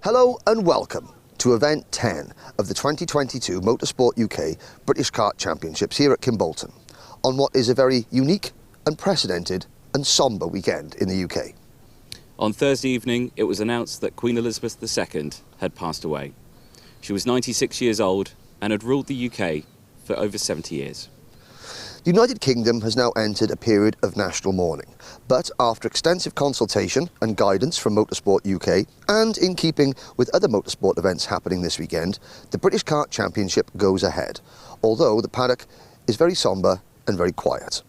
Hello and welcome to event 10 of the 2022 Motorsport UK British Kart Championships here at Kimbolton on what is a very unique, unprecedented and sombre weekend in the UK. On Thursday evening, it was announced that Queen Elizabeth II had passed away. She was 96 years old and had ruled the UK for over 70 years. The United Kingdom has now entered a period of national mourning, but after extensive consultation and guidance from Motorsport UK, and in keeping with other motorsport events happening this weekend, the British Kart Championship goes ahead, although the paddock is very sombre and very quiet.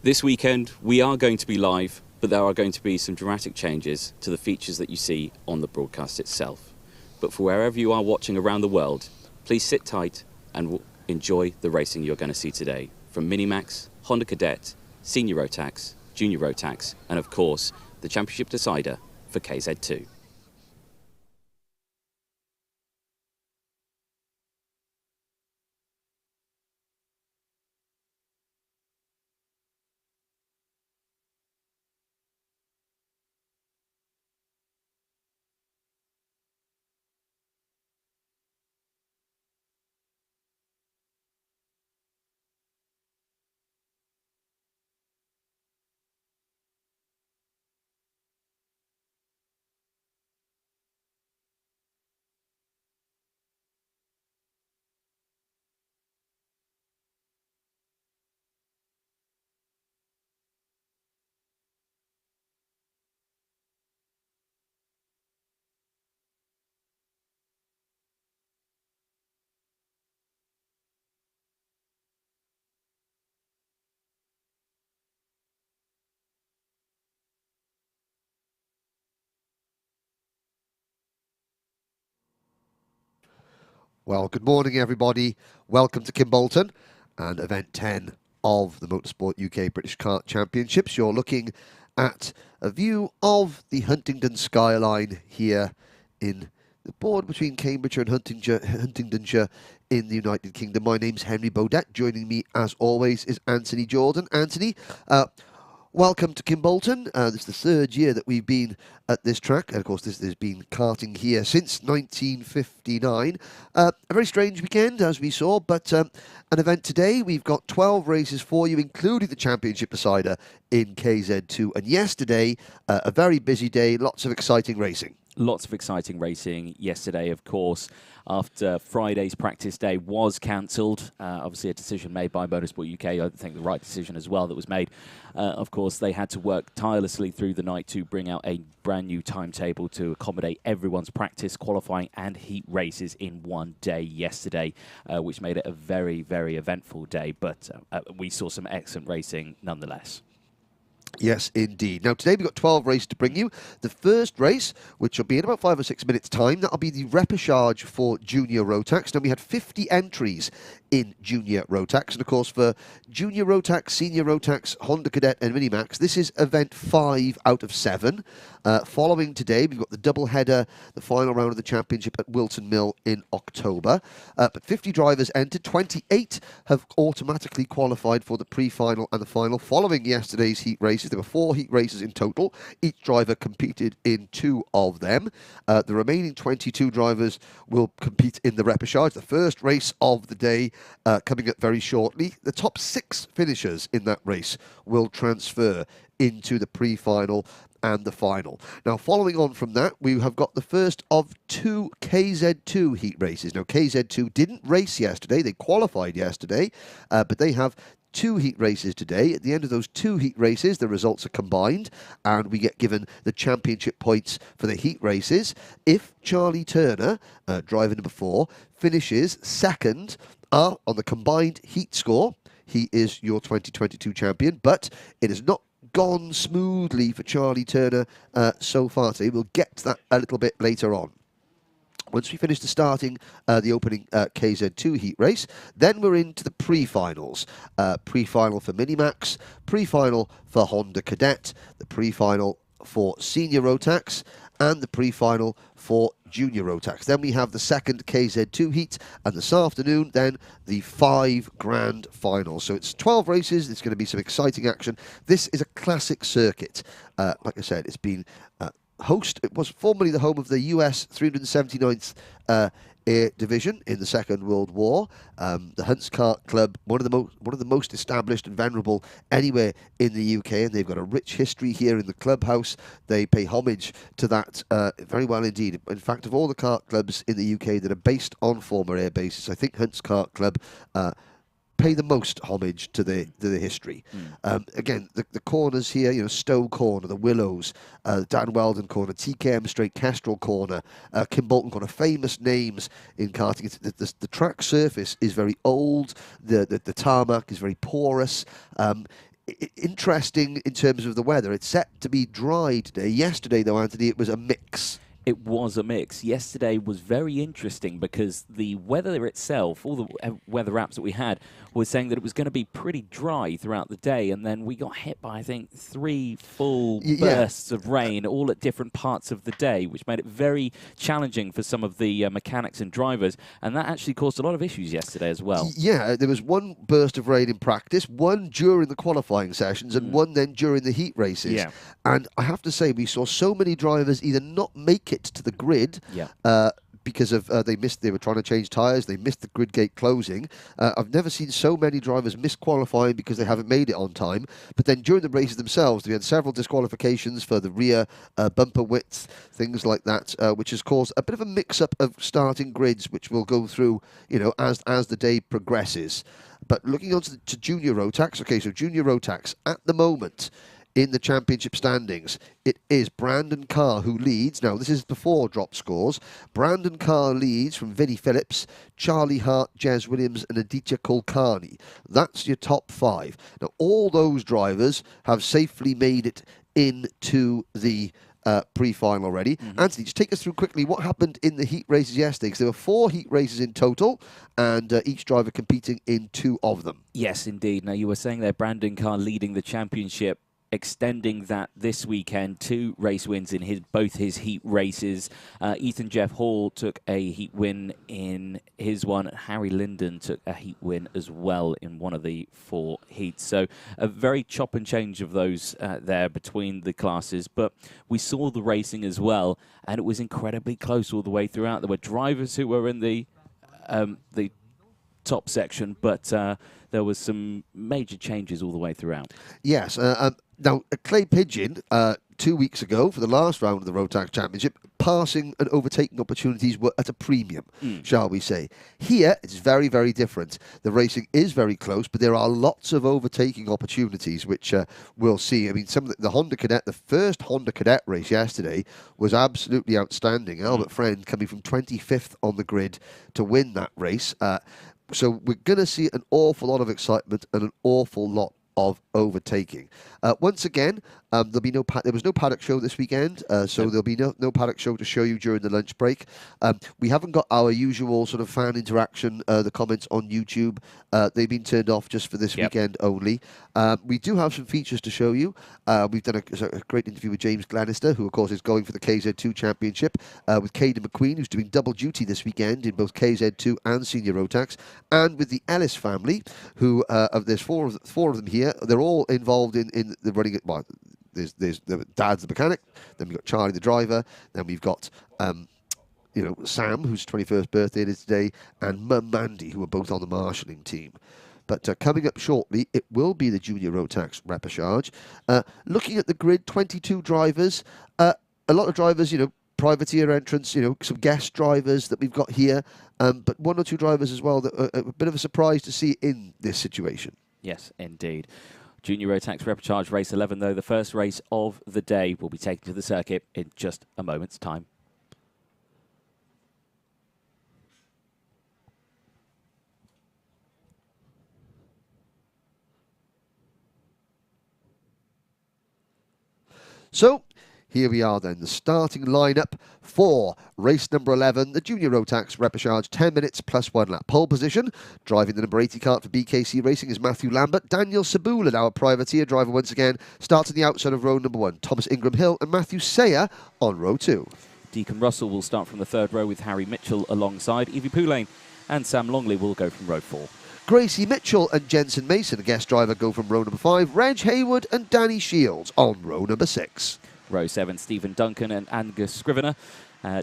This weekend, we are going to be live, but there are going to be some dramatic changes to the features that you see on the broadcast itself. But for wherever you are watching around the world, please sit tight and enjoy the racing you're going to see today. From Minimax, Honda Cadet, Senior Rotax, Junior Rotax, and of course, the championship decider for KZ2. Well, good morning everybody. Welcome to Kimbolton and event 10 of the Motorsport UK British Kart Championships. You're looking at a view of the Huntingdon skyline here in the border between Cambridgeshire and Huntingdonshire in the United Kingdom. My name's Henry Beaudette. Joining me as always is Anthony Jordan. Anthony, welcome to Kimbolton. This is the third year that we've been at this track. And of course, there's been karting here since 1959. A very strange weekend, as we saw, but an event today. We've got 12 races for you, including the championship decider in KZ2. And yesterday, a very busy day, lots of exciting racing. Lots of exciting racing yesterday, of course, after Friday's practice day was cancelled. Obviously, a decision made by Motorsport UK. I think the right decision as well that was made. Of course, they had to work tirelessly through the night to bring out a brand new timetable to accommodate everyone's practice, qualifying and heat races in one day yesterday, which made it a very, very eventful day. But we saw some excellent racing nonetheless. Yes, indeed. Now, today we've got 12 races to bring you. The first race, which will be in about 5 or 6 minutes' time, that'll be the repechage for Junior Rotax. Now, we had 50 entries in Junior Rotax. And, of course, for Junior Rotax, Senior Rotax, Honda Cadet and Minimax, this is event 5 out of 7. Following today, we've got the double header, the final round of the championship at Wilton Mill in October. But 50 drivers entered. 28 have automatically qualified for the pre-final and the final following yesterday's heat races. There were 4 heat races in total. Each driver competed in 2 of them. The remaining 22 drivers will compete in the repechage, the first race of the day, coming up very shortly. The top 6 finishers in that race will transfer into the pre-final and the final. Now, following on from that, we have got the first of 2 KZ2 heat races. Now, KZ2 didn't race yesterday. They qualified yesterday, but they have 2 heat races today. At the end of those 2 heat races, the results are combined, and we get given the championship points for the heat races. If Charlie Turner, driver number 4, finishes second on the combined heat score, he is your 2022 champion, but it has not gone smoothly for Charlie Turner so far today. We'll get to that a little bit later on. Once we finish the opening KZ2 heat race, then we're into the pre-finals. Pre-final for Minimax, pre-final for Honda Cadet, the pre-final for Senior Rotax, and the pre-final for Junior Rotax. Then we have the second KZ2 heat, and this afternoon, then the 5 grand finals. So it's 12 races. There's going to be some exciting action. This is a classic circuit. Like I said, it's been it was formerly the home of the US 379th Air Division in the Second World War. The Hunts Kart Club, one of the most established and venerable anywhere in the UK, and they've got a rich history here in the clubhouse. They pay homage to that very well indeed. In fact, of all the kart clubs in the UK that are based on former air bases, I think Hunts Kart Club pay the most homage to the history. Again, the corners here, you know, Stowe Corner, the Willows, Dan Weldon Corner, TKM Straight, Kestrel Corner, Kimbolton Corner, famous names in karting. The track surface is very old, the tarmac is very porous. Interesting in terms of the weather. It's set to be dry today. Yesterday, though, Anthony, it was a mix. It was a mix. Yesterday was very interesting because the weather itself, all the weather apps that we had, was saying that it was going to be pretty dry throughout the day, and then we got hit by, I think, 3 full bursts of rain, all at different parts of the day, which made it very challenging for some of the mechanics and drivers, and that actually caused a lot of issues yesterday as well. Yeah, there was one burst of rain in practice, one during the qualifying sessions, and one then during the heat races. Yeah. And I have to say, we saw so many drivers either not make it to the grid because of they were trying to change tyres, they missed the grid gate closing. I've never seen so many drivers miss qualifying because they haven't made it on time. But then during the races themselves, we had several disqualifications for the rear bumper width, things like that, which has caused a bit of a mix-up of starting grids, which we'll go through, you know, as the day progresses. But looking on to Junior Rotax, okay, so Junior Rotax at the moment, in the championship standings, it is Brandon Carr who leads. Now, this is before drop scores. Brandon Carr leads from Vinnie Phillips, Charlie Hart, Jez Williams, and Aditya Kulkarni. That's your top 5. Now, all those drivers have safely made it into the pre-final already. Anthony, just take us through quickly what happened in the heat races yesterday, because there were 4 heat races in total, and each driver competing in 2 of them. Yes, indeed. Now, you were saying there, Brandon Carr leading the championship, extending that this weekend, 2 race wins in both his heat races. Ethan Jeff Hall took a heat win in his one. Harry Linden took a heat win as well in one of the 4 heats. So a very chop and change of those there between the classes. But we saw the racing as well, and it was incredibly close all the way throughout. There were drivers who were in the top section, but there was some major changes all the way throughout. Yes. Now, Clay Pigeon, 2 weeks ago, for the last round of the Rotax Championship, passing and overtaking opportunities were at a premium, shall we say. Here, it's very, very different. The racing is very close, but there are lots of overtaking opportunities, which we'll see. I mean, some of the Honda Cadet, the first Honda Cadet race yesterday was absolutely outstanding. Albert Friend coming from 25th on the grid to win that race. So we're going to see an awful lot of excitement and an awful lot of overtaking. Once again, there was no paddock show this weekend, so there'll be no paddock show to show you during the lunch break. We haven't got our usual sort of fan interaction, the comments on YouTube. They've been turned off just for this weekend only. We do have some features to show you. We've done a great interview with James Glenister, who of course is going for the KZ2 Championship, with Caden McQueen, who's doing double duty this weekend in both KZ2 and Senior Rotax, and with the Ellis family, who there's four of them here. They're all involved in the running. Well, there's the dad's the mechanic, then we've got Charlie the driver, then we've got Sam, whose 21st birthday is today, and Mum Mandy, who are both on the marshalling team. But coming up shortly, it will be the Junior Rotax repechage. Looking at the grid, 22 drivers, a lot of drivers, privateer entrants, some guest drivers that we've got here, but 1 or 2 drivers as well that are a bit of a surprise to see in this situation. Yes, indeed. Junior Rotax repechage race 11, though, the first race of the day, will be taken to the circuit in just a moment's time. So, here we are then, the starting lineup for race number 11, the Junior Rotax repechage, 10 minutes plus 1 lap. Pole position, driving the number 80 kart for BKC Racing is Matthew Lambert. Daniel Sabulin, our privateer driver once again, starts on the outside of row number 1. Thomas Ingram Hill and Matthew Sayer on row 2. Deacon Russell will start from the 3rd row with Harry Mitchell alongside. Evie Poulane and Sam Longley will go from row 4. Gracie Mitchell and Jensen Mason, a guest driver, go from row number 5. Reg Hayward and Danny Shields on row number 6. row 7. Stephen Duncan and Angus Scrivener.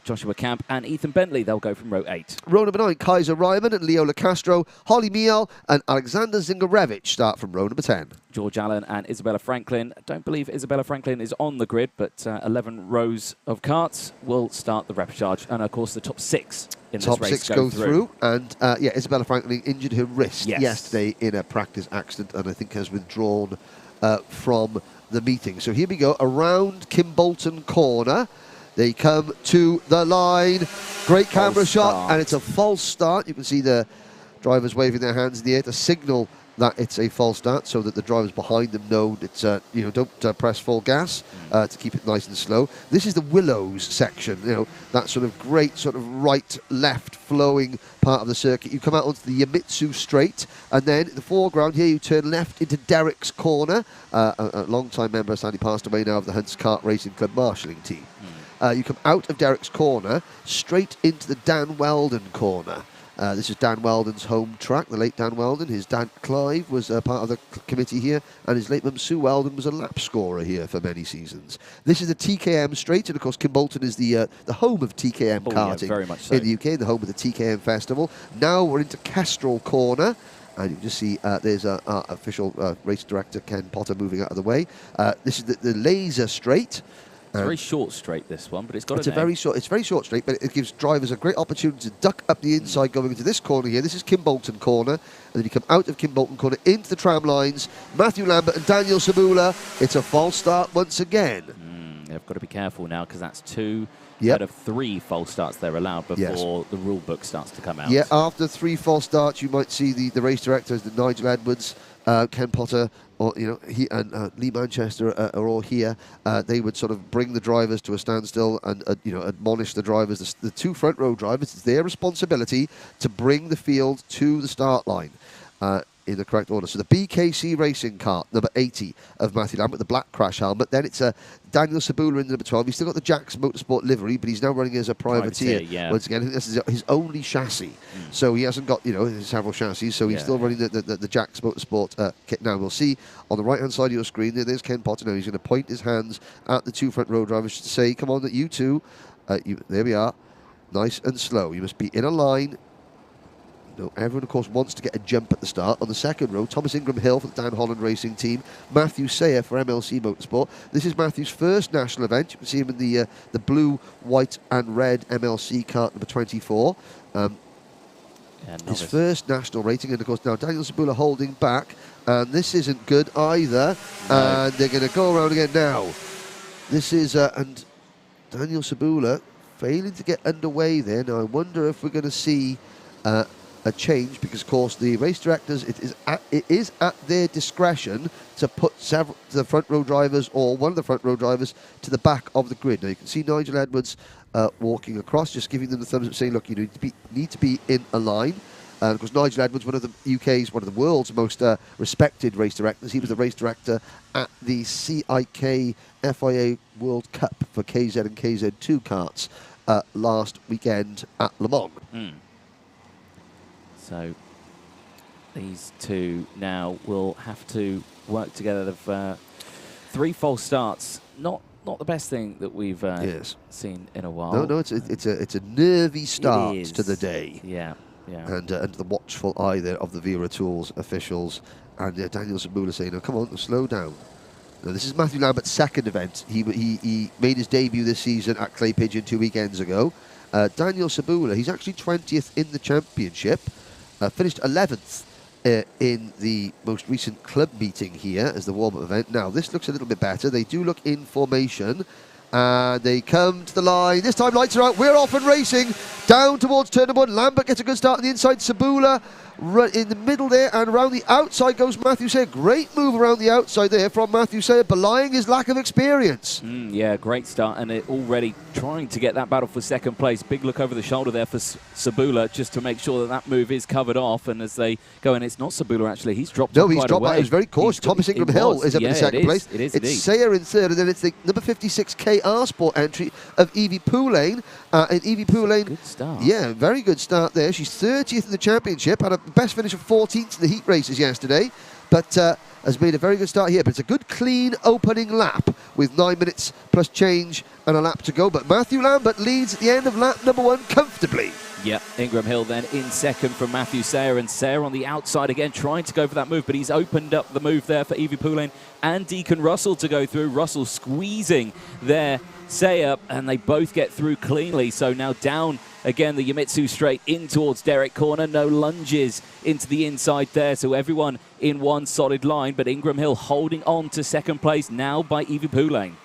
Joshua Camp and Ethan Bentley, they'll go from row 8. Row number 9, Kaiser Ryman and Leo Lacastro, Holly Miel and Alexander Zingarevich start from row number 10. George Allen and Isabella Franklin. I don't believe Isabella Franklin is on the grid, but 11 rows of karts will start the repechage. And, of course, the top 6 in top this race 6 go through. And, yeah, Isabella Franklin injured her wrist yesterday in a practice accident and I think has withdrawn from the meeting. So here we go, around Kimbolton corner. They come to the line. Great camera shot, and it's a false start. You can see the drivers waving their hands in the air to signal that it's a false start, so that the drivers behind them know it's don't press full gas to keep it nice and slow. This is the Willows section, that sort of great sort of right-left flowing part of the circuit. You come out onto the Yamitsu Straight, and then in the foreground here you turn left into Derrick's Corner, a long-time member, sadly passed away now, of the Hunts Kart Racing Club marshalling team. You come out of Derrick's Corner, straight into the Dan Weldon Corner. This is Dan Weldon's home track, the late Dan Weldon. His dad, Clive, was part of the committee here, and his late mum, Sue Weldon, was a lap scorer here for many seasons. This is the TKM Straight, and of course Kimbolton is the home of TKM karting very much so. in the UK, the home of the TKM Festival. Now we're into Kestrel Corner. And you can just see there's our official race director, Ken Potter, moving out of the way. This is the Laser Straight. It's a very short straight, this one, but it's got a very short straight, but it gives drivers a great opportunity to duck up the inside going into this corner here. This is Kimbolton Corner, and then you come out of Kimbolton Corner into the tram lines. Matthew Lambert and Daniel Sabula. It's a false start once again. They've got to be careful now, because that's 2 out of 3 false starts they're allowed before the rule book starts to come out. Yeah, after 3 false starts, you might see the race directors, Nigel Edwards, Ken Potter, or he and Lee Manchester are all here. They would sort of bring the drivers to a standstill and admonish the drivers. The 2 front row drivers, it's their responsibility to bring the field to the start line in the correct order. So the BKC Racing Kart, number 80 of Matthew Lambert, the black crash helmet. Then it's Daniel Sabula in number 12. He's still got the Jack's Motorsport livery, but he's now running as a privateer. Once again, I think this is his only chassis. So he hasn't got, several chassis, so he's still running the Jack's Motorsport kit now. We'll see on the right-hand side of your screen, there's Ken Potter now. He's going to point his hands at the 2 front row drivers to say, come on, that you two, there we are, nice and slow. You must be in a line. Everyone, of course, wants to get a jump at the start. On the second row, Thomas Ingram Hill for the Dan Holland Racing Team, Matthew Sayer for MLC Motorsport. This is Matthew's first national event. You can see him in the blue, white and red MLC kart number 24. His first national rating, and of course now Daniel Sabula holding back, and this isn't good either. And they're going to go around again now. This is, and Daniel Sabula failing to get underway there. Now I wonder if we're going to see a change, because of course the race directors, it is at their discretion to put the front row drivers or one of the front row drivers to the back of the grid. Now you can see Nigel Edwards walking across, just giving them the thumbs up, saying, look, you need to be in a line. And of course Nigel Edwards, one of the world's most respected race directors. He was the race director at the CIK FIA World Cup for KZ and KZ2 karts last weekend at Le Mans. So these 2 now will have to work together. They've 3 false starts. Not the best thing that we've seen in a while. No, it's a nervy start to the day. Yeah. And the watchful eye there of the Vera Tools officials, and Daniel Sabula saying, come on, slow down. Now, this is Matthew Lambert's second event. He made his debut this season at Clay Pigeon 2 weekends ago. Daniel Sabula, he's actually 20th in the championship. Finished 11th in the most recent club meeting here as the warm-up event. Now, this looks a little bit better. They do look in formation. And they come to the line. This time, lights are out. We're off and racing. Down towards turn number 1. Lambert gets a good start on the inside. Sabula in the middle there. And around the outside goes Matthew Sayer. Great move around the outside there from Matthew Sayer, belying his lack of experience. Yeah, great start. And it already trying to get that battle for second place. Big look over the shoulder there for Sabula, just to make sure that move is covered off. And as they go in, it's not Sabula actually. He's dropped No, he's quite dropped away. out. It was very cautious. Thomas Ingram Hill is up in the second place. It is it's indeed. Sayer in third, and then it's the number 56 KR Sport entry of Evie Poulane. And Evie Poulane, good start. Yeah, very good start there. She's 30th in the championship, had a best finish of 14th in the heat races yesterday. but has made a very good start here. But it's a good, clean opening lap with 9 minutes plus change and a lap to go. But Matthew Lambert leads at the end of lap number 1 comfortably. Yep, Ingram Hill then in second from Matthew Sayer, and Sayer on the outside again trying to go for that move, but he's opened up the move there for Evie Poulain and Deacon Russell to go through. Russell squeezing there Sayer, and they both get through cleanly. So now down again the Yamitsu straight in towards Derek Corner. No lunges into the inside there, so everyone in one solid line, but Ingram Hill holding on to second place now by Evie Poulain.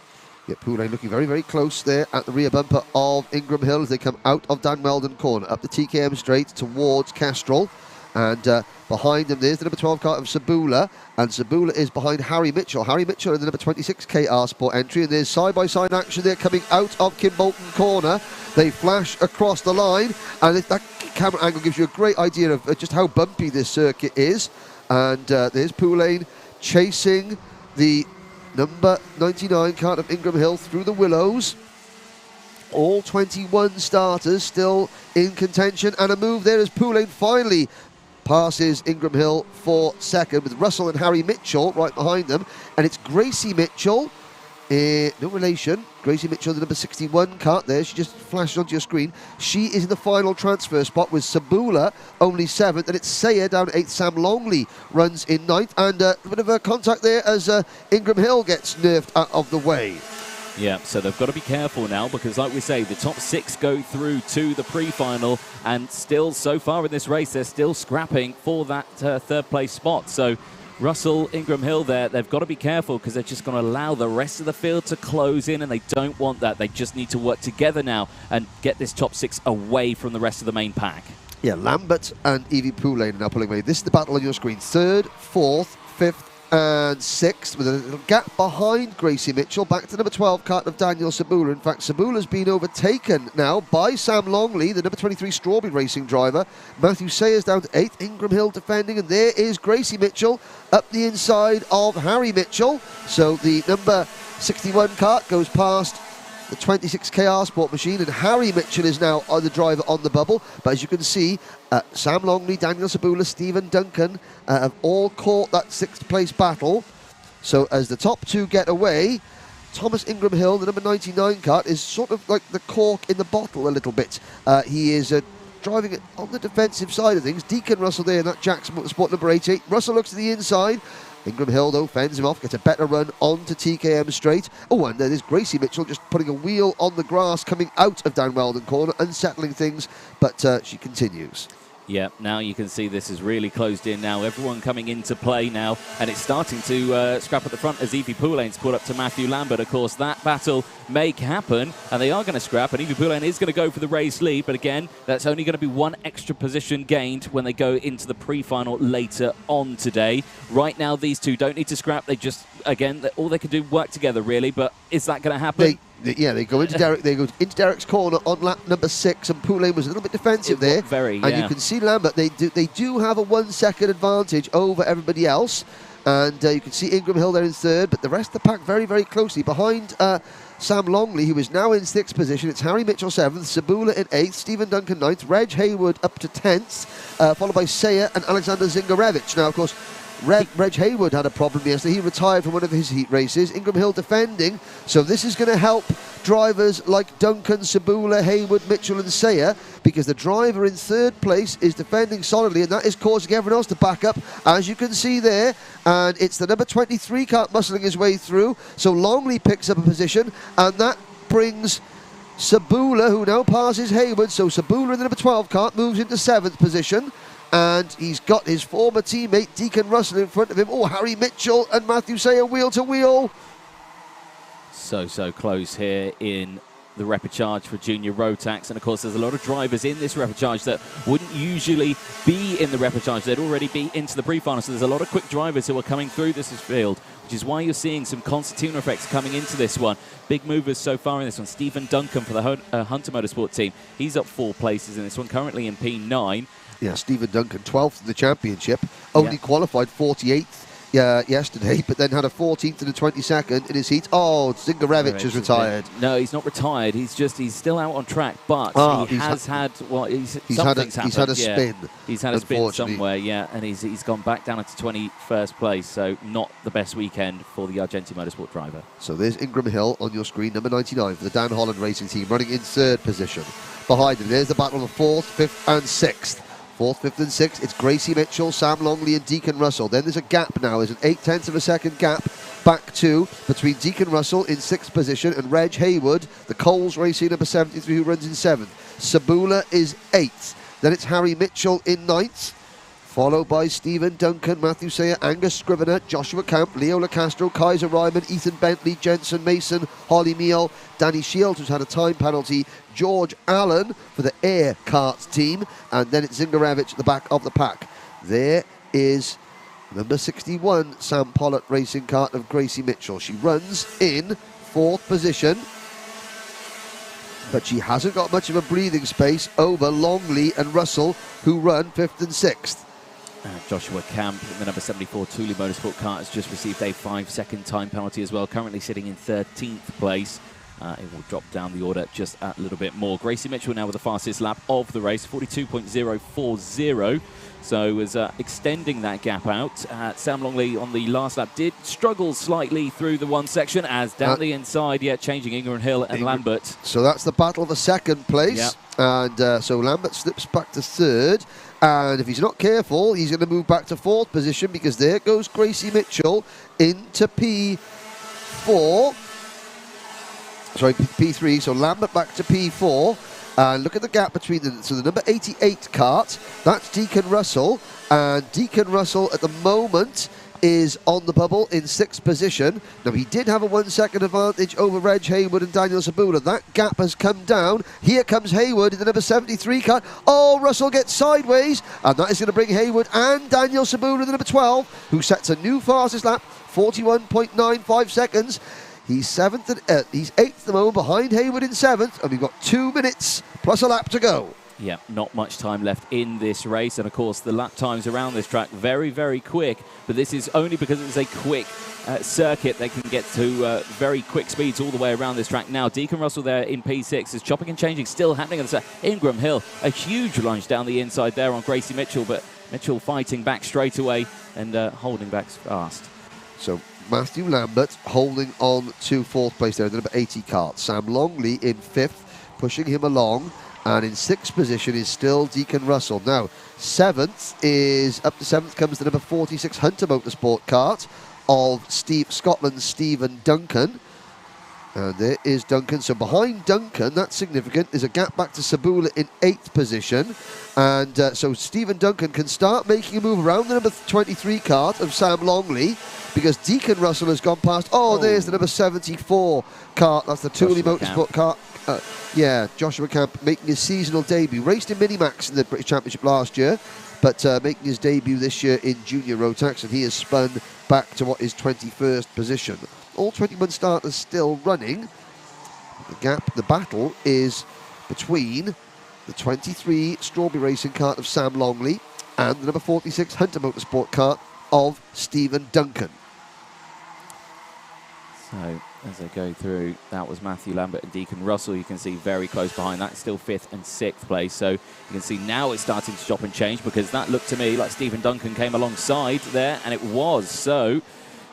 Yeah, Poulain looking very, very close there at the rear bumper of Ingram Hill as they come out of Dan Weldon Corner, up the TKM straight towards Castrol. And behind them, there's the number 12 kart of Sabula, and Sabula is behind Harry Mitchell. Harry Mitchell in the number 26 KR Sport entry, and there's side-by-side action there coming out of Kimbolton Corner. They flash across the line, and that camera angle gives you a great idea of just how bumpy this circuit is. And there's Poulain chasing the number 99 kart of Ingram Hill through the Willows. All 21 starters still in contention, and a move there as Poulain finally passes Ingram Hill for second, with Russell and Harry Mitchell right behind them. And it's Gracie Mitchell, no relation, Gracie Mitchell, the number 61 kart there. She just flashes onto your screen. She is in the final transfer spot with Sabula only 7th, and it's Sayer down 8th. Sam Longley runs in 9th, and a bit of a contact there as Ingram Hill gets nerfed out of the way. Yeah, so they've got to be careful now, because like we say, the top 6 go through to the pre-final, and still so far in this race they're still scrapping for that third place spot. So Russell, Ingram Hill there, they've got to be careful, because they're just going to allow the rest of the field to close in, and they don't want that. They just need to work together now and get this top 6 away from the rest of the main pack. Yeah, Lambert and Evie Poulain are now pulling away. This is the battle on your screen. 3rd, 4th, 5th and 6th, with a little gap behind Gracie Mitchell. Back to number 12 kart of Daniel Sabula. In fact, Sabula's been overtaken now by Sam Longley, the number 23 Strawberry Racing driver. Matthew Sayers down to 8th, Ingram Hill defending, and there is Gracie Mitchell up the inside of Harry Mitchell. So the number 61 kart goes past the 26 KR Sport machine, and Harry Mitchell is now the driver on the bubble. But as you can see, Sam Longley, Daniel Sabula, Stephen Duncan have all caught that 6th place battle. So as the top 2 get away, Thomas Ingram Hill, the number 99 kart, is sort of like the cork in the bottle a little bit. He is driving it on the defensive side of things. Deacon Russell there in that Jackson Motorsport number 88. Russell looks to the inside. Ingram Hill, though, fends him off, gets a better run onto TKM straight. Oh, and there's Gracie Mitchell just putting a wheel on the grass coming out of Dan Weldon Corner, unsettling things, but she continues. Yeah, now you can see this is really closed in now. Everyone coming into play now, and it's starting to scrap at the front as Evie Poulain's caught up to Matthew Lambert. Of course, that battle may happen, and they are going to scrap, and Evie Poulain is going to go for the race lead, but again, that's only going to be 1 extra position gained when they go into the pre-final later on today. Right now, these two don't need to scrap. They just, again, all they can do work together, really, but is that going to happen? They go into Derek. They go into Derek's corner on lap number 6, and Poulain was a little bit defensive there. Very, and you can see Lambert. They do have a 1 second advantage over everybody else, and you can see Ingram Hill there in 3rd, but the rest of the pack very, very closely behind Sam Longley, who is now in 6th position. It's Harry Mitchell 7th, Sabula in 8th, Stephen Duncan 9th, Reg Hayward up to 10th, followed by Sayer and Alexander Zingarevich. Now, of course, Reg Hayward had a problem yesterday. He retired from one of his heat races. Ingram Hill defending, so this is going to help drivers like Duncan, Sabula, Hayward, Mitchell and Sayer, because the driver in 3rd place is defending solidly, and that is causing everyone else to back up, as you can see there. And it's the number 23 kart muscling his way through, so Longley picks up a position, and that brings Sabula, who now passes Hayward. So Sabula in the number 12 kart moves into 7th position, and he's got his former teammate Deacon Russell in front of him. Oh, Harry Mitchell and Matthew Sayer wheel to wheel. So close here in the repechage for Junior Rotax, and of course there's a lot of drivers in this repechage that wouldn't usually be in the repechage. They'd already be into the pre-final, so there's a lot of quick drivers who are coming through this field, which is why you're seeing some concertina effects coming into this one. Big movers so far in this one. Stephen Duncan for the Hunter Motorsport team, he's up 4 places in this one, currently in P9. Yeah, Stephen Duncan, 12th in the championship, only qualified 48th yesterday, but then had a 14th and a 22nd in his heat. Oh, Zingarevich has retired. No, he's not retired. He's still out on track, but he has had he's had a spin. He's had a spin somewhere, and he's gone back down into 21st place. So not the best weekend for the Argenti Motorsport driver. So there's Ingram Hill on your screen, number 99 for the Dan Holland Racing Team, running in 3rd position. Behind him, there's the battle of 4th, 5th, and 6th. 4th, 5th and 6th, it's Gracie Mitchell, Sam Longley and Deacon Russell. Then there's a gap now, there's an 0.8 of a second gap back to between Deacon Russell in 6th position and Reg Haywood, the Coles Racing number 73 who runs in 7th. Sabula is 8th. Then it's Harry Mitchell in 9th, followed by Stephen Duncan, Matthew Sayer, Angus Scrivener, Joshua Camp, Leo LaCastro, Kaiser Ryman, Ethan Bentley, Jensen Mason, Holly Meal, Danny Shields, who's had a time penalty, George Allen for the Air Kart team, and then it's Zingarevich at the back of the pack. There is number 61, Sam Pollard racing kart of Gracie Mitchell. She runs in 4th position, but she hasn't got much of a breathing space over Longley and Russell, who run 5th and 6th. Joshua Camp, the number 74 Thule Motorsport kart, has just received a 5-second time penalty as well, currently sitting in 13th place. It will drop down the order just a little bit more. Gracie Mitchell now with the fastest lap of the race, 42.040. So was extending that gap out. Sam Longley on the last lap did struggle slightly through the one section as down the inside, changing Ingram Hill and Lambert. So that's the battle of the 2nd place. Yep. And so Lambert slips back to 3rd. And if he's not careful, he's going to move back to 4th position, because there goes Gracie Mitchell into P4. Sorry, P3, so Lambert back to P4. And look at the gap between them. So the number 88 kart, that's Deacon Russell. And Deacon Russell at the moment is on the bubble in 6th position. Now, he did have a 1-second advantage over Reg Haywood and Daniel Sabula. That gap has come down. Here comes Haywood in the number 73 kart. Oh, Russell gets sideways. And that is going to bring Haywood and Daniel Sabula in the number 12, who sets a new fastest lap, 41.95 seconds. He's 7th and he's 8th at the moment, behind Haywood in 7th, and we've got 2 minutes plus a lap to go. Yeah, not much time left in this race, and of course the lap times around this track very, very quick, but this is only because it's a quick circuit. They can get to very quick speeds all the way around this track. Now, Deacon Russell there in P6 is chopping and changing, still happening on the side. Ingram Hill, a huge lunge down the inside there on Gracie Mitchell, but Mitchell fighting back straight away and holding back fast. So Matthew Lambert holding on to 4th place there, the number 80 kart. Sam Longley in 5th, pushing him along. And in 6th position is still Deacon Russell. Now, 7th is, up to 7th comes the number 46 Hunter Motorsport kart of Scotland's Stephen Duncan. And there is Duncan. So behind Duncan, that's significant, there's a gap back to Sabula in 8th position. And so Stephen Duncan can start making a move around the number 23 kart of Sam Longley, because Deacon Russell has gone past. Oh, there's the number 74 kart. That's the Thule Motorsport kart. Joshua Camp making his seasonal debut. Raced in Minimax in the British Championship last year, but making his debut this year in Junior Rotax, and he has spun back to what is 21st position. All 21 starters still running. The battle is between the 23 Strawberry Racing kart of Sam Longley and the number 46 Hunter Motorsport kart of Stephen Duncan. So, as they go through, that was Matthew Lambert and Deacon Russell. You can see very close behind that, still 5th and 6th place. So you can see now it's starting to chop and change, because that looked to me like Stephen Duncan came alongside there, and it was. So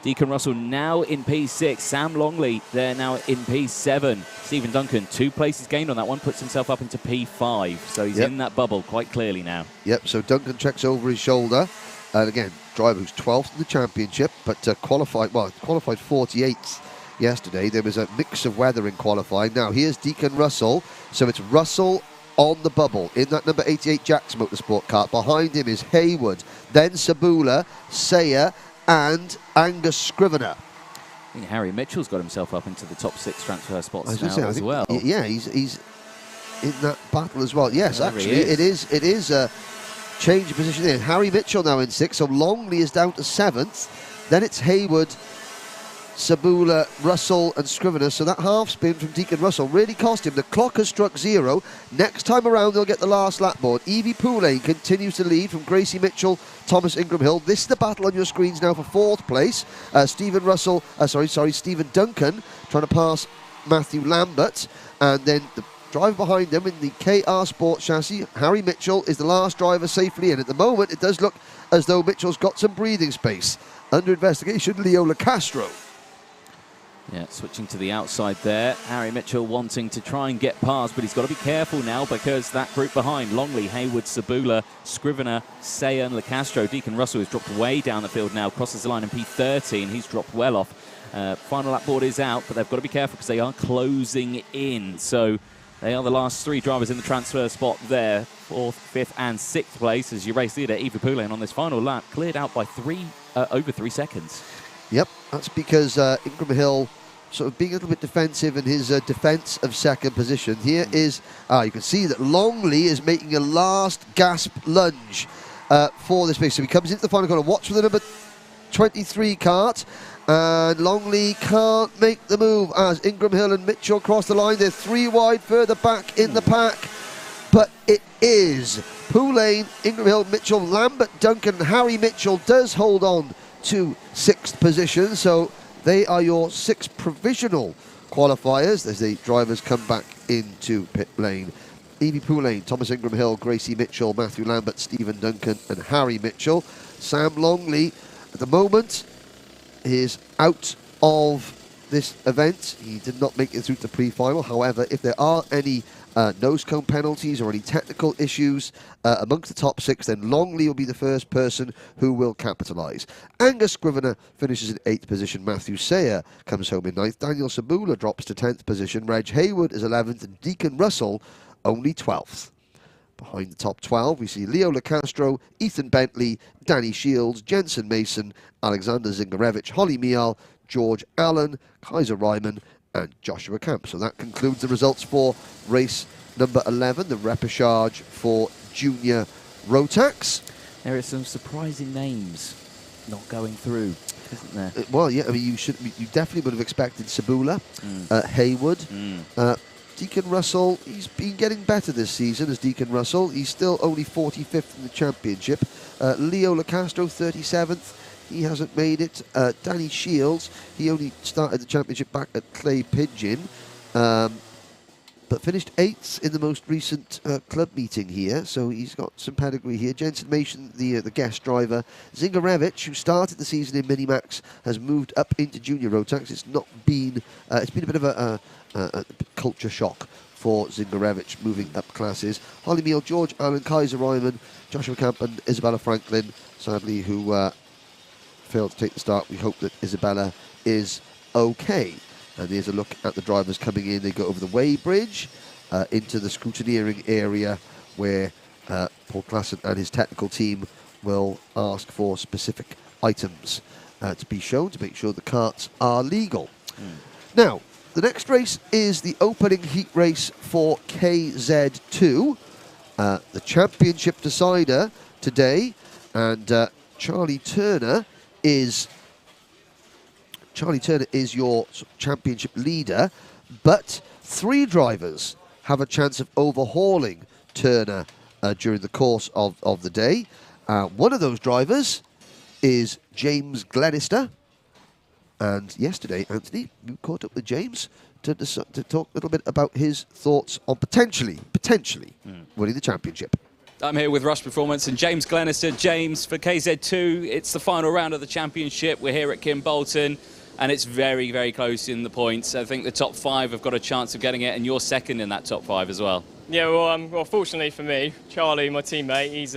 Deacon Russell now in P6. Sam Longley there now in P7. Stephen Duncan, 2 places gained on that one, puts himself up into P5. So he's in that bubble quite clearly now. Yep, so Duncan checks over his shoulder. And again, driver who's 12th in the championship, but qualified 48th. Yesterday. There was a mix of weather in qualifying. Now here's Deacon Russell. So it's Russell on the bubble in that number 88 Jack's Motorsport kart. Behind him is Haywood, then Sabula, Sayer and Angus Scrivener. I think Harry Mitchell's got himself up into the top 6 transfer spots now as well. Yeah, he's in that battle as well. Yes, actually, it is a change of position there. Harry Mitchell now in 6th, so Longley is down to 7th. Then it's Haywood, Sabula, Russell and Scrivener. So that half spin from Deacon Russell really cost him. The clock has struck 0. Next time around they'll get the last lap board. Evie Poulin continues to lead from Gracie Mitchell, Thomas Ingram Hill. This is the battle on your screens now for 4th place. Stephen Duncan trying to pass Matthew Lambert, and then the driver behind them in the KR Sport chassis, Harry Mitchell, is the last driver safely in. At the moment it does look as though Mitchell's got some breathing space. Under investigation, Leo Lacastro. Yeah, switching to the outside there. Harry Mitchell wanting to try and get past, but he's got to be careful now because that group behind, Longley, Hayward, Sabula, Scrivener, Sayer and Lacastro. Deacon Russell has dropped way down the field now, crosses the line in P13. He's dropped well off. Final lap board is out, but they've got to be careful because they are closing in. So they are the last 3 drivers in the transfer spot there. 4th, 5th and 6th place as your race leader, Evie Poulin, on this final lap, cleared out by over 3 seconds. Yep, that's because Ingram Hill sort of being a little bit defensive in his defence of 2nd position. Here is, you can see that Longley is making a last gasp lunge for this race. So he comes into the final corner. Watch for the number 23 Kart. And Longley can't make the move as Ingram Hill and Mitchell cross the line. They're 3 wide further back in the pack. But it is Poulin, Ingram Hill, Mitchell, Lambert, Duncan, Harry Mitchell does hold on to 6th position. So they are your 6 provisional qualifiers as the drivers come back into pit lane. Evie Poulin, Thomas Ingram Hill, Gracie Mitchell, Matthew Lambert, Stephen Duncan and Harry Mitchell. Sam Longley at the moment is out of this event. He did not make it through to pre-final. However, if there are any nose cone penalties or any technical issues amongst the top 6, then Longley will be the first person who will capitalise. Angus Scrivener finishes in 8th position. Matthew Sayer comes home in 9th. Daniel Sabula drops to 10th position. Reg Hayward is 11th and Deacon Russell only 12th. Behind the top 12, we see Leo Lacastro, Ethan Bentley, Danny Shields, Jensen Mason, Alexander Zingarevich, Holly Mial, George Allen, Kaiser Ryman, and Joshua Camp. So that concludes the results for race number 11, the repechage for Junior Rotax. There are some surprising names not going through, isn't there? Well, yeah, I mean, you definitely would have expected Sabula, Hayward, Deacon Russell. He's been getting better this season as Deacon Russell. He's still only 45th in the championship. Leo Lacastro, 37th. He hasn't made it. Danny Shields, he only started the championship back at Clay Pigeon, but finished 8th in the most recent club meeting here, so he's got some pedigree here. Jensen Mason, the guest driver. Zingarevich, who started the season in Minimax, has moved up into Junior Rotax. It's been a bit of a culture shock for Zingarevich moving up classes. Holly Meal, George Allen, Kaiser Ryman, Joshua Camp and Isabella Franklin, sadly, who failed to take the start. We hope that Isabella is okay. And here's a look at the drivers coming in. They go over the weighbridge into the scrutineering area where Paul Klassen and his technical team will ask for specific items to be shown to make sure the karts are legal. Now, the next race is the opening heat race for KZ2, the championship decider today, and Charlie Turner is your championship leader, but 3 drivers have a chance of overhauling Turner during the course of the day. One of those drivers is James Glenister. And yesterday, Anthony, you caught up with James to talk a little bit about his thoughts on potentially winning the championship. I'm here with Rush Performance and James Glenister. James, for KZ2, it's the final round of the championship. We're here at Kimbolton, and it's very, very close in the points. I think the top 5 have got a chance of getting it, and you're second in that top 5 as well. Yeah, well, fortunately for me, Charlie, my teammate, he's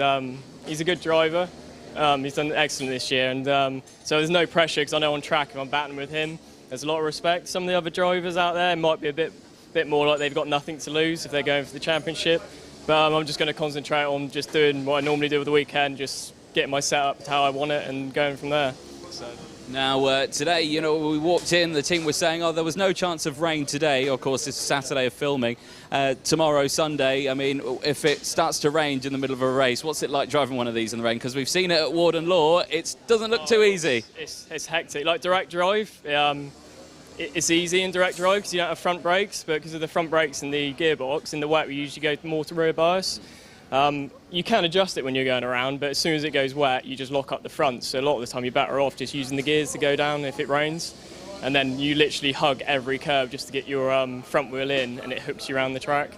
a good driver. He's done excellent this year, and so there's no pressure because I know on track if I'm battling with him, there's a lot of respect. Some of the other drivers out there might be a bit more like they've got nothing to lose if they're going for the championship. But I'm just going to concentrate on just doing what I normally do with the weekend, just getting my setup to how I want it and going from there. So. Now, today, you know, we walked in, the team was saying, oh, there was no chance of rain today. Of course, it's Saturday of filming. Tomorrow, Sunday, I mean, if it starts to rain in the middle of a race, what's it like driving one of these in the rain? Because we've seen it at Warden Law. It doesn't look too easy. It's hectic. Like direct drive, it's easy in direct drive because you don't have front brakes, but because of the front brakes and the gearbox, in the wet we usually go more to rear bias. You can adjust it when you're going around, but as soon as it goes wet, you just lock up the front. So a lot of the time you're better off just using the gears to go down if it rains. And then you literally hug every curve just to get your front wheel in, and it hooks you around the track.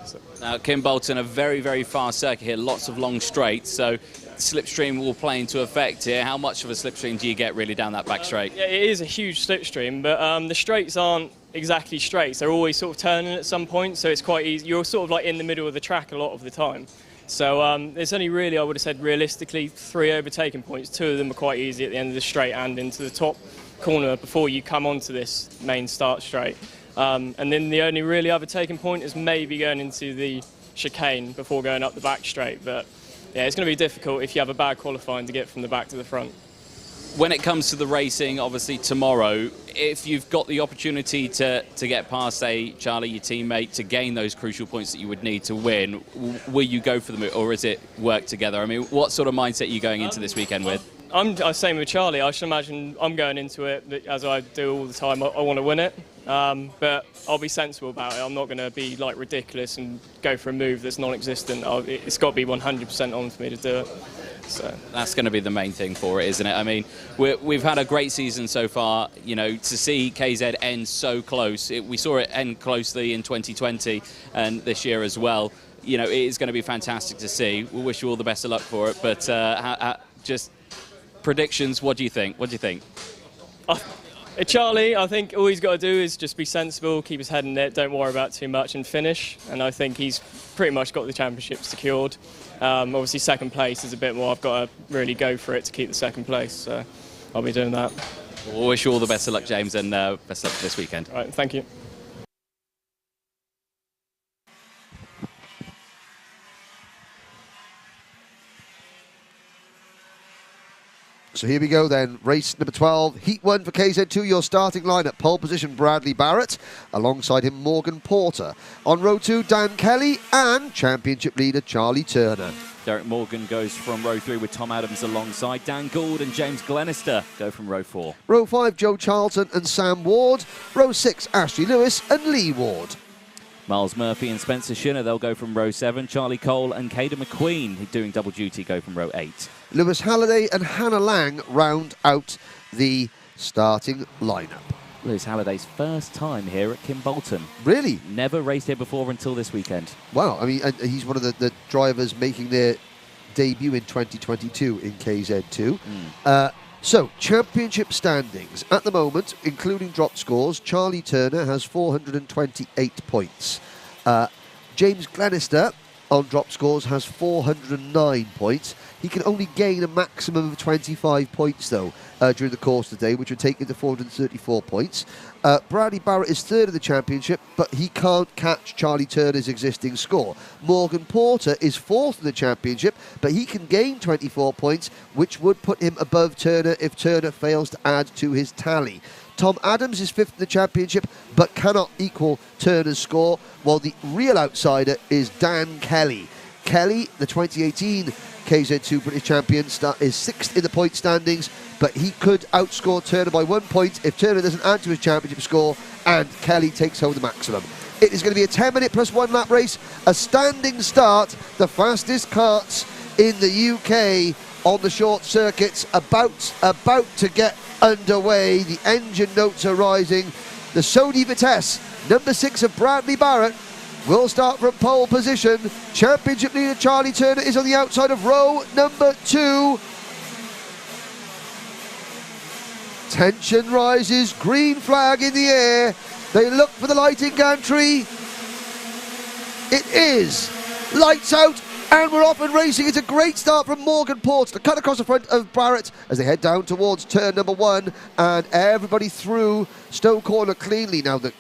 So. Now, Kimbolton, a very, very fast circuit here, lots of long straights, so slipstream will play into effect here. How much of a slipstream do you get really down that back straight? Yeah, it is a huge slipstream, but the straights aren't exactly straight. They're always sort of turning at some point, so it's quite easy. You're sort of like in the middle of the track a lot of the time. So there's only really, I would have said realistically, 3 overtaking points. 2 of them are quite easy at the end of the straight and into the top corner before you come onto this main start straight. And then the only really other taking point is maybe going into the chicane before going up the back straight. But yeah, it's going to be difficult if you have a bad qualifying to get from the back to the front. When it comes to the racing, obviously tomorrow, if you've got the opportunity to get past, say, Charlie, your teammate, to gain those crucial points that you would need to win, will you go for them, or is it work together? I mean, what sort of mindset are you going into this weekend with? I'm same with Charlie. I should imagine I'm going into it, as I do all the time, I want to win it. But I'll be sensible about it. I'm not going to be like ridiculous and go for a move that's non-existent. It's got to be 100% on for me to do it. So that's going to be the main thing for it, isn't it? I mean, we've had a great season so far. You know, to see KZ end so close, we saw it end closely in 2020 and this year as well. You know, it is going to be fantastic to see. We wish you all the best of luck for it. But just predictions, what do you think? What do you think? Charlie, I think all he's got to do is just be sensible, keep his head in it, don't worry about too much and finish. And I think he's pretty much got the championship secured. Obviously second place is a bit more, I've got to really go for it to keep the second place, so I'll be doing that. We'll wish you all the best of luck, James, and best of luck this weekend. All right, thank you. So here we go then, race number 12, Heat 1 for KZ2, your starting lineup. Pole position, Bradley Barrett, alongside him Morgan Porter. On row 2, Dan Kelly, and championship leader Charlie Turner. Derek Morgan goes from row 3 with Tom Adams alongside. Dan Gould and James Glenister go from row 4. Row 5, Joe Charlton and Sam Ward. Row 6, Ashley Lewis and Lee Ward. Miles Murphy and Spencer Shinner, they'll go from row 7. Charlie Cole and Caden McQueen, doing double duty, go from row 8. Lewis Halliday and Hannah Lang round out the starting lineup. Lewis Halliday's first time here at Kimbolton. Really? Never raced here before until this weekend. Wow, I mean, he's one of the drivers making their debut in 2022 in KZ2. So, championship standings. At the moment, including drop scores, Charlie Turner has 428 points. James Glenister, on drop scores, has 409 points. He can only gain a maximum of 25 points, though, during the course of the day, which would take him to 434 points. Bradley Barrett is third in the championship, but he can't catch Charlie Turner's existing score. Morgan Porter is fourth in the championship, but he can gain 24 points, which would put him above Turner if Turner fails to add to his tally. Tom Adams is fifth in the championship, but cannot equal Turner's score, while the real outsider is Dan Kelly. Kelly, the 2018 KZ2 British champion, is sixth in the point standings, but he could outscore Turner by 1 point if Turner doesn't add to his championship score and Kelly takes home the maximum. It is going to be a 10-minute plus 1 lap race, a standing start, the fastest karts in the UK on the short circuits, about to get underway. The engine notes are rising. The Sony Vitesse, number 6 of Bradley Barrett, will start from pole position. Championship leader Charlie Turner is on the outside of row number 2. Tension rises, green flag in the air. They look for the lighting gantry. It is lights out, and we're off and racing. It's a great start from Morgan Porter to cut across the front of Barrett as they head down towards turn number 1, and everybody through Stowe Corner cleanly. Now the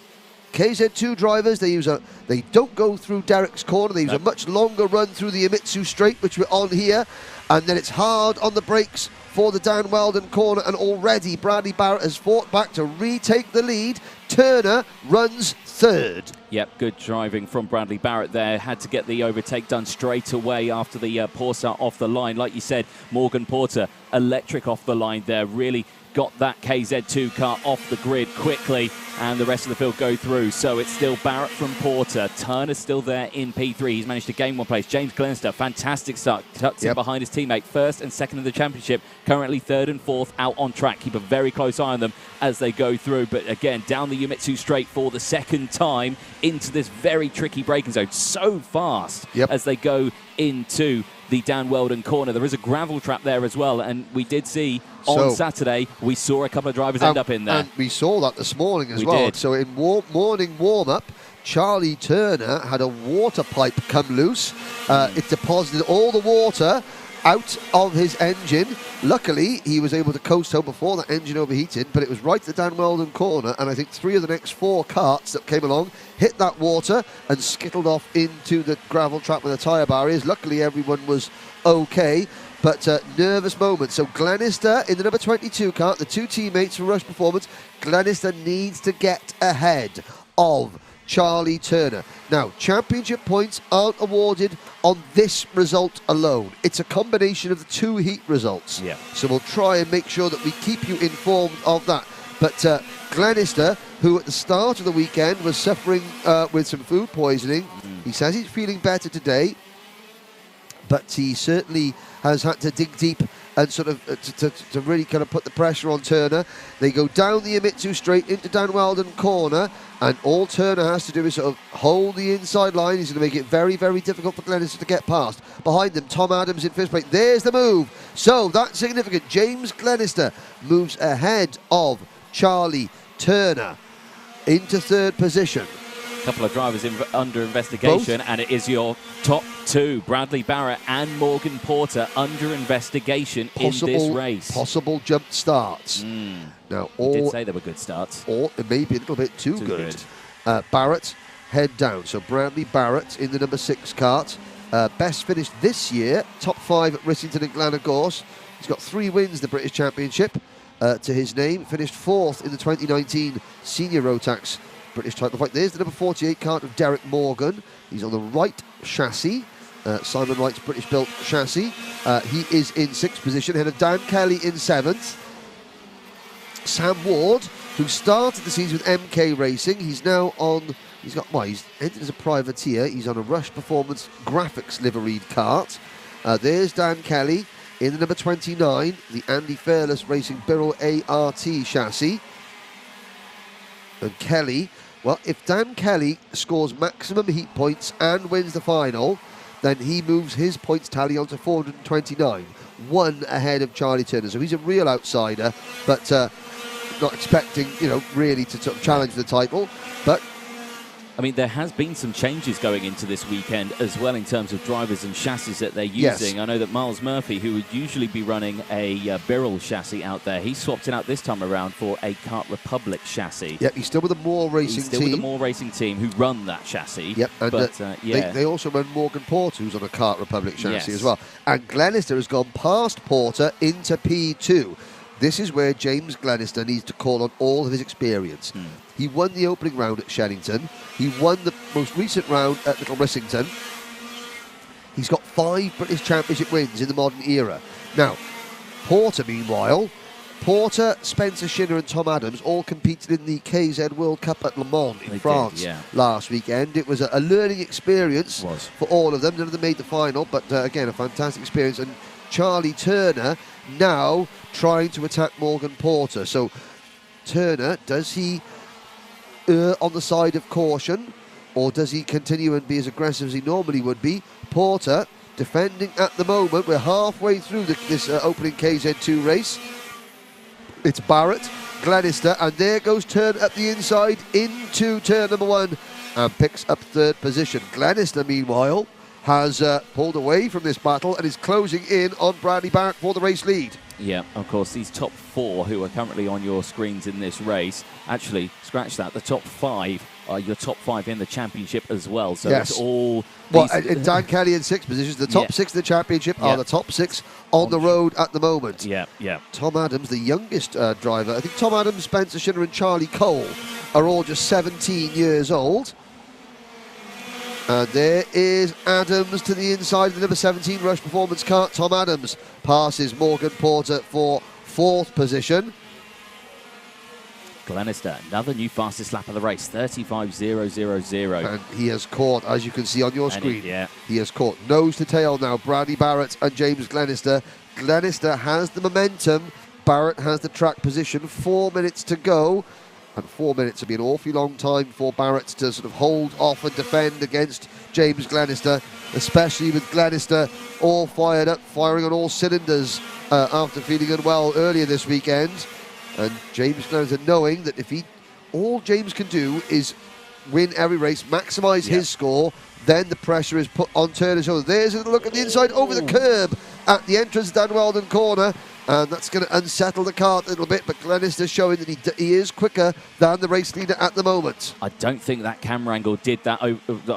KZ2 drivers, they don't go through Derek's corner. They use a much longer run through the Imitsu straight, which we're on here, and then it's hard on the brakes for the Dan Weldon corner, and already Bradley Barrett has fought back to retake the lead. Turner runs third. Yep, good driving from Bradley Barrett there. Had to get the overtake done straight away after the Porsche off the line. Like you said, Morgan Porter, electric off the line there, really got that KZ2 car off the grid quickly, and the rest of the field go through. So it's still Barrett from Porter. Turner's still there in P3. He's managed to gain one place. James Glenister, fantastic start. Tucks in behind his teammate. First and second in the championship. Currently third and fourth out on track. Keep a very close eye on them as they go through. But again, down the Yumitsu straight for the second time into this very tricky braking zone. So fast as they go into the Dan Weldon corner. There is a gravel trap there as well, and we did see on Saturday, we saw a couple of drivers end up in there. And we saw that this morning as well. So in morning warm-up, Charlie Turner had a water pipe come loose. It deposited all the water out of his engine. Luckily, he was able to coast home before that engine overheated, but it was right to the Dan Weldon corner, and I think 3 of the next 4 karts that came along hit that water and skittled off into the gravel trap with the tyre barriers. Luckily, everyone was okay, but nervous moment. So Glenister in the number 22 kart, the 2 teammates from Rush Performance. Glenister needs to get ahead of Charlie Turner. Now, championship points aren't awarded on this result alone. It's a combination of the 2 heat results. So we'll try and make sure that we keep you informed of that. But Glenister, who at the start of the weekend was suffering with some food poisoning, he says he's feeling better today, but he certainly has had to dig deep and sort of to really kind of put the pressure on Turner. They go down the Imitsu straight into Dan Weldon corner, and all Turner has to do is sort of hold the inside line. He's going to make it very, very difficult for Glenister to get past. Behind them, Tom Adams in first place. There's the move. So that's significant. James Glenister moves ahead of Charlie Turner into third position. Couple of drivers under investigation, and it is your top 2, Bradley Barrett and Morgan Porter, under investigation in this race. Possible jump starts. Now, you did say they were good starts. Or it may be a little bit too good. Barrett, head down. So Bradley Barrett in the number 6 kart. Best finished this year, top 5 at Rissington and Glenagorse. He's got 3 wins in the British Championship to his name. Finished 4th in the 2019 Senior Rotax British title fight. There's the number 48 kart of Derek Morgan. He's on the right chassis, Simon Wright's British-built chassis. He is in 6th position, ahead of Dan Kelly in 7th. Sam Ward, who started the season with MK Racing, he's now on. He's entered as a privateer. He's on a Rush Performance graphics liveried kart. There's Dan Kelly in the number 29, the Andy Fairless Racing Birrell ART chassis. And Kelly. Well, if Dan Kelly scores maximum heat points and wins the final, then he moves his points tally onto 429, 1 ahead of Charlie Turner. So he's a real outsider, but not expecting, really to sort of challenge the title. But I mean, there has been some changes going into this weekend as well in terms of drivers and chassis that they're using. I know that Miles Murphy, who would usually be running a Birrell chassis out there, he swapped it out this time around for a Kart Republic chassis. Yep, he's still with the Moore Racing team. With the Moore Racing team who run that chassis. Yep, and they also run Morgan Porter, who's on a Kart Republic chassis as well. And Glenister has gone past Porter into P2. This is where James Glenister needs to call on all of his experience. He won the opening round at Shennington. He won the most recent round at Little Rissington. He's got 5 British Championship wins in the modern era. Now, Porter, meanwhile, Spencer Shinner and Tom Adams all competed in the KZ World Cup at Le Mans in France last weekend. It was a learning experience for all of them. None of them made the final, but again, a fantastic experience. And Charlie Turner now trying to attack Morgan Porter. So Turner, does he err on the side of caution, or does he continue and be as aggressive as he normally would be? Porter defending at the moment. We're halfway through this opening KZ2 race. It's Barrett, Glenister, and there goes Turner up the inside into turn number 1 and picks up 3rd position. Glenister, meanwhile, has pulled away from this battle and is closing in on Bradley Barrett for the race lead. Yeah, of course, these top 4 who are currently on your screens in this race, actually, scratch that, the top 5 your top 5 in the championship as well. So Yes. it's all... Well, and Dan Kelly in 6th position. The top Yeah. 6 in the championship Yeah. are the top 6 on the road at the moment. Yeah, yeah. Tom Adams, the youngest driver. I think Tom Adams, Spencer Shinner and Charlie Cole are all just 17 years old. And there is Adams to the inside of the number 17 Rush Performance kart. Tom Adams passes Morgan Porter for 4th position. Glenister, another new fastest lap of the race, 35.000. And he has caught, as you can see on your screen, yeah. he has caught nose to tail now Bradley Barrett and James Glenister. Glenister has the momentum. Barrett has the track position. 4 minutes to go. And 4 minutes would be an awfully long time for Barrett to sort of hold off and defend against James Glenister, especially with Glenister all fired up, firing on all cylinders after feeling unwell earlier this weekend. And James Glenister knowing that all James can do is win every race, maximise his score, then the pressure is put on Turner's shoulder. There's a look at the inside over the curb at the entrance down Weldon Corner. And that's going to unsettle the kart a little bit, but Glenister showing that he is quicker than the race leader at the moment. I don't think that camera angle did that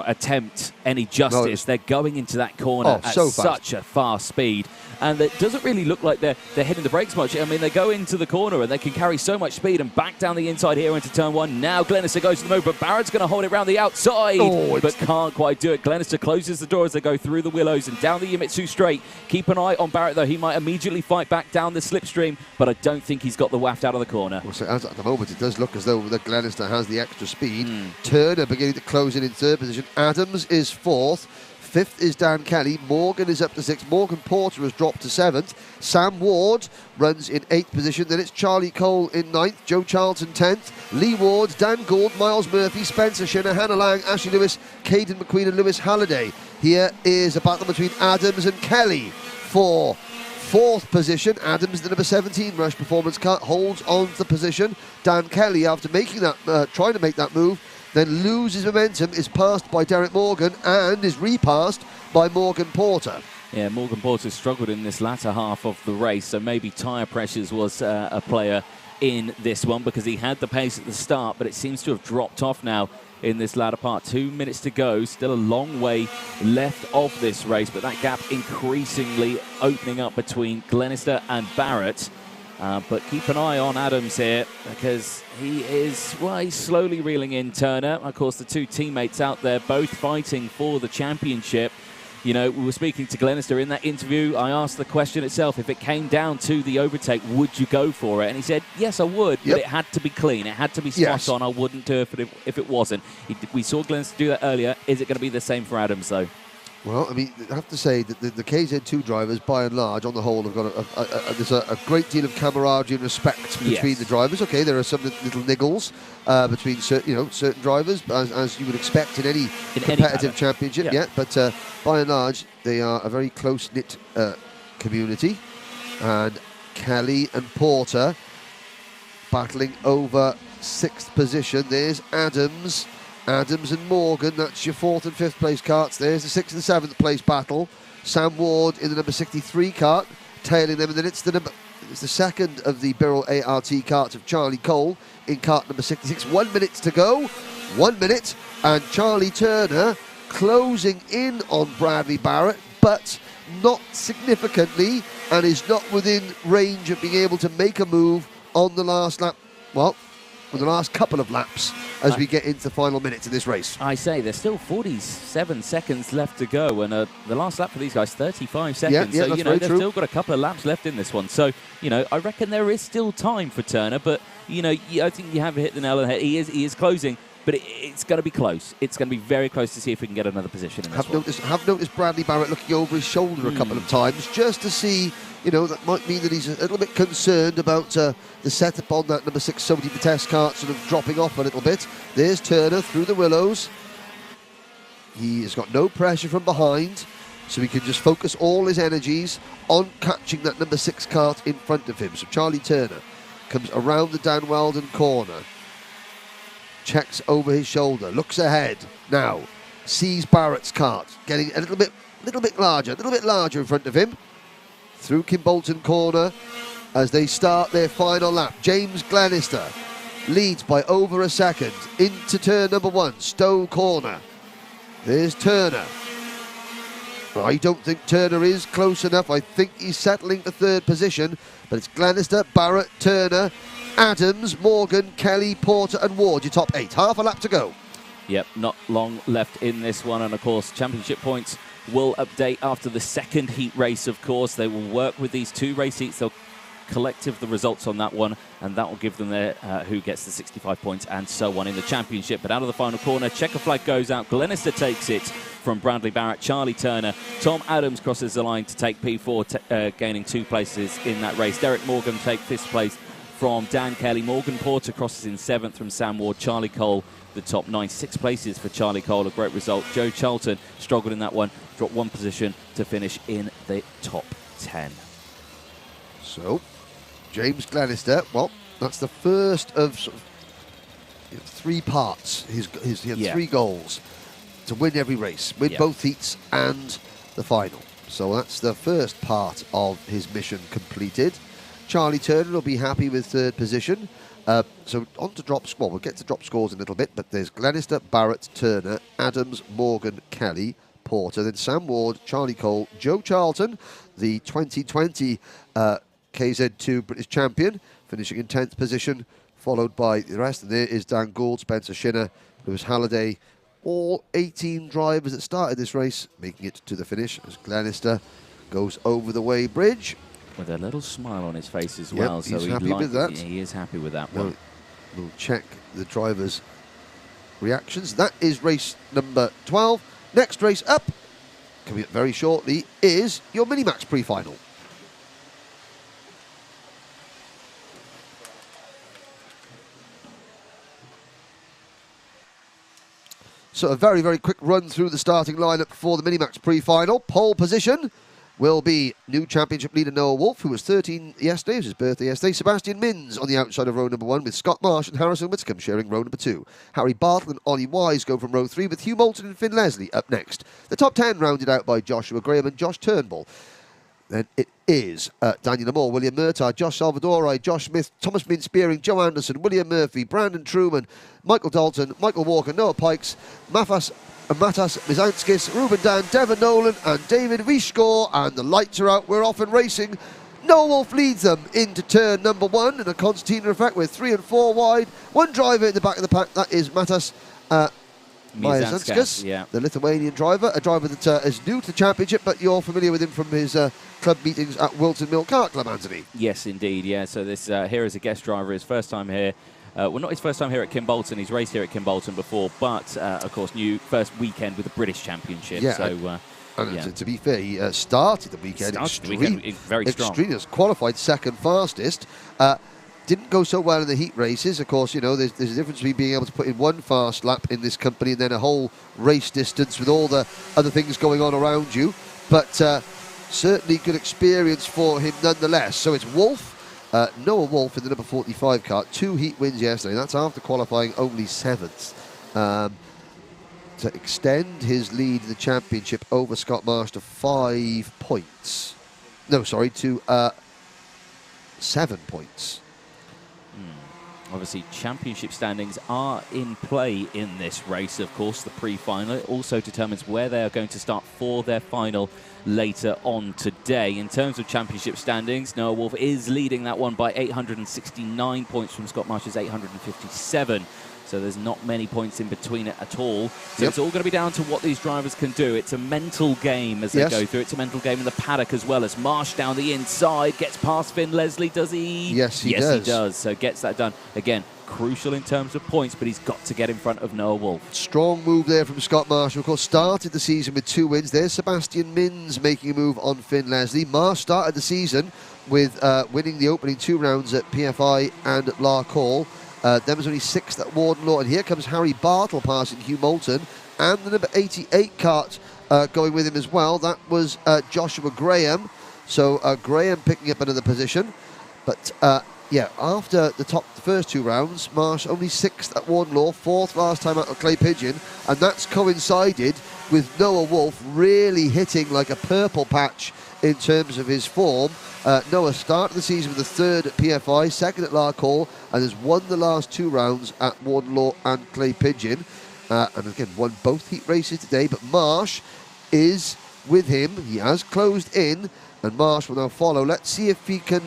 attempt any justice. They're going into that corner at such a fast speed. And it doesn't really look like they're hitting the brakes much. I mean, they go into the corner and they can carry so much speed and back down the inside here into turn 1. Now Glenister goes to the move, but Barrett's going to hold it around the outside, but can't quite do it. Glenister closes the door as they go through the willows and down the Yamitsu straight. Keep an eye on Barrett, though. He might immediately fight back down the slipstream, but I don't think he's got the waft out of the corner. Well, so at the moment, it does look as though the Glenister has the extra speed. Turner beginning to close in 3rd position. Adams is 4th. 5th is Dan Kelly. Morgan is up to 6th. Morgan Porter has dropped to 7th. Sam Ward runs in 8th position. Then it's Charlie Cole in 9th. Joe Charlton 10th. Lee Ward, Dan Gould, Miles Murphy, Spencer Shinner, Hannah Lang, Ashley Lewis, Caden McQueen and Lewis Halliday. Here is a battle between Adams and Kelly for 4th position. Adams, the number 17 Rush Performance kart, holds on to the position. Dan Kelly, after making that, trying to make that move, then loses momentum, is passed by Derek Morgan and is repassed by Morgan Porter. Yeah, Morgan Porter struggled in this latter half of the race, so maybe tyre pressures was a player in this one because he had the pace at the start, but it seems to have dropped off now in this latter part. 2 minutes to go, still a long way left of this race, but that gap increasingly opening up between Glenister and Barrett. But keep an eye on Adams here because he's slowly reeling in Turner. Of course, the two teammates out there both fighting for the championship. You know, we were speaking to Glenister in that interview. I asked the question itself, if it came down to the overtake, would you go for it? And he said, yes, I would, but it had to be clean. It had to be spot on. I wouldn't do it if it wasn't. We saw Glenister do that earlier. Is it going to be the same for Adams, though? Well, I mean, I have to say that the KZ2 drivers, by and large, on the whole, have got there's a great deal of camaraderie and respect between the drivers. Okay, there are some little niggles between certain drivers, as you would expect in any competitive championship. But by and large, they are a very close-knit community. And Kelly and Porter battling over 6th position. There's Adams and Morgan, that's your 4th and 5th place karts. There's the 6th and 7th place battle. Sam Ward in the number 63 kart, tailing them, and then it's the second of the Birrell ART karts of Charlie Cole in kart number 66. 1 minute to go, 1 minute, and Charlie Turner closing in on Bradley Barrett, but not significantly, and is not within range of being able to make a move on the last lap. Well, for the last couple of laps as we get into the final minutes of this race. I say there's still 47 seconds left to go, and the last lap for these guys, 35 seconds. Yeah, so, they've still got a couple of laps left in this one. So, I reckon there is still time for Turner, but, I think you have hit the nail on the head. He is closing, but it's going to be close. It's going to be very close to see if we can get another position in this one. Have noticed Bradley Barrett looking over his shoulder a couple of times, just to see, that might mean that he's a little bit concerned about the setup on that number 6 Sony Vitesse kart sort of dropping off a little bit. There's Turner through the willows. He has got no pressure from behind, so he can just focus all his energies on catching that number 6 kart in front of him. So Charlie Turner comes around the Dan Weldon corner, checks over his shoulder, looks ahead now, sees Barrett's kart getting a little bit larger in front of him, through Kimbolton corner as they start their final lap. James Glenister leads by over a second. Into turn number 1, Stowe corner. There's Turner. I don't think Turner is close enough. I think he's settling for 3rd position, but it's Glenister, Barrett, Turner, Adams, Morgan, Kelly, Porter and Ward, your top 8. Half a lap to go. Yep, not long left in this one, and of course championship points will update after the 2nd heat race. Of course, they will work with these 2 race heats. They'll collective the results on that one, and that will give them their who gets the 65 points and so on in the championship. But out of the final corner, checker flag goes out. Glenister takes it from Bradley Barrett. Charlie Turner, Tom Adams crosses the line to take P4, gaining 2 places in that race. Derek Morgan take 5th place from Dan Kelly. Morgan Porter crosses in 7th from Sam Ward. Charlie Cole, the top 9, 6 places for Charlie Cole, a great result. Joe Charlton struggled in that one, dropped 1 position to finish in the top 10. So, James Glenister, well, that's the first of, sort of 3 parts. He had 3 goals to win every race, win both heats and the final. So that's the first part of his mission completed. Charlie Turner will be happy with 3rd position. So on to drop score. We'll get to drop scores in a little bit, but there's Glenister, Barrett, Turner, Adams, Morgan, Kelly, Porter, then Sam Ward, Charlie Cole, Joe Charlton, the 2020 KZ2 British champion, finishing in 10th position, followed by the rest. And there is Dan Gould, Spencer Shinner, Lewis Halliday, all 18 drivers that started this race, making it to the finish as Glenister goes over the weighbridge. With a little smile on his face as well. Yep, so he's happy with that. He is happy with that Now, one. we'll check the drivers' reactions. That is race number 12. Next race up, coming up very shortly, is your Minimax pre-final. So a very, very quick run through the starting lineup for the Minimax pre-final. Pole position will be new championship leader Noah Wolf, who was 13 yesterday. It was his birthday yesterday. Sebastian Minns on the outside of row number 1, with Scott Marsh and Harrison Whitcomb sharing row number 2. Harry Bartle and Ollie Wise go from row 3, with Hugh Moulton and Finn Leslie up next. The top 10 rounded out by Joshua Graham and Josh Turnbull. Then it is Daniel Amore, William Murtagh, Josh Salvadori, Josh Smith, Thomas Min-Spearing, Joe Anderson, William Murphy, Brandon Truman, Michael Dalton, Michael Walker, Noah Pikes, Matas Mizanskis, Ruben Dan, Devon Nolan and David Vishkor. And the lights are out, we're off and racing. Noah Wolf leads them into turn number 1 in a concertina effect with 3 and 4 wide. 1 driver in the back of the pack, that is Matas Mizanskis, the Lithuanian driver, a driver that is new to the championship, but you're familiar with him from his club meetings at Wilton Mill Kart Club, Anthony. Yes, indeed, yeah. So this here is a guest driver, his first time here. Well, not his first time here at Kimbolton. He's raced here at Kimbolton before, but, of course, new first weekend with the British Championship. Yeah, so, to be fair, he started the weekend very strong. Extremely, qualified 2nd fastest. Didn't go so well in the heat races. Of course, you know, there's a difference between being able to put in 1 fast lap in this company and then a whole race distance with all the other things going on around you. But certainly good experience for him nonetheless. So it's Wolf. Noah Wolf in the number 45 kart, 2 heat wins yesterday. That's after qualifying only 7th. To extend his lead in the championship over Scott Marsh to 5 points. No, sorry, to 7 points. Obviously, championship standings are in play in this race, of course. The pre-final, it also determines where they are going to start for their final later on today. In terms of championship standings, Noah Wolf is leading that one by 869 points from Scott Marsh's 857. So there's not many points in between it at all. So it's all going to be down to what these drivers can do. It's a mental game as they go through. It's a mental game in the paddock as well, as Marsh down the inside gets past Finn Leslie. Does he? Yes, he does. Yes, he does. So gets that done. Again, crucial in terms of points, but he's got to get in front of Noah Wolf. Strong move there from Scott Marsh, who of course started the season with 2 wins. There's Sebastian Minns making a move on Finn Leslie. Marsh started the season with winning the opening 2 rounds at PFI and at Larkhall. Then was only 6th at Warden Law, and here comes Harry Bartle passing Hugh Moulton, and the number 88 kart going with him as well. That was Joshua Graham. So Graham picking up another position. But after the first 2 rounds, Marsh only 6th at Warden Law, 4th last time out at Clay Pigeon, and that's coincided with Noah Wolf really hitting like a purple patch in terms of his form. Noah started the season with a third at PFI, second at Larkhall, and has won the last 2 rounds at Wardenlaw and Clay Pigeon. And again, won both heat races today, but Marsh is with him. He has closed in, and Marsh will now follow. Let's see if he can...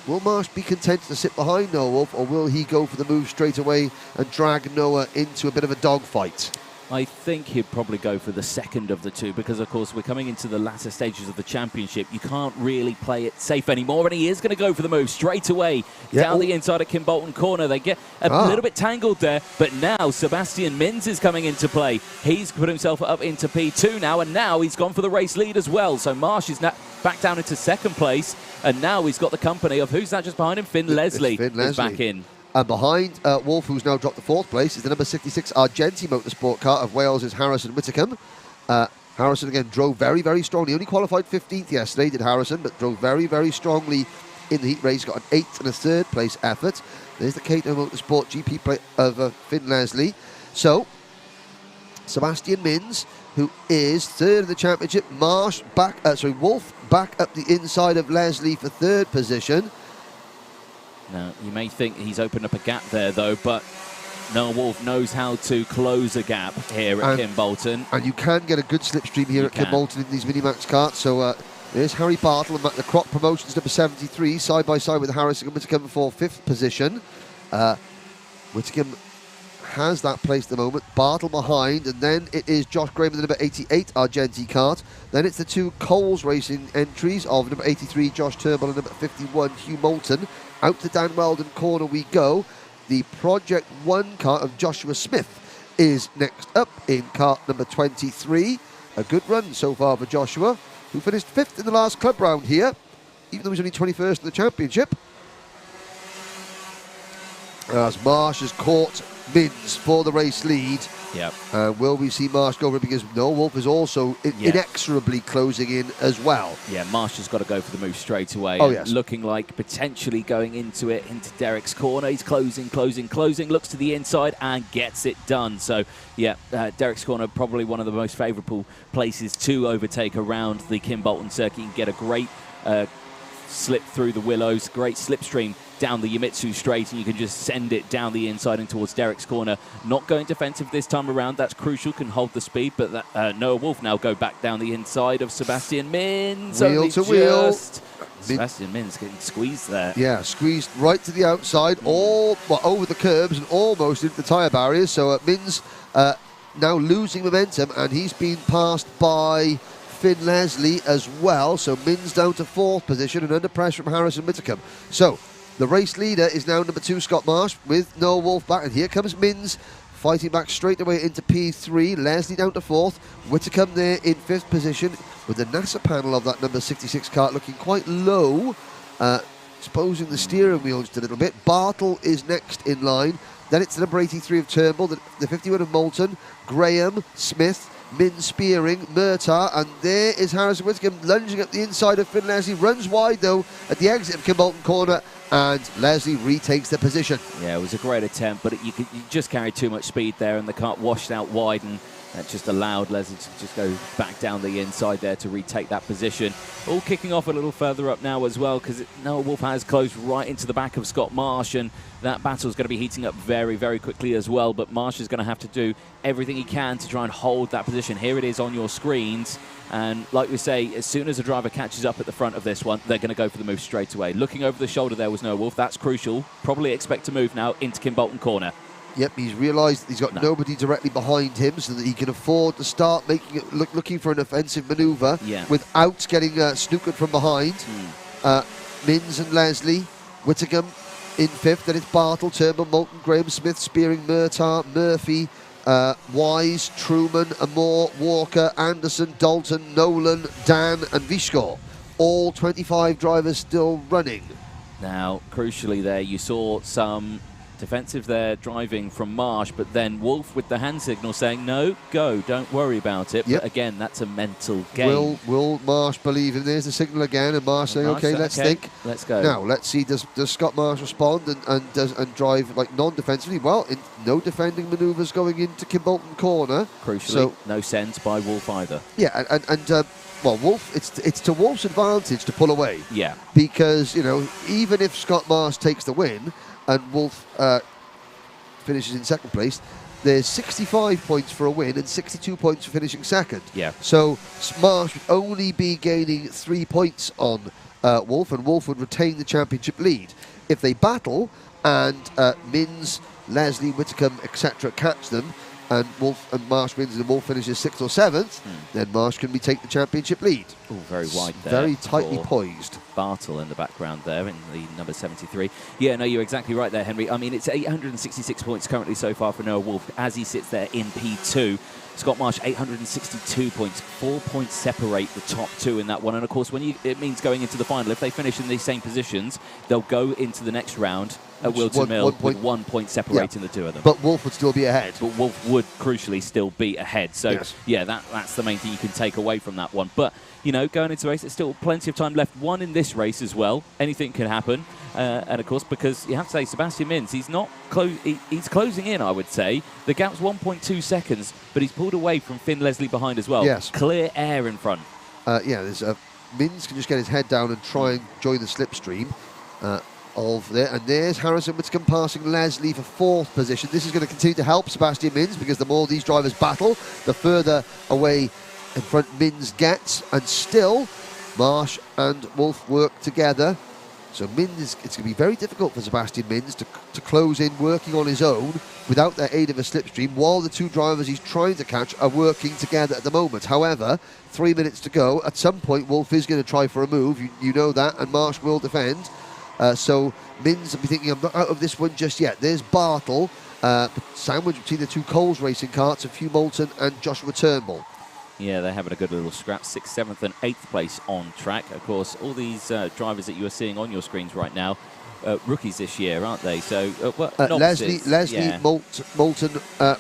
will Marsh be content to sit behind Noah Wolf, or will he go for the move straight away and drag Noah into a bit of a dogfight? I think he'd probably go for the second of the two because, of course, we're coming into the latter stages of the championship. You can't really play it safe anymore, and he is going to go for the move straight away down the inside of Kimbolton corner. They get a little bit tangled there, but now Sebastian Mins is coming into play. He's put himself up into P2 now, and now he's gone for the race lead as well. So Marsh is now back down into second place, and now he's got the company of, who's that just behind him? Finn Leslie is back in. And behind Wolf, who's now dropped to 4th place, is the number 66 Argenti Motorsport car of Wales' Harrison Whitcomb. Harrison, again, drove very, very strongly. Only qualified 15th yesterday, did Harrison, but drove very, very strongly in the heat race. Got an 8th and a 3rd place effort. There's the Cadet Motorsport GP play of Finn Leslie. So, Sebastian Mins, who is 3rd in the championship. Wolf back up the inside of Leslie for 3rd position. Now, you may think he's opened up a gap there, though, but Noah Wolf knows how to close a gap here at Kimbolton. And you can get a good slipstream here at Kimbolton in these Minimax karts. So there's Harry Bartle and the Crop Promotions number 73, side by side with Harrison and Whitcomb for 5th position. Whitcomb has that place at the moment. Bartle behind, and then it is Josh Graham, the number 88 Argenti kart. Then it's the 2 Coles Racing entries of number 83 Josh Turnbull and number 51 Hugh Moulton. Out to Dan Weldon corner we go. The Project 1 kart of Joshua Smith is next up in kart number 23. A good run so far for Joshua, who finished 5th in the last club round here, even though he's only 21st in the championship. As Marsh has caught Mins for the race lead. Yep. Will we see Marsh go for it? Because Noah Wolf is also inexorably closing in as well. Yeah, Marsh has got to go for the move straight away. Oh, yes. Looking like potentially going into Derek's corner. He's closing. Looks to the inside and gets it done. So, yeah, Derek's corner, probably one of the most favourable places to overtake around the Kimbolton circuit. You can get a great slip through the willows, great slipstream down the Yamitsu straight, and you can just send it down the inside and towards Derek's corner. Not going defensive this time around. That's crucial, can hold the speed, but Noah Wolf now go back down the inside of Sebastian Mins. Wheel to wheel. Sebastian Mins getting squeezed there. Yeah, squeezed right to the outside, over the curbs and almost into the tyre barriers. So Mins now losing momentum, and he's been passed by Finn Leslie as well. So Mins down to 4th position and under pressure from Harrison Whitcomb. So the race leader is now number 2, Scott Marsh, with Noah Wolf back. And here comes Mins, fighting back straight away into P3. Leslie down to 4th. Whitcomb there in 5th position, with the NASA panel of that number 66 kart looking quite low, exposing the steering wheel just a little bit. Bartle is next in line. Then it's the number 83 of Turnbull, the 51 of Moulton, Graham, Smith, Mins spearing, Murtagh, and there is Harrison Whitcomb lunging up the inside of Finn Leslie. Runs wide though at the exit of Kimbolton corner, and Leslie retakes the position. Yeah, it was a great attempt, but you just carried too much speed there, and the kart washed out wide, and that just allowed Leslie to just go back down the inside there to retake that position. All kicking off a little further up now as well, because Noah Wolf has closed right into the back of Scott Marsh, and that battle is going to be heating up very, very quickly as well. But Marsh is going to have to do everything he can to try and hold that position. Here it is on your screens. And like we say, as soon as a driver catches up at the front of this one, they're going to go for the move straight away. Looking over the shoulder there was Noah Wolf. That's crucial. Probably expect to move now into Kimbolton corner. Yep, he's realised he's got nobody directly behind him, so that he can afford to start making it looking for an offensive manoeuvre without getting snookered from behind. Mins and Leslie, Whitcomb in 5th. Then it's Bartle, Turnbull, Moulton, Graham, Smith, Spearing, Murtagh, Murphy, Wise, Truman, Amore, Walker, Anderson, Dalton, Nolan, Dan and Vishkor. All 25 drivers still running. Now, crucially there, you saw some Defensive there, driving from Marsh, but then Wolf with the hand signal saying, no, go, don't worry about it. Yep. But again, that's a mental game. Will Marsh believe him? There's the signal again, and Marsh saying, okay, let's think. Let's go. Now, let's see, does Scott Marsh respond and drive like non-defensively? Well, no defending manoeuvres going into Kimbolton corner. Crucially, so, no sense by Wolf either. Yeah, well, Wolf, it's to Wolf's advantage to pull away. Yeah. Because, you know, even if Scott Marsh takes the win and Wolf finishes in second place, there's 65 points for a win and 62 points for finishing second. Yeah. So Marsh would only be gaining 3 points on Wolf, and Wolf would retain the championship lead. If they battle and Mins, Leslie, Whitcomb, etc. catch them, and Marsh wins and Wolf finishes 6th or 7th, then Marsh can retake the championship lead. Oh, very wide there. Very tightly poised. Bartle in the background there in the number 73. Yeah, no, you're exactly right there, Henry. I mean, it's 866 points currently so far for Noah Wolf as he sits there in P2. Scott Marsh, 862 points. 4 points separate the top two in that one. And, of course, it means going into the final. If they finish in these same positions, they'll go into the next round at Wilton Mill with 1 point separating the two of them. But Wolf would still be ahead. But Wolf would, crucially, still be ahead. So, yes. Yeah, that's the main thing you can take away from that one. But, you know, going into the race, there's still plenty of time left. One in this race as well. Anything can happen. And, of course, because you have to say, Sebastian Mins, he's not he's closing in, I would say. The gap's 1.2 seconds, but he's pulled away from Finn Leslie behind as well. Yes. Clear air in front. Yeah, there's Mins can just get his head down and try and join the slipstream of there. And there's Harrison Whitcomb passing Leslie for 4th position. This is going to continue to help Sebastian Mins because the more these drivers battle, the further away in front Mins gets. And still, Marsh and Wolf work together. So Mins, it's going to be very difficult for Sebastian Mins to close in working on his own without the aid of a slipstream, while the two drivers he's trying to catch are working together at the moment. However, 3 minutes to go. At some point, Wolf is going to try for a move. You know that, and Marsh will defend. So Mins will be thinking, I'm not out of this one just yet. There's Bartle, sandwiched between the two Coles racing carts of Hugh Moulton and Joshua Turnbull. Yeah, they're having a good little scrap. 6th, 7th and 8th place on track. Of course, all these drivers that you are seeing on your screens right now, rookies this year, aren't they? So, Leslie, yeah. Moulton,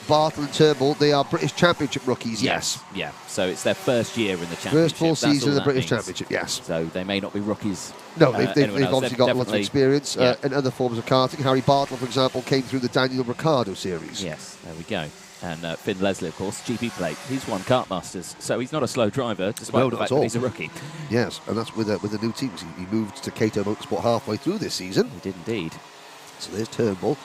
Bartle and Turnbull, they are British Championship rookies, yes. Yeah, so it's their first year in the championship. First full That's season all of the that British means. Championship, yes. So they may not be rookies. No, they've obviously got lots of definitely experience in other forms of karting. Harry Bartle, for example, came through the Daniel Ricciardo series. Yes, there we go. And Finn Leslie, of course, GP plate. He's won Kartmasters, so he's not a slow driver, despite the fact that he's a rookie. Yes, and that's with a new team. He moved to Cato Motorsport halfway through this season. He did indeed. So there's Turnbull.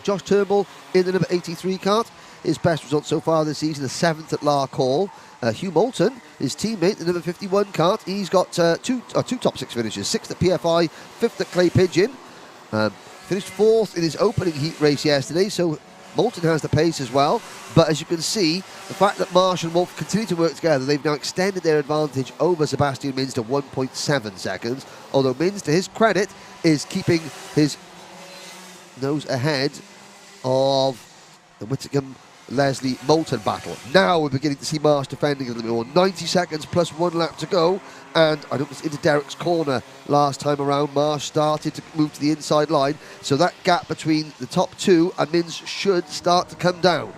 Josh Turnbull in the number 83 kart. His best result so far this season, the 7th at Lark Hall. Hugh Moulton, his teammate, the number 51 kart. He's got two top 6 finishes. 6th at PFI, 5th at Clay Pigeon. Finished 4th in his opening heat race yesterday, so Moulton has the pace as well. But as you can see, the fact that Marsh and Wolf continue to work together, they've now extended their advantage over Sebastian Mins to 1.7 seconds. Although Mins, to his credit, is keeping his nose ahead of the Whitcomb Leslie Moulton battle. Now we're beginning to see Marsh defending a little bit more. 90 seconds plus 1 lap to go, and I know it's into Derek's corner last time around. Marsh started to move to the inside line, so that gap between the top two and Mins should start to come down.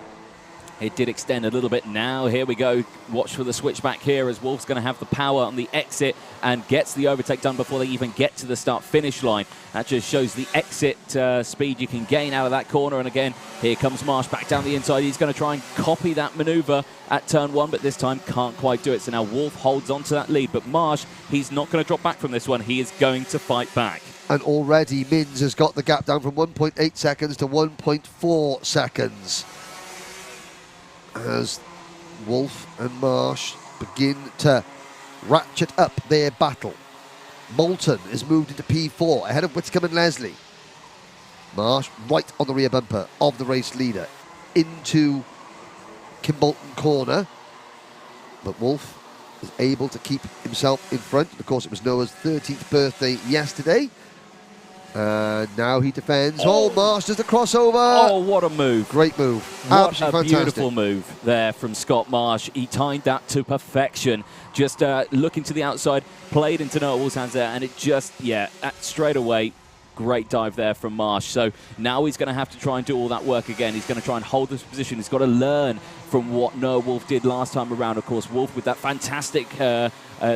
It did extend a little bit now. Here we go. Watch for the switchback here as Wolf's going to have the power on the exit and gets the overtake done before they even get to the start-finish line. That just shows the exit speed you can gain out of that corner. And again, here comes Marsh back down the inside. He's going to try and copy that manoeuvre at turn 1, but this time can't quite do it. So now Wolf holds on to that lead. But Marsh, he's not going to drop back from this one. He is going to fight back. And already Mins has got the gap down from 1.8 seconds to 1.4 seconds. As Wolf and Marsh begin to ratchet up their battle. Moulton is moved into P4 ahead of Whitcomb and Leslie. Marsh right on the rear bumper of the race leader into Kimbolton corner. But Wolf is able to keep himself in front. Of course, it was Noah's 13th birthday yesterday. And now he defends. Oh, Marsh does the crossover. Oh, what a move. Great move. What Absolutely a fantastic. beautiful move there from Scott Marsh. He timed that to perfection. Just looking to the outside, played into Noah Wolf's hands there, and it just, straight away, Great dive there from Marsh. So now he's going to have to try and do all that work again. He's going to try and hold this position. He's got to learn from what Noah Wolf did last time around. Of course, Wolf with that fantastic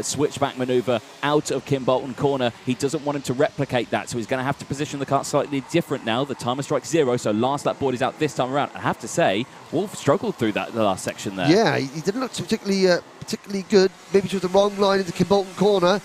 switchback manoeuvre out of Kimbolton corner. He doesn't want him to replicate that, so he's going to have to position the kart slightly different now. The timer strikes 0, so last lap board is out this time around. I have to say, Wolf struggled through that the last section there. Yeah, he didn't look particularly good. Maybe chose the wrong line into Kimbolton corner.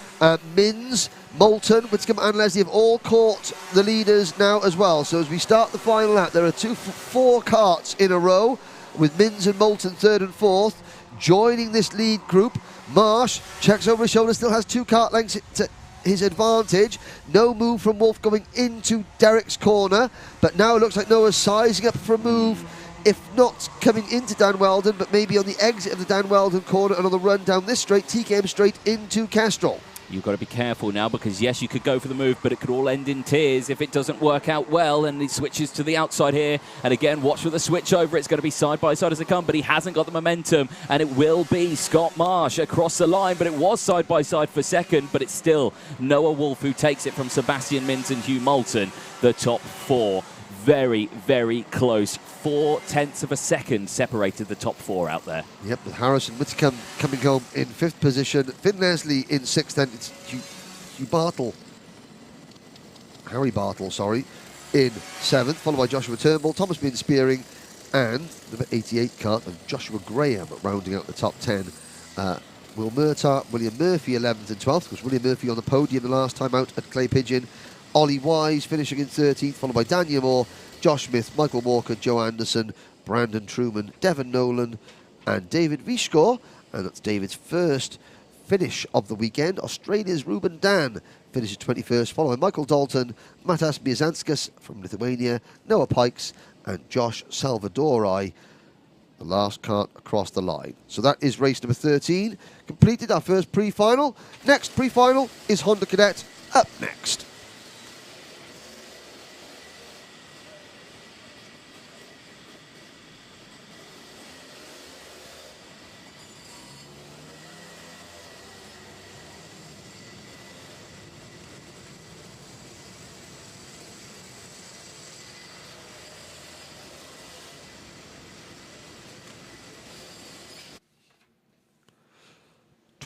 Mins, Moulton, Whitcomb and Leslie have all caught the leaders now as well. So as we start the final lap, there are 4 karts in a row with Mins and Moulton 3rd and 4th. Joining this lead group, Marsh checks over his shoulder, still has 2 kart lengths to his advantage. No move from Wolf going into Derek's corner, but now it looks like Noah's sizing up for a move, if not coming into Dan Weldon, but maybe on the exit of the Dan Weldon corner and on the run down this straight, TKM straight into Kestrel. You've got to be careful now because, yes, you could go for the move, but it could all end in tears if it doesn't work out well, and he switches to the outside here. And again, watch for the switch over. It's going to be side by side as they come, but he hasn't got the momentum, and it will be Scott Marsh across the line, but it was side by side for second, but it's still Noah Wolf who takes it from Sebastian Mins and Hugh Moulton, the top 4. Very, very close. 0.4 of a second separated the top 4 out there. Yep, with Harrison Whitcomb coming home in 5th position. Finn Leslie in 6th, then it's Harry Bartle, sorry, in 7th, followed by Joshua Turnbull, Thomas Bean Spearing, and number 88 kart of Joshua Graham rounding out the top 10. Will Murtagh, William Murphy 11th and 12th, because William Murphy on the podium the last time out at Clay Pigeon. Ollie Wise finishing in 13th, followed by Daniel Moore, Josh Smith, Michael Walker, Joe Anderson, Brandon Truman, Devon Nolan, and David Vishkor. And that's David's first finish of the weekend. Australia's Ruben Dan finishes 21st, followed by Michael Dalton, Matas Biazanskas from Lithuania, Noah Pikes, and Josh Salvadori, the last kart across the line. So that is race number 13. Completed our first pre-final. Next pre-final is Honda Cadet up next.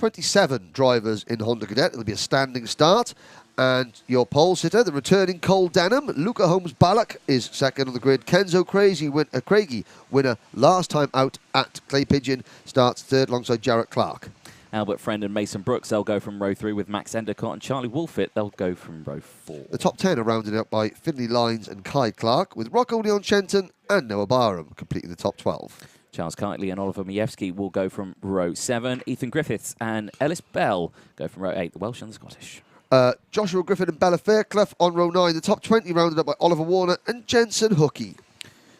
.27 drivers in Honda Cadet. It'll be a standing start. And your pole sitter, the returning Cole Denham, Luca Holmes-Ballock is second on the grid. Kenzo Craigie, winner last time out at Clay Pigeon, starts 3rd alongside Jarrett Clark. Albert Friend and Mason Brooks, they'll go from row 3 with Max Endicott, and Charlie Wolfett, they'll go from row 4. The top 10 are rounded out by Finley Lyons and Kai Clark, with Rocco Leon Shenton and Noah Barham completing the top 12. Charles Kitely and Oliver Majewski will go from row 7. Ethan Griffiths and Ellis Bell go from row 8, the Welsh and the Scottish. Joshua Griffin and Bella Fairclough on row 9. The top 20 rounded up by Oliver Warner and Jensen Hookey.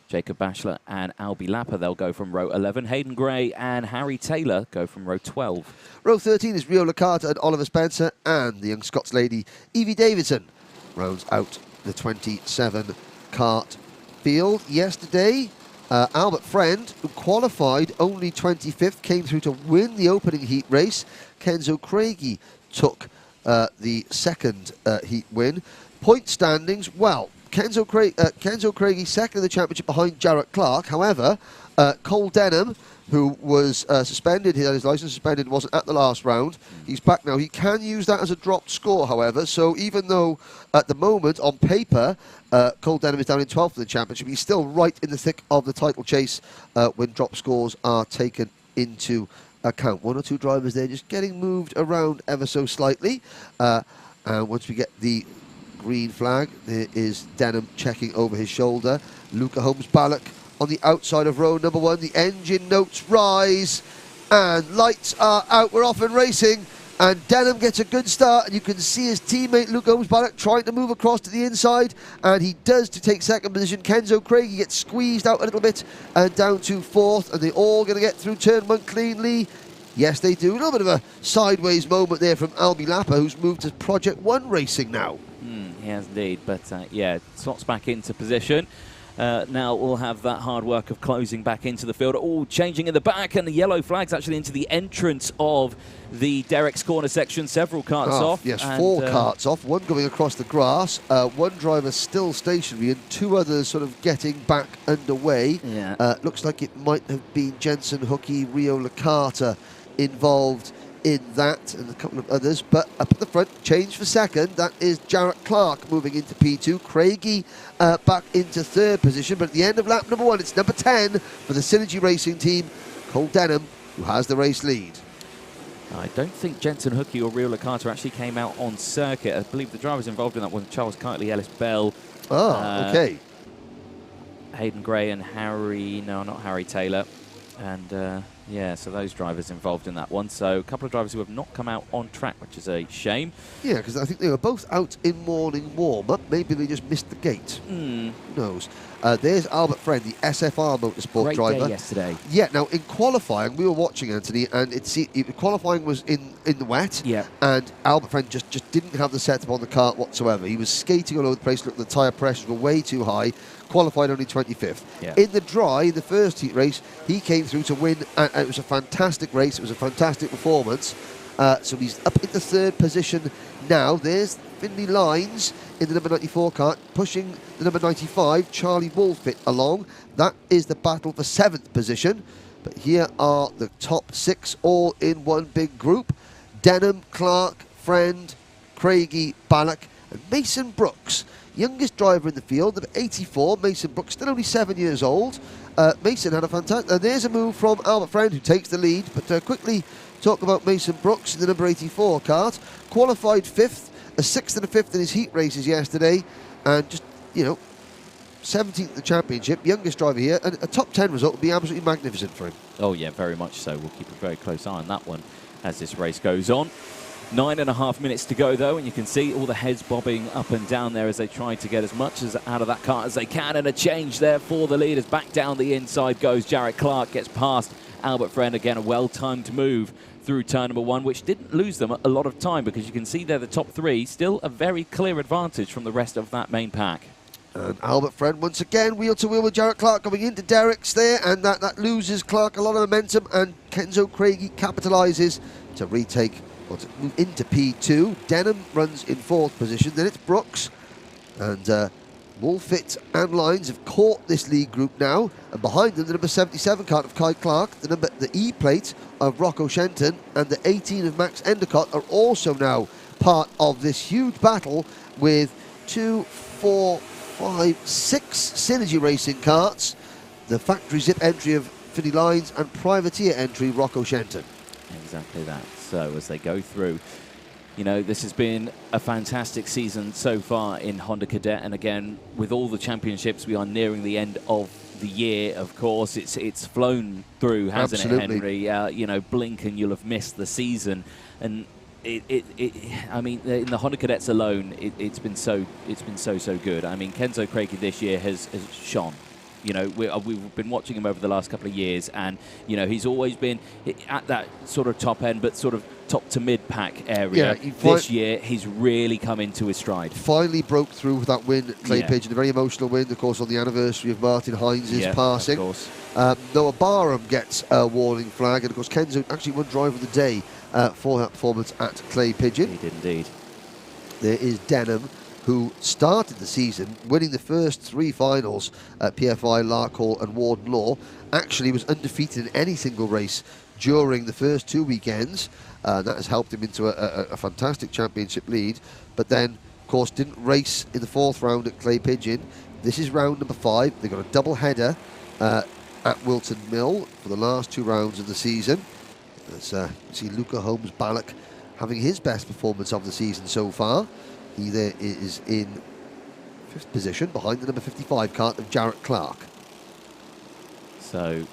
Jacob Bashler and Albie Lapper, they'll go from row 11. Hayden Gray and Harry Taylor go from row 12. Row 13 is Rio Licata and Oliver Spencer, and the young Scots lady Evie Davidson rounds out the 27 kart field. Yesterday, Albert Friend, who qualified only 25th, came through to win the opening heat race. Kenzo Craigie took the second heat win. Point standings, well, Kenzo Craigie second in the championship behind Jarrett Clark. However, Cole Denham, who was suspended, he had his licence suspended, wasn't at the last round. He's back now. He can use that as a dropped score, however. So even though at the moment, on paper, Cole Denham is down in 12th in the championship, he's still right in the thick of the title chase when drop scores are taken into account. 1 or 2 drivers there just getting moved around ever so slightly. And once we get the green flag, there is Denham checking over his shoulder. Luca Holmes-Ballock on the outside of row number 1. The engine notes rise and lights are out. We're off and racing, and Denham gets a good start, and you can see his teammate Luca Holmes-Ballock trying to move across to the inside, and he does to take second position. Kenzo Craigie gets squeezed out a little bit and down to 4th, and they're all going to get through turn 1 cleanly. Yes, they do. A little bit of a sideways moment there from Albie Lapper, who's moved to Project 1 racing now. He has indeed, but yeah, slots back into position. now will have that hard work of closing back into the field. All changing in the back, and the yellow flags actually into the entrance of the Derek's corner section. Several karts off. Yes, 4 karts off, one going across the grass, one driver still stationary, and 2 others sort of getting back underway. Yeah. Looks like it might have been Jensen Hookie, Rio Licata involved in that, and a couple of others. But up at the front, change for second, that is Jarrett Clark moving into P2. Craigie back into 3rd position, but at the end of lap number 1, it's number 10 for the Synergy Racing team, Cole Denham, who has the race lead. I don't think Jensen Hookie or Rio Licata actually came out on circuit. I believe the drivers involved in that one, Charles Kitely, Ellis Bell. Okay. Hayden Gray and Harry, no, not Harry Taylor. And yeah, so those drivers involved in that one. So a couple of drivers who have not come out on track, which is a shame. Yeah, because I think they were both out in morning warm-up. Maybe they just missed the gate. Who knows? There's Albert Friend, the SFR Motorsport Great driver. day yesterday. Yeah, now in qualifying, we were watching, Anthony, and qualifying was in the wet. Yeah. And Albert Friend just didn't have the setup on the kart whatsoever. He was skating all over the place. Look, the tyre pressures were way too high. Qualified only 25th. Yeah. In the dry, in the first heat race, he came through to win, and it was a fantastic race. It was a fantastic performance. So he's up in the 3rd position now. There's Finley Lines in the number 94 kart, pushing the number 95, Charlie Wolfit, along. That is the battle for 7th position. But here are the top 6 all in one big group. Denham, Clark, Friend, Craigie, Bannock, and Mason Brooks. Youngest driver in the field, number 84, Mason Brooks, still only 7 years old. Mason had a fantastic... there's a move from Albert Friend, who takes the lead. But quickly talk about Mason Brooks in the number 84 kart. Qualified 5th, a 6th and a 5th in his heat races yesterday. And just, 17th in the championship, youngest driver here. And a top 10 result would be absolutely magnificent for him. Oh, yeah, very much so. We'll keep a very close eye on that one as this race goes on. 9.5 minutes to go, though, and you can see all the heads bobbing up and down there as they try to get as much out of that kart as they can. And a change there for the leaders. Back down the inside goes Jarrett Clark, gets past Albert Friend. Again, a well-timed move through turn number 1, which didn't lose them a lot of time, because you can see there the top 3, still a very clear advantage from the rest of that main pack. And Albert Friend once again wheel to wheel with Jarrett Clark going into Derek's there, and that loses Clark a lot of momentum, and Kenzo Craigie capitalises to retake, or to move into P2. Denham runs in 4th position, then it's Brooks, and Wolfit and Lines have caught this lead group now, and behind them the number 77 kart of Kai Clark, the E plate of Rocco Shenton, and the 18 of Max Endicott are also now part of this huge battle with 2, 4, 5, 6 Synergy Racing karts, the factory zip entry of Finny Lines, and privateer entry Rocco Shenton. Exactly that. So as they go through, this has been a fantastic season so far in Honda Cadet, and again, with all the championships, we are nearing the end of the year. Of course, it's flown through, hasn't Absolutely. it, Henry? Blink and you'll have missed the season, and I mean, in the Honda Cadets alone, it's been so good. I mean, Kenzo Craigie this year has shone. We've been watching him over the last couple of years, and he's always been at that sort of top end, but sort of top to mid pack area. Yeah, this year, he's really come into his stride. Finally broke through with that win at Clay Pigeon, a very emotional win, of course, on the anniversary of Martin Hines' passing. Of course. Noah Barham gets a warning flag, and of course Kenzo actually won driver of the day for that performance at Clay Pigeon. He did indeed. There is Denham, who started the season winning the first 3 finals at PFI, Larkhall and Warden Law. Actually was undefeated in any single race during the first 2 weekends. That has helped him into a fantastic championship lead. But then, of course, didn't race in the 4th round at Clay Pigeon. This is round number 5. They've got a double header at Wilton Mill for the last 2 rounds of the season. As you see Luca Holmes-Ballock having his best performance of the season so far. He there is in 5th position behind the number 55 kart of Jarrett Clark. So,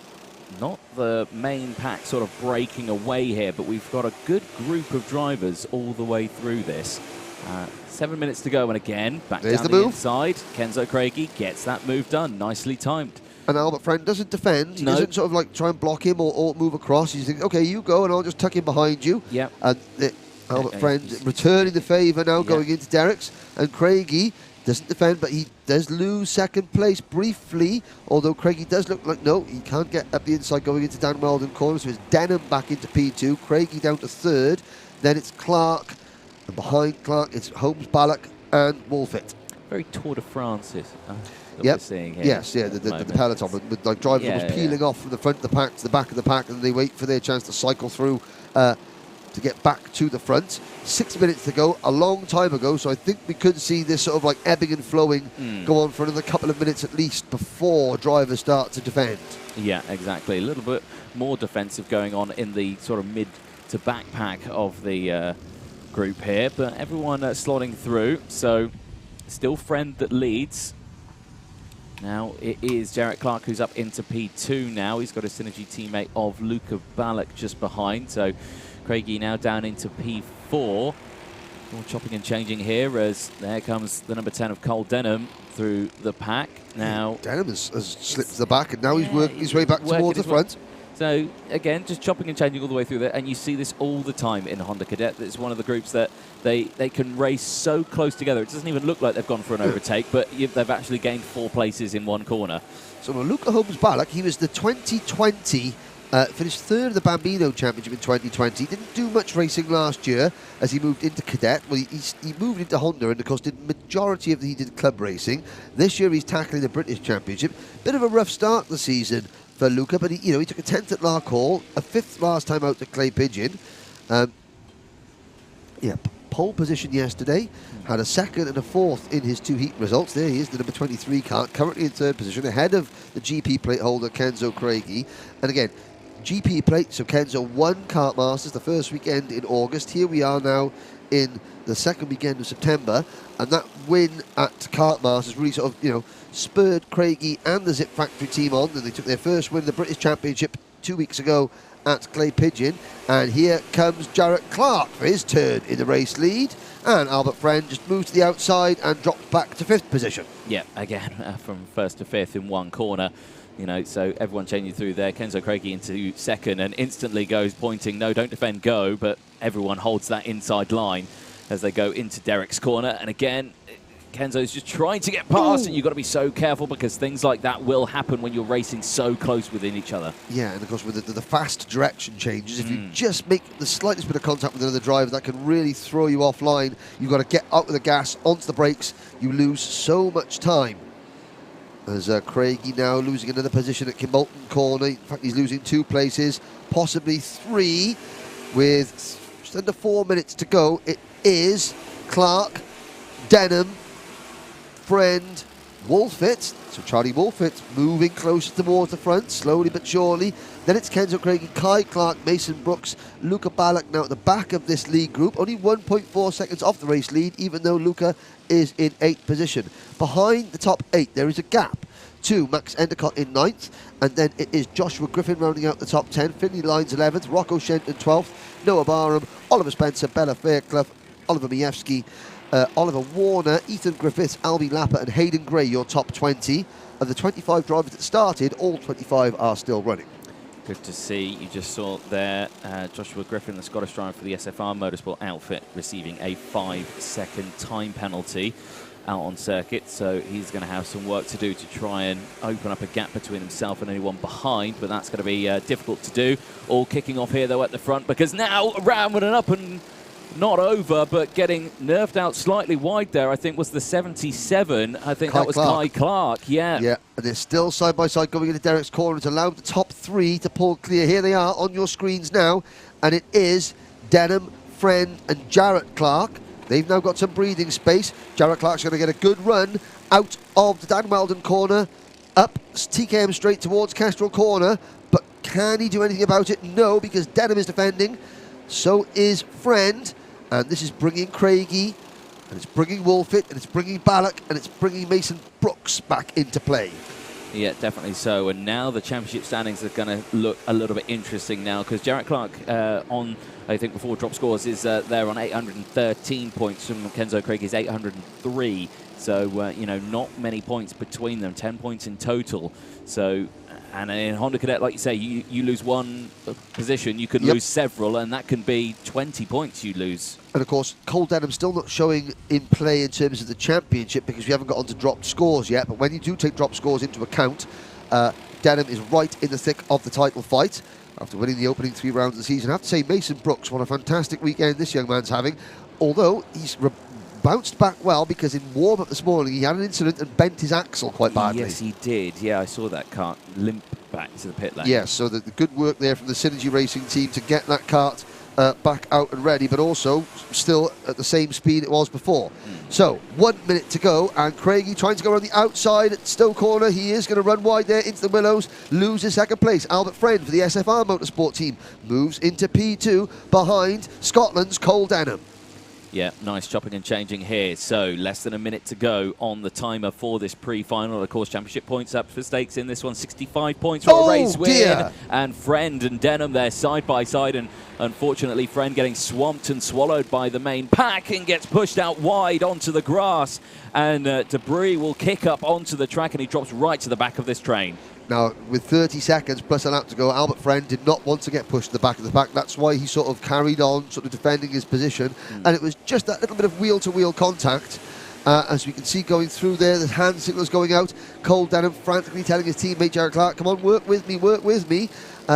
not the main pack sort of breaking away here, but we've got a good group of drivers all the way through this. 7 minutes to go, and again, back There's down the the move. inside. Kenzo Craigie gets that move done. Nicely timed. And Albert Friend doesn't defend. He No. doesn't sort of like try and block him or move across. He's thinking, okay, you go, and I'll just tuck him behind you. Yep. And Albert Yeah, Friend returning the favour now, Yeah. going into Derek's. And Craigie doesn't defend, but he does lose second place briefly, although Craigie does look like, no, he can't get up the inside going into Dan Weldon corner, so it's Denham back into P2, Craigie down to third, then it's Clark, and behind Clark it's Holmes, Ballack and Wolfit. Very Tour de France that Yep. we're seeing here. Yes, yeah, the peloton with like drivers almost peeling off from the front of the pack to the back of the pack, and they wait for their chance to cycle through to get back to the front. 6 minutes to go, a long time ago, so I think we could see this sort of like ebbing and flowing go on for another couple of minutes at least before drivers start to defend. Yeah, exactly. A little bit more defensive going on in the sort of mid to back pack of the group here, but everyone slotting through, so still Friend that leads. Now it is Jarrett Clark who's up into P2 now. He's got a synergy teammate of Luca Ballack just behind, so Craigie now down into P4. More chopping and changing here as there comes the number 10 of Cole Denham through the pack. Now Denham has slipped to the back, and now he's working his way back towards the front. So again, just chopping and changing all the way through there, and you see this all the time in Honda Cadet. It's one of the groups that they can race so close together. It doesn't even look like they've gone for an overtake, but they've actually gained 4 places in one corner. So Luca Holmes Ballack, he was the 2020, finished third of the Bambino Championship in 2020. Didn't do much racing last year as he moved into Cadet. Well, he moved into Honda and, of course, did majority of he did club racing. This year he's tackling the British Championship. Bit of a rough start to the season for Luca, but he took a 10th at Lark Hall, a 5th last time out at Clay Pigeon. Pole position yesterday, had a 2nd and a 4th in his 2 heat results. There he is, the number 23 kart, currently in 3rd position, ahead of the GP plate holder Kenzo Craigie. And again, GP plate, so Kenzo won Kart Masters the first weekend in August. Here we are now in the 2nd weekend of September, and that win at Kart Masters really sort of, spurred Craigie and the Zip Factory team on, and they took their first win in the British Championship 2 weeks ago at Clay Pigeon. And here comes Jarrett Clark for his turn in the race lead, and Albert Friend just moves to the outside and drops back to 5th position. Yeah, again, from 1st to 5th in one corner. So everyone changing through there. Kenzo Craigie into 2nd and instantly goes pointing, no, don't defend, go, but everyone holds that inside line as they go into Derek's corner. And again, Kenzo's just trying to get past, and you've got to be so careful because things like that will happen when you're racing so close within each other. Yeah, and of course with the fast direction changes, if you just make the slightest bit of contact with another driver, that can really throw you offline. You've got to get out of the gas, onto the brakes. You lose so much time. As Craigie now losing another position at Kimbolton corner. In fact, he's losing 2 places, possibly 3, with just under 4 minutes to go. It is Clark, Denham, Friend, Wolfit. So Charlie Wolfit moving closer towards the front, slowly but surely. Then it's Kenzo Craigie, Kai Clark, Mason Brooks, Luca Ballack now at the back of this lead group. Only 1.4 seconds off the race lead, even though Luca is in 8th position. Behind the top 8, there is a gap to Max Endicott in 9th, and then it is Joshua Griffin rounding out the top 10, Finley Lyons 11th, Rocco Shenton 12th, Noah Barham, Oliver Spencer, Bella Fairclough, Oliver Majewski, Oliver Warner, Ethan Griffiths, Albie Lapper and Hayden Gray, your top 20. Of the 25 drivers that started, all 25 are still running. Good to see. You just saw there Joshua Griffin, the Scottish driver for the SFR Motorsport outfit, receiving a 5-second time penalty out on circuit. So he's going to have some work to do to try and open up a gap between himself and anyone behind, but that's going to be difficult to do. All kicking off here, though, at the front, because now round and up and not over, but getting nerfed out slightly wide there, I think was the 77. I think that was Kai Clark, yeah. Yeah, and they're still side by side going into Derek's corner to allow the top 3 to pull clear. Here they are on your screens now, and it is Denham, Friend and Jarrett Clark. They've now got some breathing space. Jarrett Clark's going to get a good run out of the Dan Weldon corner, up TKM straight towards Kestrel corner, but can he do anything about it? No, because Denham is defending. So is Friend, and this is bringing Craigie, and it's bringing Wolfit, and it's bringing Ballack, and it's bringing Mason Brooks back into play. Yeah, definitely so. And now the championship standings are going to look a little bit interesting now, because Jarrett Clark on I think before drop scores is there on 813 points from Kenzo Craigie's 803. So, you know, not many points between them, 10 points in total. So, and in Honda Cadet, like you say, you lose one position, you can lose several, and that can be 20 points you lose. And of course, Cole Denham still not showing in play in terms of the championship because we haven't got onto dropped scores yet. But when you do take drop scores into account, Denham is right in the thick of the title fight after winning the opening 3 rounds of the season. I have to say, Mason Brooks, what a fantastic weekend this young man's having, although he's bounced back well because in warm-up this morning he had an incident and bent his axle quite badly. Yes, he did. Yeah, I saw that kart limp back to the pit lane. Yes, so the good work there from the Synergy Racing team to get that kart back out and ready, but also still at the same speed it was before. So 1 minute to go, and Craigie trying to go around the outside at Stowe Corner. He is going to run wide there into the Willows, loses second place. Albert Friend for the SFR Motorsport team moves into P2 behind Scotland's Cole Denham. Yeah, nice chopping and changing here. So less than a minute to go on the timer for this pre-final. Of course, championship points up for stakes in this one. 65 points for a race win. And Friend and Denham there side by side. And unfortunately, Friend getting swamped and swallowed by the main pack and gets pushed out wide onto the grass. And debris will kick up onto the track and he drops right to the back of this train. Now, with 30 seconds plus a lap to go, Albert Friend did not want to get pushed to the back of the pack. That's why he sort of carried on, sort of defending his position. And it was just that little bit of wheel-to-wheel contact. As we can see going through there, the hand signals going out. Cole Denham frantically telling his teammate, Jarrett Clark, come on, work with me, work with me.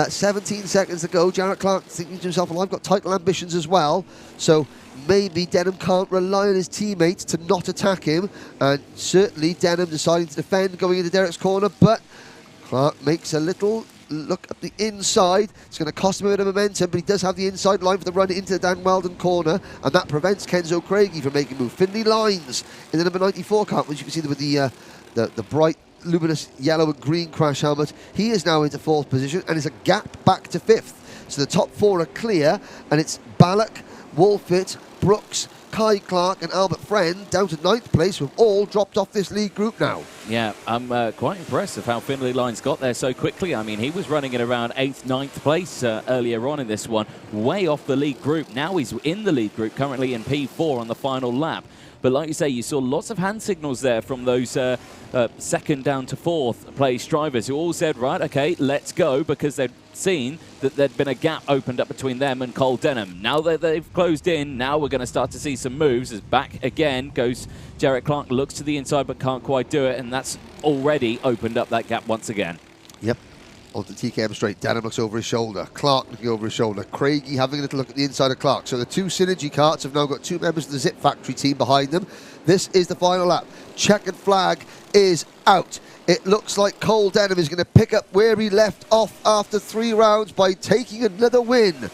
17 seconds to go. Jarrett Clark thinking to himself, well, I've got title ambitions as well. So maybe Denham can't rely on his teammates to not attack him. And certainly Denham deciding to defend going into Derek's corner, but Clark makes a little look at the inside. It's going to cost him a bit of momentum, but he does have the inside line for the run into the Dan Weldon corner, and that prevents Kenzo Craigie from making a move. Finley Lines in the number 94 car, which you can see with the bright, luminous yellow and green crash helmet. He is now into 4th position, and is a gap back to 5th. So the top 4 are clear, and it's Ballack, Wolfit, Brooks, Kai Clark and Albert Friend down to 9th place. We've all dropped off this league group now. Yeah, I'm quite impressed of how Finley Lines got there so quickly. I mean, he was running at around 8th, 9th place earlier on in this one, way off the league group. Now he's in the league group, currently in P4 on the final lap. But like you say, you saw lots of hand signals there from those 2nd down to 4th place drivers who all said, right, okay, let's go, because they'd seen that there'd been a gap opened up between them and Cole Denham. Now that they've closed in, now we're going to start to see some moves. As back again goes Jarrett Clark, looks to the inside but can't quite do it, and that's already opened up that gap once again. Yep. Onto the TKM straight. Denham looks over his shoulder. Clark looking over his shoulder. Craigie having a little look at the inside of Clark. So the 2 Synergy karts have now got 2 members of the Zip Factory team behind them. This is the final lap. Checkered flag is out. It looks like Cole Denham is going to pick up where he left off after 3 rounds by taking another win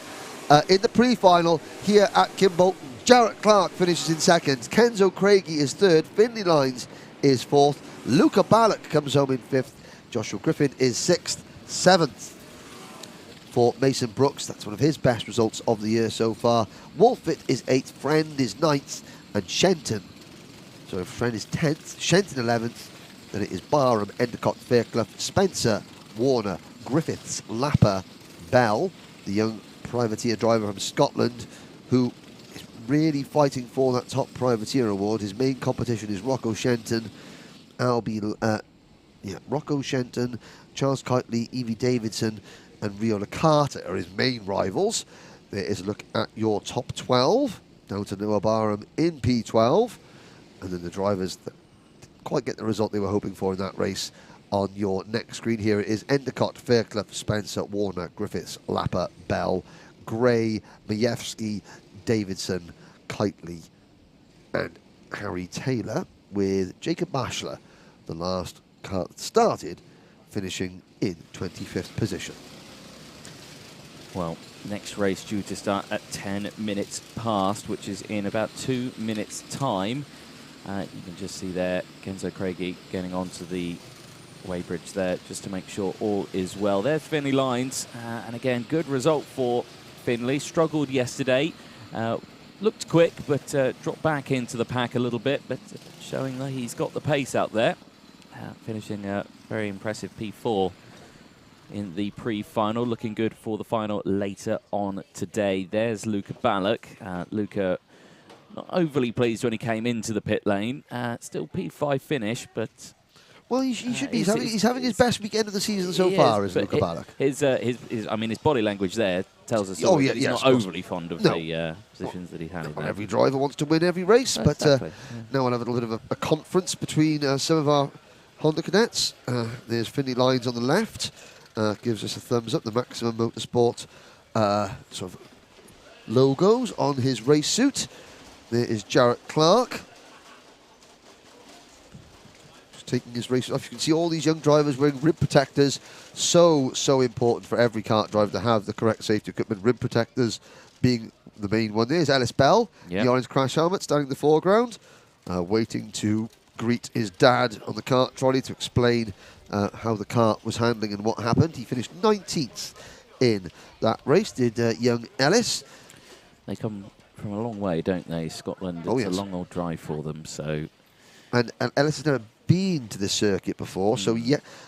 in the pre-final here at Kimbolton. Jarrett Clark finishes in 2nd. Kenzo Craigie is 3rd. Finley Lines is 4th. Luca Ballack comes home in 5th. Joshua Griffin is 6th. 7th for Mason Brooks. That's one of his best results of the year so far. Wolfit is 8th. Friend is 9th. And Shenton, so Friend is 10th. Shenton 11th. Then it is Barham, Endicott, Fairclough, Spencer, Warner, Griffiths, Lapper, Bell, the young privateer driver from Scotland, who is really fighting for that top privateer award. His main competition is Rocco Shenton, Rocco Shenton, Charles Kitely, Evie Davidson and Riola Carter are his main rivals. There is a look at your top 12, down to Noah Barham in P12, and then the drivers that didn't quite get the result they were hoping for in that race on your next screen. Here it is: Endicott, Fairclough, Spencer, Warner, Griffiths, Lapper, Bell, Gray, Majewski, Davidson, Kitely and Harry Taylor, with Jacob Bashler, the last car that started, finishing in 25th position. Well, next race due to start at 10 minutes past, which is in about 2 minutes' time. You can just see there Kenzo Craigie getting onto the weighbridge there just to make sure all is well. There's Finley Lines, and again, good result for Finley. Struggled yesterday, looked quick, but dropped back into the pack a little bit, but showing that he's got the pace out there. Finishing a very impressive P4. in the pre-final. Looking good for the final later on today. There's Luca Ballack. Luca not overly pleased when he came into the pit lane. Still P5 finish, but... Well, he should be. He's having his best weekend of the season so far, isn't Luca Ballack? His body language there tells us that he's not overly fond of the positions that he had. Not every driver wants to win every race, but exactly, now we'll have a little bit of a conference between some of our Honda cadets. There's Finley Lyons on the left, gives us a thumbs up. The Maximum Motorsport sort of logos on his race suit. There is Jarrett Clark, taking his race off. You can see all these young drivers wearing rib protectors. So important for every kart driver to have the correct safety equipment. Rib protectors being the main one. There's Ellis Bell, the orange crash helmet, standing in the foreground, waiting to greet his dad on the kart trolley to explain how the kart was handling and what happened. He finished 19th in that race, did young Ellis. They come from a long way, don't they? Scotland, it's a long old drive for them. So, and Ellis has never been to this circuit before, so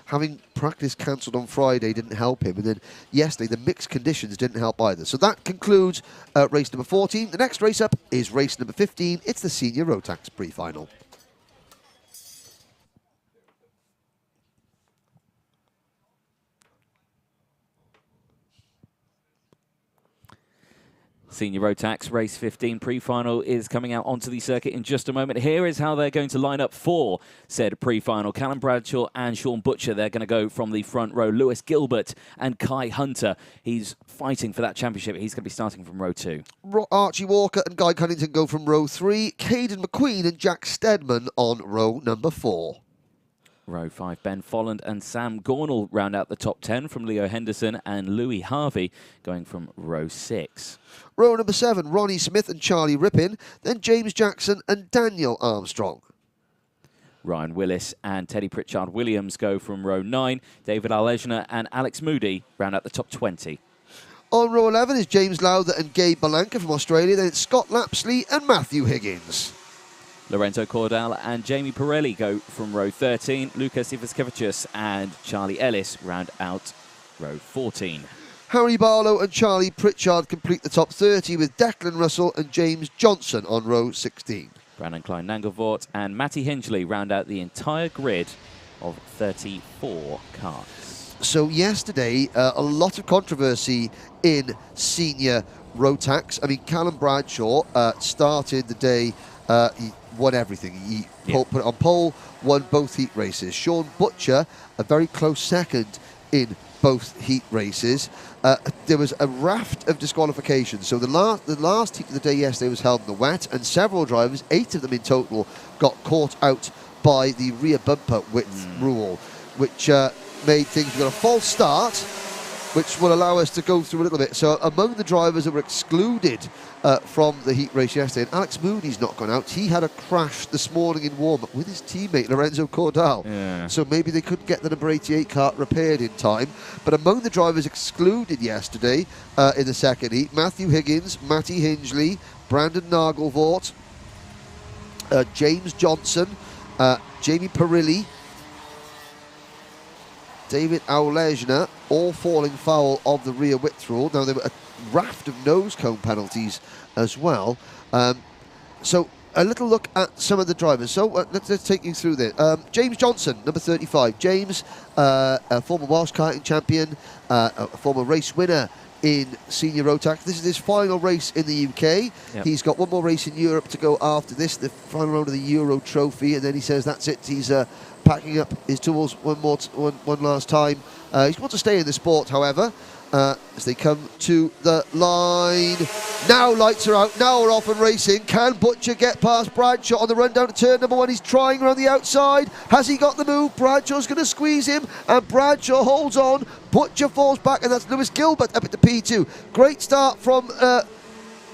having practice cancelled on Friday didn't help him, and then yesterday the mixed conditions didn't help either. So that concludes race number 14. The next race up is race number 15. It's the Senior Rotax pre-final. Senior Rotax race 15 pre-final is coming out onto the circuit in just a moment. Here is how they're going to line up for said pre-final. Callum Bradshaw and Sean Butcher, they're going to go from the front row. Lewis Gilbert and Kai Hunter, he's fighting for that championship. He's going to be starting from row 2. Archie Walker and Guy Cunnington go from row 3. Caden McQueen and Jack Stedman on row number 4. Row 5, Ben Folland and Sam Gornall round out the top 10 from Leo Henderson, and Louis Harvey going from row 6. Row number 7, Ronnie Smith and Charlie Rippin, then James Jackson and Daniel Armstrong. Ryan Willis and Teddy Pritchard Williams go from row 9. David Alejna and Alex Moody round out the top 20. On row 11 is James Lowther and Gabe Balanka from Australia, then it's Scott Lapsley and Matthew Higgins. Lorenzo Cordell and Jamie Pirelli go from row 13. Lucas Ivaskevicius and Charlie Ellis round out row 14. Harry Barlow and Charlie Pritchard complete the top 30 with Declan Russell and James Johnson on row 16. Brandon Klein-Nangelvoort and Matty Hingley round out the entire grid of 34 cars. So yesterday, a lot of controversy in Senior Rotax. I mean, Callum Bradshaw started the day, he won everything. He put it on pole, won both heat races. Sean Butcher, a very close second in both heat races. There was a raft of disqualifications. So the last heat of the day yesterday was held in the wet, and several drivers, 8 of them in total, got caught out by the rear bumper width rule, which made things, we got a false start, which will allow us to go through a little bit. So among the drivers that were excluded from the heat race yesterday, and Alex Moody's not gone out. He had a crash this morning in warm-up with his teammate Lorenzo Cordell. Yeah. So maybe they couldn't get the number 88 kart repaired in time. But among the drivers excluded yesterday in the second heat, Matthew Higgins, Matty Hingley, Brandon Nagelvoort, James Johnson, Jamie Perilli, David Aulejna, all falling foul of the rear width rule. Now, there were a raft of nose cone penalties as well. So a little look at some of the drivers. So let's take you through this. James Johnson, number 35. James, a former Welsh karting champion, a former race winner in Senior Rotax. This is his final race in the UK. Yep. He's got one more race in Europe to go after this, the final round of the Euro Trophy, and then he says that's it. He's packing up his tools one last time. He wants to stay in the sport, however, as they come to the line. Now lights are out, now we're off and racing. Can Butcher get past Bradshaw on the run down to turn number 1? He's trying around the outside. Has he got the move? Bradshaw's going to squeeze him, and Bradshaw holds on. Butcher falls back, and that's Lewis Gilbert up at the P2. Great start from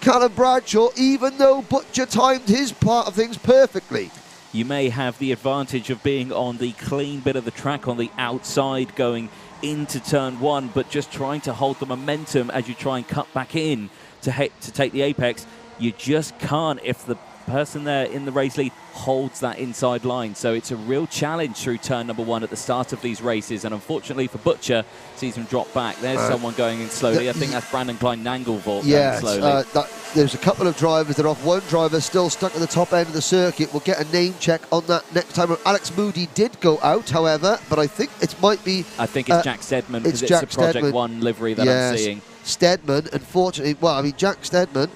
Callum Bradshaw, even though Butcher timed his part of things perfectly. You may have the advantage of being on the clean bit of the track on the outside going into turn 1, but just trying to hold the momentum as you try and cut back in to take the apex. You just can't if the person there in the race lead holds that inside line. So it's a real challenge through turn number 1 at the start of these races. And unfortunately for Butcher, sees him drop back. There's someone going in slowly. I think that's Brandon Klein-Nangle yeah, slowly. There's a couple of drivers that are off. One driver still stuck at the top end of the circuit. We'll get a name check on that next time. Alex Moody did go out, however, but I think it might be... I think it's Jack Steadman, because it's the Project 1 livery that I'm seeing. Steadman, unfortunately, well, I mean, Jack Steadman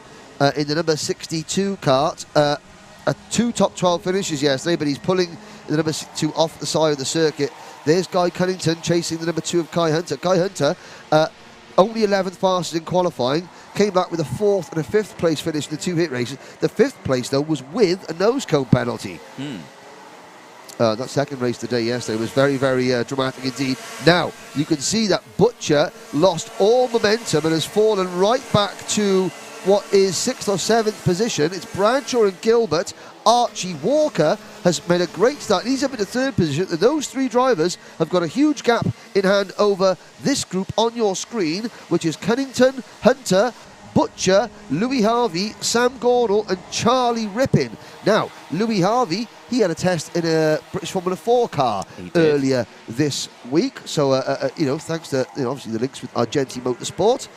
in the number 62 kart, 2 top 12 finishes yesterday, but he's pulling the number 62 off the side of the circuit. There's Guy Cunnington chasing the number 2 of Kai Hunter. Guy Hunter, only 11th fastest in qualifying, came back with a 4th and a 5th place finish in the 2 hit races. The 5th place, though, was with a nose cone penalty. That second race today yesterday was very, very dramatic indeed. Now, you can see that Butcher lost all momentum and has fallen right back to what is 6th or 7th position. It's Bradshaw and Gilbert. Archie Walker has made a great start. He's up in the 3rd position. And those 3 drivers have got a huge gap in hand over this group on your screen, which is Cunnington, Hunter, Butcher, Louis Harvey, Sam Gordle and Charlie Rippin. Now, Louis Harvey, he had a test in a British Formula 4 car earlier this week. So, you know, thanks to obviously the links with Argenti Motorsport.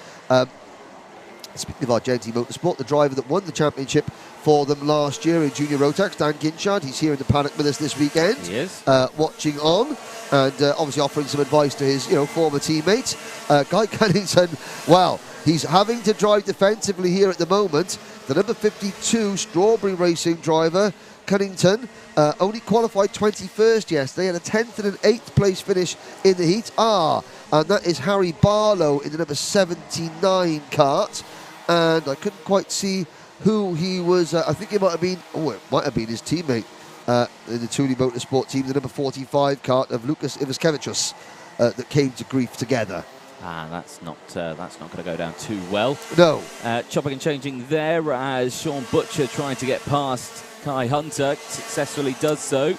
Speaking of Argenti Motorsport, the driver that won the championship for them last year in Junior Rotax, Dan Ginchard, he's here in the paddock with us this weekend. He is. Watching on and obviously offering some advice to his former teammates. Guy Cunnington, well, he's having to drive defensively here at the moment. The number 52 Strawberry Racing driver, Cunnington, only qualified 21st yesterday and a 10th and an 8th place finish in the heat. And that is Harry Barlow in the number 79 kart. And I couldn't quite see who he was. I think it might have been, it might have been his teammate in the Thule Motorsport team, the number 45 kart of Lucas Ivaskevicius, that came to grief together. That's not going to go down too well. No. Chopping and changing there as Sean Butcher trying to get past Kai Hunter, successfully does so.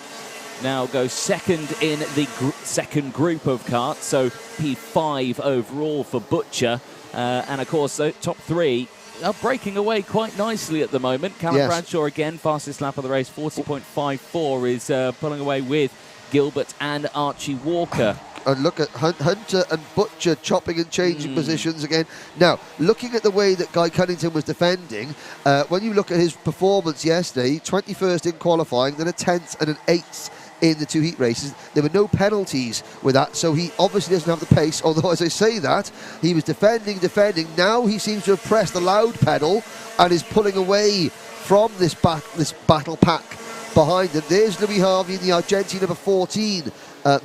Now goes second in the second group of karts, so P5 overall for Butcher. And of course, the top 3 are breaking away quite nicely at the moment. Callum Bradshaw again, fastest lap of the race, 40.54, is pulling away with Gilbert and Archie Walker. And look at Hunter and Butcher chopping and changing positions again. Now, looking at the way that Guy Cunnington was defending, when you look at his performance yesterday, 21st in qualifying, then a 10th and an 8th in the 2 heat races. There were no penalties with that, so he obviously doesn't have the pace, although as I say that, he was defending. Now he seems to have pressed the loud pedal and is pulling away from this battle pack behind him. There's Louis Harvey in the Argenti number 14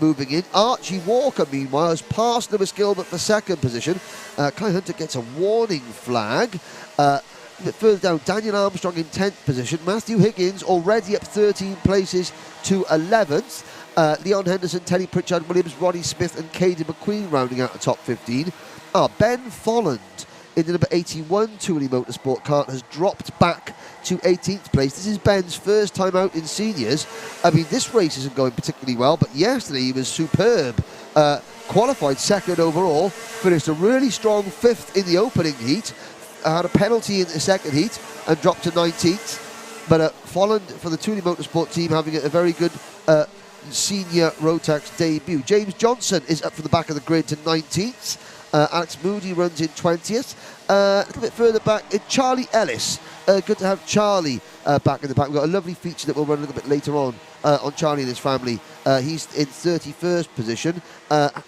moving in. Archie Walker, meanwhile, has passed Lewis Gilbert for 2nd position. Kai Hunter gets a warning flag. A bit further down, Daniel Armstrong in 10th position. Matthew Higgins already up 13 places to 11th. Leon Henderson, Teddy Pritchard, Williams, Roddy Smith and Caden McQueen rounding out the top 15. Ben Folland in the number 81 Thule Motorsport kart has dropped back to 18th place. This is Ben's first time out in seniors. I mean, this race isn't going particularly well, but yesterday he was superb. Qualified 2nd overall, finished a really strong 5th in the opening heat, had a penalty in the 2nd heat and dropped to 19th. But Folland for the Thule Motorsport team having a very good senior Rotax debut. James Johnson is up for the back of the grid to 19th. Alex Moody runs in 20th. A little bit further back, Charlie Ellis. Good to have Charlie back in the back. We've got a lovely feature that we'll run a little bit later on Charlie and his family. He's in 31st position.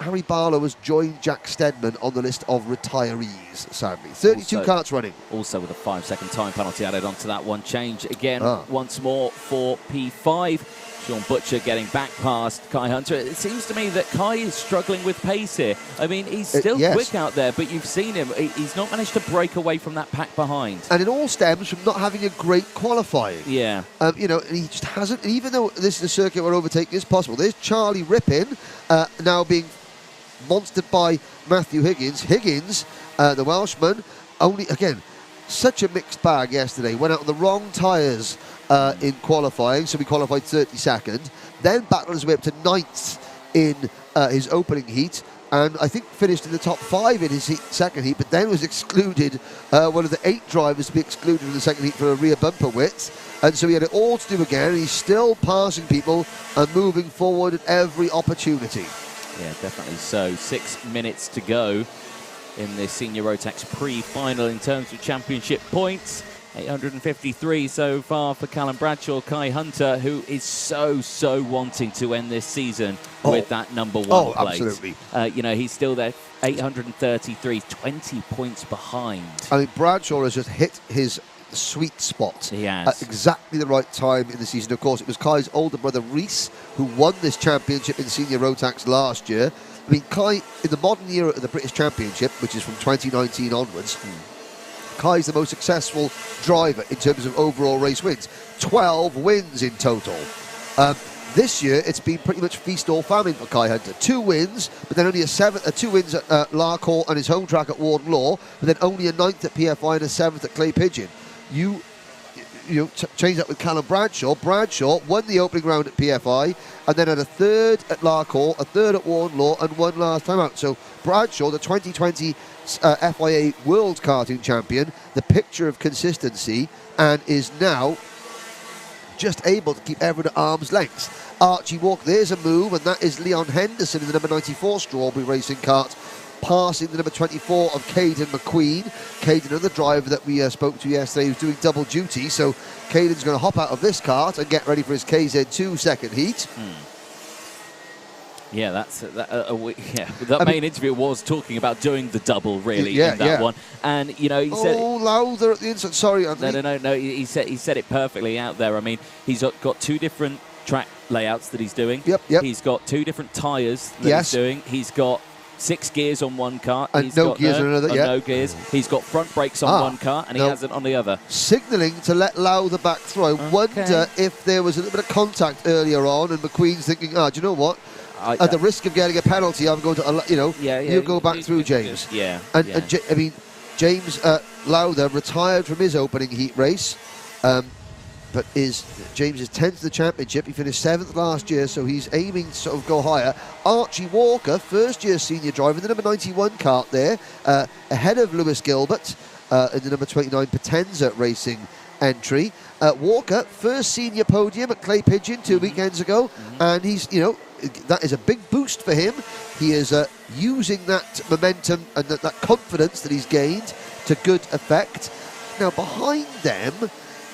Harry Barlow has joined Jack Steadman on the list of retirees, sadly. 32 karts running. Also with a 5-second time penalty added onto that one. Change again once more for P5. Sean Butcher getting back past Kai Hunter. It seems to me that Kai is struggling with pace here. I mean, he's still quick out there, but you've seen him. He's not managed to break away from that pack behind. And it all stems from not having a great qualifying. Yeah. You know, and he just hasn't. And even though this is a circuit where overtaking is possible, there's Charlie Rippin now being monstered by Matthew Higgins. Higgins, the Welshman, only, again, such a mixed bag yesterday. Went out on the wrong tyres in qualifying, so we qualified 32nd. Then battled his way up to 9th in his opening heat. and I think finished in the top 5 in his second heat, but then was excluded, one of the 8 drivers to be excluded in the second heat for a rear bumper width, and so he had it all to do again, and he's still passing people and moving forward at every opportunity. Yeah, definitely so. 6 minutes to go in the Senior Rotax pre-final in terms of championship points. 853 so far for Callum Bradshaw. Kai Hunter, who is so wanting to end this season with that #1 place. Absolutely. You know, he's still there, 833, 20 points behind. I mean, Bradshaw has just hit his sweet spot He has. at exactly the right time in the season. Of course, it was Kai's older brother Reese who won this championship in Senior Rotax last year. I mean, Kai, in the modern era of the British Championship, which is from 2019 onwards, Kai's the most successful driver in terms of overall race wins. 12 wins in total. This year, it's been pretty much feast or famine for Kai Hunter. 2 wins, but then only 2 wins at Larkhall and his home track at Warden Law, but then only a 9th at PFI and a 7th at Clay Pigeon. You change that with Callum Bradshaw. Bradshaw won the opening round at PFI and then had a 3rd at Larkhall, a 3rd at Warden Law, and 1 last time out. So Bradshaw, the 2020 FIA World Karting Champion, the picture of consistency, and is now just able to keep everyone at arm's length. Archie Walker, there's a move, and that is Leon Henderson in the number 94 Strawberry Racing Kart, passing the number 24 of Caden McQueen. Caden, another driver that we spoke to yesterday, who's doing double duty. So Caden's going to hop out of this kart and get ready for his KZ2 second heat. Yeah, that main interview was talking about doing the double, really, in that one. And, you know, he said... Oh, Lowther at the inside. Sorry, Anthony. No. He said it perfectly out there. I mean, he's got 2 different track layouts that he's doing. Yep. He's got 2 different tyres that he's doing. He's got 6 gears on one kart. And He's no got gears on another, no gears. He's got front brakes on one car, and he hasn't on the other. Signalling to let Lowther back through. I wonder if there was a little bit of contact earlier on, and McQueen's thinking, do you know what? At the risk of getting a penalty, I'm going to, you go back through, James. And I mean, James Lowther retired from his opening heat race, but James is 10th in the championship. He finished 7th last year, so he's aiming to sort of go higher. Archie Walker, first-year senior driver, the number 91 kart there, ahead of Lewis Gilbert in the number 29 Potenza Racing entry. Walker, first senior podium at Clay Pigeon 2 weekends ago, and he's, that is a big boost for him. He is using that momentum and that confidence that he's gained to good effect. Now, behind them,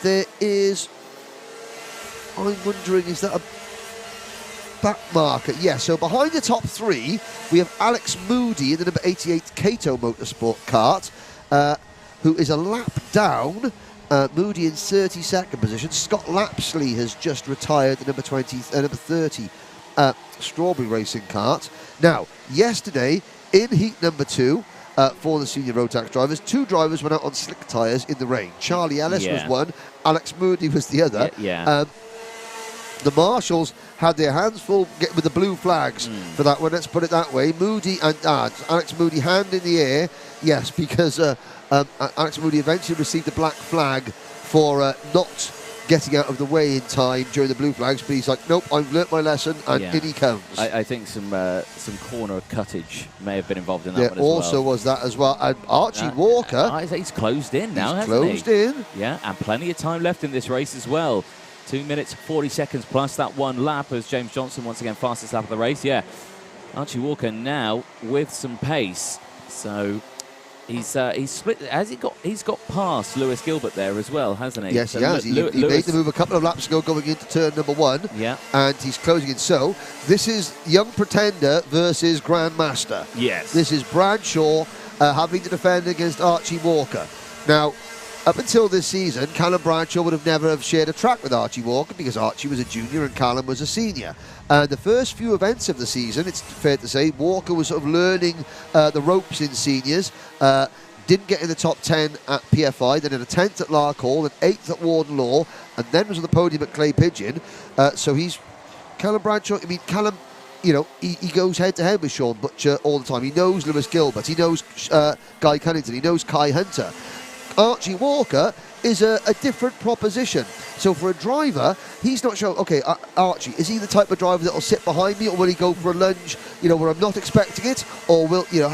there is, I'm wondering, is that a back marker? Yeah, so behind the top 3, we have Alex Moody in the number 88 Cato Motorsport kart, who is a lap down. Moody in 32nd position. Scott Lapsley has just retired the number 30 Strawberry Racing kart. Now, yesterday, in heat number 2, for the Senior Rotax drivers, 2 drivers went out on slick tyres in the rain. Charlie Ellis was one, Alex Moody was the other. The marshals had their hands full with the blue flags for that one, let's put it that way. Moody and Alex Moody, hand in the air, yes, because Alex Moody eventually received a black flag for not getting out of the way in time during the blue flags, but he's like, nope, I've learnt my lesson, and in he comes. I think some corner cuttage may have been involved in that one as also was that as well. And Archie Walker... he's closed in now, hasn't he? Closed in. Yeah, and plenty of time left in this race as well. 2 minutes, 40 seconds plus that 1 lap as James Johnson once again fastest lap of the race. Yeah, Archie Walker now with some pace. So... He's split. He's got past Lewis Gilbert there as well, hasn't he? Yes, he has. He made the move a couple of laps ago going into turn number 1. Yeah. And he's closing in. So this is Young Pretender versus Grandmaster. Yes. This is Bradshaw having to defend against Archie Walker. Now, up until this season, Callum Bradshaw would have never shared a track with Archie Walker because Archie was a junior and Callum was a senior. The first few events of the season, it's fair to say, Walker was sort of learning the ropes in seniors. Didn't get in the top 10 at PFI, then in a 10th at Larkhall, then 8th at Warden Law, and then was on the podium at Clay Pigeon. So he's Callum Bradshaw. I mean, Callum, he goes head-to-head with Sean Butcher all the time. He knows Lewis Gilbert. He knows Guy Cunnington. He knows Kai Hunter. Archie Walker is a different proposition. So for a driver, he's not sure, okay, Archie, is he the type of driver that will sit behind me, or will he go for a lunge, you know, where I'm not expecting it? Or will, you know,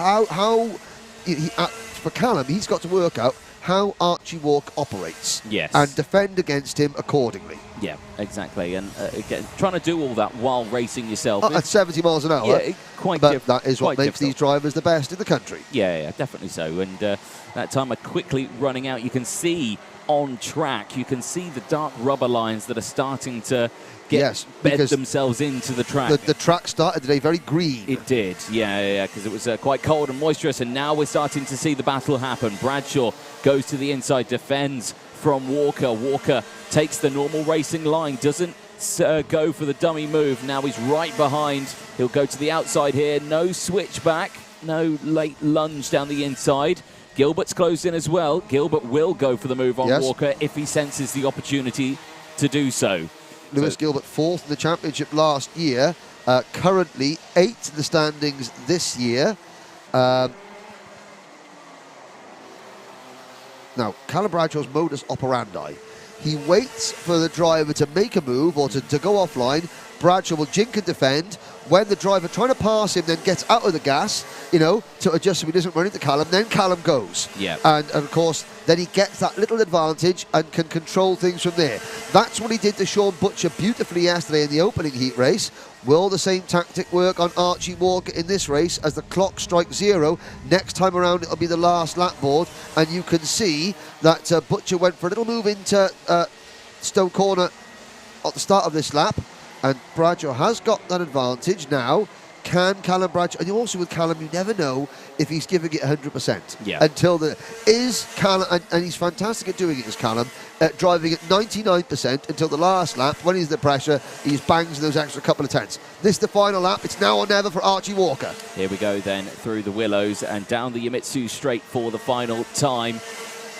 for Callum, he's got to work out how Archie Walker operates. Yes. And defend against him accordingly. Yeah, exactly. And again, trying to do all that while racing yourself. At 70 miles an hour. Yeah, quite but difficult. that is what makes these drivers the best in the country. Yeah, definitely so. And that timer quickly running out. You can see on track, you can see the dark rubber lines that are starting to bed themselves into the track. The track started today very green. It did, yeah, because it was quite cold and moisturous, and now we're starting to see the battle happen. Bradshaw goes to the inside, defends from Walker. Walker takes the normal racing line, doesn't go for the dummy move. Now he's right behind. He'll go to the outside here. No switchback, no late lunge down the inside. Gilbert's closed in as well. Gilbert will go for the move on Walker if he senses the opportunity to do so. Lewis Gilbert, 4th in the championship last year, currently 8th in the standings this year. Now, Callum Bradshaw's modus operandi. He waits for the driver to make a move or to go offline. Bradshaw will jink and defend. When the driver trying to pass him then gets out of the gas, you know, to adjust so he doesn't run into Callum, then Callum goes. Yeah. And of course, then he gets that little advantage and can control things from there. That's what he did to Sean Butcher beautifully yesterday in the opening heat race. Will the same tactic work on Archie Walker in this race as the clock strikes 0? Next time around, it'll be the last lap board. And you can see that Butcher went for a little move into Stowe Corner at the start of this lap. And Bradshaw has got that advantage now. Can Callum Bradshaw, and also with Callum, you never know if he's giving it 100%. Until Callum, and he's fantastic at doing it, is Callum, driving at 99% until the last lap. When he's the pressure, he bangs those extra couple of tenths. This is the final lap. It's now or never for Archie Walker. Here we go then through the Willows and down the Yamitsu straight for the final time.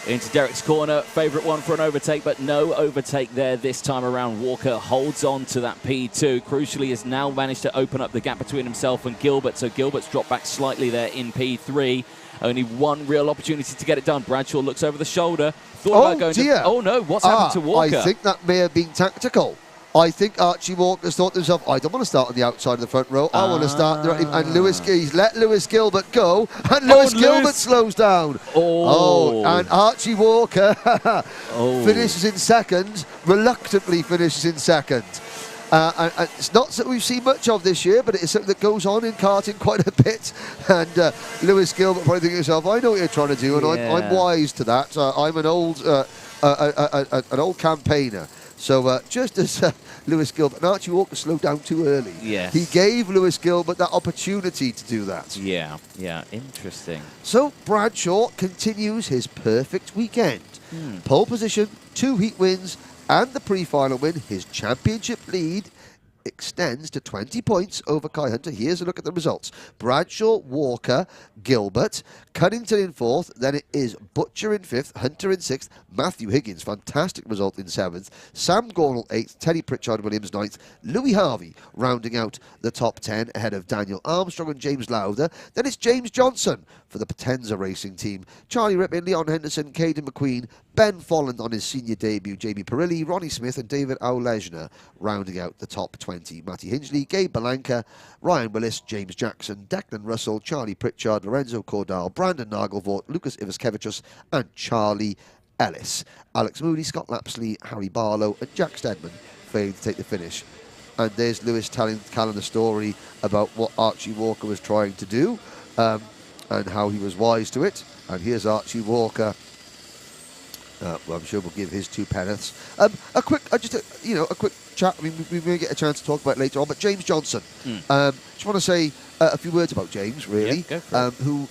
Into Derek's corner, favourite one for an overtake, but no overtake there this time around. Walker holds on to that P2. Crucially, has now managed to open up the gap between himself and Gilbert, so Gilbert's dropped back slightly there in P3. Only one real opportunity to get it done. Bradshaw looks over the shoulder. Thought about going dear. Oh no, what's happened to Walker? I think that may have been tactical. I think Archie Walker's thought to himself, I don't want to start on the outside of the front row. I want to start directly. And he's let Lewis Gilbert go. And Lewis Gilbert slows down. And Archie Walker finishes in second, reluctantly finishes in second. And it's not something we've seen much of this year, but it is something that goes on in karting quite a bit. And Lewis Gilbert probably thinking to himself, I know what you're trying to do, and I'm wise to that. I'm an old campaigner. So just as Lewis Gilbert and Archie Walker slowed down too early, he gave Lewis Gilbert that opportunity to do that. Yeah, interesting. So Bradshaw continues his perfect weekend. Pole position, 2 heat wins, and the pre-final win. His championship lead extends to 20 points over Kai Hunter. Here's a look at the results. Bradshaw, Walker, Gilbert, Cunnington in 4th, then it is Butcher in 5th, Hunter in 6th, Matthew Higgins, fantastic result in 7th, Sam Gornall 8th, Teddy Pritchard-Williams 9th, Louis Harvey rounding out the top 10 ahead of Daniel Armstrong and James Lowther. Then it's James Johnson for the Potenza racing team, Charlie Rippin, Leon Henderson, Caden McQueen, Ben Folland on his senior debut, Jamie Perilli, Ronnie Smith and David Aulejner rounding out the top 20. Matty Hingley, Gabe Belanca, Ryan Willis, James Jackson, Declan Russell, Charlie Pritchard, Lorenzo Cordal, Brandon Nagelvort, Lucas Ivaskevicius and Charlie Ellis. Alex Moody, Scott Lapsley, Harry Barlow and Jack Stedman failing to take the finish. And there's Lewis telling Callum the story about what Archie Walker was trying to do and how he was wise to it. And here's Archie Walker. Well, I'm sure we'll give his 2 pennants. A quick chat. I mean, we may get a chance to talk about it later on. But James Johnson, just want to say a few words about James, really, who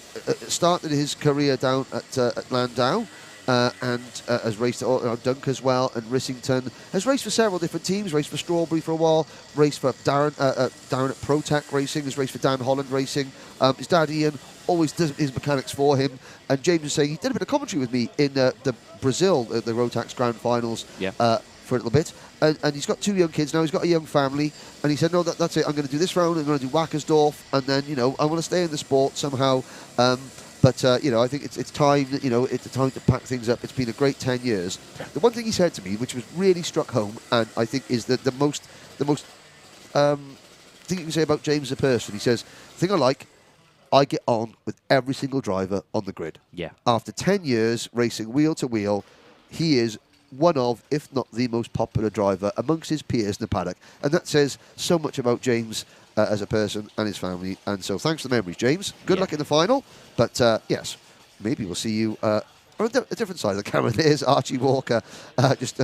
started his career down at Landau and has raced at Dunk as well, and Rissington. Has raced for several different teams. Raced for Strawberry for a while. Raced for Darren at ProTech Racing. Has raced for Dan Holland Racing. His dad Ian always does his mechanics for him. And James is saying he did a bit of commentary with me in the Brazil, the Rotax Grand Finals for a little bit. And he's got 2 young kids now. He's got a young family. And he said, no, that's it. I'm going to do this round. I'm going to do Wackersdorf. And then, I want to stay in the sport somehow. But, I think it's time, it's time to pack things up. It's been a great 10 years. The one thing he said to me, which was really struck home, and I think is the most thing you can say about James as a person, he says, the thing I get on with every single driver on the grid. Yeah. After 10 years racing wheel to wheel, he is one of, if not the most popular driver amongst his peers in the paddock. And that says so much about James as a person and his family. And so thanks for the memories, James. Good luck in the final. But yes, maybe we'll see you on a different side of the camera. There's Archie Walker just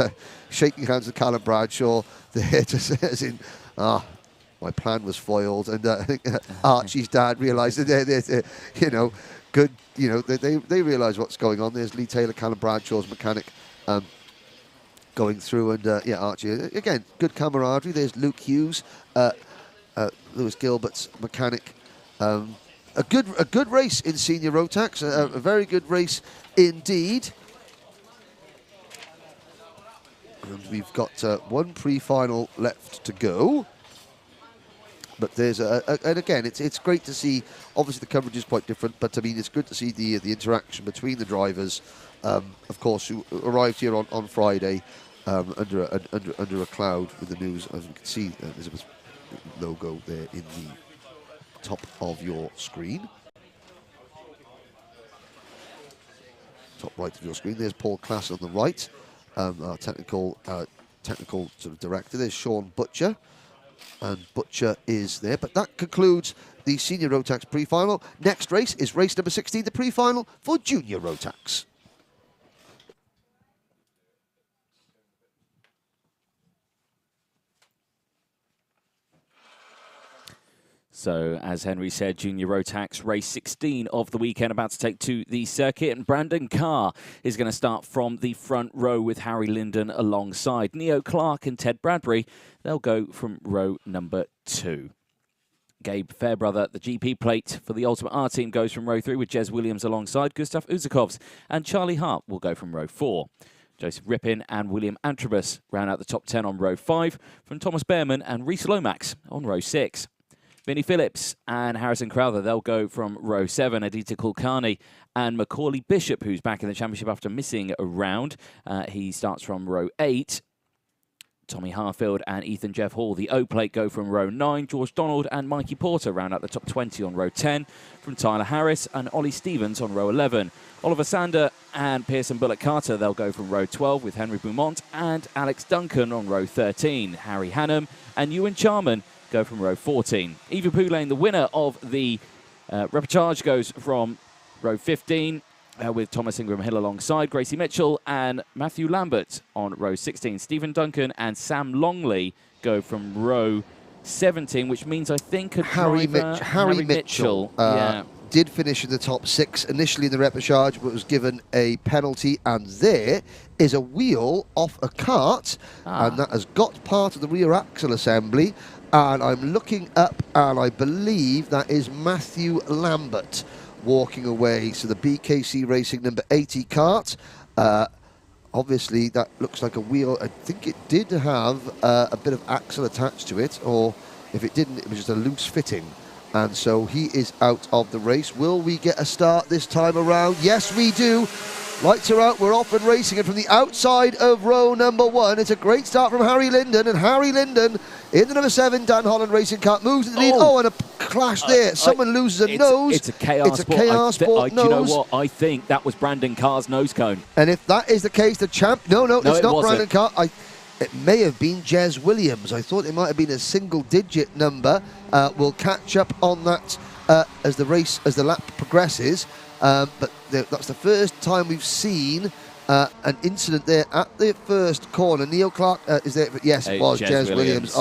shaking hands with Callum Bradshaw. There just as in, my plan was foiled. And I think Archie's dad realised that they're good, they realise what's going on. There's Lee Taylor, Callum Bradshaw's mechanic, going through, and Archie again, good camaraderie. There's Luke Hughes, Lewis Gilbert's mechanic. A good race in senior Rotax, a very good race indeed. And we've got one pre-final left to go. But there's and again, it's great to see. Obviously, the coverage is quite different, but I mean, it's good to see the interaction between the drivers, of course, who arrived here on Friday under a cloud with the news. As you can see, Elizabeth's logo there in the top of your screen, top right of your screen. There's Paul Class on the right, our technical sort of director. There's Sean Butcher. And Butcher is there. But that concludes the Senior Rotax pre-final. Next race is race number 16, the pre-final for Junior Rotax. So, as Henry said, Junior Rotax race 16 of the weekend about to take to the circuit. And Brandon Carr is going to start from the front row with Harry Linden alongside. Neo Clark and Ted Bradbury, they'll go from row number 2. Gabe Fairbrother, the GP plate for the Ultimate R team, goes from row 3 with Jez Williams alongside. Gustav Uzakovs and Charlie Hart will go from row 4. Joseph Rippin and William Antrobus round out the top 10 on row 5, from Thomas Behrman and Reese Lomax on row 6. Vinnie Phillips and Harrison Crowther, they'll go from row 7. Aditya Kulkarni and Macaulay Bishop, who's back in the championship after missing a round. He starts from row 8. Tommy Harfield and Ethan Jeff Hall, the O-plate, go from row 9. George Donald and Mikey Porter round out the top 20 on row 10. From Tyler Harris and Ollie Stevens on row 11. Oliver Sander and Pearson Bullock Carter, they'll go from row 12 with Henry Beaumont and Alex Duncan on row 13. Harry Hannum and Ewan Charman go from row 14. Eva Poulain, the winner of the repechage, goes from row 15 with Thomas Ingram Hill alongside. Gracie Mitchell and Matthew Lambert on row 16. Stephen Duncan and Sam Longley go from row 17, which means I think Harry Mitchell did finish in the top 6 initially in the repechage, but was given a penalty, and there is a wheel off a kart, and that has got part of the rear axle assembly. And I'm looking up, and I believe that is Matthew Lambert walking away. So the BKC Racing number 80 kart. Obviously, that looks like a wheel. I think it did have a bit of axle attached to it, or if it didn't, it was just a loose fitting. And so he is out of the race. Will we get a start this time around? Yes, we do. Lights are out, we're off and racing, and from the outside of row number 1, it's a great start from Harry Linden, and Harry Linden in the number 7 Dan Holland racing car moves to the lead. Oh, and a clash there. Someone loses a nose. It's a KR Sport nose. Do you know what? I think that was Brandon Carr's nose cone. And if that is the case, the champ... No, it's not Brandon Carr. It may have been Jez Williams. I thought it might have been a single-digit number. We'll catch up on that as the lap progresses. But that's the first time we've seen an incident there at the first corner. Neil Clark is there. Yes, it was Jez Williams.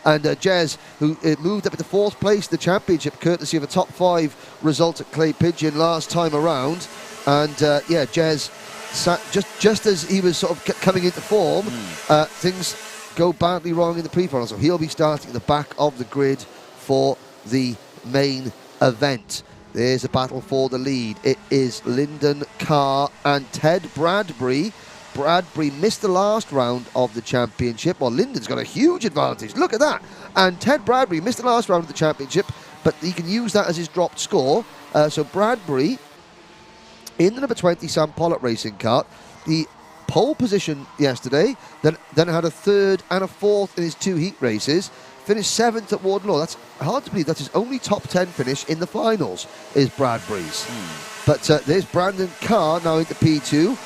And Jez, who moved up to 4th place in the championship, courtesy of a top 5 result at Clay Pigeon last time around. And Jez, just as he was sort of coming into form, things go badly wrong in the pre-final. So he'll be starting at the back of the grid for the main event. There's a battle for the lead. It is Lyndon Carr and Ted Bradbury. Bradbury missed the last round of the championship. Well, Lyndon's got a huge advantage. Look at that. And Ted Bradbury missed the last round of the championship, but he can use that as his dropped score. So Bradbury in the number 20 Sam Pollock racing kart. The pole position yesterday, then had a third and a fourth in his 2 heat races. Finished 7th at Warden. That's hard to believe. That's his only top 10 finish in the finals, is Bradbury's. But there's Brandon Carr now into P2.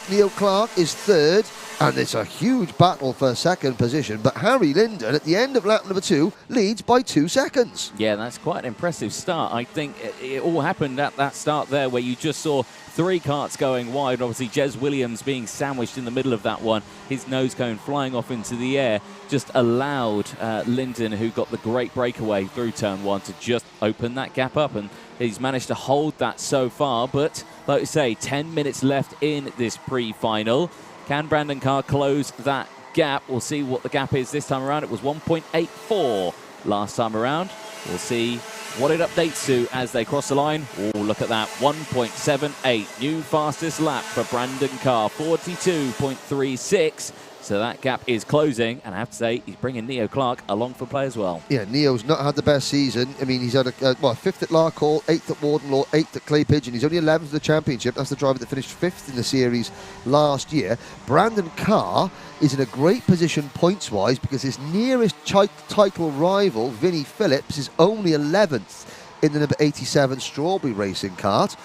Neil Clark is 3rd, and it's a huge battle for 2nd position. But Harry Linden, at the end of lap number 2, leads by 2 seconds. Yeah, that's quite an impressive start. I think it all happened at that start there where you just saw 3 karts going wide. Obviously, Jez Williams being sandwiched in the middle of that one, his nose cone flying off into the air, just allowed Linden, who got the great breakaway through turn 1, to just open that gap up, and he's managed to hold that so far. But like you say, 10 minutes left in this pre-final. Can Brandon Carr close that gap? We'll see what the gap is this time around. It was 1.84 last time around. We'll see what it updates to as they cross the line. Oh, look at that, 1.78. New fastest lap for Brandon Carr, 42.36. So that gap is closing, and I have to say, he's bringing Neo Clark along for play as well. Yeah, Neo's not had the best season. I mean, he's had a 5th at Larkhall, 8th at Wardenlaw, 8th at Clay Pigeon. He's only 11th of the championship. That's the driver that finished 5th in the series last year. Brandon Carr is in a great position points-wise because his nearest title rival, Vinnie Phillips, is only 11th in the number 87 Strawberry racing kart.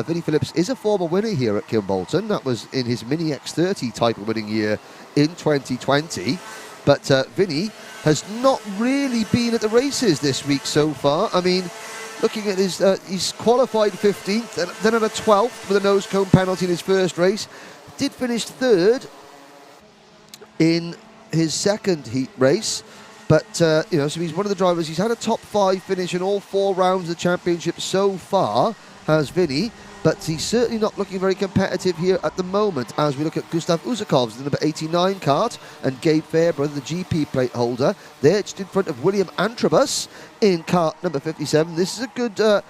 Vinnie Phillips is a former winner here at Kimbolton. That was in his Mini X30 title winning year in 2020. But Vinnie has not really been at the races this week so far. I mean, looking at his, he's qualified 15th, and then at a 12th with a nose cone penalty in his first race. Did finish 3rd in his 2nd heat race. But, so he's one of the drivers. He's had a top 5 finish in all 4 rounds of the championship so far, has Vinnie. But he's certainly not looking very competitive here at the moment as we look at Gustav Uzakov's the number 89 kart, and Gabe Fairbrother, the GP plate holder. They're just in front of William Antrobus in kart number 57. This is a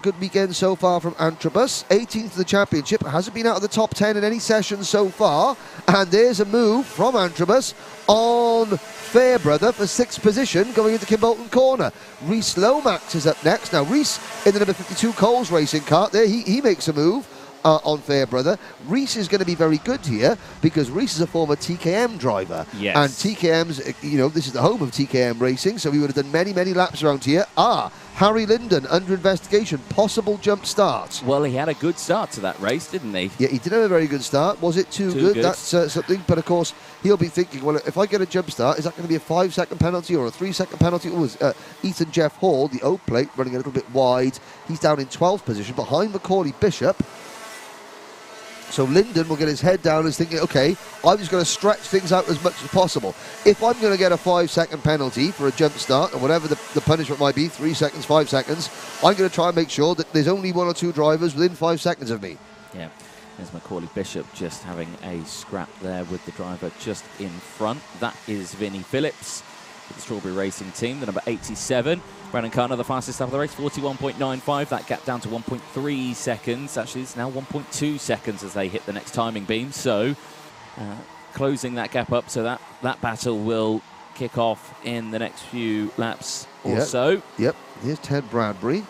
good weekend so far from Antrobus. 18th of the championship, hasn't been out of the top 10 in any session so far. And there's a move from Antrobus on Fairbrother for 6th position going into Kimbolton corner. Reese Lomax is up next. Now Reese in the number 52 Coles racing kart there, he makes a move on Fairbrother. Reese is going to be very good here because Reese is a former TKM driver. Yes. And TKM's, this is the home of TKM racing, so he would have done many, many laps around here. Harry Linden under investigation, possible jump start. Well, he had a good start to that race, didn't he? Yeah, he did have a very good start. Was it too good? That's something. But of course, he'll be thinking, well, if I get a jump start, is that going to be a 5-second penalty or a 3-second penalty? Ethan Jeff Hall, the O plate, running a little bit wide. He's down in 12th position behind Macaulay Bishop. So Linden will get his head down and is thinking, okay, I'm just going to stretch things out as much as possible. If I'm going to get a 5-second penalty for a jump start, or whatever the punishment might be, 3 seconds, 5 seconds, I'm going to try and make sure that there's only 1 or 2 drivers within 5 seconds of me. Yeah, there's Macaulay Bishop just having a scrap there with the driver just in front. That is Vinnie Phillips with the Strawberry Racing team, the number 87. Brandon Carr, the fastest lap of the race, 41.95. That gap down to 1.3 seconds. Actually, it's now 1.2 seconds as they hit the next timing beam. So, closing that gap up. So that battle will kick off in the next few laps or so. Yep. Here's Ted Bradbury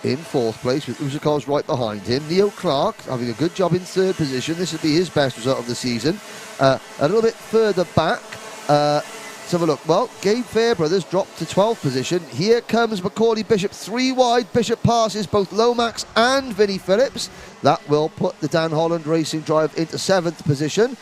in 4th place with Uzakov's right behind him. Neo Clark having a good job in 3rd position. This would be his best result of the season. A little bit further back. Let's have a look. Well, Gabe Fairbrother's dropped to 12th position. Here comes Macaulay Bishop, 3 wide. Bishop passes both Lomax and Vinnie Phillips. That will put the Dan Holland Racing drive into 7th position.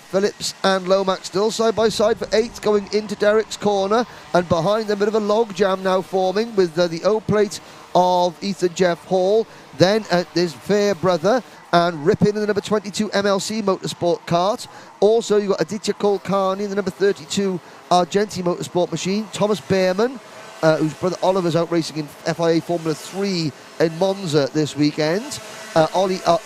Phillips and Lomax still side by side for 8th going into Derek's corner. And behind them, a bit of a log jam now forming with the O-plate of Ethan Jeff Hall. Then there's Fairbrother and Ripon in the number 22 MLC Motorsport kart. Also, you've got Aditya Kolkani in the number 32 Argenti Motorsport machine. Thomas Behrman, whose brother Oliver's out racing in FIA Formula 3 in Monza this weekend.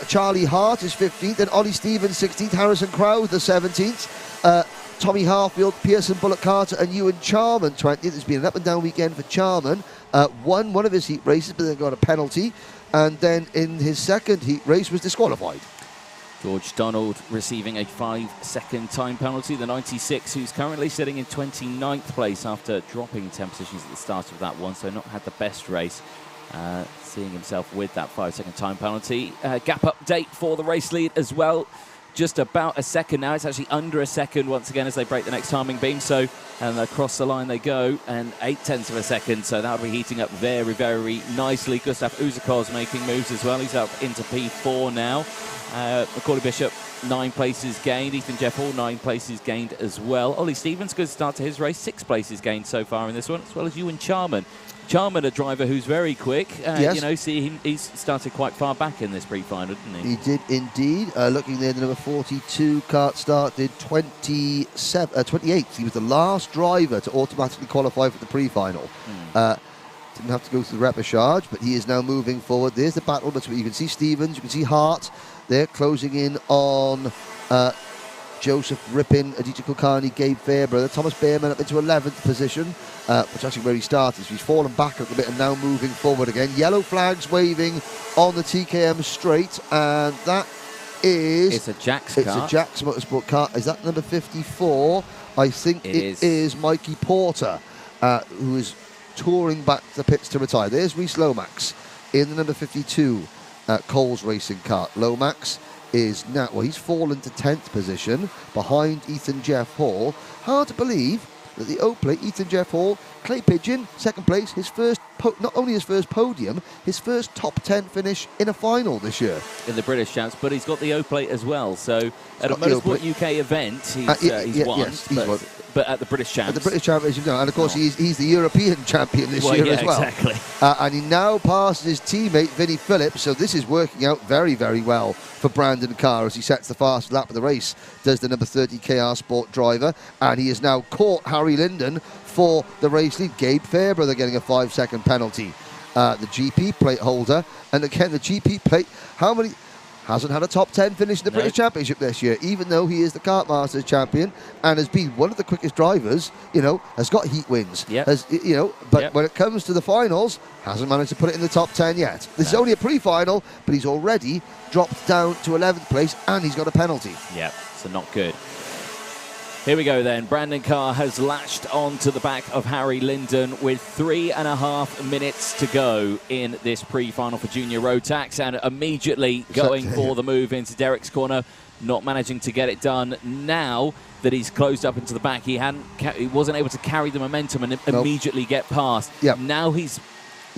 Charlie Hart is 15th, and Ollie Stevens 16th. Harrison Crowd the 17th. Tommy Harfield, Pearson Bullock Carter, and Ewan Charman 20th. It's been an up and down weekend for Charman. Won one of his heat races, but then got a penalty. And then in his 2nd heat race was disqualified. George Donald receiving a 5-second time penalty, the 96, who's currently sitting in 29th place after dropping 10 positions at the start of that one, so not had the best race. seeing himself with that 5-second time penalty. Gap update for the race lead as well. Just about a second now. It's actually under a second once again as they break the next timing beam. So, and across the line they go, and 0.8 of a second. So that'll be heating up very, very nicely. Gustav Uzakov's making moves as well. He's up into P4 now. Macaulay Bishop, 9 places gained. Ethan Jeff Hall, 9 places gained as well. Ollie Stevens, good start to his race. 6 places gained so far in this one, as well as Ewan Charman. Charman, a driver who's very quick. Yes. You know, he's started quite far back in this pre-final, didn't he? He did indeed. Looking there, the number 42 Kart started 28th. He was the last driver to automatically qualify for the pre-final. Didn't have to go through the repechage, but he is now moving forward. There's the battle between, you can see Stevens, you can see Hart. They're closing in on Joseph Rippin, Aditya Kulkarni, Gabe Fairbrother, Thomas Behrman up into 11th position, which is actually where he started. So he's fallen back a little bit and now moving forward again. Yellow flags waving on the TKM straight, and that is... It's a Jack's car. It's a Jack's Motorsport car. Is that number 54? I think it is Mikey Porter, who is touring back to the pits to retire. There's Rhys Lomax in the number 52 Coles Racing car. Lomax is now, well, he's fallen to 10th position behind Ethan Jeff Hall. Hard to believe that the O-plate, Ethan Jeff Hall, Clay Pigeon, second place, his first, not only his first podium, his first top 10 finish in a final this year. In the British Champs, but he's got the O-plate as well. So at a Motorsport UK event, he's won. Yes, he's won. But at the British Champs. At the British Champs, you know, and of course he's the European champion this year as well. Exactly. And he now passes his teammate Vinnie Phillips, so this is working out very, very well for Brandon Carr as he sets the fastest lap of the race, does the number 30 KR Sport driver, and he has now caught Harry Linden for the race lead. Gabe Fairbrother getting a 5-second penalty. The GP plate holder, and again the GP plate, hasn't had a top 10 finish in the British Championship this year, even though he is the Kart Masters champion and has been one of the quickest drivers, you know, has got heat wins. But when it comes to the finals, hasn't managed to put it in the top 10 yet. This is only a pre-final, but he's already dropped down to 11th place and he's got a penalty. Yeah, so not good. Here we go then. Brandon Carr has latched onto the back of Harry Linden with 3.5 minutes to go in this pre-final for Junior Rotax, and immediately going for the move into Derek's corner, not managing to get it done. Now that he's closed up into the back, he wasn't able to carry the momentum and immediately get past. Now he's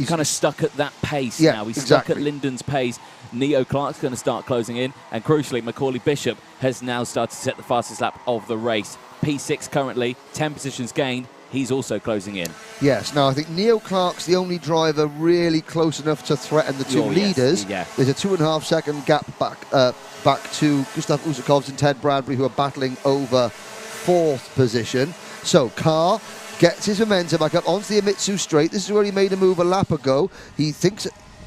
kind of stuck at that pace now. He's stuck at Linden's pace. Neo Clark's going to start closing in, and crucially, Macaulay Bishop has now started to set the fastest lap of the race. P6 currently, 10 positions gained. He's also closing in. Yes, now I think Neo Clark's the only driver really close enough to threaten the two leaders. There's a 2.5 second gap back to Gustav Uzakovs and Ted Bradbury, who are battling over 4th position. So Carr gets his momentum back up onto the Amitsu straight. This is where he made a move a lap ago. He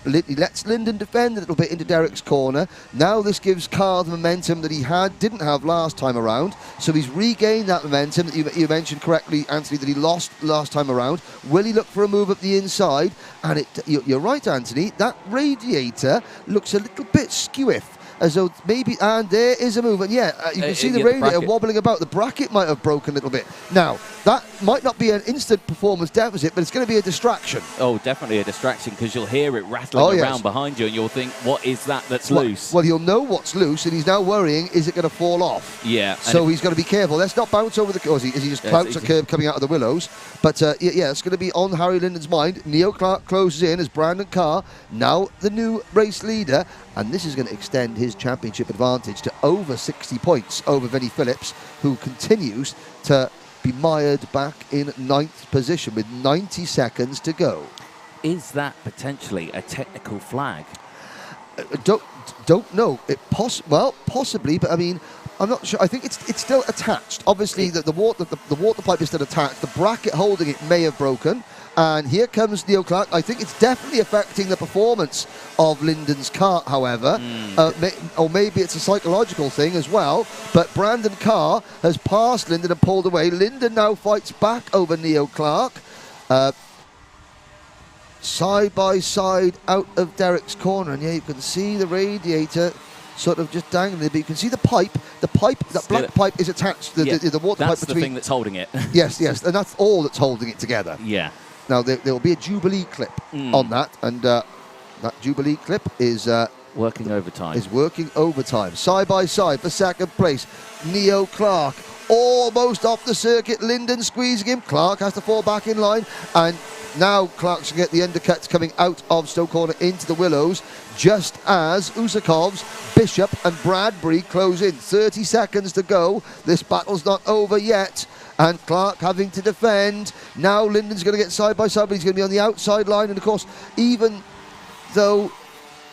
lets Linden defend a little bit into Derek's corner. Now this gives Carr the momentum that he didn't have last time around. So he's regained that momentum that you mentioned correctly, Anthony, that he lost last time around. Will he look for a move up the inside? And you're right, Anthony, that radiator looks a little bit skewiff. As though maybe, and there is a move, and you can see the radiator wobbling about. The bracket might have broken a little bit. Now, that might not be an instant performance deficit, but it's going to be a distraction. Oh, definitely a distraction, because you'll hear it rattling around behind you, and you'll think, what is that that's loose? Well, he'll know what's loose, and he's now worrying, is it going to fall off? Yeah. So he's got to be careful. Let's not bounce over the curb, as he just clouts a curb coming out of the willows. But, it's going to be on Harry Linden's mind. Neo Clark closes in as Brandon Carr, now the new race leader, and this is going to extend his championship advantage to over 60 points over Vinnie Phillips, who continues to be mired back in 9th position with 90 seconds to go. Is that potentially a technical flag? Don't know. Possibly, but I mean, I'm not sure. I think it's still attached. Obviously, the water pipe is still attached. The bracket holding it may have broken. And here comes Neo Clark. I think it's definitely affecting the performance of Linden's kart, however. Or maybe it's a psychological thing as well. But Brandon Carr has passed Linden and pulled away. Linden now fights back over Neo Clark. Side by side out of Derek's corner. And you can see the radiator sort of just dangling, but you can see the pipe. That black pipe is attached. The water pipe between. That's the thing that's holding it. Yes, and that's all that's holding it together. Yeah. Now, there will be a Jubilee clip on that, and that Jubilee clip is... working overtime. Side by side for second place. Neo Clark almost off the circuit. Linden squeezing him. Clark has to fall back in line. And now Clark's going to get the undercuts coming out of Stoke Corner into the Willows, just as Usakov's, Bishop and Bradbury close in. 30 seconds to go. This battle's not over yet. And Clark having to defend. Now Linden's going to get side by side, but he's going to be on the outside line. And of course, even though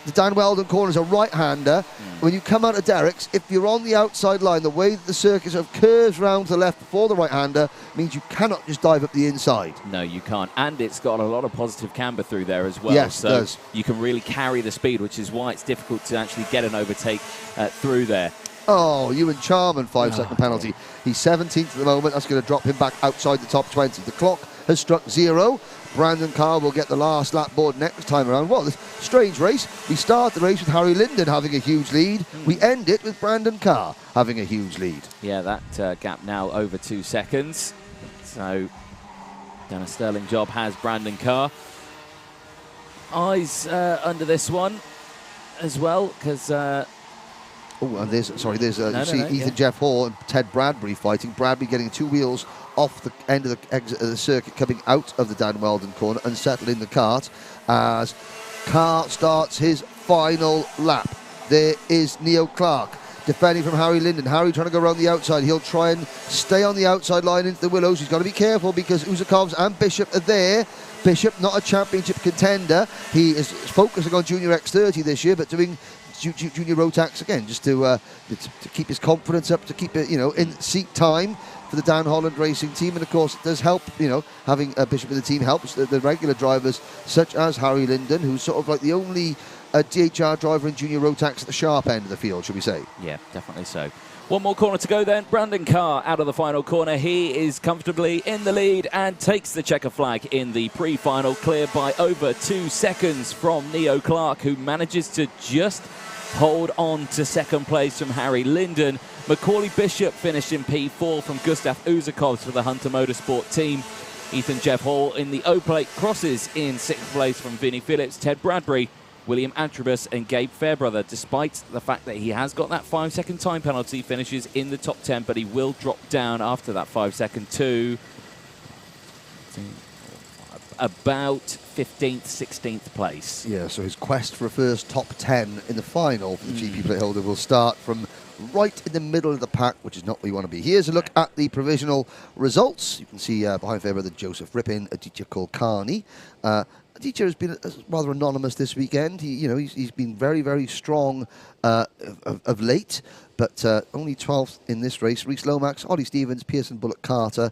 the Dan Weldon corner is a right-hander, when you come out of Derrick's, if you're on the outside line, the way that the circuit sort of curves round to the left before the right-hander means you cannot just dive up the inside. No, you can't. And it's got a lot of positive camber through there as well. Yes, so it does. You can really carry the speed, which is why it's difficult to actually get an overtake through there. Oh, Ewan Charman, 5-second penalty. He's 17th at the moment. That's going to drop him back outside the top 20. The clock has struck 0. Brandon Carr will get the last lap board next time around. Well, this strange race. We start the race with Harry Linden having a huge lead. We end it with Brandon Carr having a huge lead. Yeah, that gap now over 2 seconds. So, done a sterling job has Brandon Carr. Eyes under this one as well, because... Oh, and there's Ethan Jeff Hall and Ted Bradbury fighting. Bradbury getting 2 wheels off the end of the exit of the circuit, coming out of the Dan Weldon corner and settling the kart as Carr starts his final lap. There is Neo Clark defending from Harry Linden. Harry trying to go around the outside. He'll try and stay on the outside line into the Willows. He's got to be careful because Usakovs and Bishop are there. Bishop, not a championship contender. He is focusing on Junior X30 this year, but doing Junior Rotax again, just to keep his confidence up, to keep it, in seat time for the Dan Holland Racing team. And of course, it does help, having a Bishop in the team helps the regular drivers such as Harry Linden, who's sort of like the only DHR driver in Junior Rotax at the sharp end of the field, should we say? Yeah, definitely so. One more corner to go then. Brandon Carr out of the final corner. He is comfortably in the lead and takes the checker flag in the pre-final, cleared by over 2 seconds from Neo Clark, who manages to just hold on to second place from Harry Linden. Macaulay Bishop finished in P4 from Gustav Usakovs for the Hunter Motorsport team. Ethan Jeff Hall in the O-Plate crosses in 6th place from Vinnie Phillips. Ted Bradbury, William Antrobus and Gabe Fairbrother, despite the fact that he has got that 5-second time penalty, finishes in the top 10, but he will drop down after that 5-second to about 15th, 16th place. Yeah, so his quest for a first top 10 in the final for the GP plate holder will start from right in the middle of the pack, which is not where you want to be. Here's a look at the provisional results. You can see behind Fairbrother Joseph Rippin, a teacher called Carney. Teacher has been rather anonymous this weekend. He's been very, very strong of late, but only 12th in this race. Reece Lomax, Ollie Stevens, Pearson Bullock Carter,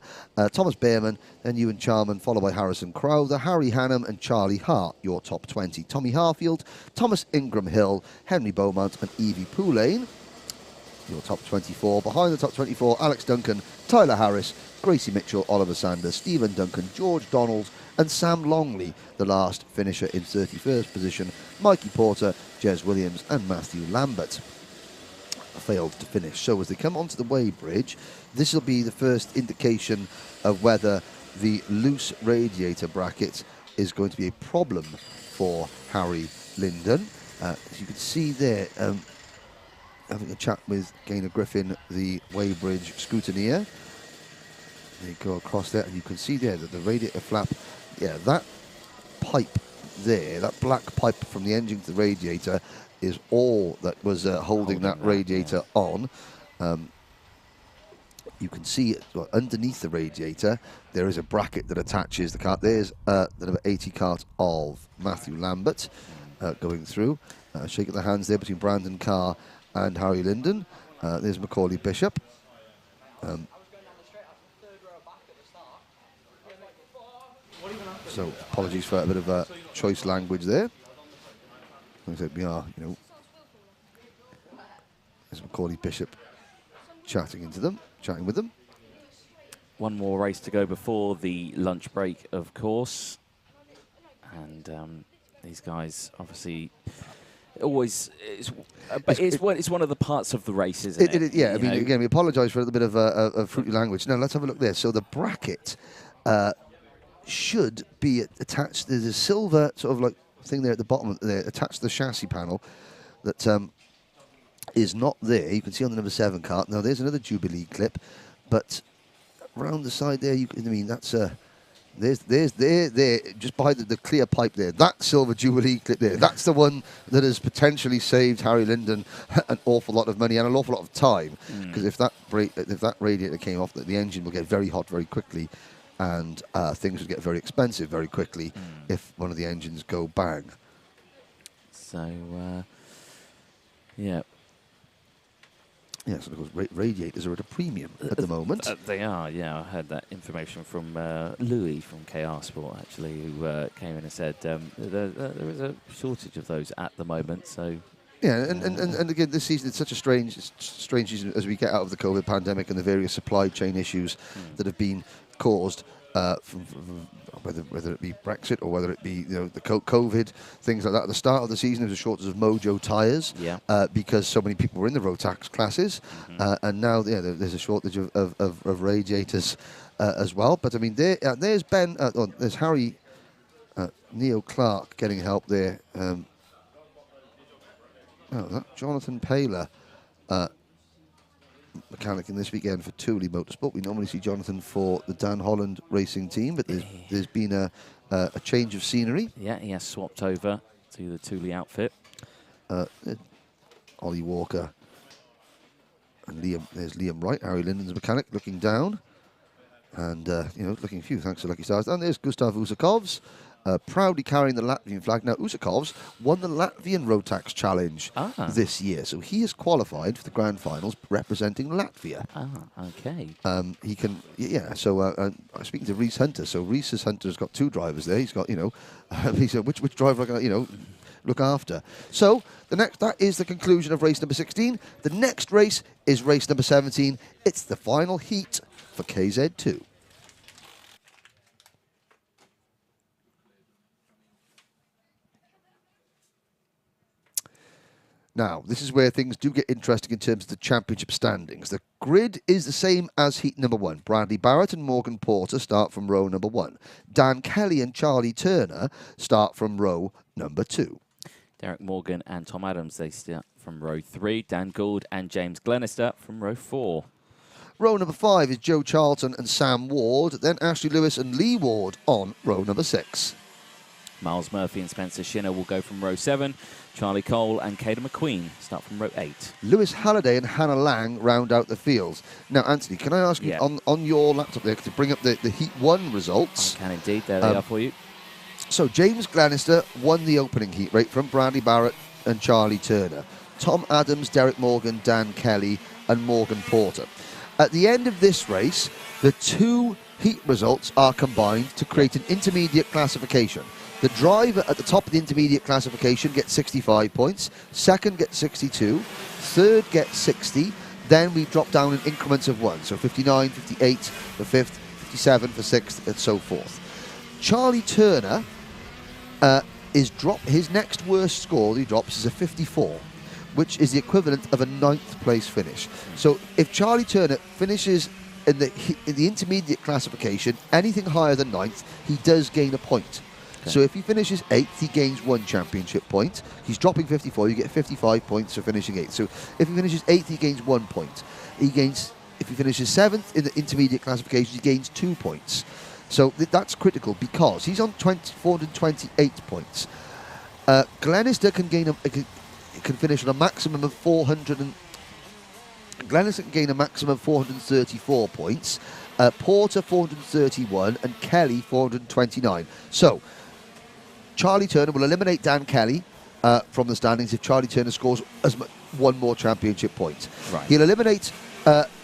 Thomas Behrman, then Ewan Charman, followed by Harrison Crowther, Harry Hannam and Charlie Hart, your top 20. Tommy Harfield, Thomas Ingram Hill, Henry Beaumont and Evie Poulane, your top 24. Behind the top 24, Alex Duncan, Tyler Harris, Gracie Mitchell, Oliver Sanders, Stephen Duncan, George Donald and Sam Longley, the last finisher in 31st position. Mikey Porter, Jez Williams and Matthew Lambert failed to finish. So as they come onto the weighbridge, this will be the first indication of whether the loose radiator bracket is going to be a problem for Harry Linden. As you can see there, having a chat with Gaynor Griffin, the weighbridge scrutineer. They go across there and you can see there that the radiator flap, yeah, that pipe there, that black pipe from the engine to the radiator is all that was holding that radiator on. You can see it underneath the radiator. There is a bracket that attaches the cart. There's the number 80 cart of Matthew Lambert going through. Shake of the hands there between Brandon Carr and Harry Linden. There's Macaulay Bishop. So apologies for a bit of choice language there. Like I said, we are, there's Macaulay Bishop chatting with them. One more race to go before the lunch break, of course. And these guys obviously always, it's one of the parts of the race, isn't it? Yeah, I mean, again, we apologise for a little bit of fruity language. Now, let's have a look there. So the bracket should be attached. There's a silver sort of like thing there at the bottom there, attached to the chassis panel, that is not there. You can see on the number 7 kart. Now there's another Jubilee clip, but around the side there, I mean, that's there's there just behind the clear pipe there. That silver Jubilee clip there. That's the one that has potentially saved Harry Linden an awful lot of money and an awful lot of time. Because if that radiator came off, the engine will get very hot very quickly, and things would get very expensive very quickly if one of the engines go bang. So yeah. Yes, and of course, radiators are at a premium at the moment. They are, yeah. I heard that information from Louis from KR Sport, actually, who came in and said there is a shortage of those at the moment. So yeah, and again, this season it's such a strange season as we get out of the COVID pandemic and the various supply chain issues that have been caused from whether it be Brexit or whether it be the COVID, things like that. At the start of the season, there was a shortage of Mojo tyres because so many people were in the Rotax classes, and now there's a shortage of radiators as well. But I mean, there's there's Harry Neil Clark getting help there. Jonathan Paler, mechanic in this weekend for Thule Motorsport. We normally see Jonathan for the Dan Holland racing team, but there's been a change of scenery. Yeah, he has swapped over to the Thule outfit. Ollie Walker and there's Liam Wright, Harry Linden's mechanic, looking down and looking few. Thanks to Lucky Stars. And there's Gustav Usakovs, proudly carrying the Latvian flag. Now, Usakovs won the Latvian Rotax Challenge this year, so he has qualified for the grand finals representing Latvia. Okay. He can, so I'm speaking to Reese Hunter. So Reese Hunter's got 2 drivers there. He's got, he said, which driver I can, look after. So that is the conclusion of race number 16. The next race is race number 17. It's the final heat for KZ2. Now, this is where things do get interesting in terms of the championship standings. The grid is the same as heat number 1. Bradley Barrett and Morgan Porter start from row number 1. Dan Kelly and Charlie Turner start from row number 2. Derek Morgan and Tom Adams, they start from row 3. Dan Gould and James Glenister from row 4. Row number 5 is Joe Charlton and Sam Ward. Then Ashley Lewis and Lee Ward on row number 6. Miles Murphy and Spencer Shinner will go from row 7. Charlie Cole and Caden McQueen start from row 8. Lewis Halliday and Hannah Lang round out the fields. Now, Anthony, can I ask you on your laptop there to bring up the Heat 1 results? I can indeed. There they are for you. So James Glenister won the opening heat rate from Bradley Barrett and Charlie Turner. Tom Adams, Derek Morgan, Dan Kelly and Morgan Porter. At the end of this race, the 2 heat results are combined to create an intermediate classification. The driver at the top of the intermediate classification gets 65 points, second gets 62, third gets 60, then we drop down in increments of 1, so 59, 58 for 5th, 57 for 6th, and so forth. Charlie Turner his next worst score he drops is a 54, which is the equivalent of a 9th place finish. So if Charlie Turner finishes in the intermediate classification, anything higher than 9th, he does gain a point. So if he finishes 8th, he gains 1 championship point. He's dropping 54, you get 55 points for finishing 8th. So if he finishes 8th, he gains 1 point. If he finishes 7th in the intermediate classification, he gains 2 points. So that's critical because he's on 428 points. Glenister can finish on a maximum of 434 points. Porter 431 and Kelly 429. So Charlie Turner will eliminate Dan Kelly from the standings if Charlie Turner scores 1 more championship point. Right. He'll eliminate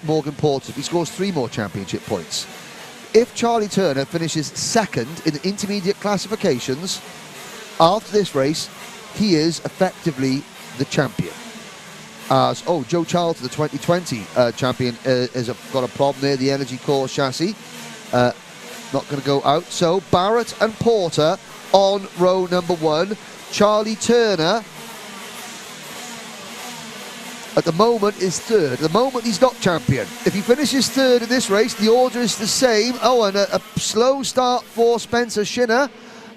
Morgan Porter if he scores 3 more championship points. If Charlie Turner finishes 2nd in the intermediate classifications, after this race, he is effectively the champion. Joe Charlton, the 2020 champion, has got a problem there, the Energy Core chassis. Not going to go out. So Barrett and Porter on row number 1. Charlie Turner at the moment is third. At the moment, he's not champion. If he finishes third in this race, the order is the same. Oh, and a slow start for Spencer Shinner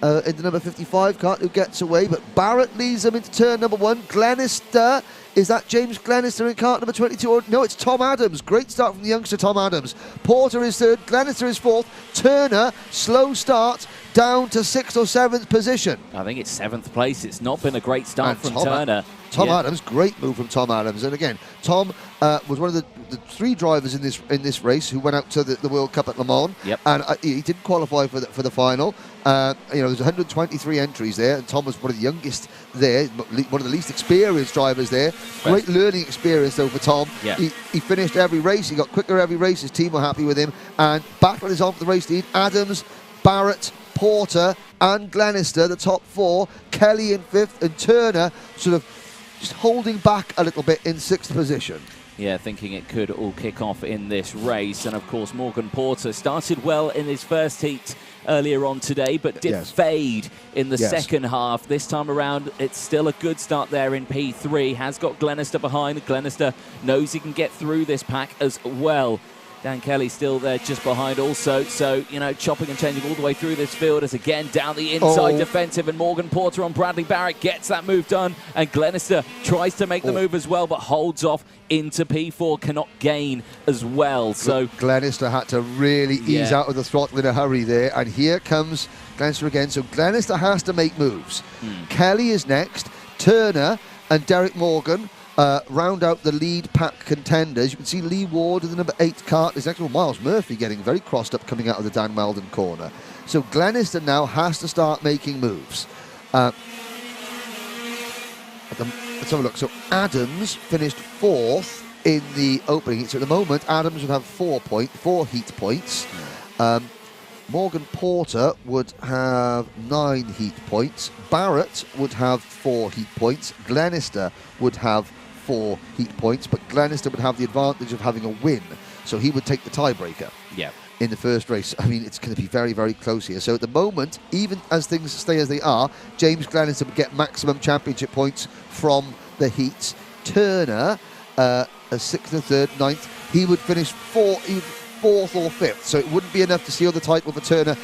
in the number 55 kart, who gets away. But Barrett leads them into turn number 1. Glenister, is that James Glenister in kart number 22? Or, no, it's Tom Adams. Great start from the youngster Tom Adams. Porter is third. Glenister is fourth. Turner, slow start, down to 6th or 7th position. I think it's 7th place. It's not been a great start from Turner. Tom Adams, great move from Tom Adams. And again, Tom was one of the 3 drivers in this race who went out to the World Cup at Le Mans. Yep. And he didn't qualify for the final. There's 123 entries there, and Tom was one of the youngest there, one of the least experienced drivers there. Great learning experience though for Tom. Yeah. He finished every race. He got quicker every race. His team were happy with him. And battle is on for the race lead. Adams, Barrett, Porter and Glenister, the top 4. Kelly in 5th, and Turner sort of just holding back a little bit in 6th position. Yeah, thinking it could all kick off in this race. And of course, Morgan Porter started well in his first heat earlier on today, but did fade in the second half. This time around, it's still a good start there in P3. Has got Glenister behind. Glenister knows he can get through this pack as well. Dan Kelly still there just behind also. So, chopping and changing all the way through this field as again down the inside defensive, and Morgan Porter on Bradley Barrett gets that move done, and Glenister tries to make the move as well, but holds off into P4, cannot gain as well. So Glenister had to really ease out of the throttle in a hurry there, and here comes Glenister again. So Glenister has to make moves. Kelly is next. Turner and Derek Morgan round out the lead pack contenders. You can see Lee Ward in the number 8 kart. There's actually Miles Murphy getting very crossed up coming out of the Dan Weldon corner. So Glenister now has to start making moves. Let's have a look. So Adams finished 4th in the opening heat. So at the moment, Adams would have 4 heat points. Morgan Porter would have 9 heat points. Barrett would have 4 heat points. Glenister would have 4 heat points, but Glenister would have the advantage of having a win, so he would take the tiebreaker in the first race. I mean, it's going to be very, very close here. So at the moment, even as things stay as they are, James Glenister would get maximum championship points from the heats. Turner, a 6th and 3rd, 9th, he would finish 4th or 5th, so it wouldn't be enough to seal the title for Turner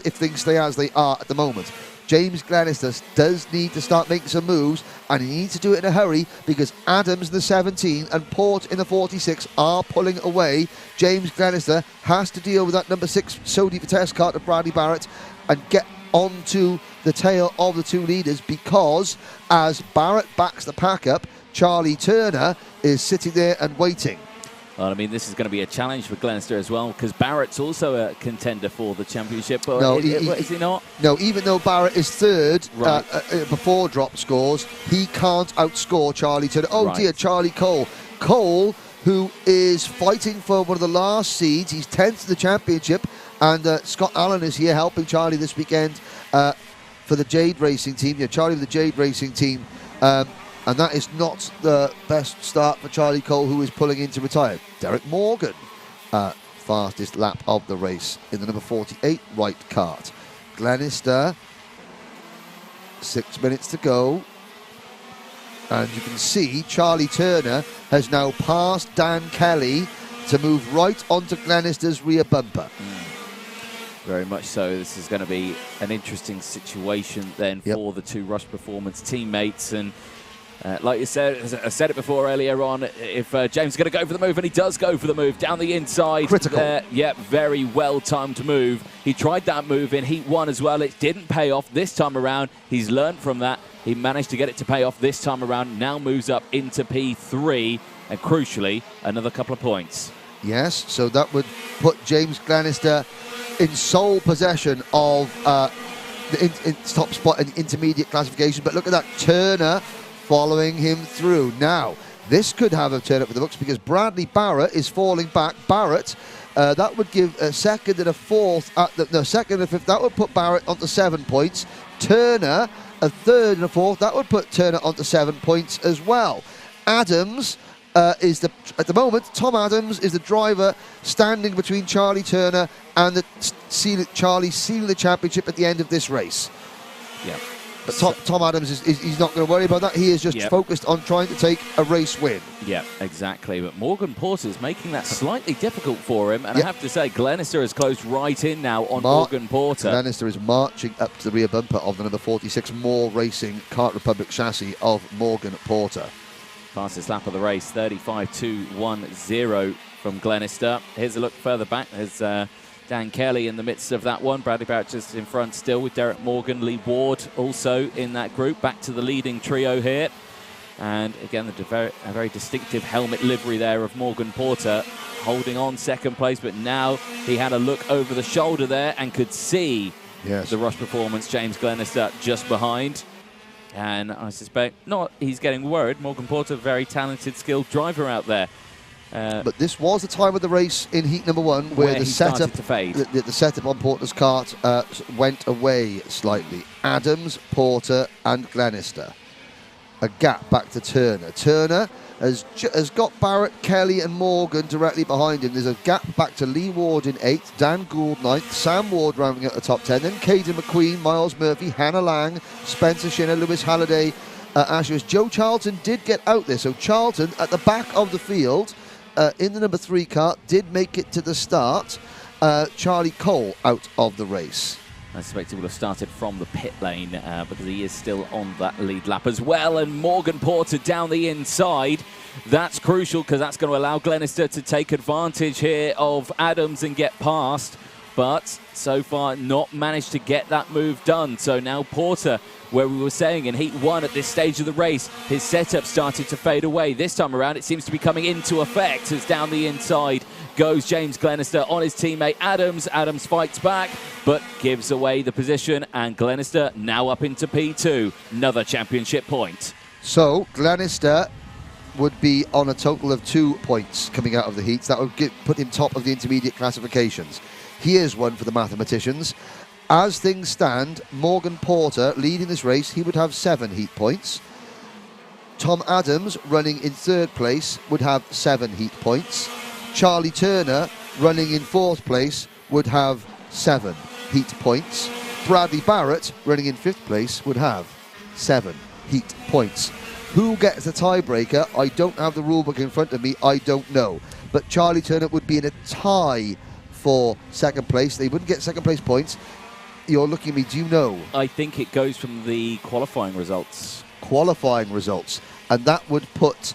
if things stay as they are at the moment. James Glenister does need to start making some moves, and he needs to do it in a hurry, because Adams in the 17 and Port in the 46 are pulling away. James Glenister has to deal with that number 6 Sodi Vitesse kart of Bradley Barrett and get onto the tail of the 2 leaders, because as Barrett backs the pack up, Charlie Turner is sitting there and waiting. Well, I mean, this is going to be a challenge for Glenister as well, because Barrett's also a contender for the championship. But no, is he not? No, even though Barrett is 3rd before drop scores, he can't outscore Charlie Turner. Oh dear, Charlie Cole. Cole, who is fighting for one of the last seeds. He's 10th in the championship, and Scott Allen is here helping Charlie this weekend for the Jade Racing team. Yeah, Charlie with the Jade Racing team. And that is not the best start for Charlie Cole, who is pulling in to retire. Derek Morgan, fastest lap of the race in the number 48 right kart. Glenister, 6 minutes to go. And you can see Charlie Turner has now passed Dan Kelly to move right onto Glenister's rear bumper. Very much so. This is going to be an interesting situation then for the 2 Rush Performance teammates. And like you said, I said it before earlier on, if James is going to go for the move, and he does go for the move down the inside. Critical. Very well-timed move. He tried that move in Heat 1 as well. It didn't pay off this time around. He's learned from that. He managed to get it to pay off this time around. Now moves up into P3, and crucially, another couple of points. Yes, so that would put James Glenister in sole possession of the top spot in the intermediate classification. But look at that, Turner following him through. Now, this could have a turn up for the books, because Bradley Barrett is falling back. Barrett, that would give a 2nd and a 4th, 2nd and a 5th. That would put Barrett onto 7 points. Turner, a 3rd and a 4th. That would put Turner onto 7 points as well. Adams at the moment, Tom Adams is the driver standing between Charlie Turner and Charlie sealing the championship at the end of this race. Yeah. Tom Adams he's not going to worry about that. He is just Yep. focused on trying to take a race win. Yeah, exactly. But Morgan Porter's making that slightly difficult for him. And Yep. I have to say, Glenister has closed right in now on Mark Morgan Porter. Glenister is marching up to the rear bumper of the number 46 More Racing Kart Republic chassis of Morgan Porter. Fastest lap of the race, 35.210 from Glenister. Here's a look further back. There's Dan Kelly in the midst of that one. Bradley Barrett just in front still with Derek Morgan. Lee Ward also in that group. Back to the leading trio here. And again, a very distinctive helmet livery there of Morgan Porter holding on second place. But now he had a look over the shoulder there and could see the Rush Performance James Glenister just behind. And I suspect he's getting worried. Morgan Porter, very talented, skilled driver out there. But this was the time of the race in heat number 1 where the setup to fade. The setup on Porter's kart went away slightly. Adams, Porter, and Glenister. A gap back to Turner. Turner has got Barrett, Kelly, and Morgan directly behind him. There's a gap back to Lee Ward in 8th, Dan Gould 9th, Sam Ward rounding out the top 10, then Caden McQueen, Miles Murphy, Hannah Lang, Spencer Shinner, Lewis Halliday, Ashers. Joe Charlton did get out there, so Charlton at the back of the field in the number 3 car did make it to the start. Charlie Cole out of the race. I suspect he will have started from the pit lane because he is still on that lead lap as well. And Morgan Porter down the inside. That's crucial because that's going to allow Glenister to take advantage here of Adams and get past. But so far not managed to get that move done. So now Porter, where we were saying in heat 1 at this stage of the race, his setup started to fade away. This time around it seems to be coming into effect as down the inside goes James Glenister on his teammate Adams. Adams fights back but gives away the position, and Glenister now up into P2. Another championship point. So Glenister would be on a total of 2 points coming out of the heats. That would put him top of the intermediate classifications. Here's one for the mathematicians. As things stand, Morgan Porter leading this race, he would have 7 heat points. Tom Adams running in 3rd place would have 7 heat points. Charlie Turner running in 4th place would have 7 heat points. Bradley Barrett running in 5th place would have 7 heat points. Who gets the tiebreaker? I don't have the rulebook in front of me. I don't know. But Charlie Turner would be in a tie for 2nd place. They wouldn't get 2nd place points. You're looking at me. Do you know? I think it goes from the qualifying results. Qualifying results. And that would put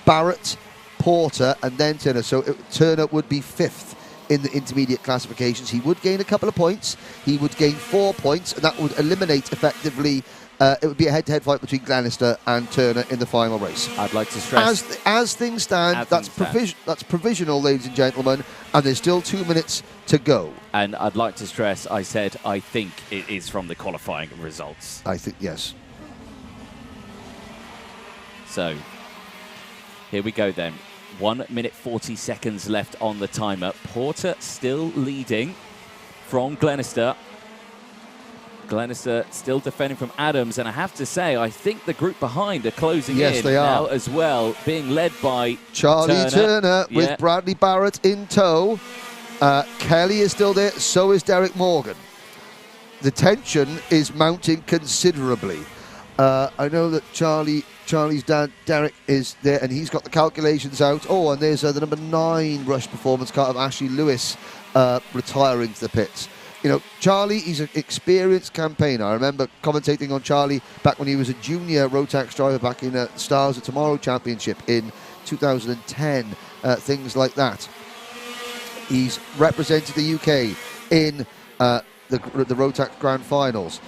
Barrett, Porter, and then Turner. So Turner would be 5th in the intermediate classifications. He would gain a couple of points. He would gain 4 points, and that would eliminate effectively. It would be a head-to-head fight between Glenister and Turner in the final race. I'd like to stress, as things stand, that's provisional, ladies and gentlemen, and there's still 2 minutes to go. And I'd like to stress, I said I think it is from the qualifying results. I think yes. So here we go then. 1 minute 40 seconds left on the timer. Porter still leading from Glenister. Glenister still defending from Adams, and I have to say, I think the group behind are closing in they now are. as well, being led by Charlie Turner with Bradley Barrett in tow. Kelly is still there, so is Derek Morgan. The tension is mounting considerably. I know that Charlie's dad, Derek, is there, and he's got the calculations out. Oh, and there's the number 9 Rush Performance car of Ashley Lewis retiring to the pits. You know, Charlie, he's an experienced campaigner. I remember commentating on Charlie back when he was a junior Rotax driver back in Stars of Tomorrow Championship in 2010, things like that. He's represented the UK in the Rotax Grand Finals.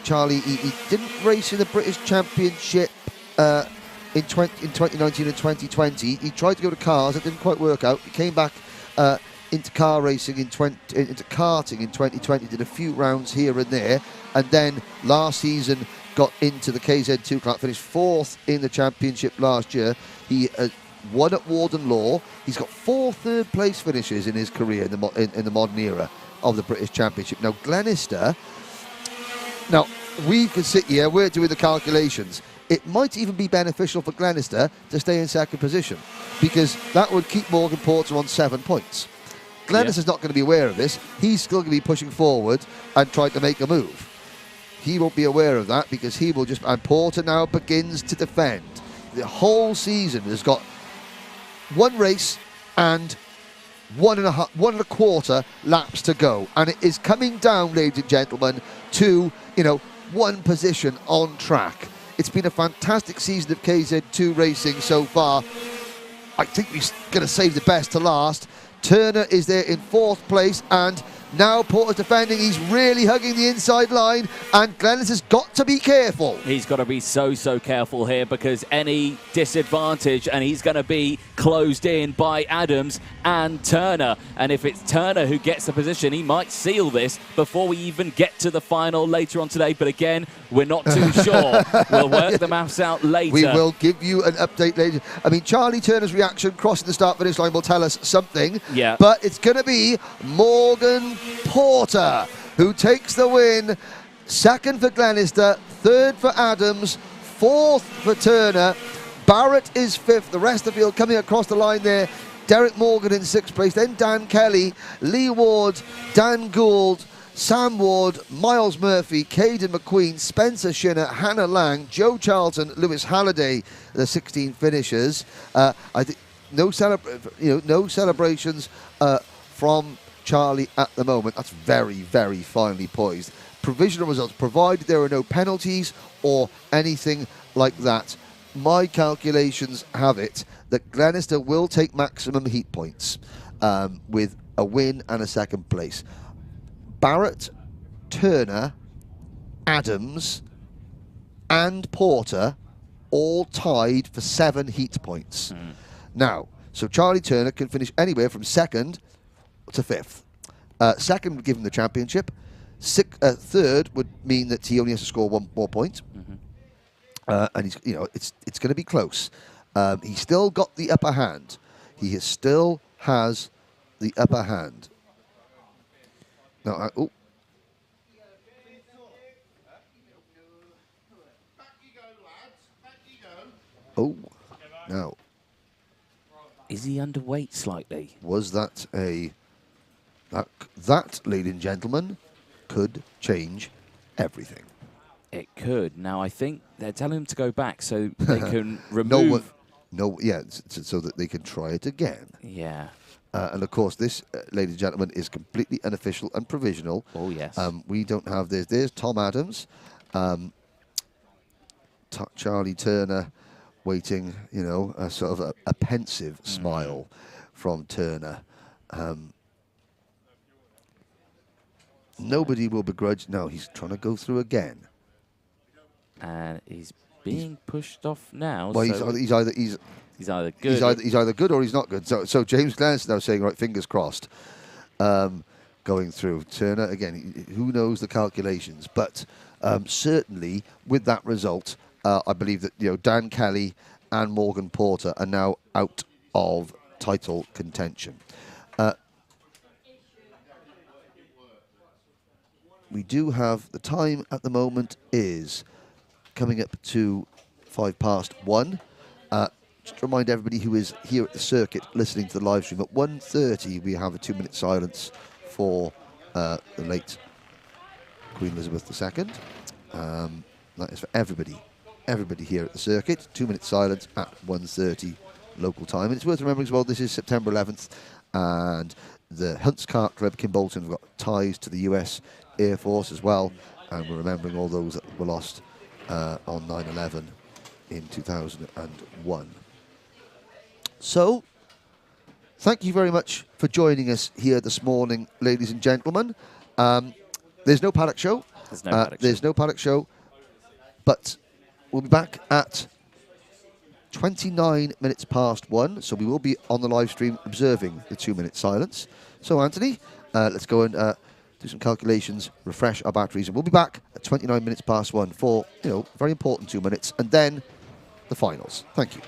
Charlie, he didn't race in the British Championship in 2019 and 2020. He tried to go to cars, it didn't quite work out. He came back into car racing into karting in 2020, did a few rounds here and there, and then last season got into the KZ2 Kart, finished 4th in the championship last year. He won at Warden Law. He's got 4 third-place finishes in his career in the modern era of the British Championship. Now, Glenister, we can sit here, we're doing the calculations. It might even be beneficial for Glenister to stay in 2nd position, because that would keep Morgan Porter on 7 points. Glenister's not going to be aware of this. He's still going to be pushing forward and trying to make a move. he won't be aware of that because he will just... And Porter now begins to defend. The whole season has got one race and one and a quarter laps to go. And it is coming down, ladies and gentlemen, to, one position on track. It's been a fantastic season of KZ2 racing so far. I think we're going to save the best to last. Turner is there in 4th place, and now Porter's defending. He's really hugging the inside line, and Glennis has got to be careful. He's got to be so careful here, because any disadvantage, and he's going to be closed in by Adams and Turner. And if it's Turner who gets the position, he might seal this before we even get to the final later on today. But again, we're not too sure. We'll work the maths out later. We will give you an update later. I mean, Charlie Turner's reaction crossing the start-finish line will tell us something. Yeah. But it's going to be Morgan Porter who takes the win. 2nd for Glenister, 3rd for Adams, 4th for Turner. Barrett is 5th. The rest of the field coming across the line there. Derek Morgan in 6th place, then Dan Kelly, Lee Ward, Dan Gould, Sam Ward, Miles Murphy, Caden McQueen, Spencer Shinner, Hannah Lang, Joe Charlton, Lewis Halliday, the 16 finishers. I think no celebrations from Charlie at the moment. That's very finely poised. Provisional results, provided there are no penalties or anything like that. My calculations have it that Glenister will take maximum heat points with a win and a 2nd place. Barrett, Turner, Adams and Porter all tied for 7 heat points. Now, so Charlie Turner can finish anywhere from 2nd to 5th. 2nd would give him the championship. 3rd would mean that he only has to score 1 more point. And he's, it's going to be close. He's still got the upper hand. Still has the upper hand. Now, now. Is he underweight slightly? Was that a... That, ladies and gentlemen, could change everything. It could. Now, I think they're telling him to go back so they can remove... so that they can try it again. Yeah. And of course, this, ladies and gentlemen, is completely unofficial and provisional. Oh, yes. We don't have this. There's Tom Adams, Charlie Turner waiting, a sort of a pensive smile from Turner. Nobody will begrudge. No, he's trying to go through again. And he's being pushed off now. Well, so he's either good. He's either good or he's not good. So James Glenn's now saying, right, fingers crossed, going through. Turner again. Who knows the calculations? But certainly with that result, I believe that Dan Kelly and Morgan Porter are now out of title contention. We do have the time at the moment is coming up to 1:05. Just to remind everybody who is here at the circuit listening to the live stream, at 1:30 we have a 2-minute silence for the late Queen Elizabeth II. That is for everybody here at the circuit. 2-minute silence at 1:30 local time. And it's worth remembering as well, this is September 11th, and the Hunts Kart Club Kimbolton have got ties to the US Air Force as well, and we're remembering all those that were lost on 9/11 in 2001. So, thank you very much for joining us here this morning, ladies and gentlemen. There's no paddock show. There's no paddock show, but we'll be back at 29 minutes past 1, so we will be on the live stream observing the 2-minute silence. So, Anthony, let's go and do some calculations, refresh our batteries, and we'll be back at 29 minutes past 1 for, very important 2 minutes, and then the finals. Thank you.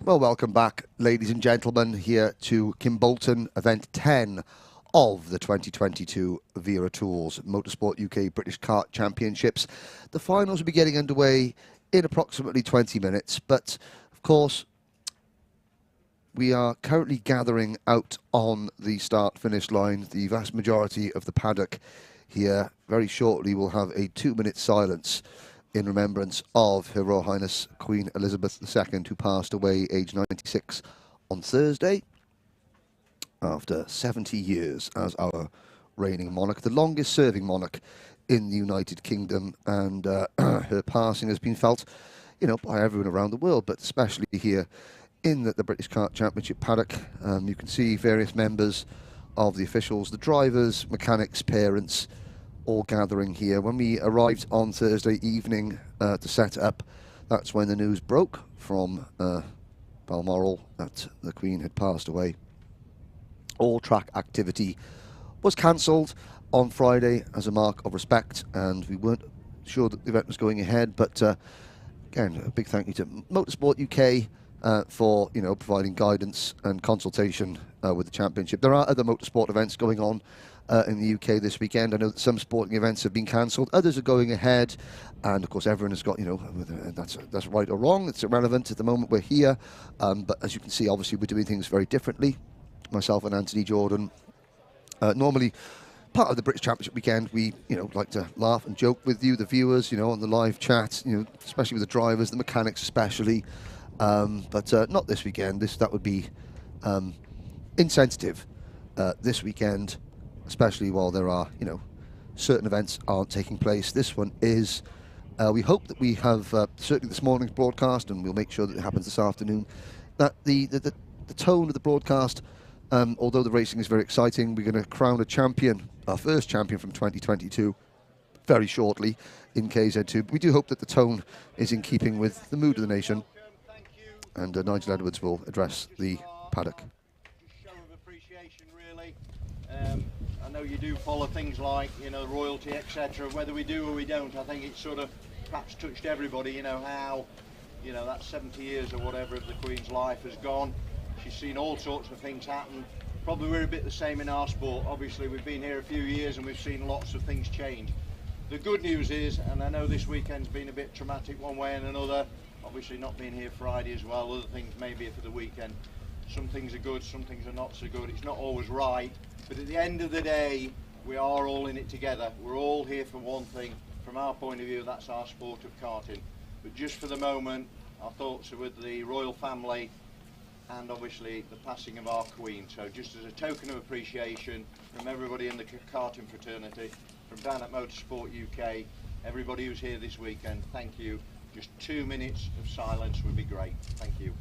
Well, welcome back, ladies and gentlemen, here to Kimbolton, event 10 of the 2022 Wera Tools Motorsport UK British Kart Championships. The finals will be getting underway in approximately 20 minutes, but of course, we are currently gathering out on the start-finish line. The vast majority of the paddock here very shortly will have a 2-minute silence in remembrance of Her Royal Highness Queen Elizabeth II, who passed away aged 96 on Thursday after 70 years as our reigning monarch, the longest serving monarch in the United Kingdom, and her passing has been felt, you know, by everyone around the world, but especially here in the British Kart Championship paddock. You can see various members of the officials, the drivers, mechanics, parents, all gathering here. When we arrived on Thursday evening to set up, that's when the news broke from Balmoral that the Queen had passed away. All track activity was cancelled on Friday as a mark of respect, and we weren't sure that the event was going ahead, but again, a big thank you to Motorsport UK for, you know, providing guidance and consultation with the championship. There are other motorsport events going on in the UK this weekend. I know that some sporting events have been cancelled, others are going ahead, and of course everyone has got, you know, whether that's right or wrong, it's irrelevant at the moment. We're here, but as you can see, obviously we're doing things very differently. Myself and Anthony Jordan, normally part of the British Championship weekend, we, you know, like to laugh and joke with you, the viewers, you know, on the live chat, you know, especially with the drivers, the mechanics especially, but not this weekend. That would be insensitive this weekend, especially while there are, you know, certain events aren't taking place. This one is. We hope that we have, certainly this morning's broadcast, and we'll make sure that it happens this afternoon, that the tone of the broadcast, although the racing is very exciting, we're going to crown a champion, our first champion from 2022, very shortly in KZ2. We do hope that the tone is in keeping with the mood of the nation, and Nigel Edwards will address the paddock. Show of appreciation, really. I know you do follow things like, you know, royalty, etc. Whether we do or we don't, I think it's sort of perhaps touched everybody, you know, how, you know, that 70 years or whatever of the Queen's life has gone. She's seen all sorts of things happen. Probably we're a bit the same in our sport. Obviously we've been here a few years and we've seen lots of things change. The good news is, and I know this weekend's been a bit traumatic one way and another, obviously not being here Friday as well, other things maybe for the weekend. Some things are good, some things are not so good. It's not always right, but at the end of the day, we are all in it together. We're all here for one thing. From our point of view, that's our sport of karting. But just for the moment, our thoughts are with the royal family and obviously the passing of our Queen. So just as a token of appreciation from everybody in the karting fraternity, from down at Motorsport UK, everybody who's here this weekend, thank you. Just 2 minutes of silence would be great. Thank you.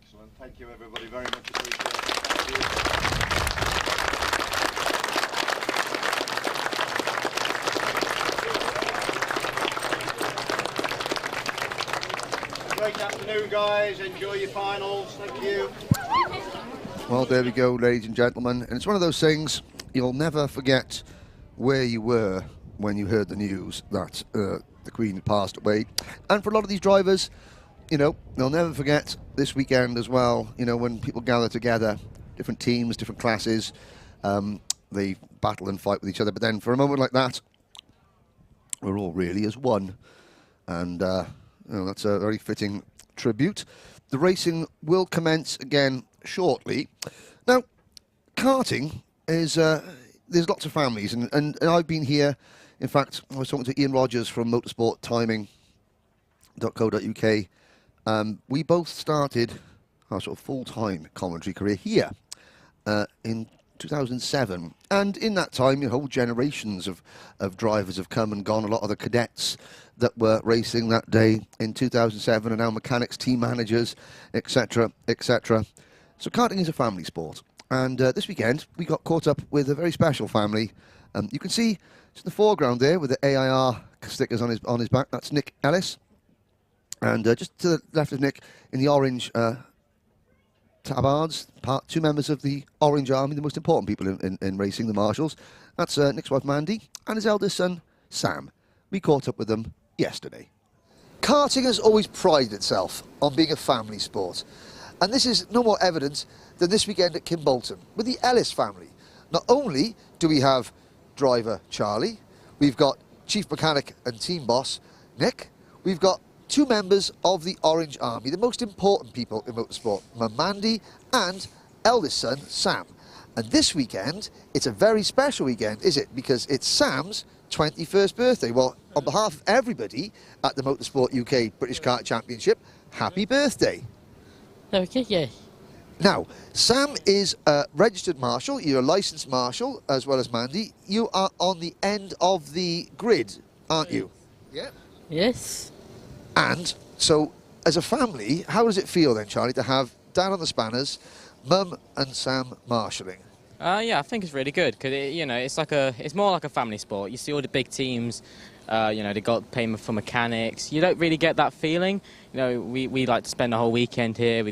Excellent. Thank you, everybody. Very much appreciated. Great afternoon, guys. Enjoy your finals. Thank you. Well, there we go, ladies and gentlemen. And it's one of those things, you'll never forget where you were when you heard the news that the Queen had passed away. And for a lot of these drivers, you know, they'll never forget this weekend as well, you know, when people gather together, different teams, different classes, they battle and fight with each other. But then for a moment like that, we're all really as one. And you know, that's a very fitting tribute. The racing will commence again shortly. Now, karting is, there's lots of families, and I've been here. In fact, I was talking to Ian Rogers from Motorsport Timing.co.uk. We both started our sort of full-time commentary career here in 2007. And in that time, whole generations of drivers have come and gone. A lot of the cadets that were racing that day in 2007 are now mechanics, team managers, etc., etc. So karting is a family sport. And this weekend, we got caught up with a very special family. You can see just in the foreground there with the AIR stickers on his back. That's Nick Ellis. And just to the left of Nick, in the orange tabards, two members of the Orange Army, the most important people in racing, the marshals. That's Nick's wife Mandy and his eldest son Sam. We caught up with them yesterday. Karting has always prided itself on being a family sport, and this is no more evident than this weekend at Kimbolton with the Ellis family. Not only do we have driver Charlie, we've got chief mechanic and team boss Nick, we've got two members of the Orange Army, the most important people in motorsport, Mandy and eldest son Sam. And this weekend, it's a very special weekend, is it? Because it's Sam's 21st birthday. Well, on behalf of everybody at the Motorsport UK British Kart Championship, happy birthday. Okay, yeah. Now, Sam is a registered marshal, you're a licensed marshal, as well as Mandy. You are on the end of the grid, aren't you? Yeah. Yes. And so, as a family, how does it feel then, Charlie, to have Dad on the spanners, Mum and Sam marshalling? Yeah, I think it's really good because it's more like a family sport. You see all the big teams, they got payment for mechanics. You don't really get that feeling. You know, we like to spend the whole weekend here.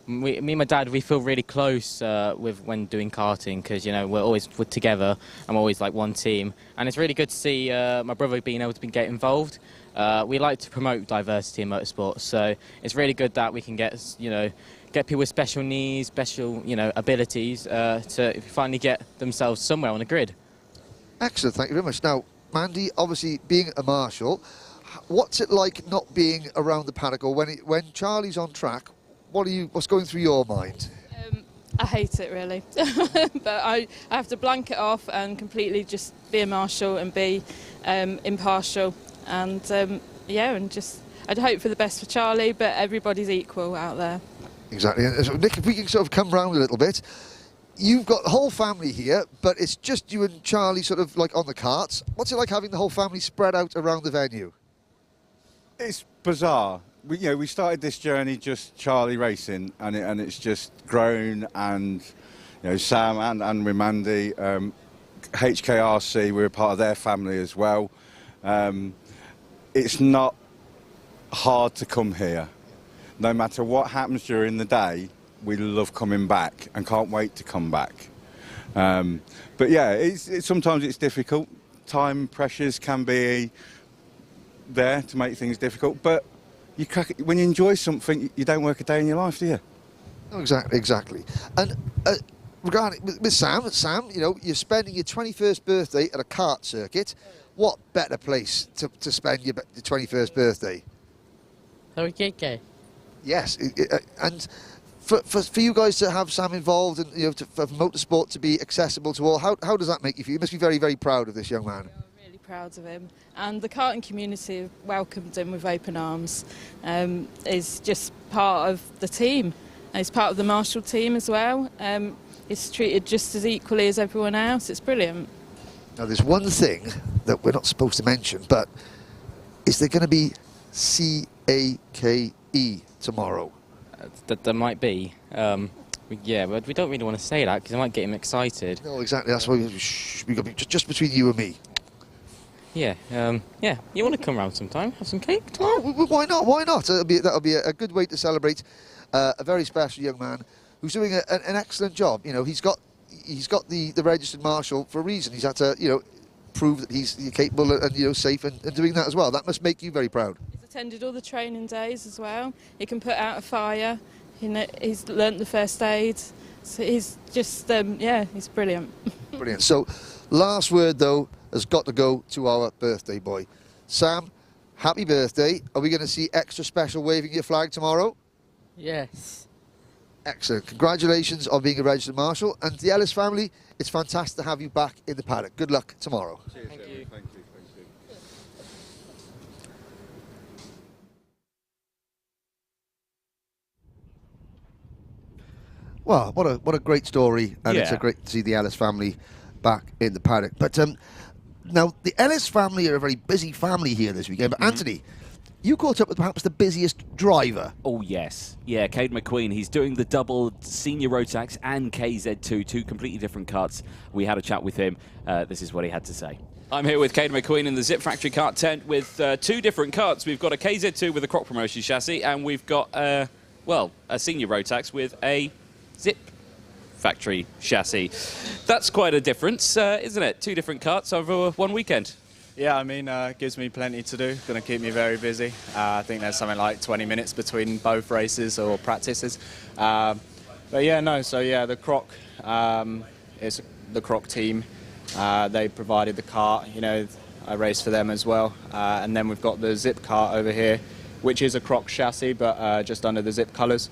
Me and my dad, we feel really close when doing karting because we're always together. I'm always like one team, and it's really good to see my brother being able to get involved. We like to promote diversity in motorsport, so it's really good that we can get people with special needs, special abilities to finally get themselves somewhere on the grid. Excellent, thank you very much. Now, Mandy, obviously being a marshal, what's it like not being around the paddock, or when Charlie's on track? What's going through your mind? I hate it really, but I have to blank it off and completely just be a marshal and be impartial, and and just I'd hope for the best for Charlie, but everybody's equal out there. Exactly. So, Nick, if we can sort of come round a little bit, you've got the whole family here, but it's just you and Charlie sort of like on the karts. What's it like having the whole family spread out around the venue? It's bizarre. We started this journey just Charlie racing, and it's just grown, and Sam and with Mandy, HKRC, we're a part of their family as well. It's not hard to come here. No matter what happens during the day, we love coming back and can't wait to come back. But yeah, sometimes it's difficult. Time pressures can be there to make things difficult, but when you enjoy something, you don't work a day in your life, do you? Oh, exactly. And regarding with Sam, you're spending your 21st birthday at a kart circuit. What better place to spend your 21st birthday? Okay. Yes, and for you guys to have Sam involved and for motorsport to be accessible to all, how does that make you feel? You must be very, very proud of this young man. I'm really proud of him, and the karting community have welcomed him with open arms. He's just part of the team. He's part of the marshal team as well. He's treated just as equally as everyone else. It's brilliant. Now, there's one thing that we're not supposed to mention, but is there going to be CAKE tomorrow? there might be. Yeah, but we don't really want to say that because it might get him excited. No, exactly. That's why we got just between you and me. Yeah, yeah. You want to come round sometime? Have some cake tomorrow? Oh, why not? Why not? That'll be a good way to celebrate a very special young man who's doing an excellent job. You know, he's got the registered marshal for a reason. He's had to, you know, prove that he's capable and, you know, safe and doing that as well. That must make you very proud. He's attended all the training days as well. He can put out a fire. He's learnt the first aid. So he's just, yeah, he's brilliant. Brilliant. So, last word though has got to go to our birthday boy, Sam. Happy birthday! Are we going to see extra special waving your flag tomorrow? Yes. Excellent. Congratulations on being a registered marshal, and the Ellis family, it's fantastic to have you back in the paddock. Good luck tomorrow. Cheers, thank you. Thank you. Well, what a great story, and it's great to see the Ellis family back in the paddock. But now the Ellis family are a very busy family here this weekend. But Anthony, you caught up with perhaps the busiest driver. Oh, yes. Yeah, Cade McQueen. He's doing the double senior Rotax and KZ2, two completely different karts. We had a chat with him. This is what he had to say. I'm here with Cade McQueen in the Zip Factory kart tent with two different karts. We've got a KZ2 with a Croc Promotion chassis, and we've got, well, a senior Rotax with a Zip Factory chassis. That's quite a difference, isn't it? Two different karts over one weekend. Yeah, I mean, it gives me plenty to do. Going to keep me very busy. I think there's something like 20 minutes between both races or practices. But yeah, no, so yeah, the Croc is the Croc team. They provided the kart, you know, I raced for them as well. And then we've got the Zip kart over here, which is a Croc chassis, but just under the Zip colours.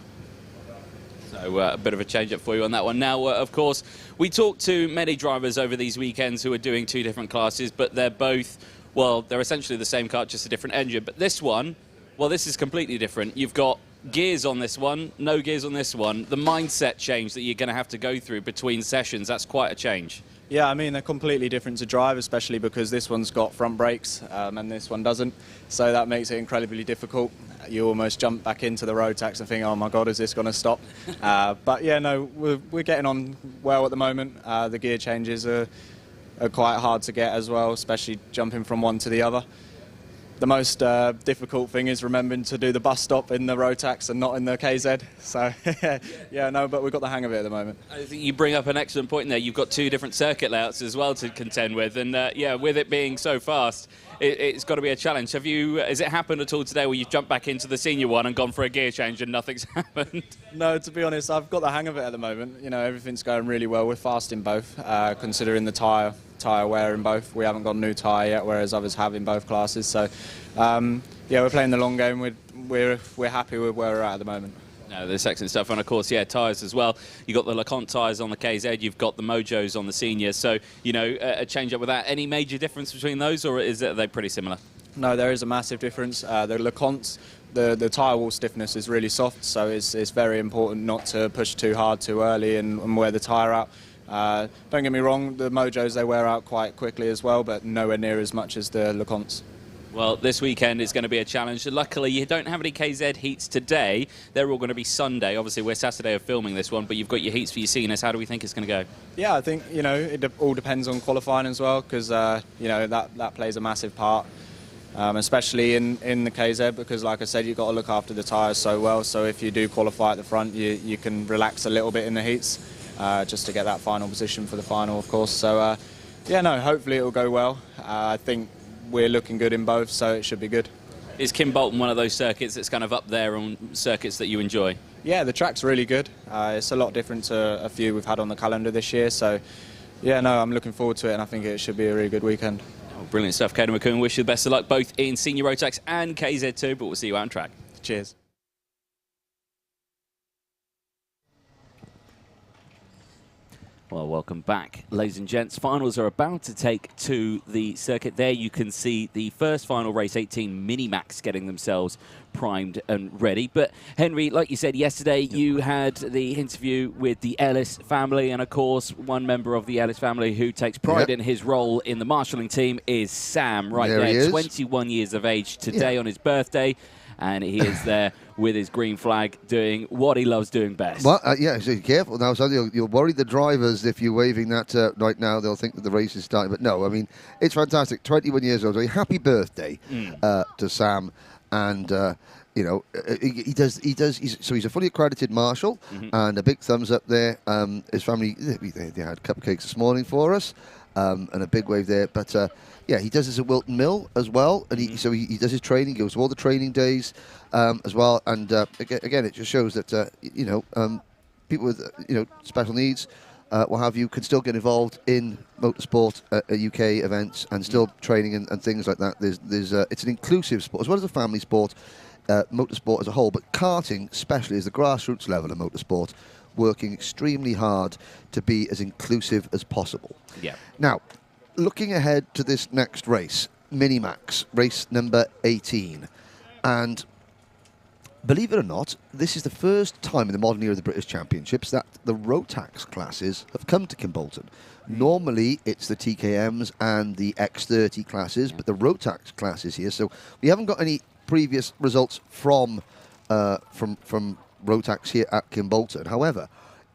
So a bit of a change-up for you on that one. Now, of course, we talked to many drivers over these weekends who are doing two different classes, but they're both, well, they're essentially the same kart, just a different engine. But this one, well, this is completely different. You've got gears on this one, no gears on this one. The mindset change that you're going to have to go through between sessions, that's quite a change. Yeah, I mean, they're completely different to drive, especially because this one's got front brakes and this one doesn't. So that makes it incredibly difficult. You almost jump back into the Rotax and think, oh my God, is this going to stop? But yeah, no, we're getting on well at the moment. The gear changes are quite hard to get as well, especially jumping from one to the other. The most difficult thing is remembering to do the bus stop in the Rotax and not in the KZ. So, yeah, no, but we've got the hang of it at the moment. I think you bring up an excellent point there. You've got two different circuit layouts as well to contend with. And, yeah, with it being so fast, it's got to be a challenge. Has it happened at all today where you've jumped back into the senior one and gone for a gear change and nothing's happened? No, to be honest, I've got the hang of it at the moment. You know, everything's going really well. We're fast in both, considering the tyre wear in both. We haven't got a new tyre yet, whereas others have in both classes. So, yeah, we're playing the long game. We're happy with where we're at the moment. No, that's excellent stuff. And, of course, yeah, tyres as well. You've got the LeConte tyres on the KZ. You've got the Mojos on the senior. So, you know, a change-up with that. Any major difference between those, or are they pretty similar? No, there is a massive difference. The LeConte, the tyre wall stiffness is really soft, so it's very important not to push too hard too early and wear the tyre out. Don't get me wrong, the Mojos, they wear out quite quickly as well, but nowhere near as much as the LeContes. Well, this weekend is going to be a challenge. Luckily, you don't have any KZ heats today. They're all going to be Sunday. Obviously, we're Saturday of filming this one, but you've got your heats for your seniors. How do we think it's going to go? Yeah, I think, you know, it all depends on qualifying as well, because, you know, that plays a massive part, especially in the KZ, because, like I said, you've got to look after the tyres so well. So if you do qualify at the front, you can relax a little bit in the heats, just to get that final position for the final, of course. So, yeah, no, hopefully it'll go well. I think we're looking good in both, so it should be good. Is Kimbolton one of those circuits that's kind of up there on circuits that you enjoy? Yeah, the track's really good. It's a lot different to a few we've had on the calendar this year, so yeah, no, I'm looking forward to it, and I think it should be a really good weekend. Oh, brilliant stuff. Cade McQueen, wish you the best of luck both in Senior Rotax and KZ2, but we'll see you out on track. Cheers. Well, welcome back, ladies and gents. Finals are about to take to the circuit. There you can see the first final race, 18 Minimax, getting themselves primed and ready. But, Henry, like you said yesterday, you had the interview with the Ellis family. And, of course, one member of the Ellis family who takes pride in his role in the marshalling team is Sam, right there, 21 years of age today on his birthday. and he is there with his green flag doing what he loves doing best. Well, yeah, so careful now. So you'll worry the drivers if you're waving that right now. They'll think that the race is starting. But no, I mean, it's fantastic. 21 years old. So happy birthday to Sam. And, you know, he's a fully accredited marshal. And a big thumbs up there. His family, they had cupcakes this morning for us. And a big wave there. But, yeah, he does this at Wilton Mill as well. And so he does his training, goes to all the training days as well. And, again, it just shows that, you know, people with, you know, special needs, what have you, can still get involved in motorsport UK events and still training and things like that. It's an inclusive sport, as well as a family sport, motorsport as a whole. But karting, especially, is the grassroots level of motorsport, working extremely hard to be as inclusive as possible. Yeah. Now, looking ahead to this next race, Minimax, race number 18. And believe it or not, this is the first time in the modern era of the British Championships that the Rotax classes have come to Kimbolton. Normally, it's the TKMs and the X30 classes, but the Rotax class is here. So we haven't got any previous results from Rotax here at Kimbolton. However,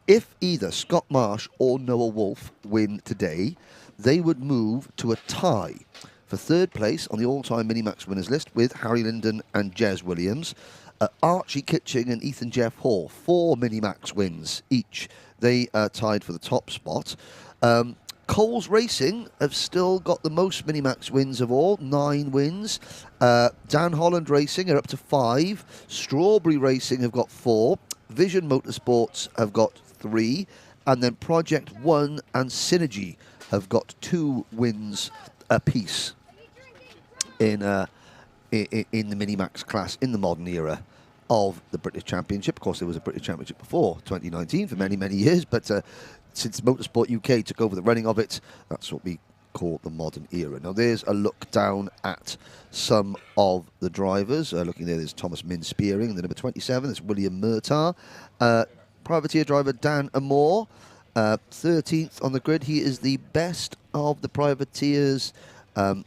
if either Scott Marsh or Noah Wolf win today, they would move to a tie for third place on the all-time Minimax winners list with Harry Linden and Jez Williams. Archie Kitching and Ethan Jeff Hall, 4 Minimax wins each. They tied for the top spot. Coles Racing have still got the most Minimax wins of all, 9 wins. Dan Holland Racing are up to 5. Strawberry Racing have got 4. Vision Motorsports have got 3. And then Project One and Synergy have got 2 wins apiece in the Minimax class in the modern era of the British Championship. Of course, there was a British Championship before 2019 for many, many years, but since Motorsport UK took over the running of it, that's what we call the modern era. Now, there's a look down at some of the drivers. Looking there, there's Thomas Min Spearing, and the number 27, there's William Murtagh. Privateer driver Dan Amore, 13th on the grid. He is the best of the privateers.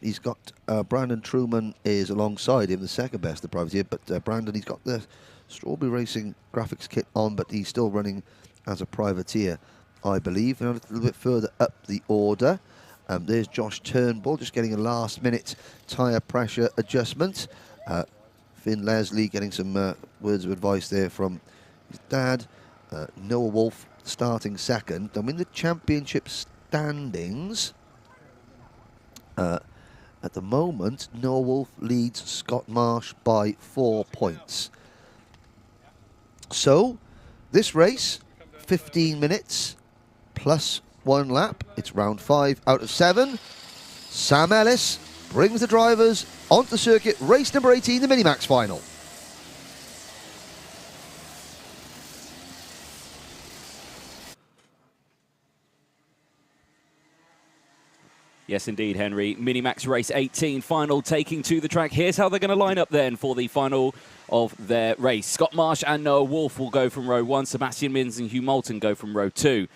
He's got Brandon Truman is alongside him, the second best of the privateer. But Brandon, he's got the Strawberry Racing graphics kit on, but he's still running as a privateer, I believe. And a little bit further up the order, there's Josh Turnbull, just getting a last-minute tyre pressure adjustment. Finn Leslie getting some words of advice there from his dad. Noah Wolf starting second. I'm in the championship standings. At the moment, Noah Wolf leads Scott Marsh by 4 points. So, this race, 15 minutes plus 1 lap. It's round 5 out of 7. Sam Ellis brings the drivers onto the circuit. Race number 18, the Minimax final. Yes, indeed, Henry. Minimax race 18 final taking to the track. Here's how they're going to line up then for the final of their race. Scott Marsh and Noah Wolf will go from row 1. Sebastian Mins and Hugh Moulton go from row 2.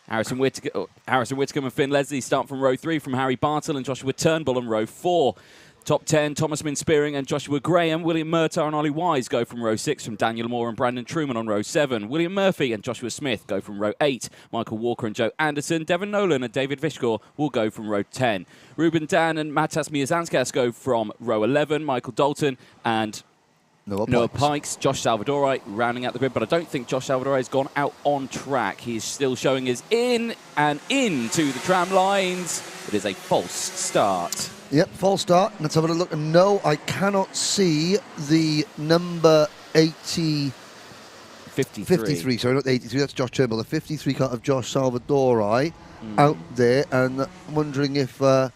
Harrison Whitcomb and Finn Leslie start from row 3 from Harry Bartle and Joshua Turnbull on row 4. Top 10, Thomas Min Spearing and Joshua Graham. William Murtagh and Ollie Wise go from row 6 from Daniel Moore and Brandon Truman on row 7. William Murphy and Joshua Smith go from row 8. Michael Walker and Joe Anderson. Devon Nolan and David Vishkor will go from row 10. Ruben Dan and Matas Miazanskas go from row 11. Michael Dalton and Noah Pikes. Josh Salvadori rounding out the grid, but I don't think Josh Salvadori has gone out on track. He's still showing his in and into the tram lines. It is a false start. Yep, false start. Let's have a look. No, I cannot see the number 53. 53, sorry, not 83. That's Josh Turnbull. The 53 car of Josh Salvadori out there, and I'm wondering if there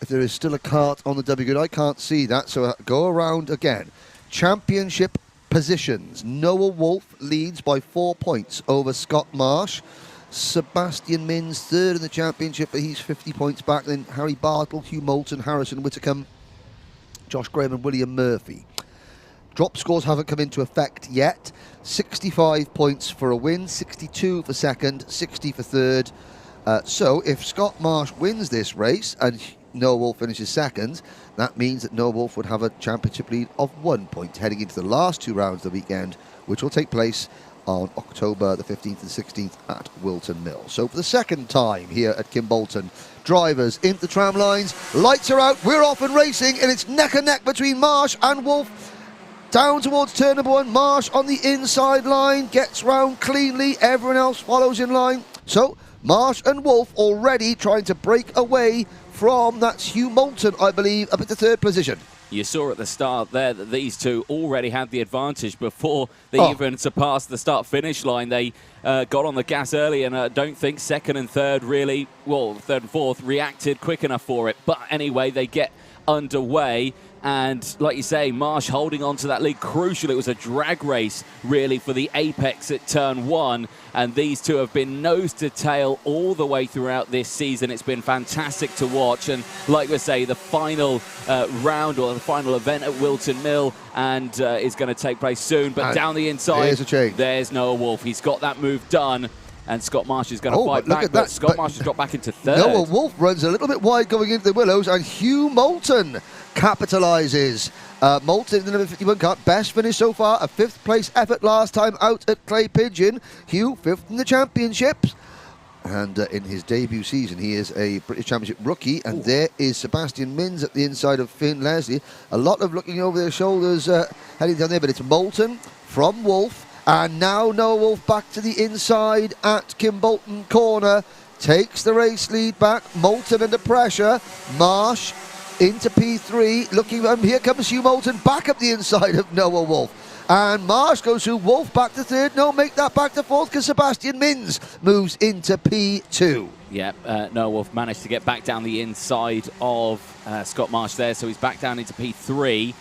is still a kart on the W grid. I can't see that, so go around again. Championship positions. Noah Wolf leads by 4 points over Scott Marsh. Sebastian Mins third in the championship, but he's 50 points back. Then Harry Bartle, Hugh Moulton, Harrison Whitcomb, Josh Graham and William Murphy. Drop scores haven't come into effect yet. 65 points for a win, 62 for second, 60 for third. So if Scott Marsh wins this race and Noah Wolf finishes second, that means that Noah Wolf would have a championship lead of 1 point heading into the last 2 rounds of the weekend, which will take place on October the 15th and 16th at Wilton Mill. So for the second time here at Kimbolton, drivers into the tram lines, lights are out, we're off and racing, and it's neck and neck between Marsh and Wolf. Down towards turn number 1, Marsh on the inside line, gets round cleanly, everyone else follows in line. So Marsh and Wolf already trying to break away from, that's Hugh Moulton, I believe, up at the 3rd position. You saw at the start there that these two already had the advantage before they even surpassed the start-finish line. They got on the gas early, and I don't think 2nd and 3rd really, well, 3rd and 4th, reacted quick enough for it. But anyway, they get underway. And like you say, Marsh holding on to that lead, crucial. It was a drag race, really, for the apex at turn 1. And these two have been nose to tail all the way throughout this season. It's been fantastic to watch. And like we say, the final round or the final event at Wilton Mill and is going to take place soon. But down the inside, there's Noah Wolf. He's got that move done. And Scott Marsh is going to fight back, but Scott Marsh has dropped back into 3rd. Noah Wolf runs a little bit wide going into the Willows, and Hugh Moulton capitalises. Moulton in the number 51 kart, best finish so far, a 5th place effort last time out at Clay Pigeon. Hugh, 5th in the championships. And in his debut season, he is a British Championship rookie. And there is Sebastian Minns at the inside of Finn Leslie. A lot of looking over their shoulders heading down there, but it's Moulton from Wolf. And now Noah Wolf back to the inside at Kimbolton corner. Takes the race lead back. Moulton under pressure. Marsh into P3. Looking, here comes Hugh Moulton back up the inside of Noah Wolf. And Marsh goes through. Wolf back to 3rd. No, make that back to 4th because Sebastian Minns moves into P2. Yeah, Noah Wolf managed to get back down the inside of Scott Marsh there, so he's back down into P3.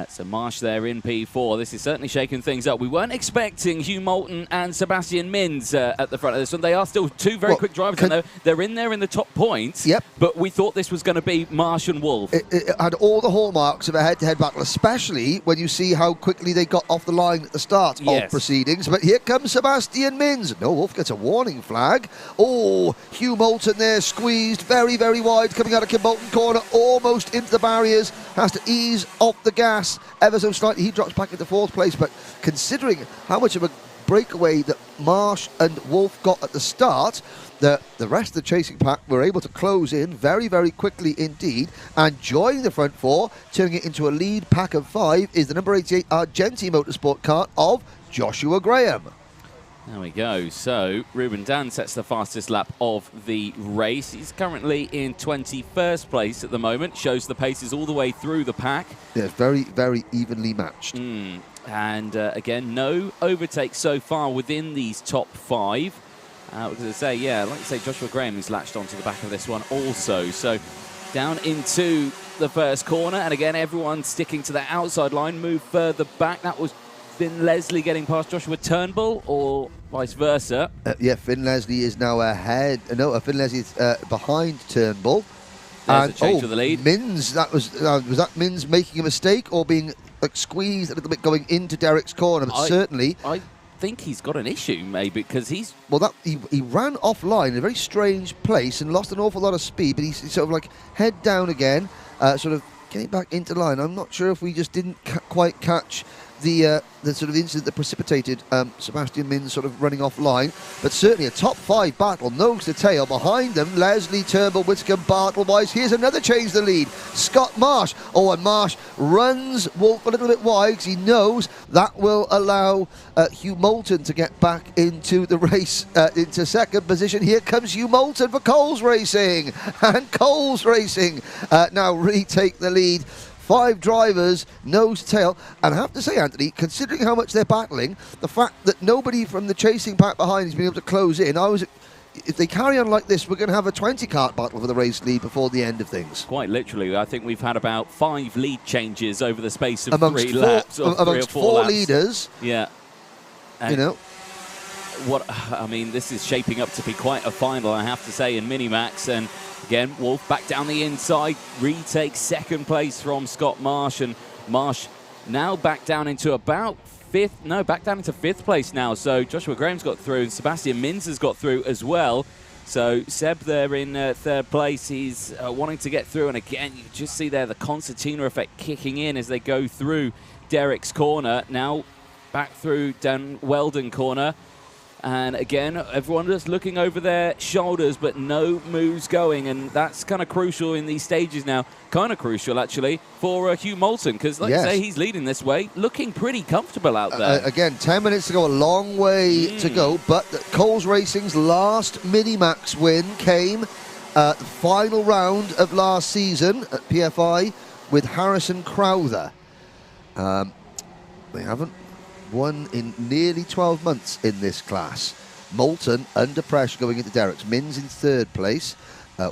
So Marsh there in P4. This is certainly shaking things up. We weren't expecting Hugh Moulton and Sebastian Minns at the front of this one. They are still two very quick drivers, and they're in there in the top points. Yep. But we thought this was going to be Marsh and Wolf. It had all the hallmarks of a head-to-head battle, especially when you see how quickly they got off the line at the start of proceedings. But here comes Sebastian Minns. No, Wolf gets a warning flag. Oh, Hugh Moulton there squeezed very, very wide, coming out of Kimbolton corner, almost into the barriers. Has to ease off the gas ever so slightly. He drops back into 4th place, but considering how much of a breakaway that Marsh and Wolf got at the start, the rest of the chasing pack were able to close in very, very quickly indeed, and joining the front 4, turning it into a lead pack of 5, is the number 88 Argenti Motorsport kart of Joshua Graham. There we go. So Ruben Dan sets the fastest lap of the race. He's currently in 21st place at the moment. Shows the paces all the way through the pack. Yeah, very, very evenly matched. And again, no overtakes so far within these top 5. Like I say, like you say, Joshua Graham is latched onto the back of this one also. So down into the first corner, and again, everyone sticking to the outside line. Move further back. That was Finn Leslie getting past Joshua Turnbull, or vice versa? Yeah, Finn Leslie is now ahead. No, Finn Leslie is behind Turnbull. There's a change of the lead. Minns, was that Minns making a mistake or being squeezed a little bit going into Derek's corner? But certainly, I think he's got an issue, maybe, because he's... Well, he ran offline in a very strange place and lost an awful lot of speed, but he's sort of like head down again, sort of getting back into line. I'm not sure if we just didn't quite catch the sort of incident that precipitated Sebastian Minns sort of running offline, but certainly a top 5 battle, nose to tail. Behind them, Leslie, Turnbull, Whitcomb, Bartlewise. Here's another change the lead. Scott Marsh. Oh, and Marsh runs Wolf a little bit wide because he knows that will allow Hugh Moulton to get back into the race, into 2nd position. Here comes Hugh Moulton for Coles Racing, and Coles Racing now retake the lead. 5 drivers, nose to tail. And I have to say, Anthony, considering how much they're battling, the fact that nobody from the chasing pack behind has been able to close in, if they carry on like this, we're going to have a 20-kart battle for the race lead before the end of things. Quite literally. I think we've had about 5 lead changes over the space of 3 laps. Amongst 4 leaders. Yeah. You know. This is shaping up to be quite a final, I have to say, in Minimax. And again, Wolf back down the inside, retakes 2nd place from Scott Marsh, and Marsh now back down into about 5th place now. So Joshua Graham's got through, and Sebastian Minns has got through as well. So Seb there in third place. He's wanting to get through, and again, you just see there the concertina effect kicking in as they go through Derek's corner. Now back through Dan Weldon corner. And again, everyone just looking over their shoulders, but no moves going. And that's kind of crucial in these stages now. Kind of crucial, actually, for Hugh Moulton. Because, like you say, he's leading this way, looking pretty comfortable out there. Again, 10 minutes to go, a long way to go. But Coles Racing's last Minimax win came the final round of last season at PFI with Harrison Crowther. They haven't won in nearly 12 months in this class. Moulton under pressure going into Derek's. Mins in third place.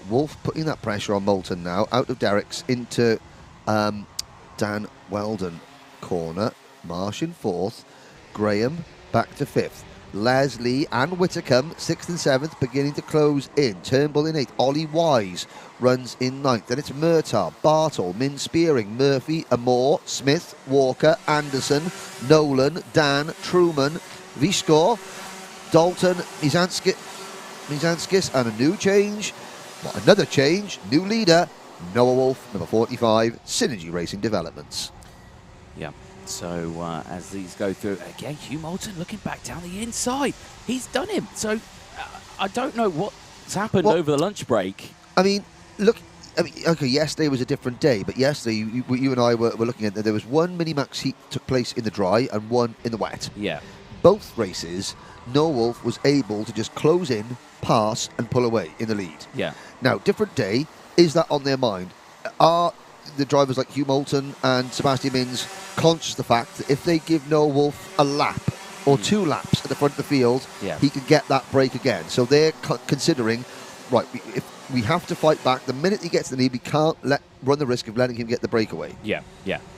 Wolf putting that pressure on Moulton now. Out of Derek's into Dan Weldon corner. Marsh in fourth. Graham back to fifth. Leslie and Whitcomb, 6th and 7th, beginning to close in. Turnbull in 8th. Ollie Wise runs in 9th. Then it's Murtagh, Bartle, Min Spearing, Murphy, Amore, Smith, Walker, Anderson, Nolan, Dan, Truman, Vishkor, Dalton, Mizanskis, and a new change. Well, another change. New leader, Noah Wolf, number 45, Synergy Racing Developments. Yeah. So as these go through, again, Hugh Moulton looking back down the inside. He's done him. So I don't know what's happened over the lunch break. I mean, look, okay, yesterday was a different day, but yesterday you and I were looking at, there was one Minimax heat took place in the dry and one in the wet. Yeah. Both races, Noah Wolf was able to just close in, pass, and pull away in the lead. Yeah. Now, different day, is that on their mind? Are the drivers like Hugh Moulton and Sebastian Mins conscious of the fact that if they give Noah Wolf a lap or 2 laps at the front of the field, he can get that break again? So they're considering, right, if we have to fight back. The minute he gets the lead, we can't run the risk of letting him get the breakaway. Yeah,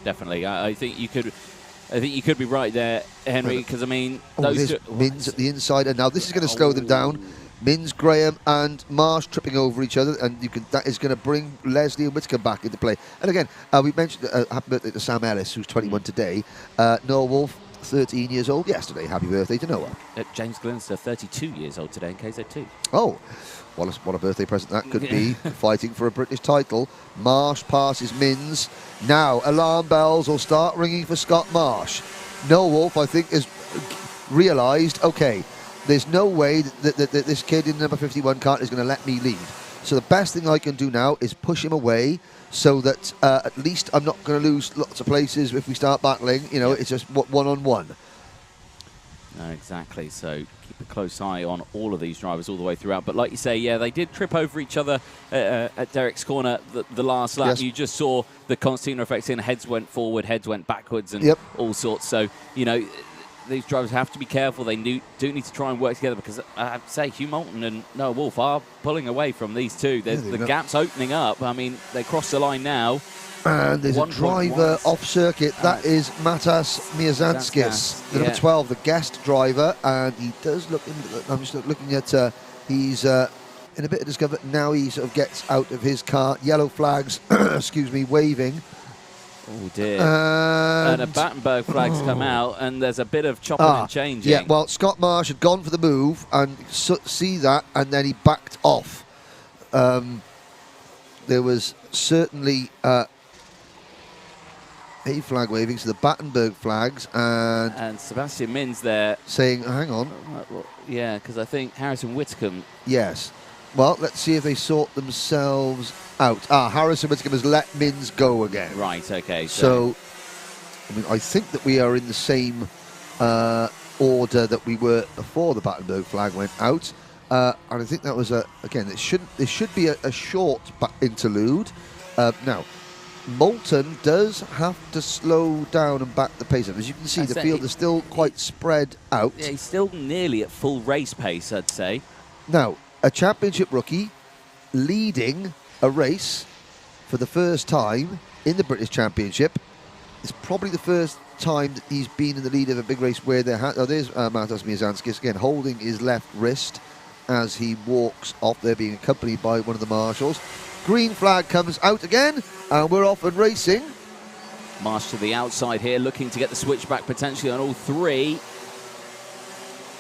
definitely. I think you could be right there, Henry, because I mean, those two, Mins at the inside, and now this is going to slow them down. Mins, Graham, and Marsh tripping over each other, and that is going to bring Leslie and Whitcomb back into play. And again, we mentioned happy birthday to Sam Ellis, who's 21 today. Noah Wolf, 13 years old yesterday. Happy birthday to Noah. James Glenister, 32 years old today in KZ2. Oh, what a birthday present that could be, fighting for a British title. Marsh passes Mins. Now, alarm bells will start ringing for Scott Marsh. Noah Wolf, I think, has realised, okay, there's no way that this kid in number 51 kart is going to let me lead. So the best thing I can do now is push him away so that at least I'm not going to lose lots of places if we start battling. You know, it's just one-on-one. No, exactly. So keep a close eye on all of these drivers all the way throughout. But like you say, yeah, they did trip over each other at Derek's corner the last lap. Yes. You just saw the concertina effects in. Heads went forward, heads went backwards, and all sorts. So, you know, these drivers have to be careful. They do need to try and work together, because I have to say Hugh Moulton and Noah Wolf are pulling away from these two. The gap's opening up. I mean, they cross the line now. And there's a driver off circuit. That is Matas Miazanskis, the number 12, the guest driver. And he does look, I'm just looking at, he's in a bit of discomfort. Now he sort of gets out of his car. Yellow flags, excuse me, waving. Oh dear. And a Battenberg flag's come out, and there's a bit of chopping and changing. Yeah, well, Scott Marsh had gone for the move, and see that, and then he backed off. There was certainly a flag waving, so the Battenberg flags, and Sebastian Mins there saying, hang on. Yeah, because I think Harrison Whitcomb. Yes. Well, let's see if they sort themselves out. Harrison Whitcomb has let Mins go again. Right, okay. So, I mean, I think that we are in the same order that we were before the Battenberg flag went out. And I think that was again, there should be a short interlude. Now, Moulton does have to slow down and back the pace up. As you can see, the field is still quite spread out. Yeah, he's still nearly at full race pace, I'd say. Now, a championship rookie leading a race for the first time in the British Championship. It's probably the first time that he's been in the lead of a big race where there's Matas Miazanskis again holding his left wrist as he walks off there, being accompanied by one of the marshals. Green flag comes out again, and we're off and racing. Marsh to the outside here, looking to get the switchback potentially on all three.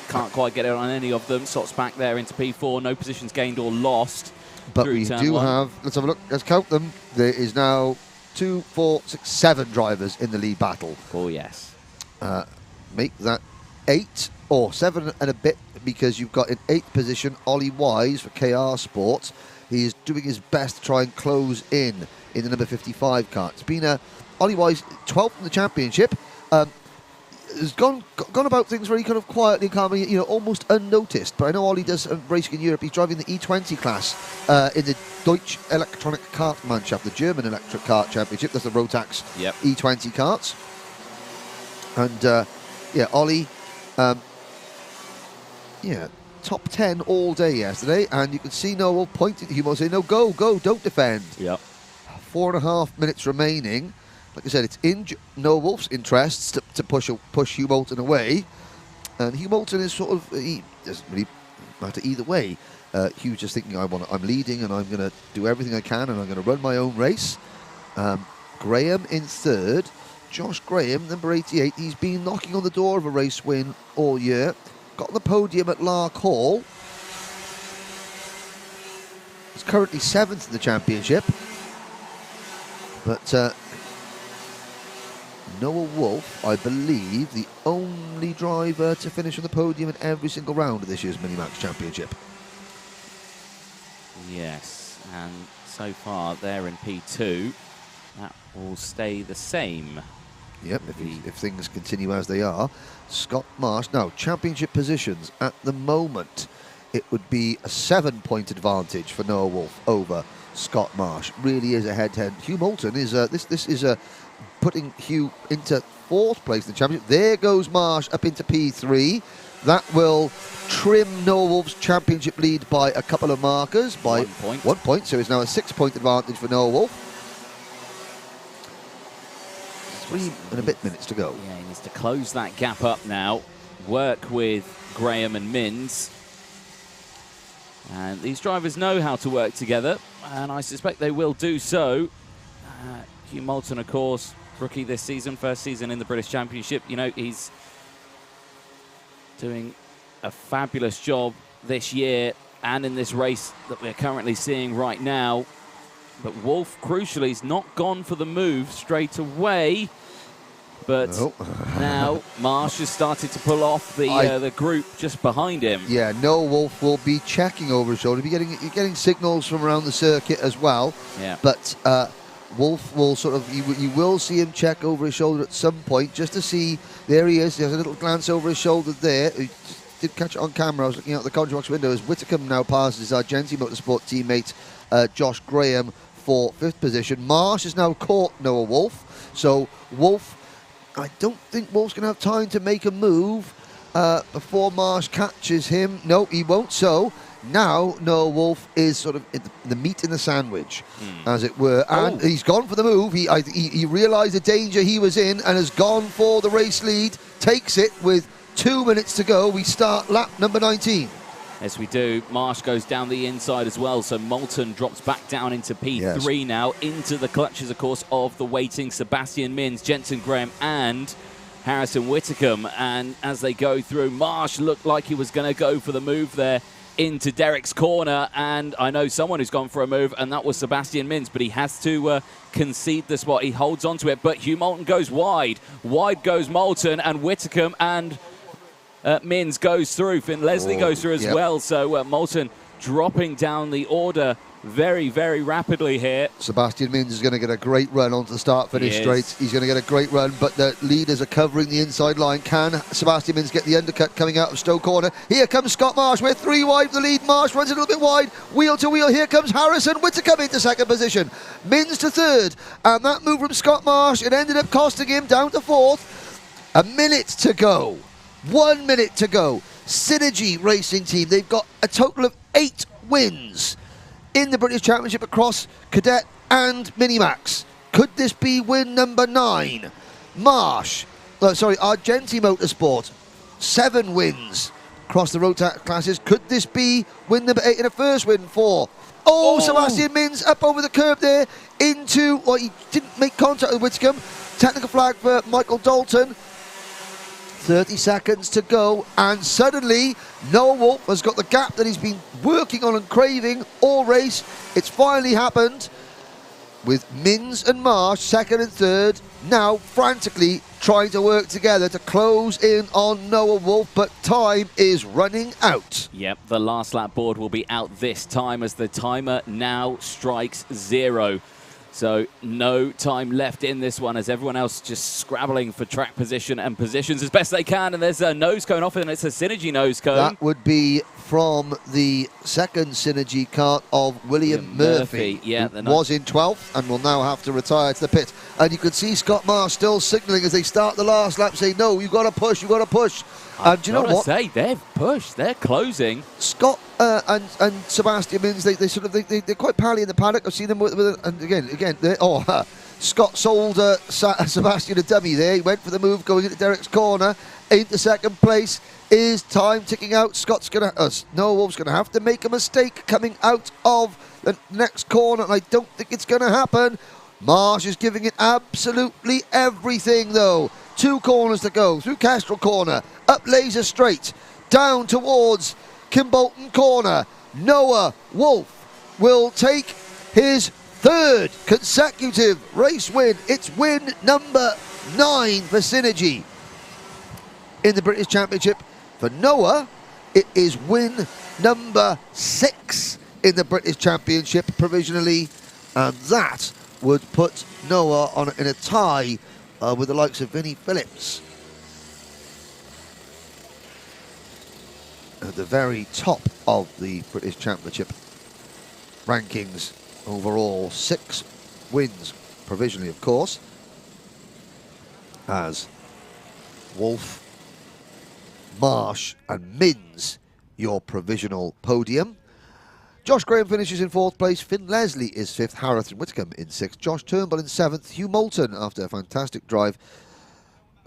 can't quite get it on any of them. Sots back there into P4. No positions gained or lost. But through we turn do one. have, let's have a look, let's count them. There is now 2, 4, 6, 7 drivers in the lead battle. Oh, yes. Make that 8 or 7 and a bit, because you've got in 8th position Ollie Wise for KR Sports. He is doing his best to try and close in the number 55 car. It's been Ollie Wise 12th in the championship. Has gone about things very kind of quietly and calmly, you know, almost unnoticed. But I know Ollie does racing in Europe. He's driving the E20 class in the Deutsche Electronic Kartmannschaft, the German Electric Kart Championship. That's the Rotax E20 karts. And yeah, Ollie, yeah, top 10 all day yesterday. And you can see Noel pointing to Humo saying, "No, go, don't defend." Yep. 4.5 minutes remaining. Like I said, it's in Noah Wolf's interests to push Hugh Moulton away. And Hugh Moulton is sort of, he doesn't really matter either way. Hugh's just thinking, I'm leading and I'm going to do everything I can and I'm going to run my own race. Graham in 3rd. Josh Graham, number 88, he's been knocking on the door of a race win all year. Got on the podium at Lark Hall. He's currently 7th in the championship. But Noah Wolf, I believe, the only driver to finish on the podium in every single round of this year's Minimax Championship. Yes, and so far they're in P2. That will stay the same. Yep, if things continue as they are. Scott Marsh, now, championship positions at the moment. It would be a 7-point advantage for Noah Wolf over Scott Marsh. Really is a head-to-head. Hugh Moulton is this is putting Hugh into 4th place in the championship. There goes Marsh up into P3. That will trim Noah Wolf's championship lead by a couple of markers, by 1 point. 1 point. So it's now a 6-point advantage for Noah Wolf. 3 and a bit minutes to go. Yeah, he needs to close that gap up now. Work with Graham and Mins. And these drivers know how to work together, and I suspect they will do so. Hugh Moulton, of course, rookie this season, first season in the British Championship. You know, he's doing a fabulous job this year and in this race that we're currently seeing right now. But Wolf, crucially, has not gone for the move straight away. But now Marsh has started to pull off the group just behind him. Yeah, Noah Wolf will be checking over his shoulder. You're getting signals from around the circuit as well. Yeah. But Wolf will sort of, you will see him check over his shoulder at some point just to see. There he is. He has a little glance over his shoulder there. He did catch it on camera. I was looking out the commentary box window as Whitcomb now passes our Argenti Motorsport teammate Josh Graham for 5th position. Marsh has now caught Noah Wolf. So Wolf, I don't think Wolf's going to have time to make a move before Marsh catches him. No, he won't. So now Noah Wolf is sort of the meat in the sandwich, as it were. And he's gone for the move. He realised the danger he was in and has gone for the race lead. Takes it with 2 minutes to go. We start lap number 19. As we do, Marsh goes down the inside as well, so Moulton drops back down into P3 now, into the clutches, of course, of the waiting Sebastian Mins, Jensen Graham and Harrison Whitcomb. And as they go through, Marsh looked like he was going to go for the move there into Derek's corner, and I know someone who's gone for a move, and that was Sebastian Mins, but he has to concede the spot. He holds on to it, but Hugh Moulton goes wide. Wide goes Moulton, and Whitcomb and Mins goes through. Finn Leslie goes through as well. So Moulton dropping down the order very, very rapidly here. Sebastian Mins is going to get a great run onto the start-finish straight. He's going to get a great run, but the leaders are covering the inside line. Can Sebastian Mins get the undercut coming out of Stowe Corner? Here comes Scott Marsh. We're 3 wide for the lead. Marsh runs a little bit wide. Wheel to wheel. Here comes Harrison Whitcomb into 2nd position. Mins to 3rd. And that move from Scott Marsh, it ended up costing him down to 4th. A minute to go. 1 minute to go. Synergy Racing Team, they've got a total of 8 wins in the British Championship across Cadet and Minimax. Could this be win number 9? Argenti Motorsport, 7 wins across the Rotax classes. Could this be win number 8 in a first win for? Sebastian Mins up over the curb there into, he didn't make contact with Whitcomb. Technical flag for Michael Dalton. 30 seconds to go, and suddenly Noah Wolf has got the gap that he's been working on and craving all race. It's finally happened, with Mins and Marsh second and third, now frantically trying to work together to close in on Noah Wolf, but time is running out. Yep, the last lap board will be out this time as the timer now strikes 0. So no time left in this one as everyone else just scrabbling for track position and positions as best they can. And there's a nose cone off, and it's a Synergy nose cone. That would be from the second Synergy kart of William Murphy, yeah, who was in 12th and will now have to retire to the pit. And you can see Scott Marsh still signalling as they start the last lap, saying, no, you've got to push, you've got to push. And do you know what? Say, they've pushed, they're closing. Scott and Sebastian Mins, they're quite pally in the paddock. I've seen them with and again, Scott sold Sebastian a dummy there. He went for the move going into Derek's corner. Into second place. Is time ticking out? Noah Wolf's gonna have to make a mistake coming out of the next corner, and I don't think it's gonna happen. Marsh is giving it absolutely everything though. 2 corners to go, through Kestrel corner, up Laser Straight, down towards Kimbolton corner. Noah Wolf will take his 3rd consecutive race win. It's win number 9 for Synergy in the British Championship. For Noah, it is win number 6 in the British Championship provisionally, and that would put Noah in a tie with the likes of Vinnie Phillips at the very top of the British Championship rankings overall. 6 wins provisionally, of course, as Wolf, Marsh and Mins your provisional podium. Josh Graham finishes in 4th place, Finn Leslie is 5th, Harrison Whitcomb in 6th, Josh Turnbull in 7th, Hugh Moulton, after a fantastic drive,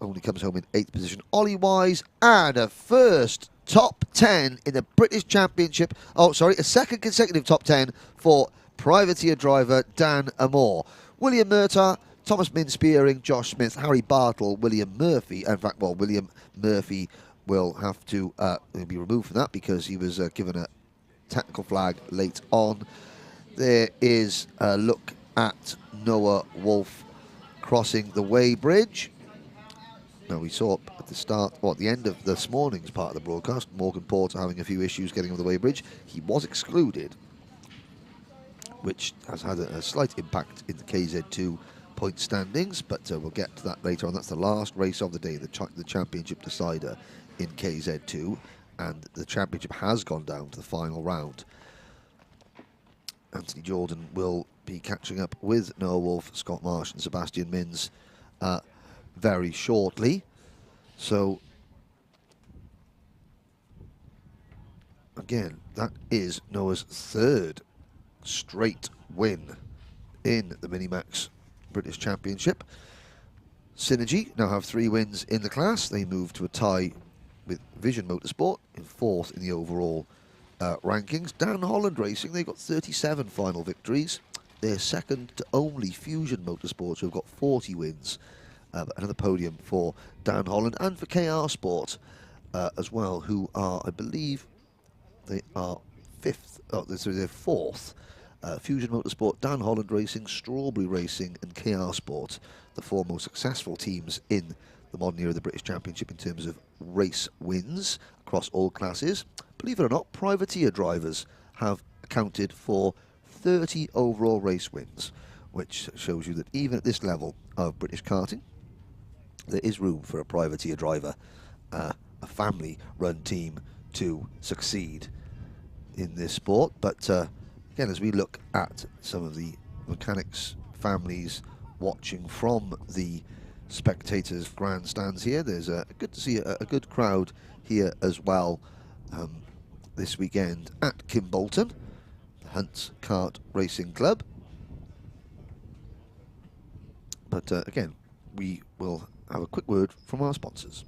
only comes home in 8th position. Ollie Wise, and a first top 10 in the British Championship, a 2nd consecutive top 10 for privateer driver Dan Amore. William Murtagh, Thomas Min-Spearing, Josh Smith, Harry Bartle, William Murphy. In fact, William Murphy will have to be removed from that because he was given a technical flag late on. There is a look at Noah Wolf crossing the weighbridge. Now, we saw at the start, at the end of this morning's part of the broadcast, Morgan Porter having a few issues getting over the weighbridge. He was excluded, which has had a slight impact in the KZ2 point standings, but we'll get to that later on. That's the last race of the day, the championship decider in KZ2, and the championship has gone down to the final round. Anthony Jordan will be catching up with Noah Wolf, Scott Marsh and Sebastian Mins very shortly. So again, that is Noah's 3rd straight win in the Minimax British Championship. Synergy now have 3 wins in the class. They move to a tie with Vision Motorsport in 4th in the overall rankings. Dan Holland Racing, they've got 37 final victories. They're second to only Fusion Motorsports, who've got 40 wins. Another podium for Dan Holland and for KR Sport as well, who are, I believe, they are 5th. Oh, so they're 4th. Fusion Motorsport, Dan Holland Racing, Strawberry Racing and KR Sport, the 4 most successful teams in the modern era of the British Championship in terms of race wins across all classes. Believe it or not, privateer drivers have accounted for 30 overall race wins, which shows you that even at this level of British karting, there is room for a privateer driver, a family-run team, to succeed in this sport. But again, as we look at some of the mechanics families watching from the Spectators grandstands here, there's good to see a good crowd here as well this weekend at Kimbolton, the Hunt's Kart Racing Club. But again, we will have a quick word from our sponsors.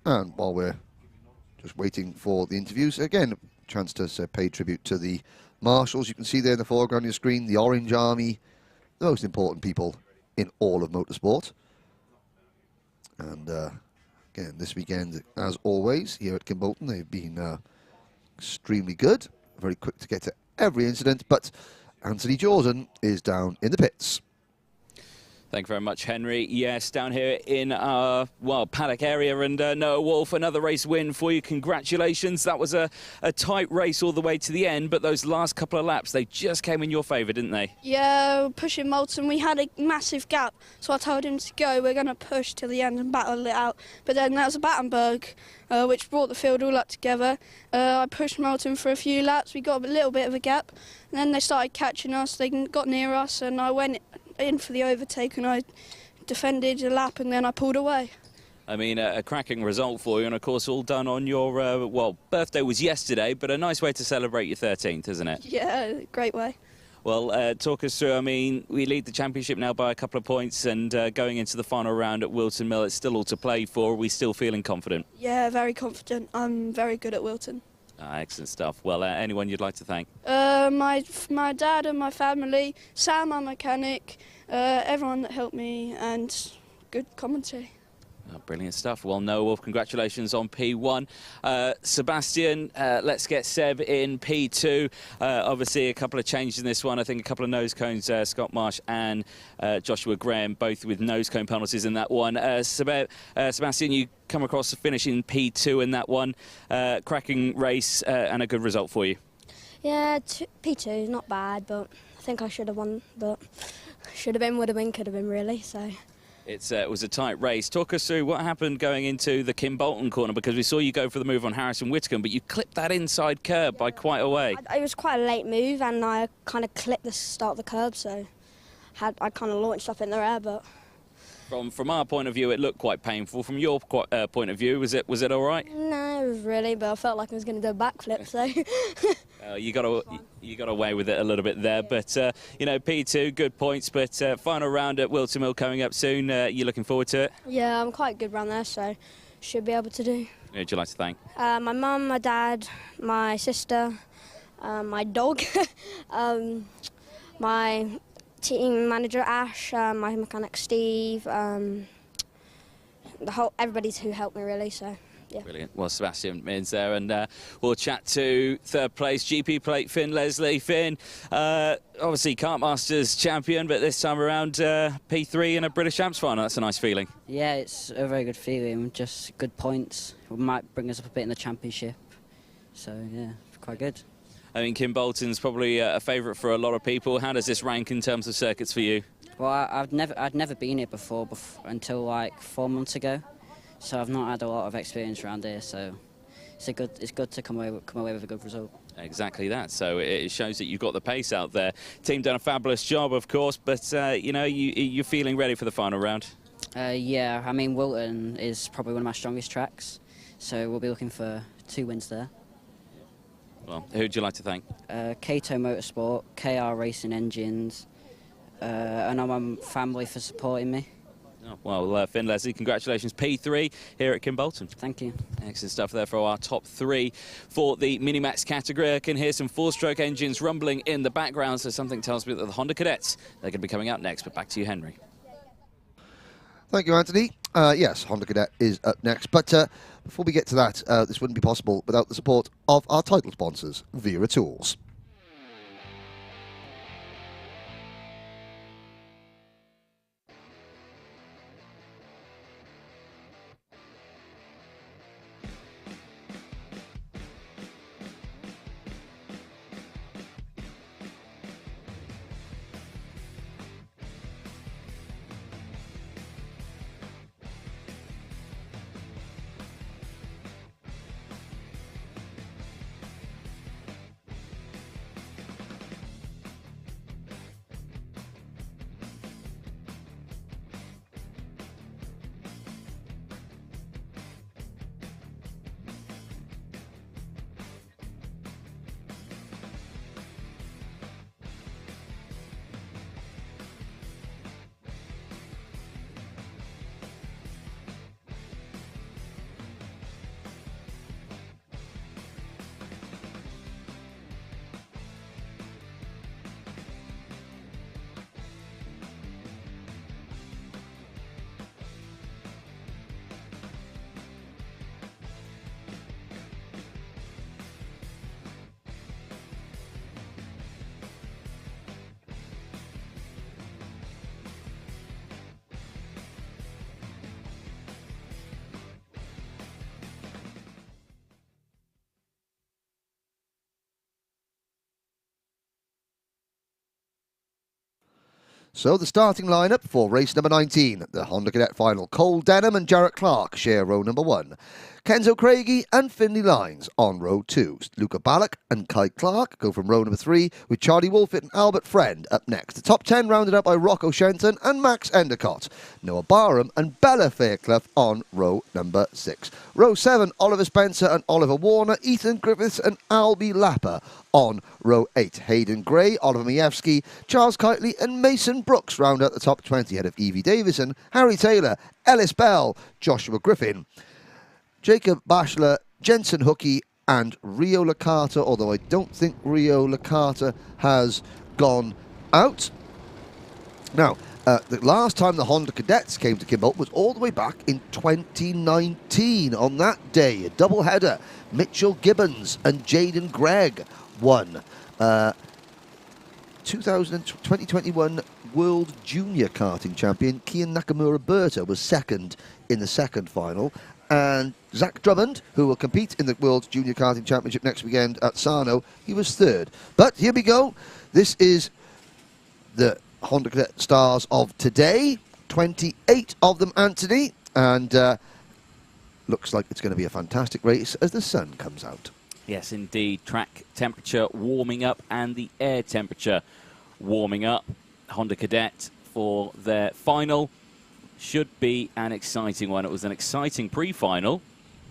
And while we're just waiting for the interviews, again, chance to pay tribute to the marshals. You can see there in the foreground of your screen, the Orange Army, the most important people in all of motorsport. And again, this weekend, as always, here at Kimbolton, they've been extremely good, very quick to get to every incident, but Anthony Jordan is down in the pits. Thank you very much, Henry. Yes, down here in our, well, paddock area, and Noah Wolf, another race win for you. Congratulations. That was a tight race all the way to the end, but those last couple of laps, they just came in your favour, didn't they? Yeah, pushing Moulton, we had a massive gap, so I told him to go. We're going to push till the end and battle it out. But then there was a Battenberg, which brought the field all up together. I pushed Moulton for a few laps. We got a little bit of a gap, and then they started catching us. They got near us, and I went in for the overtake, and I defended a lap, and then I pulled away. I mean, a cracking result for you, and of course all done on your, well, birthday was yesterday, but a nice way to celebrate your 13th, isn't it? Yeah, great way. Well, talk us through, I mean, we lead the championship now by a couple of points, and going into the final round at Wilton Mill, it's still all to play for. Are we still feeling confident? Yeah, very confident. I'm very good at Wilton. Excellent stuff. Well, anyone you'd like to thank? My dad and my family, Sam, our mechanic, everyone that helped me, and good commentary. Oh, brilliant stuff. Well, Noah Wolf, congratulations on P1. Sebastian, let's get Seb in P2. Obviously, a couple of changes in this one. I think a couple of nose cones, Scott Marsh and Joshua Graham, both with nose cone penalties in that one. Sebastian, you come across the finish in P2 in that one. Cracking race and a good result for you. Yeah, P2 is not bad, but I think I should have won, but should have been, would have been, could have been, really, so... It was a tight race. Talk us through what happened going into the Kimbolton corner, because we saw you go for the move on Harrison Whitcomb, but you clipped that inside curb by quite a way. It was quite a late move, and I kind of clipped the start of the curb, so I kind of launched up in the air, but... From our point of view, it looked quite painful. From your point of view, was it all right? No, it was really, but I felt like I was going to do a backflip, so... You got away with it a little bit there, but you know, P2, good points, but final round at Wilton Mill coming up soon. You looking forward to it? Yeah, I'm quite good round there, so should be able to do. Who would you like to thank? My mum, my dad, my sister, my dog, my team manager Ash, my mechanic Steve, everybody who helped me really, so. Yeah. Brilliant. Well, Sebastian is there, and we'll chat to third place GP plate Finn Leslie. Finn, obviously Kart Masters champion, but this time around P3 in a British Champs final. That's a nice feeling. Yeah, it's a very good feeling. Just good points. It might bring us up a bit in the championship. So yeah, quite good. I mean, Kimbolton's probably a favourite for a lot of people. How does this rank in terms of circuits for you? Well, I'd never been here before until like 4 months ago. So I've not had a lot of experience around here, so it's good to come away with a good result. Exactly that. So it shows that you've got the pace out there. Team done a fabulous job, of course, but you know, you're feeling ready for the final round. Yeah, I mean, Wilton is probably one of my strongest tracks, so we'll be looking for 2 wins there. Well, who'd you like to thank? Cato Motorsport, KR Racing Engines, and my family for supporting me. Oh, well, Finn Leslie, congratulations, P3 here at Kimbolton. Thank you. Excellent stuff there for our top 3 for the Minimax category. I can hear some 4-stroke engines rumbling in the background, so something tells me that the Honda Cadets, they're going to be coming up next, but back to you, Henry. Thank you, Anthony. Yes, Honda Cadet is up next, but before we get to that, this wouldn't be possible without the support of our title sponsors, Wera Tools. So the starting lineup for race number 19, the Honda Cadet final. Cole Denham and Jarrett Clark share row number 1. Kenzo Craigie and Finley Lines on row 2. Luca Ballack and Kai Clark go from row number 3, with Charlie Wolfett and Albert Friend up next. The top 10 rounded up by Rocco Shenton and Max Endicott. Noah Barham and Bella Fairclough on row number 6. Row 7, Oliver Spencer and Oliver Warner, Ethan Griffiths and Albie Lapper on row 8. Hayden Gray, Oliver Majewski, Charles Kitely and Mason Brooks round out the top 20 ahead of Evie Davison, Harry Taylor, Ellis Bell, Joshua Griffin, Jacob Bashler, Jensen Hookey and Rio Licata, although I don't think Rio Licata has gone out. Now, the last time the Honda Cadets came to Kimbolton was all the way back in 2019. On that day, a double-header, Mitchell Gibbons and Jaden Gregg won. 2021 World Junior Karting Champion Kian Nakamura Berta was second in the second final. And Zach Drummond, who will compete in the World Junior Karting Championship next weekend at Sarno, he was third. But here we go. This is the Honda Cadet stars of today. 28 of them, Anthony. And looks like it's going to be a fantastic race as the sun comes out. Yes, indeed. Track temperature warming up and the air temperature warming up. Honda Cadet for their final. Should be an exciting one. It was an exciting pre-final.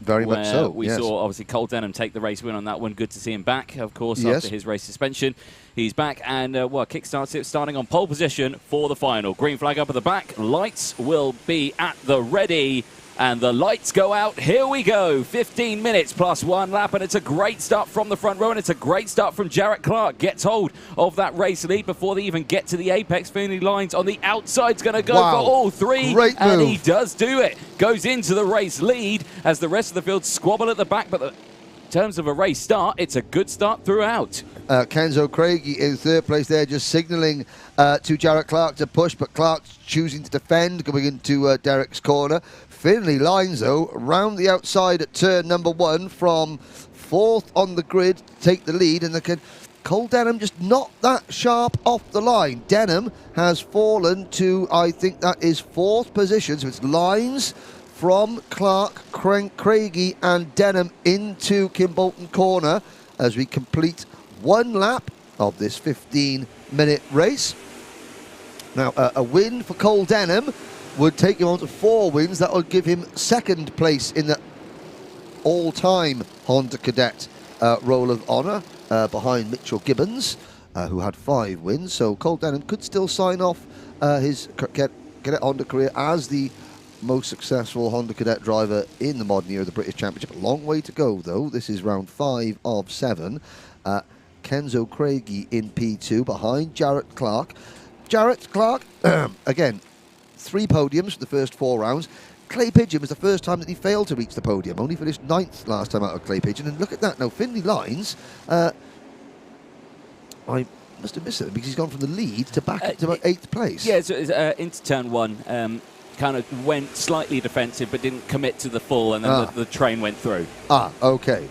Very much so, We yes. saw, obviously, Cole Denham take the race win on that one. Good to see him back, of course, Yes. after his race suspension. He's back and, kickstarts it, starting on pole position for the final. Green flag up at the back. Lights will be at the ready. And the lights go out. Here we go. 15 minutes plus 1 lap. And it's a great start from the front row. And it's a great start from Jarrett Clark. Gets hold of that race lead before they even get to the apex. Finley Lines on the outside's going to go Wow. for all three. Great and move. he does do it. Goes into the race lead as the rest of the field squabble at the back. But in terms of a race start, it's a good start throughout. Kenzo Craigie in third place there, just signalling to Jarrett Clark to push, but Clark's choosing to defend, going into Derek's corner. Finley Lines, though, round the outside at turn number 1 from 4th on the grid to take the lead, and Cole Denham just not that sharp off the line. Denham has fallen to, I think that is 4th position, so it's Lines from Clark, Craigie and Denham into Kimbolton corner as we complete 1 lap of this 15-minute race. Now, a win for Cole Denham would take him on to 4 wins. That would give him 2nd place in the all-time Honda Cadet Roll of Honour behind Mitchell Gibbons, who had 5 wins. So Cole Denham could still sign off his Cadet Honda career as the most successful Honda Cadet driver in the modern year of the British Championship. A long way to go, though. This is round 5 of 7. Kenzo Craigie in P2 behind Jarrett Clark. Jarrett Clark, again, 3 podiums for the first 4 rounds. Clay Pigeon was the first time that he failed to reach the podium. Only finished 9th last time out of Clay Pigeon. And look at that now, Finley Lines. I must have missed it because he's gone from the lead to back to about 8th place. Yeah, so into turn 1. Kind of went slightly defensive but didn't commit to the full, and then the train went through. Okay.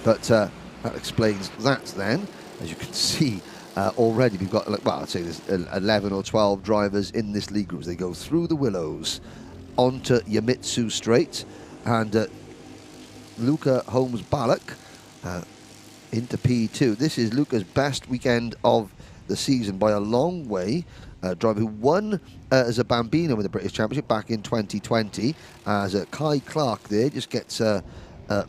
But that explains that then. As you can see, already we've got, well, I'd say there's 11 or 12 drivers in this league group. They go through the Willows onto Yamitsu Straight, and Luca Holmes-Ballack into P2. This is Luca's best weekend of the season by a long way. Driver who won as a Bambino in the British Championship back in 2020, as Kai Clark there just gets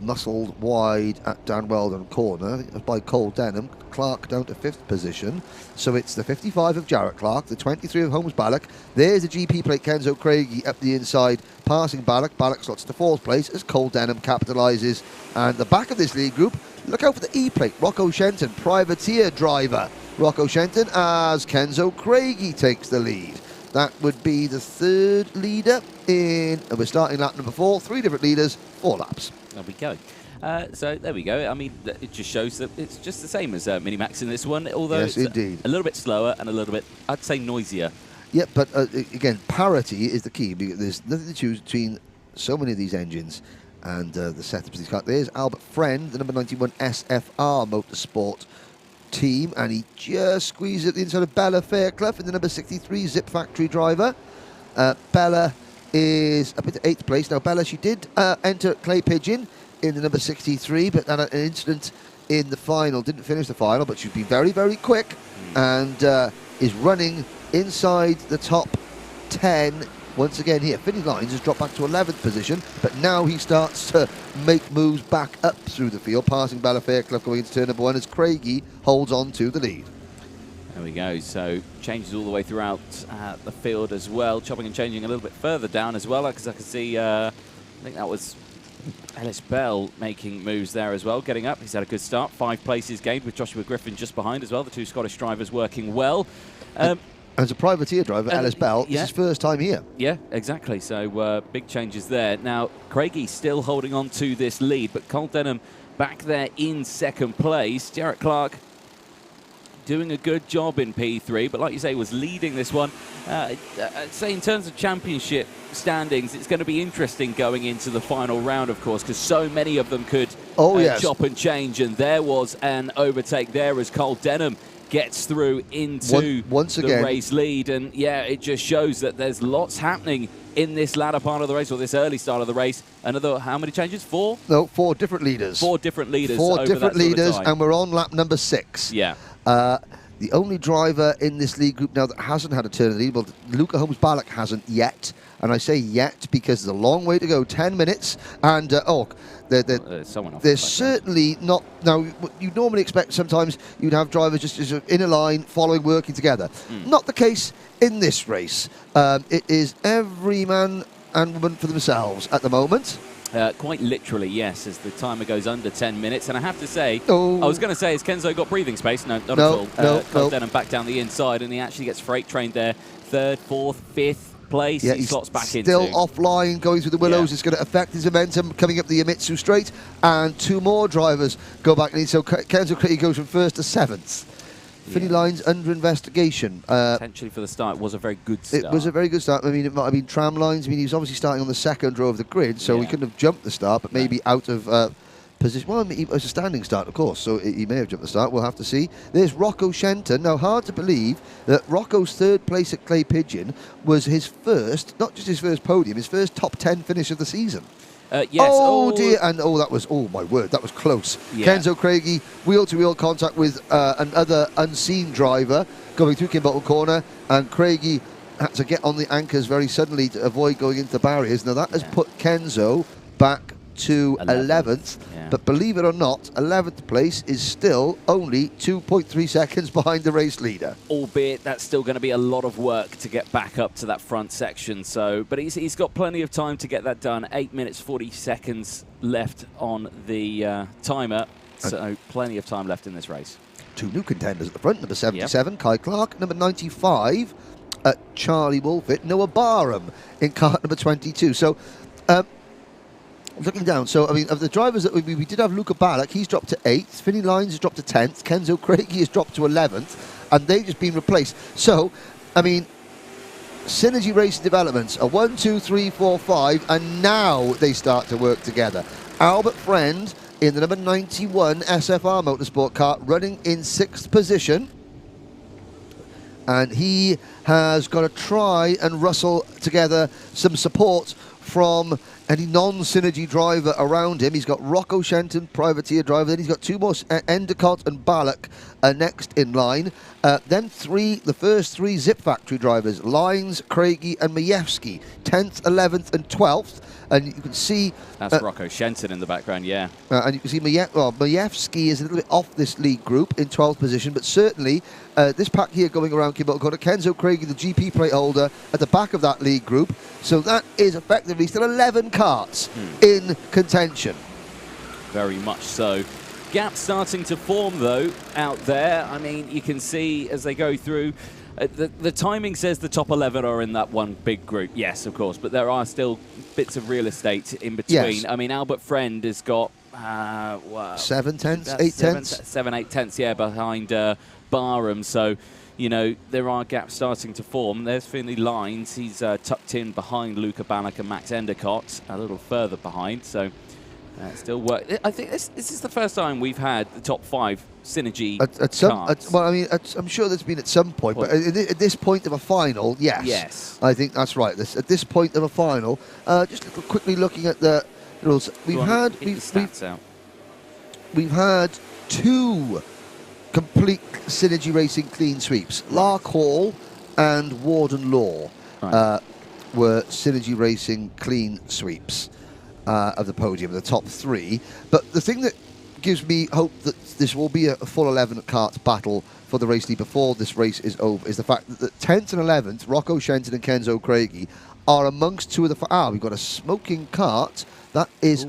muscled wide at Dan Weldon corner by Cole Denham. Clark down to 5th position. So it's the 55 of Jarrett Clark, the 23 of Holmes Ballack. There's the GP plate Kenzo Craigie up the inside, passing Ballack. Ballack slots to 4th place as Cole Denham capitalises. And the back of this league group, look out for the E plate. Rocco Shenton, privateer driver. Rocco Shenton as Kenzo Craigie takes the lead. That would be the 3rd leader in, and we're starting lap number 4. 3 different leaders, 4 laps. There we go. So there we go. I mean, it just shows that it's just the same as Minimax in this one, although Yes, it's indeed. a little bit slower and a little bit, I'd say, noisier. Yeah, but again, parity is the key, because there's nothing to choose between so many of these engines and the setups of these cars. There's Albert Friend, the number 91 SFR Motorsport team, and he just squeezes at the inside of Bella Fairclough in the number 63 Zip Factory driver. Bella is up into 8th place. Now, Bella, she did enter Clay Pigeon in the number 63, but then an incident in the final, didn't finish the final, but she's been very, very quick and is running inside the top 10 once again here. Finney Lines has dropped back to 11th position, but now he starts to make moves back up through the field, passing Bella Fairclough going into turn number 1 as Craigie holds on to the lead. There we go. So changes all the way throughout the field as well, chopping and changing a little bit further down as well, because I can see, I think that was Ellis Bell making moves there as well, getting up. He's had a good start. 5 places gained with Joshua Griffin just behind as well. The 2 Scottish drivers working well. As a privateer driver, Ellis Bell, it's his first time here. Yeah, exactly. So big changes there. Now, Craigie still holding on to this lead, but Cole Denham back there in 2nd place. Jarrett Clark doing a good job in P3, but like you say, was leading this one. I'd say in terms of championship standings, it's going to be interesting going into the final round, of course, because so many of them could chop and change, and there was an overtake there as Cole Denham gets through into once again, the race lead. And yeah, it just shows that there's lots happening in this latter part of the race, or this early start of the race. Another, how many changes? 4? No, 4 different leaders. 4 different leaders. 4 different leaders, and we're on lap number 6. Yeah. The only driver in this lead group now that hasn't had a turn in the lead, well, Luca Holmes-Ballock hasn't yet. And I say yet because there's a long way to go, 10 minutes. And, there's certainly not... Now, you'd normally expect sometimes you'd have drivers just in a line, following, working together. Not the case in this race. It is every man and woman for themselves at the moment. Quite literally, yes, as the timer goes under 10 minutes. And I have to say, I was going to say, has Kenzo got breathing space? No, not at all. Cole Denham back down the inside, and he actually gets freight trained there. 3rd, 4th, 5th place. Yeah, he slots back in. Still offline, going through the willows. It's going to affect his momentum coming up the Yamitsu straight. And 2 more drivers go back. So Kenzo Craigie goes from 1st to 7th. Finney Lines under investigation. Potentially for the start, it was a very good start. It was a very good start. I mean, it might have been Tram Lines. I mean, he was obviously starting on the 2nd row of the grid, so he couldn't have jumped the start, but maybe out of position. Well, I mean, it was a standing start, of course, so he may have jumped the start. We'll have to see. There's Rocco Shenton. Now, hard to believe that Rocco's 3rd place at Clay Pigeon was his first, not just his first podium, his first top 10 finish of the season. Yes. Oh dear, and that was, oh my word, that was close. Yeah. Kenzo Craigie, wheel-to-wheel contact with another unseen driver going through Kimbolton corner, and Craigie had to get on the anchors very suddenly to avoid going into the barriers. Now that has put Kenzo back to 11th, but believe it or not, 11th place is still only 2.3 seconds behind the race leader. Albeit that's still going to be a lot of work to get back up to that front section. So, but he's got plenty of time to get that done. 8 minutes 40 seconds left on the timer, so plenty of time left in this race. 2 new contenders at the front, number 77, Kai Clark, number 95, Charlie Wolfett, Noah Barham in kart number 22. So, looking down, so I mean, of the drivers that we did have Luca Ballock, he's dropped to 8th. Finney Lines has dropped to 10th. Kenzo Craigie has dropped to 11th, and they've just been replaced. So, I mean, Synergy Racing Developments are 1, 2, 3, 4, 5, and now they start to work together. Albert Friend in the number 91 SFR Motorsport car, running in 6th position. And he has got to try and rustle together some support from any non-Synergy driver around him. He's got Rocco Shenton, privateer driver. Then he's got 2 more, Endicott and Ballock next in line. Then the first 3 Zip Factory drivers, Lines, Craigie and Majewski, 10th, 11th and 12th. And you can see... That's Rocco Shenton in the background, yeah. And you can see Majewski is a little bit off this lead group in 12th position, but certainly this pack here going around Kimbolton Corner, Kenzo Craigie, the GP plate holder, at the back of that lead group. So that is effectively still 11 karts in contention. Very much so. Gap starting to form, though, out there. I mean, you can see as they go through... The timing says the top 11 are in that one big group. Yes, of course, but there are still bits of real estate in between. Yes. I mean, Albert Friend has got 7 tenths, 8 tenths, 7, 8 tenths, yeah, behind Barham. So, you know, there are gaps starting to form. There's Finney Lines. He's tucked in behind Luca Ballock and Max Endicott, a little further behind. So Still work. I think this is the first time we've had the top 5 synergy I'm sure there's been at some point, but at this point of a final, yes. Yes. I think that's right. At this point of a final, just quickly looking at the rules, we've had 2 complete synergy racing clean sweeps. Lark Hall and Warden Law were synergy racing clean sweeps of the podium, the top 3. But the thing that gives me hope that this will be a full 11 kart battle for the race lead before this race is over is the fact that the 10th and 11th, Rocco Shenton and Kenzo Craigie, are amongst 2 of the... we've got a smoking kart. That is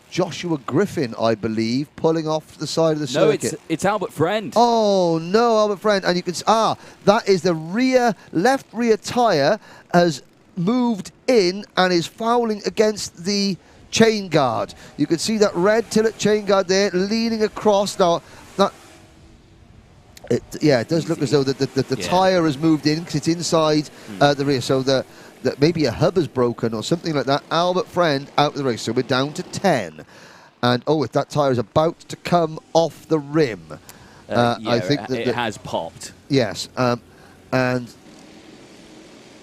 Joshua Griffin, I believe, pulling off to the side of the circuit. No, it's Albert Friend. Oh, no, Albert Friend. And you can... that is the left rear tyre has moved in and is fouling against the chain guard. You can see that red Tillet chain guard there leaning across. Now, it does look as though the tyre has moved in because it's inside the rear. So that maybe a hub has broken or something like that. Albert Friend out of the race. So we're down to 10. And, if that tyre is about to come off the rim. I think that it has popped. Yes. And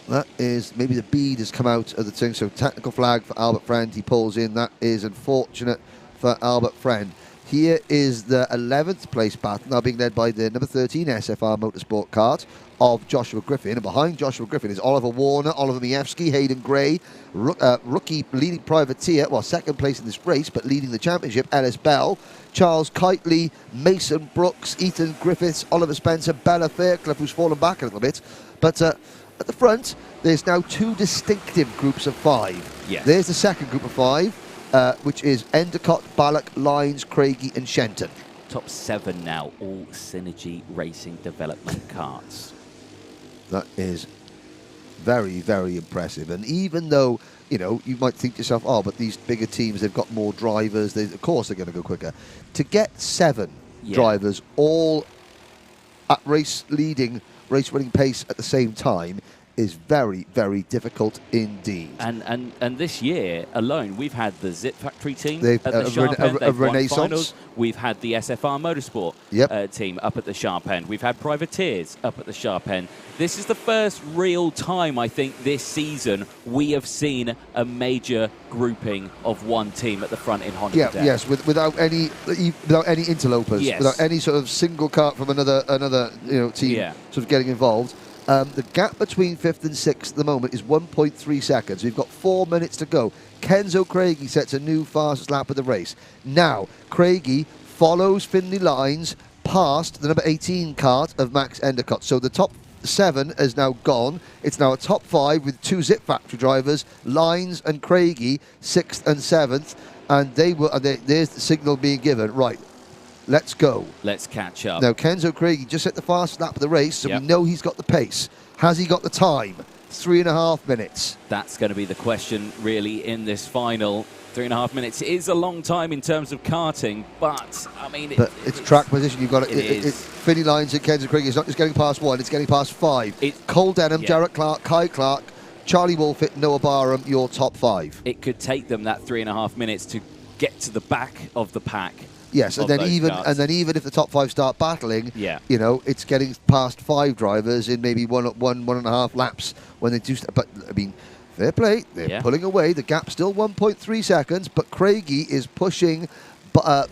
that is, maybe the bead has come out of the thing. So technical flag for Albert Friend. He pulls in. That is unfortunate for Albert Friend. Here is the 11th place battle, now being led by the number 13 SFR Motorsport kart of Joshua Griffin. And behind Joshua Griffin is Oliver Warner, Oliver Mievsky, Hayden Gray, rookie leading privateer, second place in this race, but leading the championship, Ellis Bell, Charles Kitely, Mason Brooks, Ethan Griffiths, Oliver Spencer, Bella Fairclough, who's fallen back a little bit. But at the front, there's now 2 distinctive groups of 5. Yes. There's the second group of 5. Which is Endicott, Ballock, Lyons, Craigie and Shenton. Top 7 now, all Synergy Racing development karts. That is very, very impressive. And even though, you might think to yourself, but these bigger teams, they've got more drivers, of course they're going to go quicker. To get 7 drivers all at race winning pace at the same time is very, very difficult indeed. And this year alone, we've had the Zip Factory team They've, at the sharp end. They've won Renaissance. finals. We've had the SFR Motorsport team up at the sharp end. We've had Privateers up at the sharp end. This is the first real time, I think, this season we have seen a major grouping of one team at the front in Honda. Yeah, yes, without any interlopers, without any sort of single kart from another team sort of getting involved. The gap between 5th and 6th at the moment is 1.3 seconds. We've got 4 minutes to go. Kenzo Craigie sets a new fastest lap of the race. Now, Craigie follows Finley Lyons past the number 18 kart of Max Endicott. So the top 7 is now gone. It's now a top 5 with 2 Zip Factory drivers, Lyons and Craigie, 6th and 7th. And there's the signal being given. Right. Let's go. Let's catch up. Now, Kenzo Craigie just hit the fastest lap of the race, so we know he's got the pace. Has he got the time? 3.5 minutes. That's going to be the question, really, in this final. 3.5 minutes is a long time in terms of karting, but, I mean... it's track position. You've got it's Finny Lyons and Kenzo Craigie. It's not just getting past 1, it's getting past 5. Cole Denham, Jarrett Clark, Kai Clark, Charlie Wolfett, Noah Barham, your top 5. It could take them that 3.5 minutes to get to the back of the pack. Yes, and then even if the top 5 start battling, it's getting past 5 drivers in maybe 1.5 laps when they do. But I mean, fair play, they're pulling away. The gap's still 1.3 seconds, but Craigie is pushing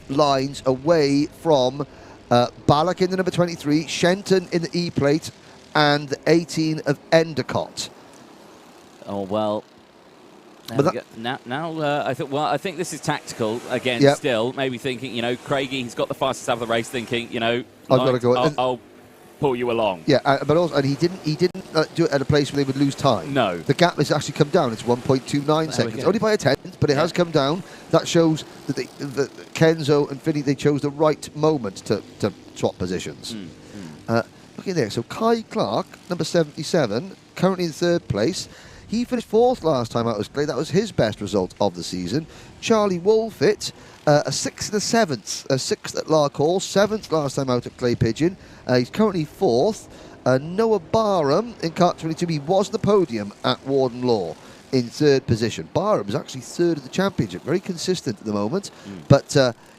lines away from Ballock in the number 23, Shenton in the E plate, and the 18 of Endicott. Oh well. I think this is tactical again. Still, maybe thinking, Craigie, he's got the fastest out of the race. Thinking, I've got to go. I'll pull you along. Yeah, but also, and he didn't do it at a place where they would lose time. No, the gap has actually come down. It's 1.29 seconds, only by a tenth, but it has come down. That shows that Kenzo and Finney, they chose the right moment to swap positions. Looking there, so Kai Clark, number 77, currently in 3rd place. He finished 4th last time out as Clay. That was his best result of the season. Charlie Wolfett, a 6th and a 7th. A 6th at Lark Hall, 7th last time out at Clay Pigeon. He's currently 4th. Noah Barham in Kart 22. He was the podium at Warden Law. in third position. Barham's actually third of the championship, very consistent at the moment. But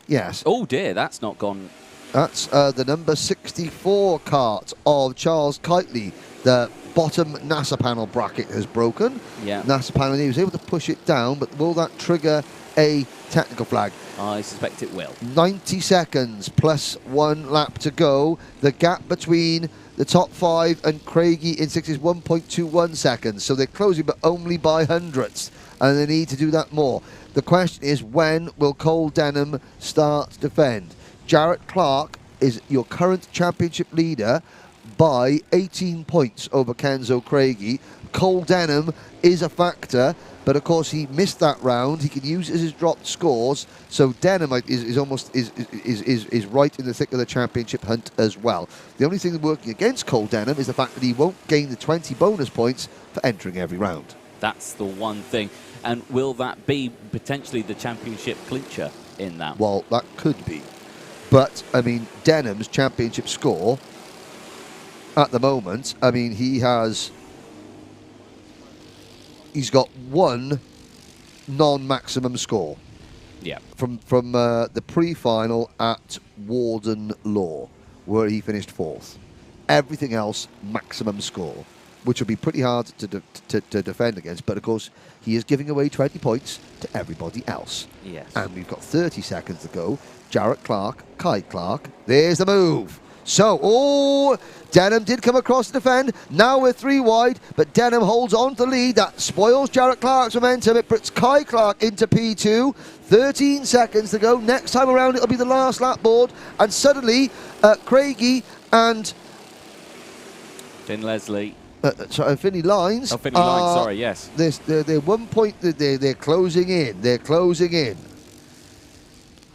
yes. Oh dear, that's not gone. That's the number 64 kart of Charles Kitely. The bottom NASA panel bracket has broken. Yeah. NASA panel, he was able to push it down, but will that trigger a technical flag? I suspect it will. 90 seconds plus 1 lap to go. The gap between the top 5 and Craigie in 6th is 1.21 seconds. So they're closing, but only by hundredths. And they need to do that more. The question is, when will Cole Denham start to defend? Jarrett Clark is your current championship leader by 18 points over Kenzo Craigie. Cole Denham is a factor, but of course he missed that round. He can use it as his dropped scores, so Denham is almost right in the thick of the championship hunt as well. The only thing working against Cole Denham is the fact that he won't gain the 20 bonus points for entering every round. That's the one thing. And will that be potentially the championship clincher in that? Well, that could be. But, I mean, Denham's championship score at the moment, I mean, he's got one non-maximum score. Yeah. From the pre-final at Warden Law, where he finished 4th. Everything else, maximum score, which will be pretty hard to defend against. But, of course, he is giving away 20 points to everybody else. Yes. And we've got 30 seconds to go. Jarrett Clark, Kai Clark, there's the move. So, Denham did come across to defend. Now we're 3 wide, but Denham holds on to the lead. That spoils Jarrett Clark's momentum. It puts Kai Clark into P2. 13 seconds to go. Next time around, it'll be the last lap board. And suddenly, Craigie and Finn Leslie. Finney Lines. Oh, Finney Lines, sorry, yes. They're 1 point. They're closing in. They're closing in.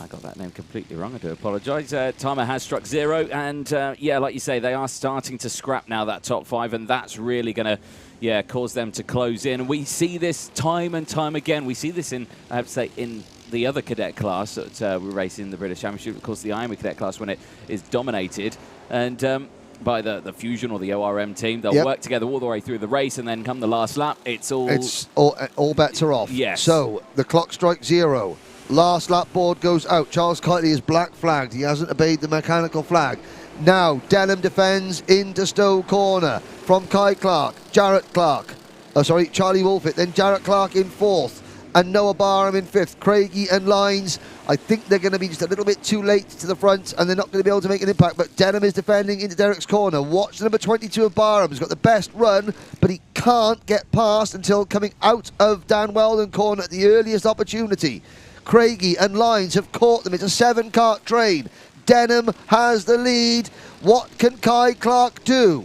I got that name completely wrong. I do apologise. Timer has struck 0, and yeah, like you say, they are starting to scrap now that top 5, and that's really going to, cause them to close in. And we see this time and time again. We see this in, I have to say, in the other cadet class that we race in the British Championship, of course, the IMA cadet class, when it is dominated, and by the Fusion or the ORM team, they'll work together all the way through the race, and then come the last lap, it's all bets are off. Yes. So the clock strikes 0. Last lap board goes out. Charles Kitely is black flagged. He hasn't obeyed the mechanical flag. Now Denham defends into Stowe corner from Kai Clark, Jarrett Clark. Charlie Wolfett. Then Jarrett Clark in 4th. And Noah Barham in 5th. Craigie and Lines, I think they're going to be just a little bit too late to the front, and they're not going to be able to make an impact. But Denham is defending into Derek's corner. Watch the number 22 of Barham. He's got the best run, but he can't get past until coming out of Dan Weldon corner at the earliest opportunity. Craigie and Lines have caught them. It's a 7-kart train. Denham has the lead. What can Kai Clark do?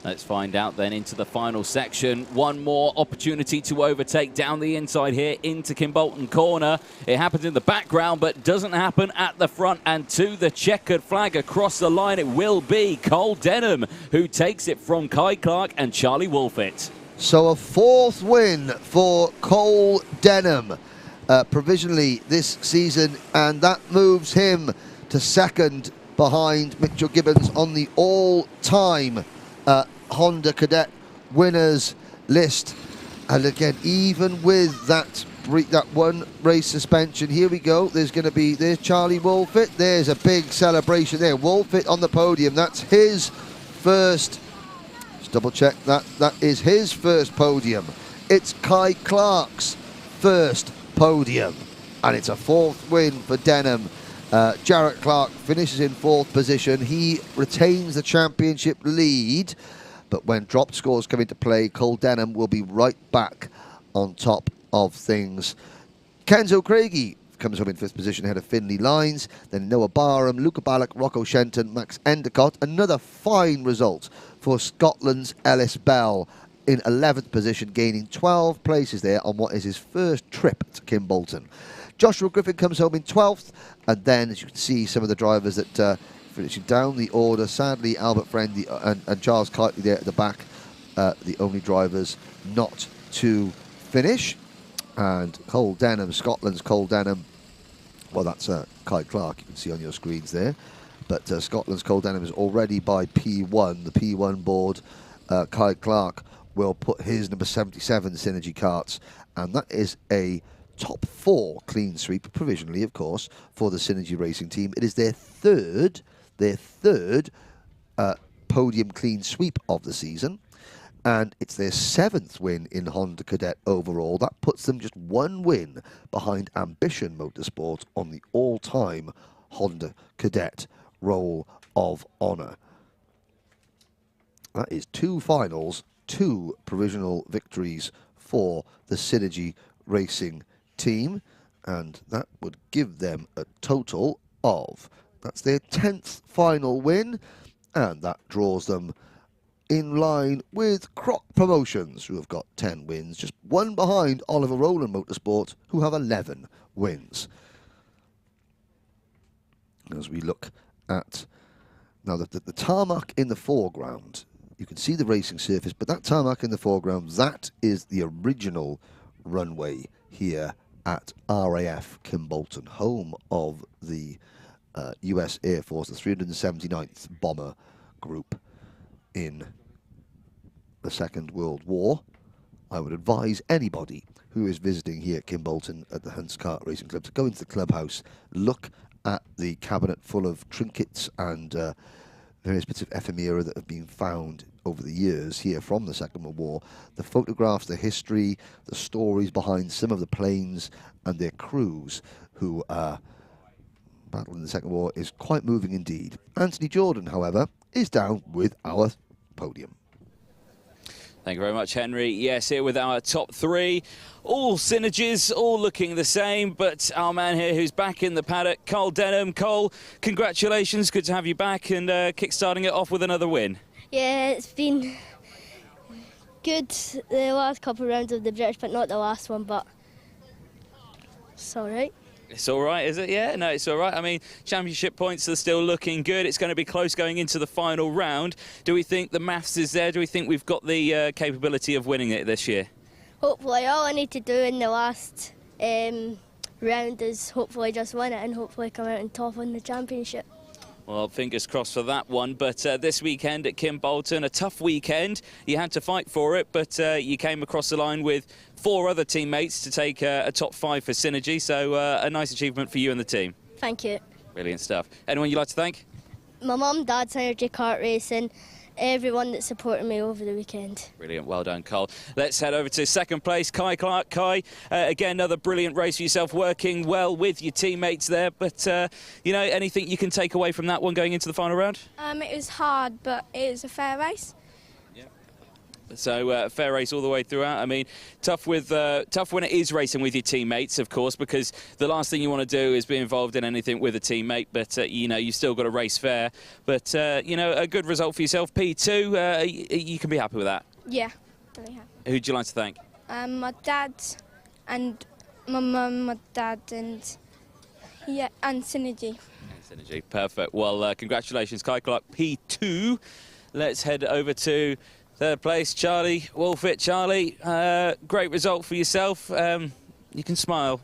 Let's find out then into the final section. One more opportunity to overtake down the inside here into Kimbolton corner. It happens in the background, but doesn't happen at the front. And to the checkered flag across the line, it will be Cole Denham who takes it from Kai Clark and Charlie Wolfett. So a 4th win for Cole Denham. Provisionally this season, and that moves him to 2nd behind Mitchell Gibbons on the all-time Honda Cadet winners list. And again, even with that one race suspension, here we go. There's Charlie Wolfett. There's a big celebration there. Wolfett on the podium. That's his first. Just double check that. That is his first podium. It's Kai Clark's first podium, and it's a 4th win for Denham. Jarrett Clark finishes in 4th position. He retains the championship lead, but when dropped scores come into play, Cole Denham will be right back on top of things. Kenzo Craigie comes home in 5th position ahead of Finley Lines, then Noah Barham, Luca Ballack, Rocco Shenton, Max Endicott. Another fine result for Scotland's Ellis Bell in 11th position, gaining 12 places there on what is his first trip to Kimbolton. Joshua Griffin comes home in 12th, and then, as you can see, some of the drivers that finishing down the order. Sadly, Albert Friend and Charles Kitely there at the back, the only drivers not to finish. And Cole Denham, Scotland's Cole Denham, well, that's Kai Clark, you can see on your screens there. But Scotland's Cole Denham is already by P1, the P1 board. Kai Clark will put his number 77 Synergy karts, and that is a top 4 clean sweep, provisionally, of course, for the Synergy Racing team. It is their third podium clean sweep of the season, and it's their 7th win in Honda Cadet overall. That puts them just 1 win behind Ambition Motorsport on the all-time Honda Cadet Roll of Honour. That is 2 finals, 2 provisional victories for the Synergy Racing team, and that would give them a total of, that's their 10th final win, and that draws them in line with Croc Promotions, who have got 10 wins, just 1 behind Oliver Rowland Motorsport, who have 11 wins. As we look at now the tarmac in the foreground, you can see the racing surface, but that tarmac in the foreground, that is the original runway here at RAF Kimbolton, home of the US Air Force, the 379th Bomber Group in the Second World War. I would advise anybody who is visiting here at Kimbolton at the Hunts Kart Racing Club to go into the clubhouse, look at the cabinet full of trinkets and various bits of ephemera that have been found over the years here from the Second World War. The photographs, the history, the stories behind some of the planes and their crews who battled in the Second War is quite moving indeed. Anthony Jordan, however, is down with our podium. Thank you very much, Henry. Yes, here with our top 3. All Synergies, all looking the same, but our man here who's back in the paddock, Cole Denham. Cole, congratulations. Good to have you back and kick-starting it off with another win. Yeah, it's been good the last couple of rounds of the British, but not the last one, but it's all right. It's all right, is it? Yeah, no, it's all right. I mean, championship points are still looking good. It's going to be close going into the final round. Do we think the maths is there? Do we think we've got the capability of winning it this year? Hopefully. All I need to do in the last round is hopefully just win it and hopefully come out on top in the championship. Well, fingers crossed for that one. But this weekend at Kimbolton, a tough weekend. You had to fight for it, but you came across the line with 4 other teammates to take a top 5 for Synergy. So a nice achievement for you and the team. Thank you. Brilliant stuff. Anyone you'd like to thank? My mum, dad, Synergy Kart Racing, everyone that supported me over the weekend. Brilliant. Well done, Cole. Let's head over to second place, Kai Clark. Kai, again, another brilliant race for yourself, working well with your teammates there. But, you know, anything you can take away from that one going into the final round? It was hard, but it was a fair race. So fair race all the way throughout. I mean, tough when it is racing with your teammates, of course, because the last thing you want to do is be involved in anything with a teammate. But you know, you've still got to race fair. But you know, a good result for yourself, P2. You can be happy with that. Yeah, really happy. Who'd you like to thank? My dad, and my mum, my dad, and Synergy. Synergy, perfect. Well, congratulations, Kai Clark, P2. Let's head over to third place, Charlie Wolfit. Charlie, great result for yourself. You can smile.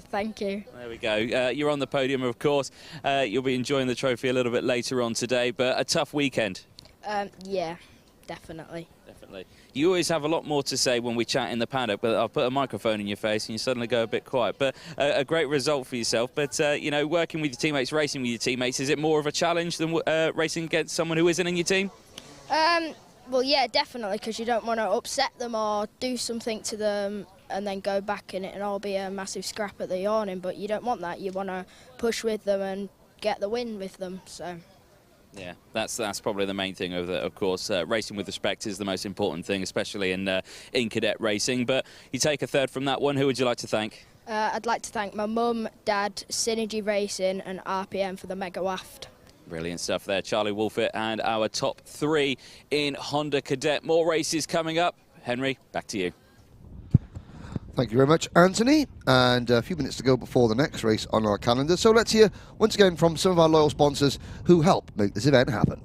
Thank you. There we go. You're on the podium, of course. You'll be enjoying the trophy a little bit later on today, but a tough weekend. Yeah, definitely. Definitely. You always have a lot more to say when we chat in the paddock, but I'll put a microphone in your face and you suddenly go a bit quiet. But a great result for yourself. But, you know, working with your teammates, racing with your teammates, is it more of a challenge than racing against someone who isn't in your team? Well, yeah, definitely, because you don't want to upset them or do something to them and then go back in it and all be a massive scrap at the awning, but you don't want that. You want to push with them and get the win with them, so... Yeah, that's probably the main thing, of course. Racing with respect is the most important thing, especially in cadet racing. But you take a third from that one. Who would you like to thank? I'd like to thank my mum, dad, Synergy Racing and RPM for the mega waft. Brilliant stuff there, Charlie Wolfit, and our top 3 in Honda Cadet. More races coming up. Henry, back to you. Thank you very much, Anthony. And a few minutes to go before the next race on our calendar. So let's hear once again from some of our loyal sponsors who help make this event happen.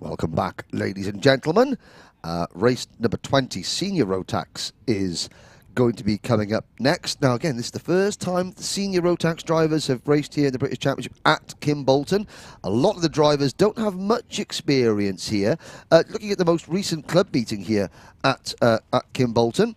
Welcome back, ladies and gentlemen. Race number 20, Senior Rotax, is going to be coming up next. Now, again, this is the first time the Senior Rotax drivers have raced here in the British Championship at Kimbolton. A lot of the drivers don't have much experience here. Looking at the most recent club meeting here at Kimbolton,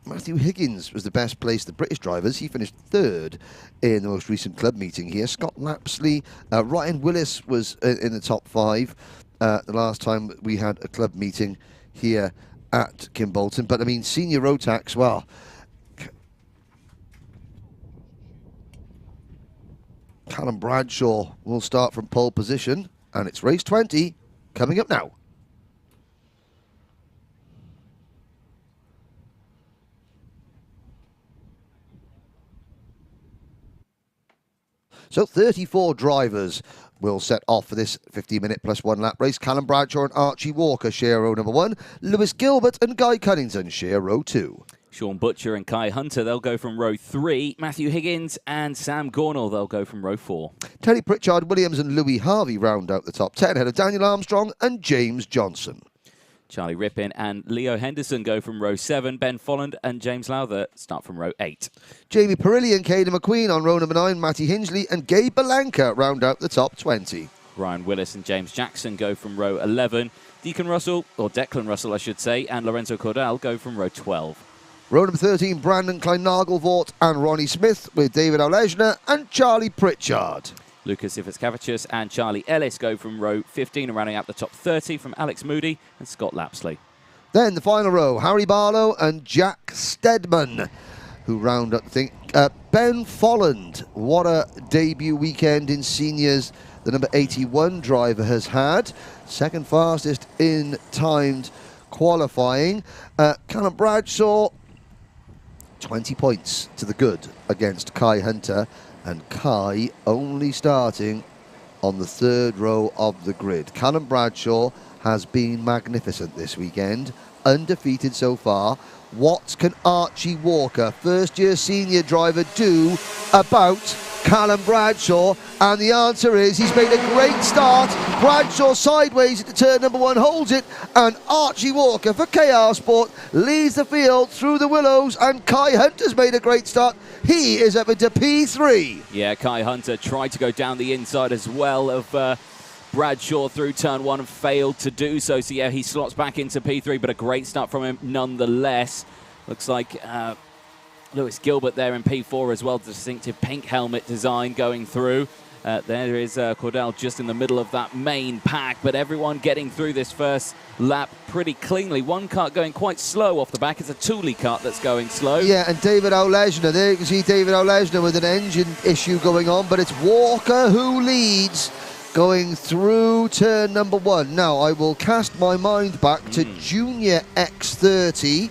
Matthew Higgins was the best placed, the British drivers. He finished third in the most recent club meeting here. Scott Lapsley, Ryan Willis was in the top 5 the last time we had a club meeting here at Kimbolton. But I mean, Senior Rotax, well, Callum Bradshaw will start from pole position, and it's race 20 coming up now. So 34 drivers will set off for this 15-minute plus 1 lap race. Callum Bradshaw and Archie Walker share row number 1. Lewis Gilbert and Guy Cunnington share row 2. Sean Butcher and Kai Hunter, they'll go from row 3. Matthew Higgins and Sam Gornall, they'll go from row 4. Terry Pritchard Williams and Louis Harvey round out the top 10 ahead of Daniel Armstrong and James Johnson. Charlie Rippin and Leo Henderson go from row 7. Ben Folland and James Lowther start from row 8. Jamie Perilli and Caden McQueen on row number 9. Matty Hingley and Gabe Belanca round out the top 20. Ryan Willis and James Jackson go from row 11. Declan Russell, or Declan Russell I should say, and Lorenzo Cordell go from row 12. Row number 13, Brandon Klein-Nagelvort and Ronnie Smith with David Olejna and Charlie Pritchard. Lucas Ifiskavicius and Charlie Ellis go from row 15 and rounding out the top 30 from Alex Moody and Scott Lapsley. Then the final row, Harry Barlow and Jack Stedman, who round up the thing. Ben Folland, what a debut weekend in seniors the number 81 driver has had. Second fastest in timed qualifying. Callum Bradshaw, 20 points to the good against Kai Hunter. And Kai only starting on the 3rd row of the grid. Callum Bradshaw has been magnificent this weekend, undefeated so far. What can Archie Walker, first-year senior driver, do about Callum Bradshaw? And the answer is he's made a great start. Bradshaw sideways into turn number 1, holds it, and Archie Walker for KR Sport leads the field through the willows, and Kai Hunter's made a great start. He is up into P3. Yeah, Kai Hunter tried to go down the inside as well of Bradshaw through turn 1 and failed to do so. So yeah, he slots back into P3, but a great start from him nonetheless. Looks like Lewis Gilbert there in P4 as well, distinctive pink helmet design going through. There is Cordell just in the middle of that main pack, but everyone getting through this first lap pretty cleanly. One kart going quite slow off the back. It's a Thule kart that's going slow. Yeah, and David Olejna, there you can see David Olejna with an engine issue going on, but it's Walker who leads going through turn number 1. Now, I will cast my mind back to Junior X30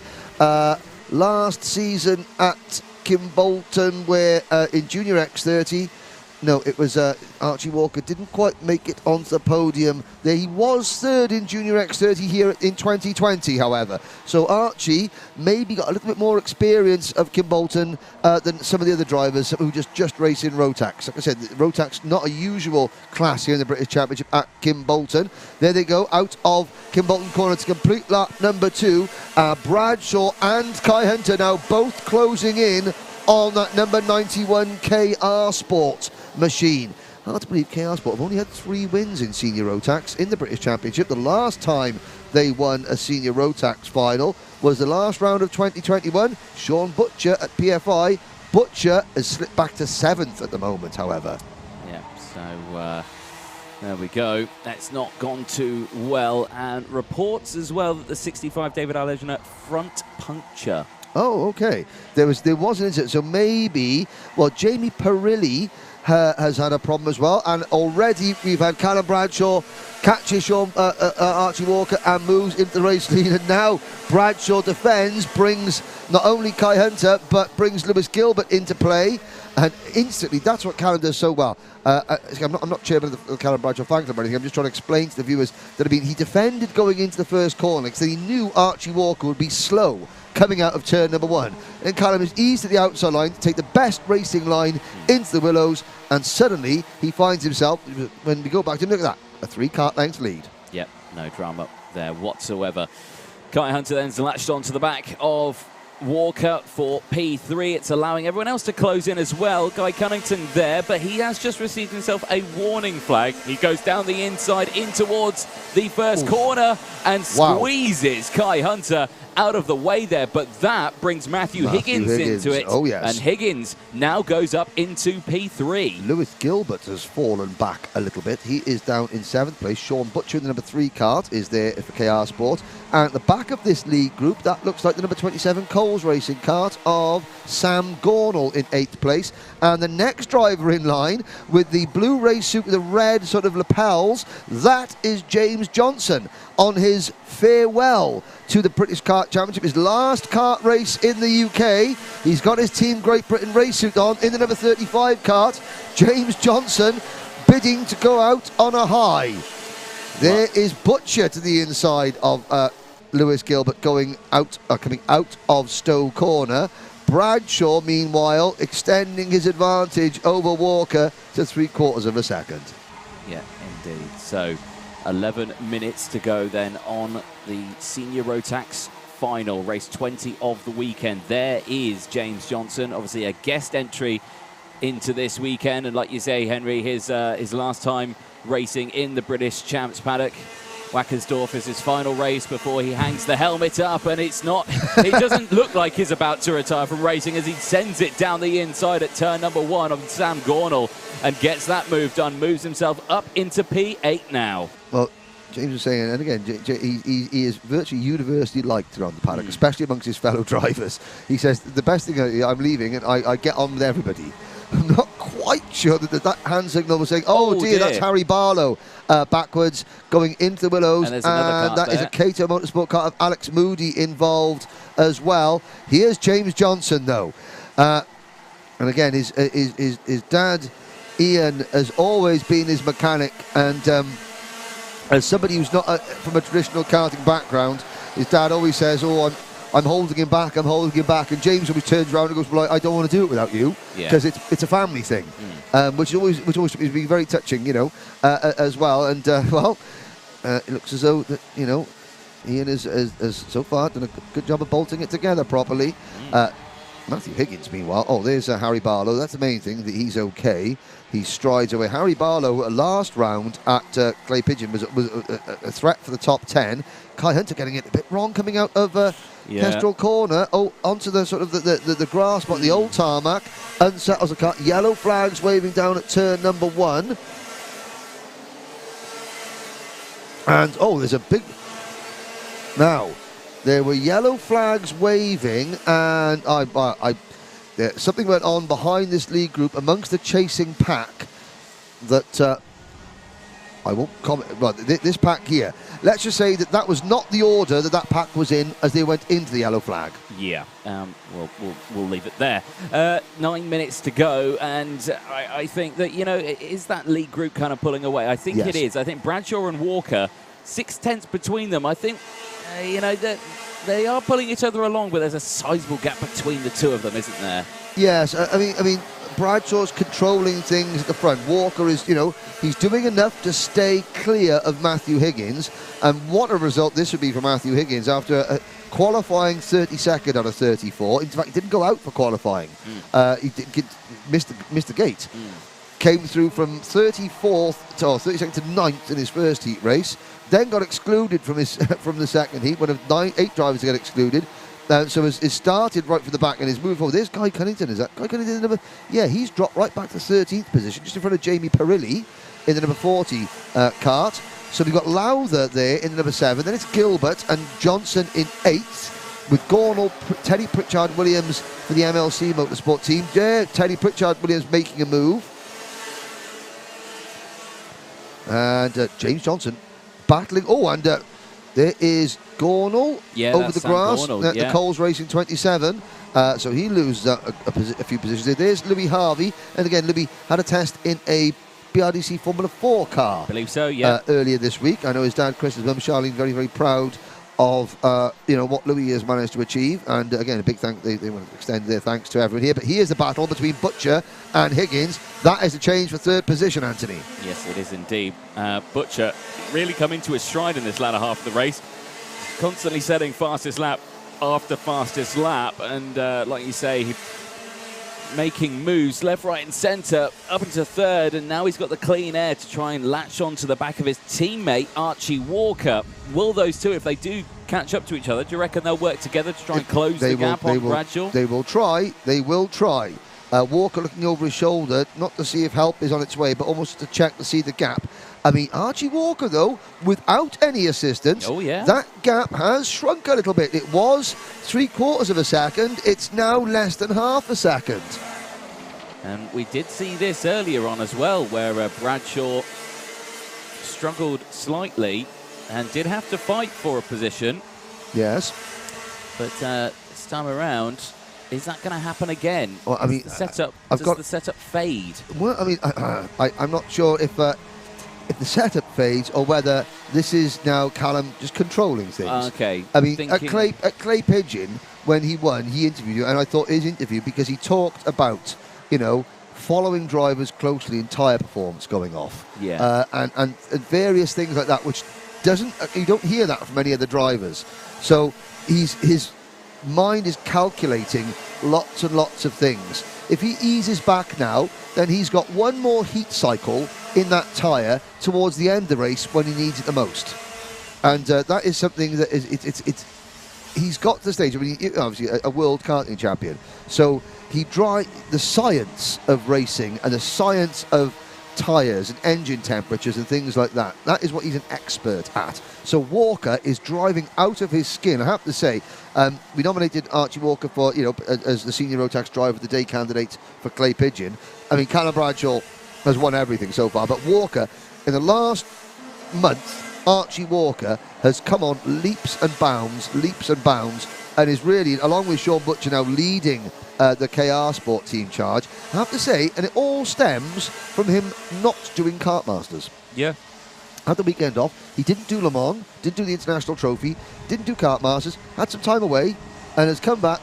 last season at Kimbolton, where in Junior X30, no, it was Archie Walker didn't quite make it onto the podium. There he was 3rd in Junior X30 here in 2020, however. So Archie maybe got a little bit more experience of Kimbolton than some of the other drivers who just race in Rotax. Like I said, Rotax not a usual class here in the British Championship at Kimbolton. There they go, out of Kimbolton corner to complete lap number 2. Bradshaw and Kai Hunter now both closing in on that number 91 KR Sport machine. Hard to believe KR Sport have only had 3 wins in Senior Rotax in the British Championship. The last time they won a Senior Rotax final was the last round of 2021. Sean Butcher at PFI. Butcher has slipped back to 7th at the moment, however. Yeah, so there we go. That's not gone too well. And reports as well that the 65 David Olejna front puncture. Oh, okay. There was an incident. So maybe, well, Jamie Perilli has had a problem as well. And already we've had Callum Bradshaw catches Archie Walker and moves into the race lead. And now Bradshaw defends, brings not only Kai Hunter, but brings Lewis Gilbert into play. And instantly, that's what Callum does so well. I'm not chairman of the Callum Bradshaw fan club or anything. I'm just trying to explain to the viewers that he defended going into the first corner because he knew Archie Walker would be slow coming out of turn number 1. And Callum is eased to the outside line to take the best racing line into the willows, and suddenly he finds himself, when we go back to him, look at that, a 3-kart length lead. Yep, no drama there whatsoever. Kai Hunter then's latched onto the back of Walker for P3. It's allowing everyone else to close in as well. Guy Cunnington there, but he has just received himself a warning flag. He goes down the inside in towards the first corner and squeezes Kai Hunter out of the way there, but that brings Matthew Higgins into it. Oh, yes. And Higgins now goes up into P3. Lewis Gilbert has fallen back a little bit. He is down in 7th place. Sean Butcher in the number 3 kart is there for KR Sport. And at the back of this league group, that looks like the number 27 Coles Racing kart of Sam Gornall in 8th place. And the next driver in line with the blue race suit with the red sort of lapels, that is James Johnson on his farewell to the British Kart Championship. His last kart race in the UK. He's got his Team Great Britain race suit on in the number 35 kart. James Johnson bidding to go out on a high. There is Butcher to the inside of Lewis Gilbert coming out of Stowe Corner. Bradshaw, meanwhile, extending his advantage over Walker to 3/4 of a second. Yeah, indeed. So 11 minutes to go then on the Senior Rotax final, race 20 of the weekend. There is James Johnson, obviously a guest entry into this weekend. And like you say, Henry, his last time racing in the British Champs paddock. Wackersdorf is his final race before he hangs the helmet up, and it doesn't look like he's about to retire from racing as he sends it down the inside at turn number 1 on Sam Gornall and gets that move done, moves himself up into P8 now. Well, James was saying, and again, he is virtually universally liked around the paddock, especially amongst his fellow drivers. He says, the best thing, I'm leaving and I get on with everybody. I'm not quite sure that hand signal was saying, oh dear, that's Harry Barlow backwards going into the Willows, and that is a Cato Motorsport car of Alex Moody involved as well. Here's James Johnson though, and again his dad Ian has always been his mechanic, and as somebody who's not from a traditional karting background, his dad always says, oh, I'm holding him back, and James always turns around and goes, well, I don't want to do it without you, because it's a family thing, which always is being very touching, as well. And it looks as though that Ian has so far done a good job of bolting it together properly. Matthew Higgins, meanwhile, there's Harry Barlow. That's the main thing, that he's okay. He strides away. Harry Barlow, last round at Clay Pigeon, was a threat for the top 10. Kai Hunter getting it a bit wrong coming out of Kestrel Corner, onto the sort of the grass spot, the old tarmac, unsettles the car. Yellow flags waving down at turn number 1. And, there's a big... Now, there were yellow flags waving, and something went on behind this league group amongst the chasing pack that I won't comment. Well, this pack here. Let's just say that was not the order that pack was in as they went into the yellow flag. Yeah, we'll leave it there. 9 minutes to go, and I think that, is that league group kind of pulling away? I think it is. I think Bradshaw and Walker, 6/10 between them. I think, that they are pulling each other along, but there's a sizable gap between the two of them, isn't there? Yes, I mean, Bradshaw's controlling things at the front. Walker is, he's doing enough to stay clear of Matthew Higgins. And what a result this would be for Matthew Higgins after qualifying 32nd out of 34. In fact, he didn't go out for qualifying. He missed the gate. Came through from 34th to 32nd to 9th in his first heat race. Then got excluded from the second heat. One of 8 drivers to get excluded. So it started right from the back and is moving forward. There's Guy Cunnington. Is that Guy Cunnington? Number? Yeah, he's dropped right back to 13th position, just in front of Jamie Perilli in the number 40 kart. So we've got Lowther there in the number 7. Then it's Gilbert and Johnson in 8th, with Gornall, Teddy Pritchard-Williams for the MLC Motorsport team. There, Teddy Pritchard-Williams making a move. And James Johnson battling. There is Gornall over the grass. The Coles Racing 27. So he loses a few positions there. There's Louis Harvey. And again, Louis had a test in a BRDC Formula 4 car. I believe so, yeah. Earlier this week. I know his dad, Chris, his mum, Charlene, very, very proud of what Louis has managed to achieve. And again, a big thank. They want to extend their thanks to everyone here. But here's the battle between Butcher and Higgins. That is a change for third position, Anthony. Yes, it is indeed. Butcher really coming to his stride in this latter half of the race, constantly setting fastest lap after fastest lap, and like you say, making moves left, right and centre up into third, and now he's got the clean air to try and latch onto the back of his teammate Archie Walker. Will those two, if they do catch up to each other, do you reckon they'll work together to try and close the gap on Bradshaw? They will try. They will try. Walker looking over his shoulder, not to see if help is on its way, but almost to check to see the gap. I mean, Archie Walker, though, without any assistance, that gap has shrunk a little bit. It was 3/4 of a second. It's now less than half a second. And we did see this earlier on as well, where Bradshaw struggled slightly and did have to fight for a position. Yes. But this time around, is that going to happen again? Well, I mean, the setup, does the setup fade? Well, I mean, I'm not sure if the setup fades or whether this is now Callum just controlling things. Okay. I mean, at Clay Pigeon, when he won, he interviewed you, and I thought his interview, because he talked about, following drivers closely and tyre performance going off. Yeah. And various things like that, which you don't hear that from any other drivers. So his mind is calculating lots and lots of things. If he eases back now, then he's got one more heat cycle in that tyre towards the end of the race when he needs it the most. And that is something that he's got to the stage. I mean, obviously a world karting champion. So the science of racing and the science of tyres and engine temperatures and things like that, that is what he's an expert at. So Walker is driving out of his skin. I have to say, we nominated Archie Walker for, as the senior Rotax driver of the day candidate for Clay Pigeon. I mean, Callum Bradshaw has won everything so far, but Walker, in the last month, Archie Walker has come on leaps and bounds, and is really, along with Sean Butcher now, leading the KR Sport team charge. I have to say, and it all stems from him not doing Kartmasters. Yeah. Had the weekend off. He didn't do Le Mans, didn't do the International Trophy, didn't do Kartmasters, had some time away, and has come back,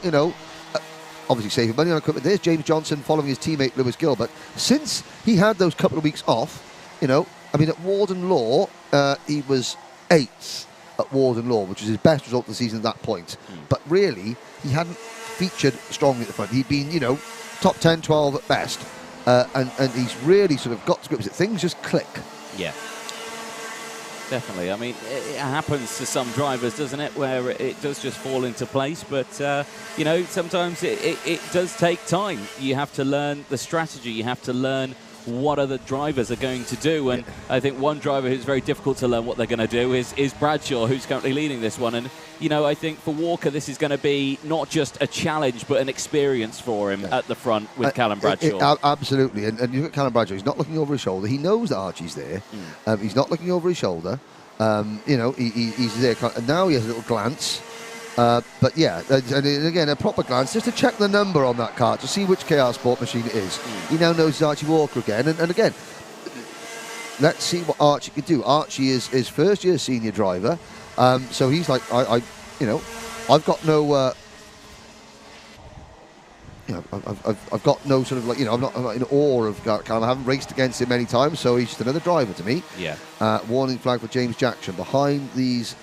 obviously saving money on equipment. There's James Johnson following his teammate Lewis Gilbert. Since he had those couple of weeks off, I mean, at Warden Law, he was 8th at Warden Law, which was his best result of the season at that point. But really, he hadn't featured strongly at the front. He'd been, top 10, 12 at best. And he's really sort of got to grips with it. Things just click. Yeah. Definitely. I mean, it happens to some drivers, doesn't it, where it does just fall into place. But, sometimes it does take time. You have to learn the strategy. You have to learn what other drivers are going to do. And I think one driver who's very difficult to learn what they're going to do is Bradshaw, who's currently leading this one. And, I think for Walker, this is going to be not just a challenge, but an experience for him at the front with Callum Bradshaw. Absolutely. And you look at Callum Bradshaw, he's not looking over his shoulder. He knows that Archie's there. He's not looking over his shoulder. He's there. And now he has a little glance. But yeah, and again, a proper glance just to check the number on that kart to see which KR Sport machine it is. He now knows it's Archie Walker again. And again, let's see what Archie could do. Archie is his first year senior driver. So he's like, I've got no... I've got no sort of I'm not in awe of Callum. I haven't raced against him many times, so he's just another driver to me. Yeah. Warning flag for James Jackson behind these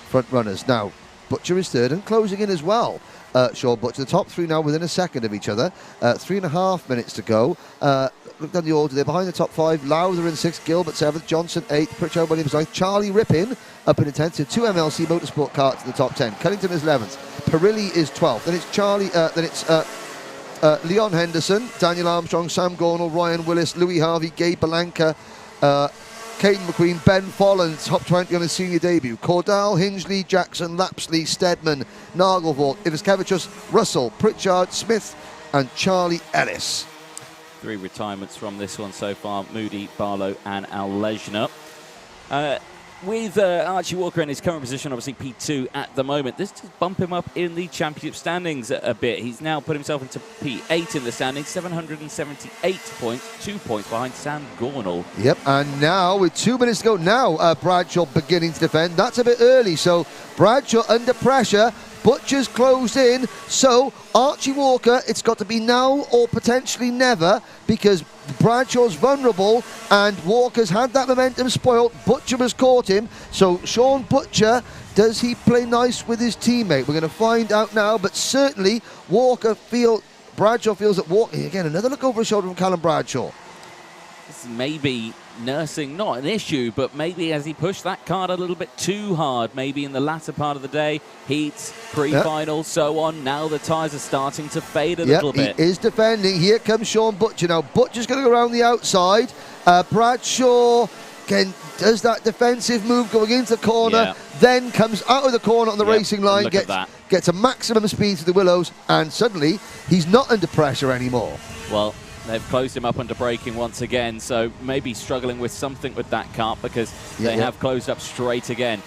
front runners. Now, Butcher is third and closing in as well. Sean Butcher, the top three now within a second of each other. 3.5 minutes to go. Look down the order. They're behind the top 5. Lowther in 6th, Gilbert 7th, Johnson 8th, Pritchard Williams 9th, Charlie Rippin up in the 10th. So 2 MLC Motorsport karts in the top 10. Cunnington is 11th. Perilli is 12th. Then it's Charlie. Then it's Leon Henderson, Daniel Armstrong, Sam Gornall, Ryan Willis, Louis Harvey, Gabe Belanca, Caden McQueen, Ben Folland, top 20 on his senior debut. Cordell, Hingley, Jackson, Lapsley, Stedman, Nagelvoort, Ivaskevicius, Russell, Pritchard, Smith, and Charlie Ellis. 3 retirements from this one so far: Moody, Barlow, and Al Lejner. with Archie Walker in his current position, obviously P2 at the moment, this does bump him up in the championship standings a bit. He's now put himself into P8 in the standings, 778 points, 2 points behind Sam Gornall. Yep, and now with 2 minutes to go, now Bradshaw beginning to defend. That's a bit early, so Bradshaw under pressure. Butcher's closed in, so Archie Walker, it's got to be now or potentially never, because Bradshaw's vulnerable and Walker's had that momentum spoiled. Butcher has caught him, so Sean Butcher, does he play nice with his teammate? We're going to find out now, but certainly Bradshaw feels that Walker, again, another look over his shoulder from Callum Bradshaw. This is maybe nursing, not an issue, but maybe has he pushed that card a little bit too hard, maybe in the latter part of the day, heats, pre-final, so on. Now the tyres are starting to fade a little bit. He is defending. Here comes Sean Butcher. Now Butcher's going to go around the outside. Bradshaw again does that defensive move going into the corner, then comes out of the corner on the racing line, gets a maximum speed to the Willows, and suddenly he's not under pressure anymore. Well, they've closed him up under braking once again, so maybe struggling with something with that kart because they have closed up straight again.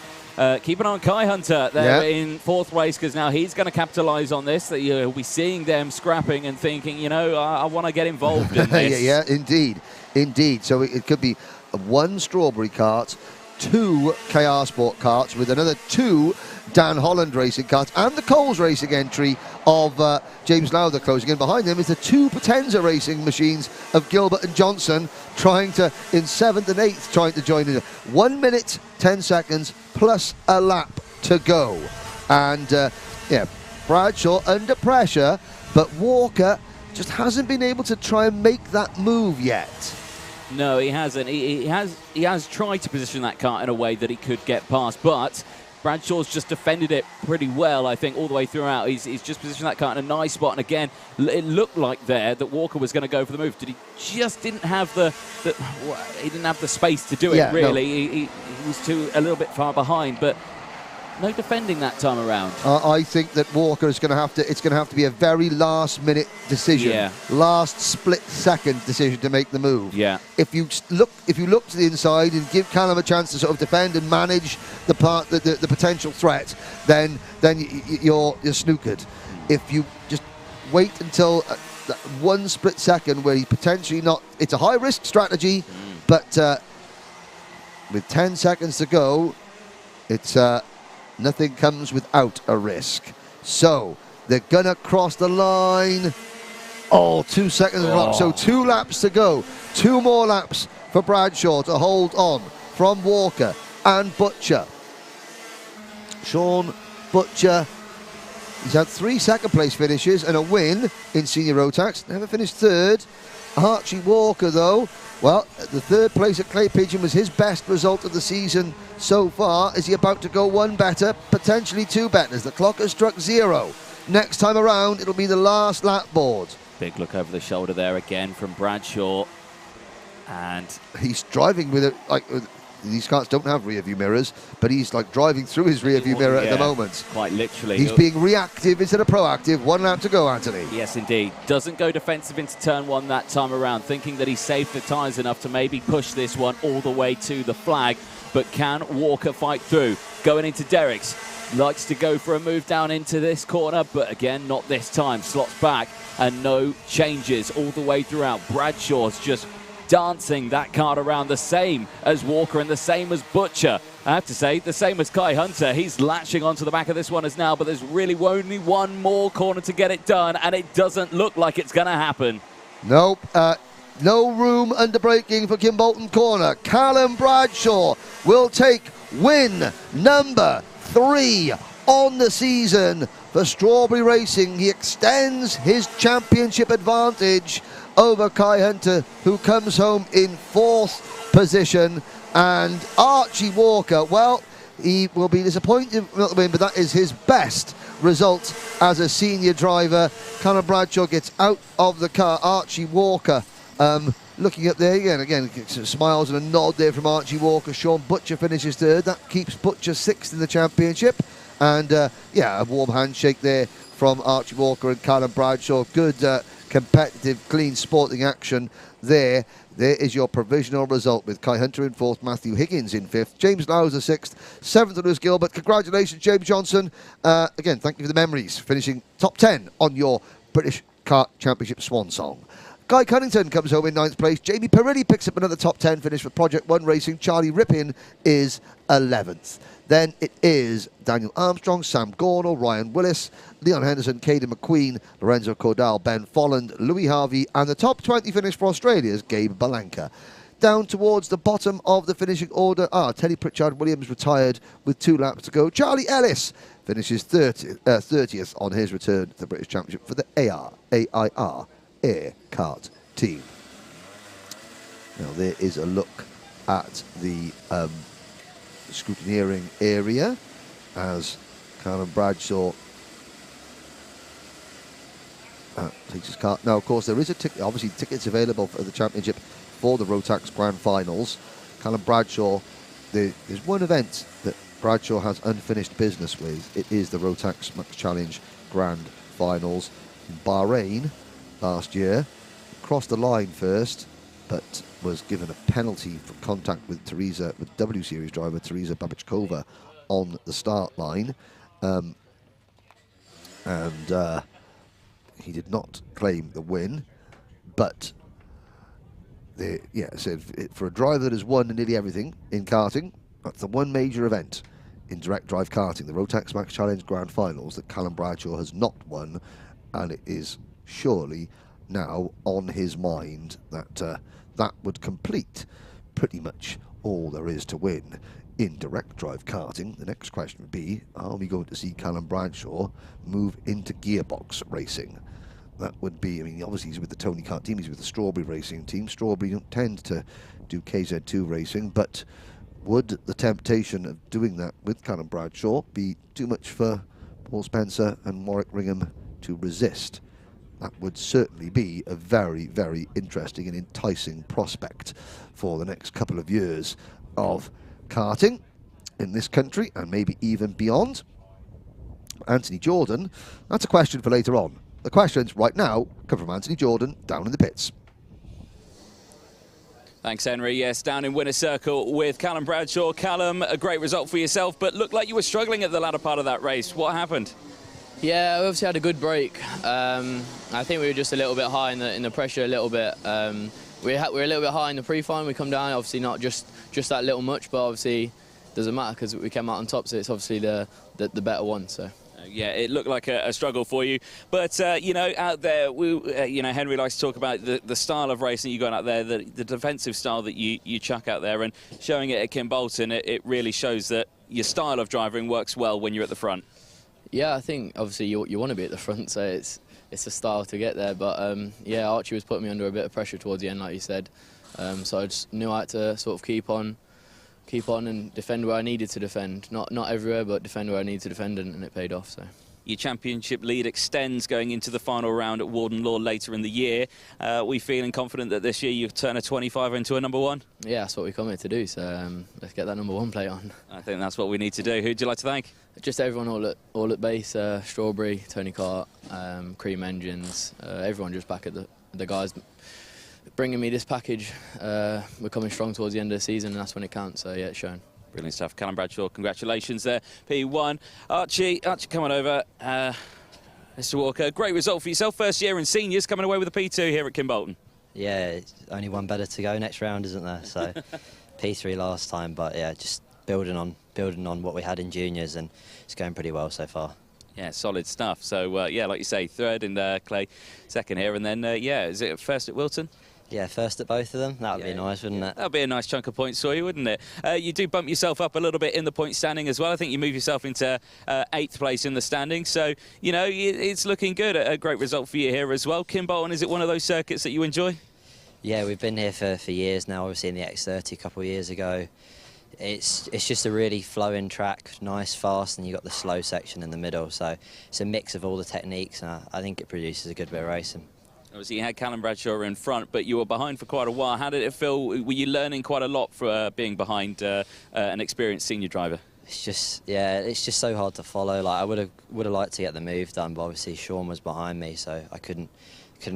Keep an eye on Kai Hunter there in fourth race, because now he's going to capitalise on this. You'll be seeing them scrapping and thinking, you know, I want to get involved in this. Yeah, indeed. So it could be one Strawberry kart, 2 KR Sport karts with another 2 Dan Holland racing karts, and the Coles racing entry of James Lowther closing in. Behind them is the 2 Potenza racing machines of Gilbert and Johnson trying to, in 7th and 8th, trying to join in. 1 minute, 10 seconds, plus a lap to go. And, Bradshaw under pressure, but Walker just hasn't been able to try and make that move yet. No, he hasn't. He has tried to position that kart in a way that he could get past, but Bradshaw's just defended it pretty well, I think, all the way throughout. He's just positioned that kart in a nice spot, and again, it looked like there that Walker was going to go for the move. He just didn't have the space to do it, really. No. He was a little bit far behind, but no defending that time around. I think that Walker is going to have to. It's going to have to be a very last-minute decision, last split-second decision to make the move. Yeah. If you look to the inside and give Callum a chance to sort of defend and manage the potential threat, then you're snookered. If you just wait until that one split second where he's potentially not, it's a high-risk strategy, but with 10 seconds to go, it's. Nothing comes without a risk. So they're going to cross the line. 2 seconds clock. So 2 laps to go. 2 more laps for Bradshaw to hold on from Walker and Butcher. Sean Butcher, he's had 3 second-place finishes and a win in Senior Rotax. Never finished 3rd. Archie Walker, though, well, the 3rd place at Clay Pigeon was his best result of the season so far. Is he about to go 1 better? Potentially 2 better. The clock has struck 0. Next time around, it'll be the last lap board. Big look over the shoulder there again from Bradshaw. And he's driving with it like... These karts don't have rear view mirrors, but he's like driving through his rear view mirror at the moment. Quite literally. He's being reactive instead of proactive. 1 lap to go, Anthony. Yes, indeed. Doesn't go defensive into turn 1 that time around, thinking that he saved the tyres enough to maybe push this one all the way to the flag. But can Walker fight through? Going into Derrick's. Likes to go for a move down into this corner, but again, not this time. Slots back and no changes all the way throughout. Bradshaw's just dancing that card around, the same as Walker and the same as Butcher. I have to say, the same as Kai Hunter. He's latching onto the back of this one as now, but there's really only 1 more corner to get it done, and it doesn't look like it's going to happen. Nope. No room under braking for Kimbolton corner. Callum Bradshaw will take win number 3 on the season for Strawberry Racing. He extends his championship advantage over Kai Hunter, who comes home in 4th position. And Archie Walker, well, he will be disappointed not to win, but that is his best result as a senior driver. Callum Bradshaw gets out of the car. Archie Walker looking up there again, smiles and a nod there from Archie Walker. Sean Butcher finishes 3rd. That keeps Butcher 6th in the championship. And a warm handshake there from Archie Walker and Callum Bradshaw. Good competitive, clean sporting action there. There is your provisional result with Kai Hunter in 4th, Matthew Higgins in 5th, James Lowes 6th, 7th Lewis Gilbert. Congratulations, James Johnson. Again, thank you for the memories, finishing top 10 on your British Kart Championship swan song. Guy Cunnington comes home in 9th place. Jamie Perilli picks up another top 10 finish for Project 1 Racing. Charlie Rippin is 11th. Then it is Daniel Armstrong, Sam Gornall, Ryan Willis, Leon Henderson, Caden McQueen, Lorenzo Cordal, Ben Folland, Louis Harvey, and the top 20 finish for Australia's Gabe Balanka. Down towards the bottom of the finishing order, Teddy Pritchard Williams retired with 2 laps to go. Charlie Ellis finishes 30th on his return to the British Championship for the AIR Air Kart team. Now there is a look at the scrutineering area as Callum Bradshaw takes his car. Now, of course, there is a ticket. Obviously, tickets available for the championship for the Rotax Grand Finals. Callum Bradshaw, there's one event that Bradshaw has unfinished business with. It is the Rotax Max Challenge Grand Finals in Bahrain last year. Crossed the line first, but was given a penalty for contact with W Series driver Teresa Babichkova on the start line. He did not claim the win, but for a driver that has won nearly everything in karting, that's the one major event in direct drive karting, the Rotax Max Challenge Grand Finals, that Callum Bradshaw has not won, and it is surely now on his mind that that would complete pretty much all there is to win in direct drive karting. The next question would be, are we going to see Callum Bradshaw move into gearbox racing? That would be, I mean, obviously he's with the Tony Kart team, he's with the Strawberry Racing team. Strawberry don't tend to do KZ2 racing, but would the temptation of doing that with Callum Bradshaw be too much for Paul Spencer and Warwick Ringham to resist? That would certainly be a very, very interesting and enticing prospect for the next couple of years of karting in this country and maybe even beyond. Anthony Jordan, that's a question for later on. The questions right now come from Anthony Jordan down in the pits. Thanks, Henry. Yes, down in winner's circle with Callum Bradshaw. Callum, a great result for yourself, but looked like you were struggling at the latter part of that race. What happened? Yeah, we obviously had a good break. I think we were just a little bit high in the pressure a little bit. We were a little bit high in the pre-final. We come down, obviously not just that little much, but obviously doesn't matter because we came out on top, so it's obviously the better one. So. Yeah, it looked like a struggle for you. But, you know, out there, Henry likes to talk about the style of racing you got out there, the defensive style that you chuck out there, and showing it at Kimbolton, it really shows that your style of driving works well when you're at the front. Yeah, I think, obviously, you want to be at the front, so it's a style to get there. But, yeah, Archie was putting me under a bit of pressure towards the end, like you said. So I just knew I had to sort of keep on and defend where I needed to defend. Not everywhere, but defend where I needed to defend, and it paid off. So. Your championship lead extends going into the final round at Warden Law later in the year. We feeling confident that this year you turn a 25 into a #1? Yeah, that's what we come here to do, so let's get that #1 plate on. I think that's what we need to do. Who'd you like to thank? Just everyone all at base, Strawberry, Tony Kart, Cream Engines, everyone just back at the guys bringing me this package. We're coming strong towards the end of the season, and that's when it counts, so yeah, it's shown. Brilliant stuff. Callum Bradshaw, congratulations there. P1. Archie, come on over. Mr. Walker, great result for yourself. First year in seniors, coming away with a P2 here at Kimbolton. Yeah, only one better to go next round, isn't there? So P3 last time, but yeah, just building on what we had in juniors, and it's going pretty well so far. Yeah, solid stuff. So, yeah, like you say, third in Clay, second here, and then, yeah, is it first at Wilton? Yeah, first at both of them. That would be nice, wouldn't it? That would be a nice chunk of points for you, wouldn't it? You do bump yourself up a little bit in the point standing as well. I think you move yourself into 8th place in the standing. So, you know, it's looking good. A great result for you here as well. Kimbolton, is it one of those circuits that you enjoy? Yeah, we've been here for years now. Obviously in the X30 a couple of years ago. It's just a really flowing track, nice, fast, and you've got the slow section in the middle. So it's a mix of all the techniques, and I think it produces a good bit of racing. Obviously, you had Callum Bradshaw in front, but you were behind for quite a while. How did it feel? Were you learning quite a lot for being behind an experienced senior driver? It's just, yeah, it's just so hard to follow. Like I would have liked to get the move done, but obviously Sean was behind me, so I couldn't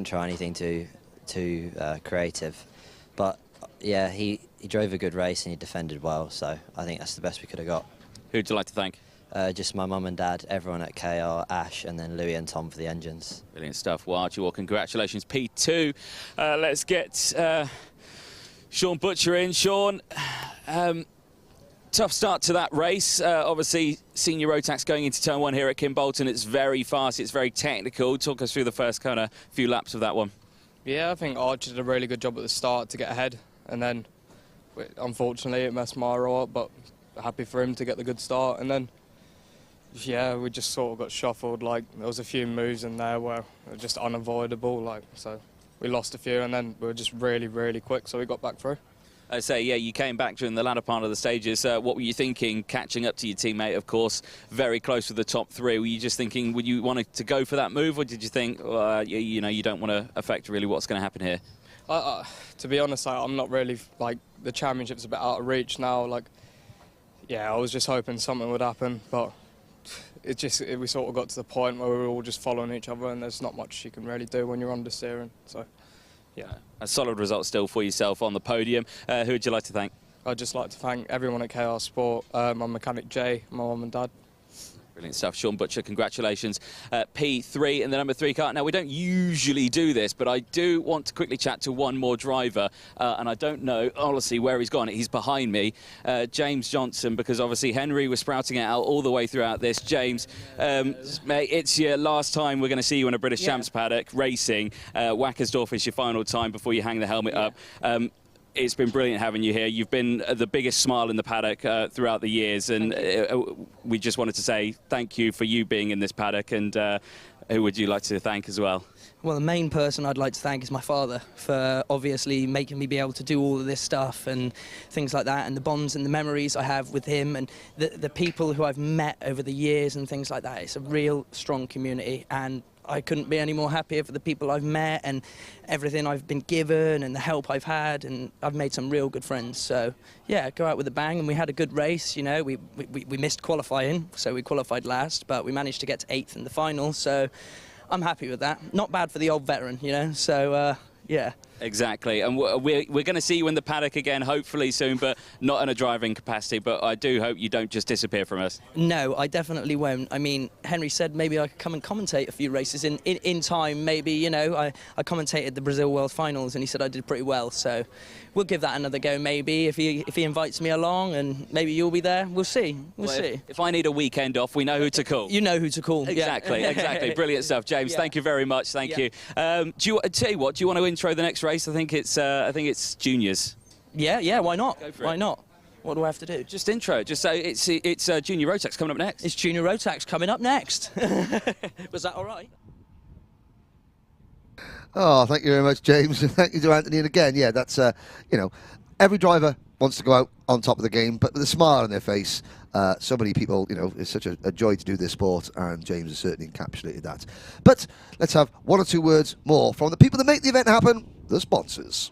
try anything too creative. But yeah, he drove a good race and he defended well, so I think that's the best we could have got. Who'd you like to thank? Just my mum and dad, everyone at KR, Ash, and then Louis and Tom for the engines. Brilliant stuff. Well, Archie, well, congratulations, P2. Let's get Sean Butcher in. Sean, tough start to that race. Obviously, senior Rotax going into turn 1 here at Kimbolton. It's very fast, it's very technical. Talk us through the first kind of few laps of that one. Yeah, I think Archie did a really good job at the start to get ahead, and then unfortunately it messed Myro up, but happy for him to get the good start. And then yeah, we just sort of got shuffled. Like, there was a few moves in there where were just unavoidable, like, so we lost a few, and then we were just really, really quick, so we got back through. I say, yeah, you came back during the latter part of the stages. What were you thinking, catching up to your teammate, of course, very close to the top 3? Were you just thinking, would you want to go for that move, or did you think, you know, you don't want to affect really what's going to happen here? To be honest, I'm not really, like, the championship's a bit out of reach now. Like, yeah, I was just hoping something would happen, but we sort of got to the point where we were all just following each other, and there's not much you can really do when you're understeering. So, yeah. A solid result still for yourself on the podium. Who would you like to thank? I'd just like to thank everyone at KR Sport, my mechanic Jay, my mum and dad. Brilliant stuff. Sean Butcher, congratulations. P3 in the number 3 car. Now, we don't usually do this, but I do want to quickly chat to one more driver, and I don't know, honestly, where he's gone. He's behind me, James Johnson, because obviously Henry was sprouting it out all the way throughout this. James, mate, it's your last time we're going to see you in a British Champs paddock racing. Wackersdorf is your final time before you hang the helmet up. It's been brilliant having you here. You've been the biggest smile in the paddock throughout the years, and we just wanted to say thank you for you being in this paddock. And who would you like to thank as well? Well, the main person I'd like to thank is my father for obviously making me be able to do all of this stuff and things like that, and the bonds and the memories I have with him, and the people who I've met over the years and things like that. It's a real strong community, and I couldn't be any more happier for the people I've met and everything I've been given and the help I've had, and I've made some real good friends. So yeah, go out with a bang, and we had a good race. You know, we missed qualifying, so we qualified last, but we managed to get to 8th in the final, so I'm happy with that. Not bad for the old veteran, you know, so yeah. Exactly, and we're going to see you in the paddock again, hopefully soon, but not in a driving capacity. But I do hope you don't just disappear from us. No, I definitely won't. I mean, Henry said maybe I could come and commentate a few races in time, maybe, you know. I commentated the Brazil World Finals, and he said I did pretty well, so we'll give that another go, maybe, if he invites me along, and maybe you'll be there. We'll see. We'll see. If I need a weekend off, we know who to call. You know who to call. Exactly, yeah. Exactly. Brilliant stuff, James. Yeah. Thank you very much. Thank you. Tell you what, do you want to intro the next race? I think it's juniors. Yeah. Why not? Why not? What do I have to do? Just intro. Just say it's Junior Rotax coming up next. It's Junior Rotax coming up next. Was that all right? Oh, thank you very much, James. Thank you to Anthony. And again, yeah, that's, you know, every driver wants to go out on top of the game, but with a smile on their face. So many people, you know, it's such a joy to do this sport, and James has certainly encapsulated that. But let's have one or two words more from the people that make the event happen, the sponsors.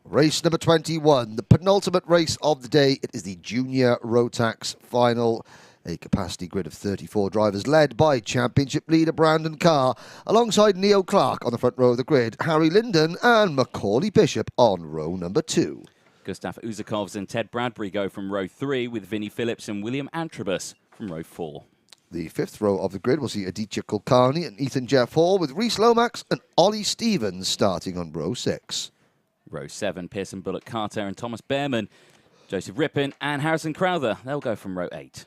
Race number 21, the penultimate race of the day. It is the Junior Rotax final. A capacity grid of 34 drivers led by championship leader Brandon Carr, alongside Neil Clark on the front row of the grid, Harry Linden and Macaulay Bishop on row number 2. Gustav Uzakovs and Ted Bradbury go from row 3, with Vinnie Phillips and William Antrobus from row 4. The 5th row of the grid will see Aditya Kulkarni and Ethan Jeff Hall, with Rhys Lomax and Ollie Stevens starting on row 6. Row 7, Pearson Bullock Carter and Thomas Behrman, Joseph Rippin and Harrison Crowther. They'll go from row 8.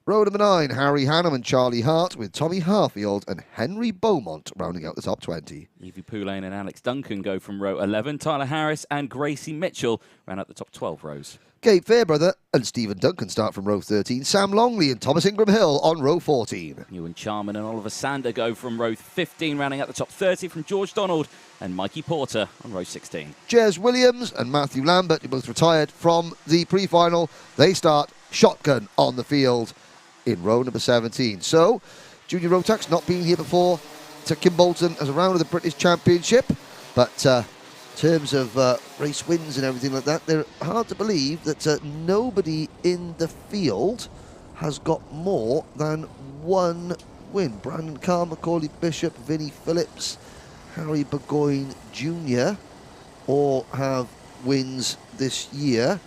Row number 9, Harry Hannam and Charlie Hart, with Tommy Harfield and Henry Beaumont rounding out the top 20. Evie Poulane and Alex Duncan go from row 11. Tyler Harris and Gracie Mitchell round out the top 12 rows. Gabe Fairbrother and Stephen Duncan start from row 13. Sam Longley and Thomas Ingram Hill on row 14. Ewan Charman and Oliver Sander go from row 15, rounding out the top 30 from George Donald and Mikey Porter on row 16. Jez Williams and Matthew Lambert, who both retired from the pre-final, they start shotgun on the field in row number 17. So, Junior Rotax not being here before to Kimbolton as a round of the British Championship, but in terms of race wins and everything like that, they're hard to believe that nobody in the field has got more than one win. Brandon Carr, Macaulay Bishop, Vinnie Phillips, Harry Burgoyne Jr. all have wins this year.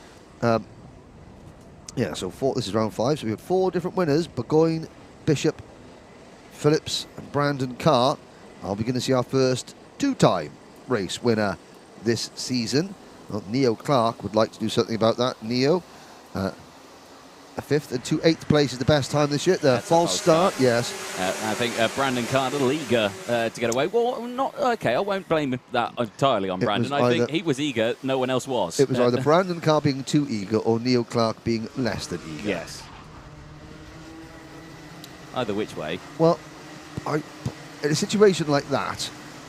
Yeah, so this is round 5, so we have 4 different winners: Burgoyne, Bishop, Phillips and Brandon Carr. I'll be going to see our first 2-time race winner this season. Well, Neo Clark would like to do something about that. Neo, a 5th and 8th place is the best time this year. The false start, yes. I think Brandon Carr a little eager to get away. Well, not okay. I won't blame that entirely on Brandon. I think he was eager. No one else was. It was either Brandon Carr being too eager or Neil Clark being less than eager. Yes. Either which way. Well, in a situation like that,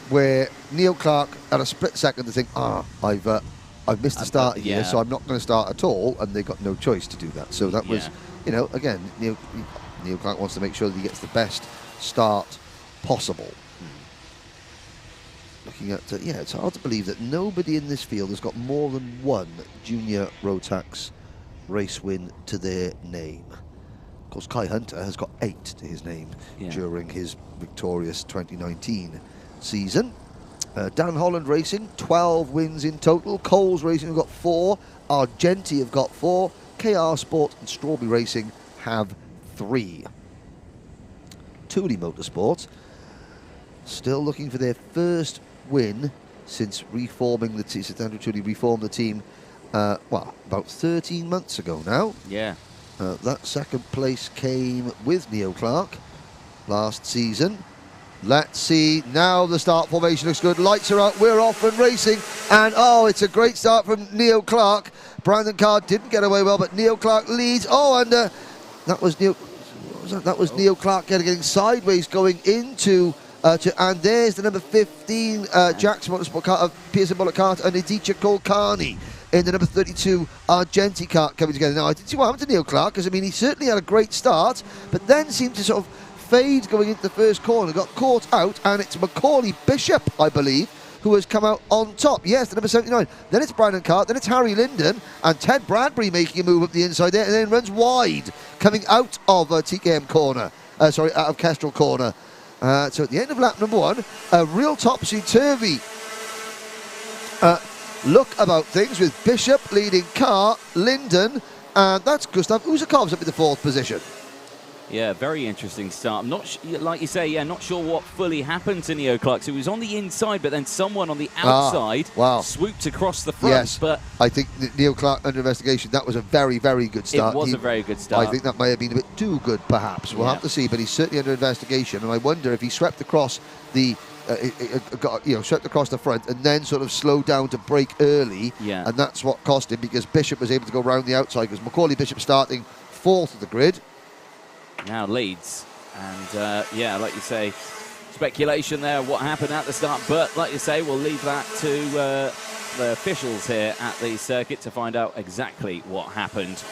where Neil Clark at a split second to think, I've missed the start here, so I'm not going to start at all, and they got no choice to do that. So that was, you know, again, Neil Clark wants to make sure that he gets the best start possible. Looking at, it's hard to believe that nobody in this field has got more than one Junior Rotax race win to their name. Of course, Kai Hunter has got 8 to his name during his victorious 2019 season. Dan Holland Racing, 12 wins in total. Coles Racing have got 4. Argenti have got 4. KR Sport and Strawberry Racing have 3. Thule Motorsport still looking for their first win since reforming the team. Since Andrew Thule reformed the team, about 13 months ago now. Yeah. That second place came with Neil Clark last season. Let's see, now the start formation looks good. Lights are out, we're off and racing. And it's a great start from Neil Clark. Brandon Carr didn't get away well, but Neil Clark leads. That was Neil. What was that? That was Neil Clark getting sideways going into. And there's the number 15 Jackson Motorsport car of Pearson Bullock Carter and Aditya Kulkarni in the number 32 Argenti kart coming together. Now, I didn't see what happened to Neil Clark, because, he certainly had a great start, but then seemed to sort of fade going into the first corner, got caught out, and it's Macaulay Bishop, I believe, who has come out on top. Yes, the number 79. Then it's Brandon Cart, then it's Harry Linden, and Ted Bradbury making a move up the inside there, and then runs wide, coming out of TKM corner, out of Kestrel corner. So at the end of lap number 1, a real topsy-turvy look about things, with Bishop leading Carr, Linden, and that's Gustav Uzakovs up in the 4th position. Yeah, very interesting start. I'm not like you say, not sure what fully happened to Neo Clark. So he was on the inside, but then someone on the outside swooped across the front. Yes, but I think Neo Clark under investigation. That was a very, very good start. It was a very good start. I think that may have been a bit too good, perhaps. We'll have to see, but he's certainly under investigation. And I wonder if he swept across the, swept across the front and then sort of slowed down to brake early. Yeah. And that's what cost him, because Bishop was able to go round the outside, because Macaulay Bishop starting 4th of the grid. Now leads, and like you say, speculation there what happened at the start, but like you say, we'll leave that to the officials here at the circuit to find out exactly what happened.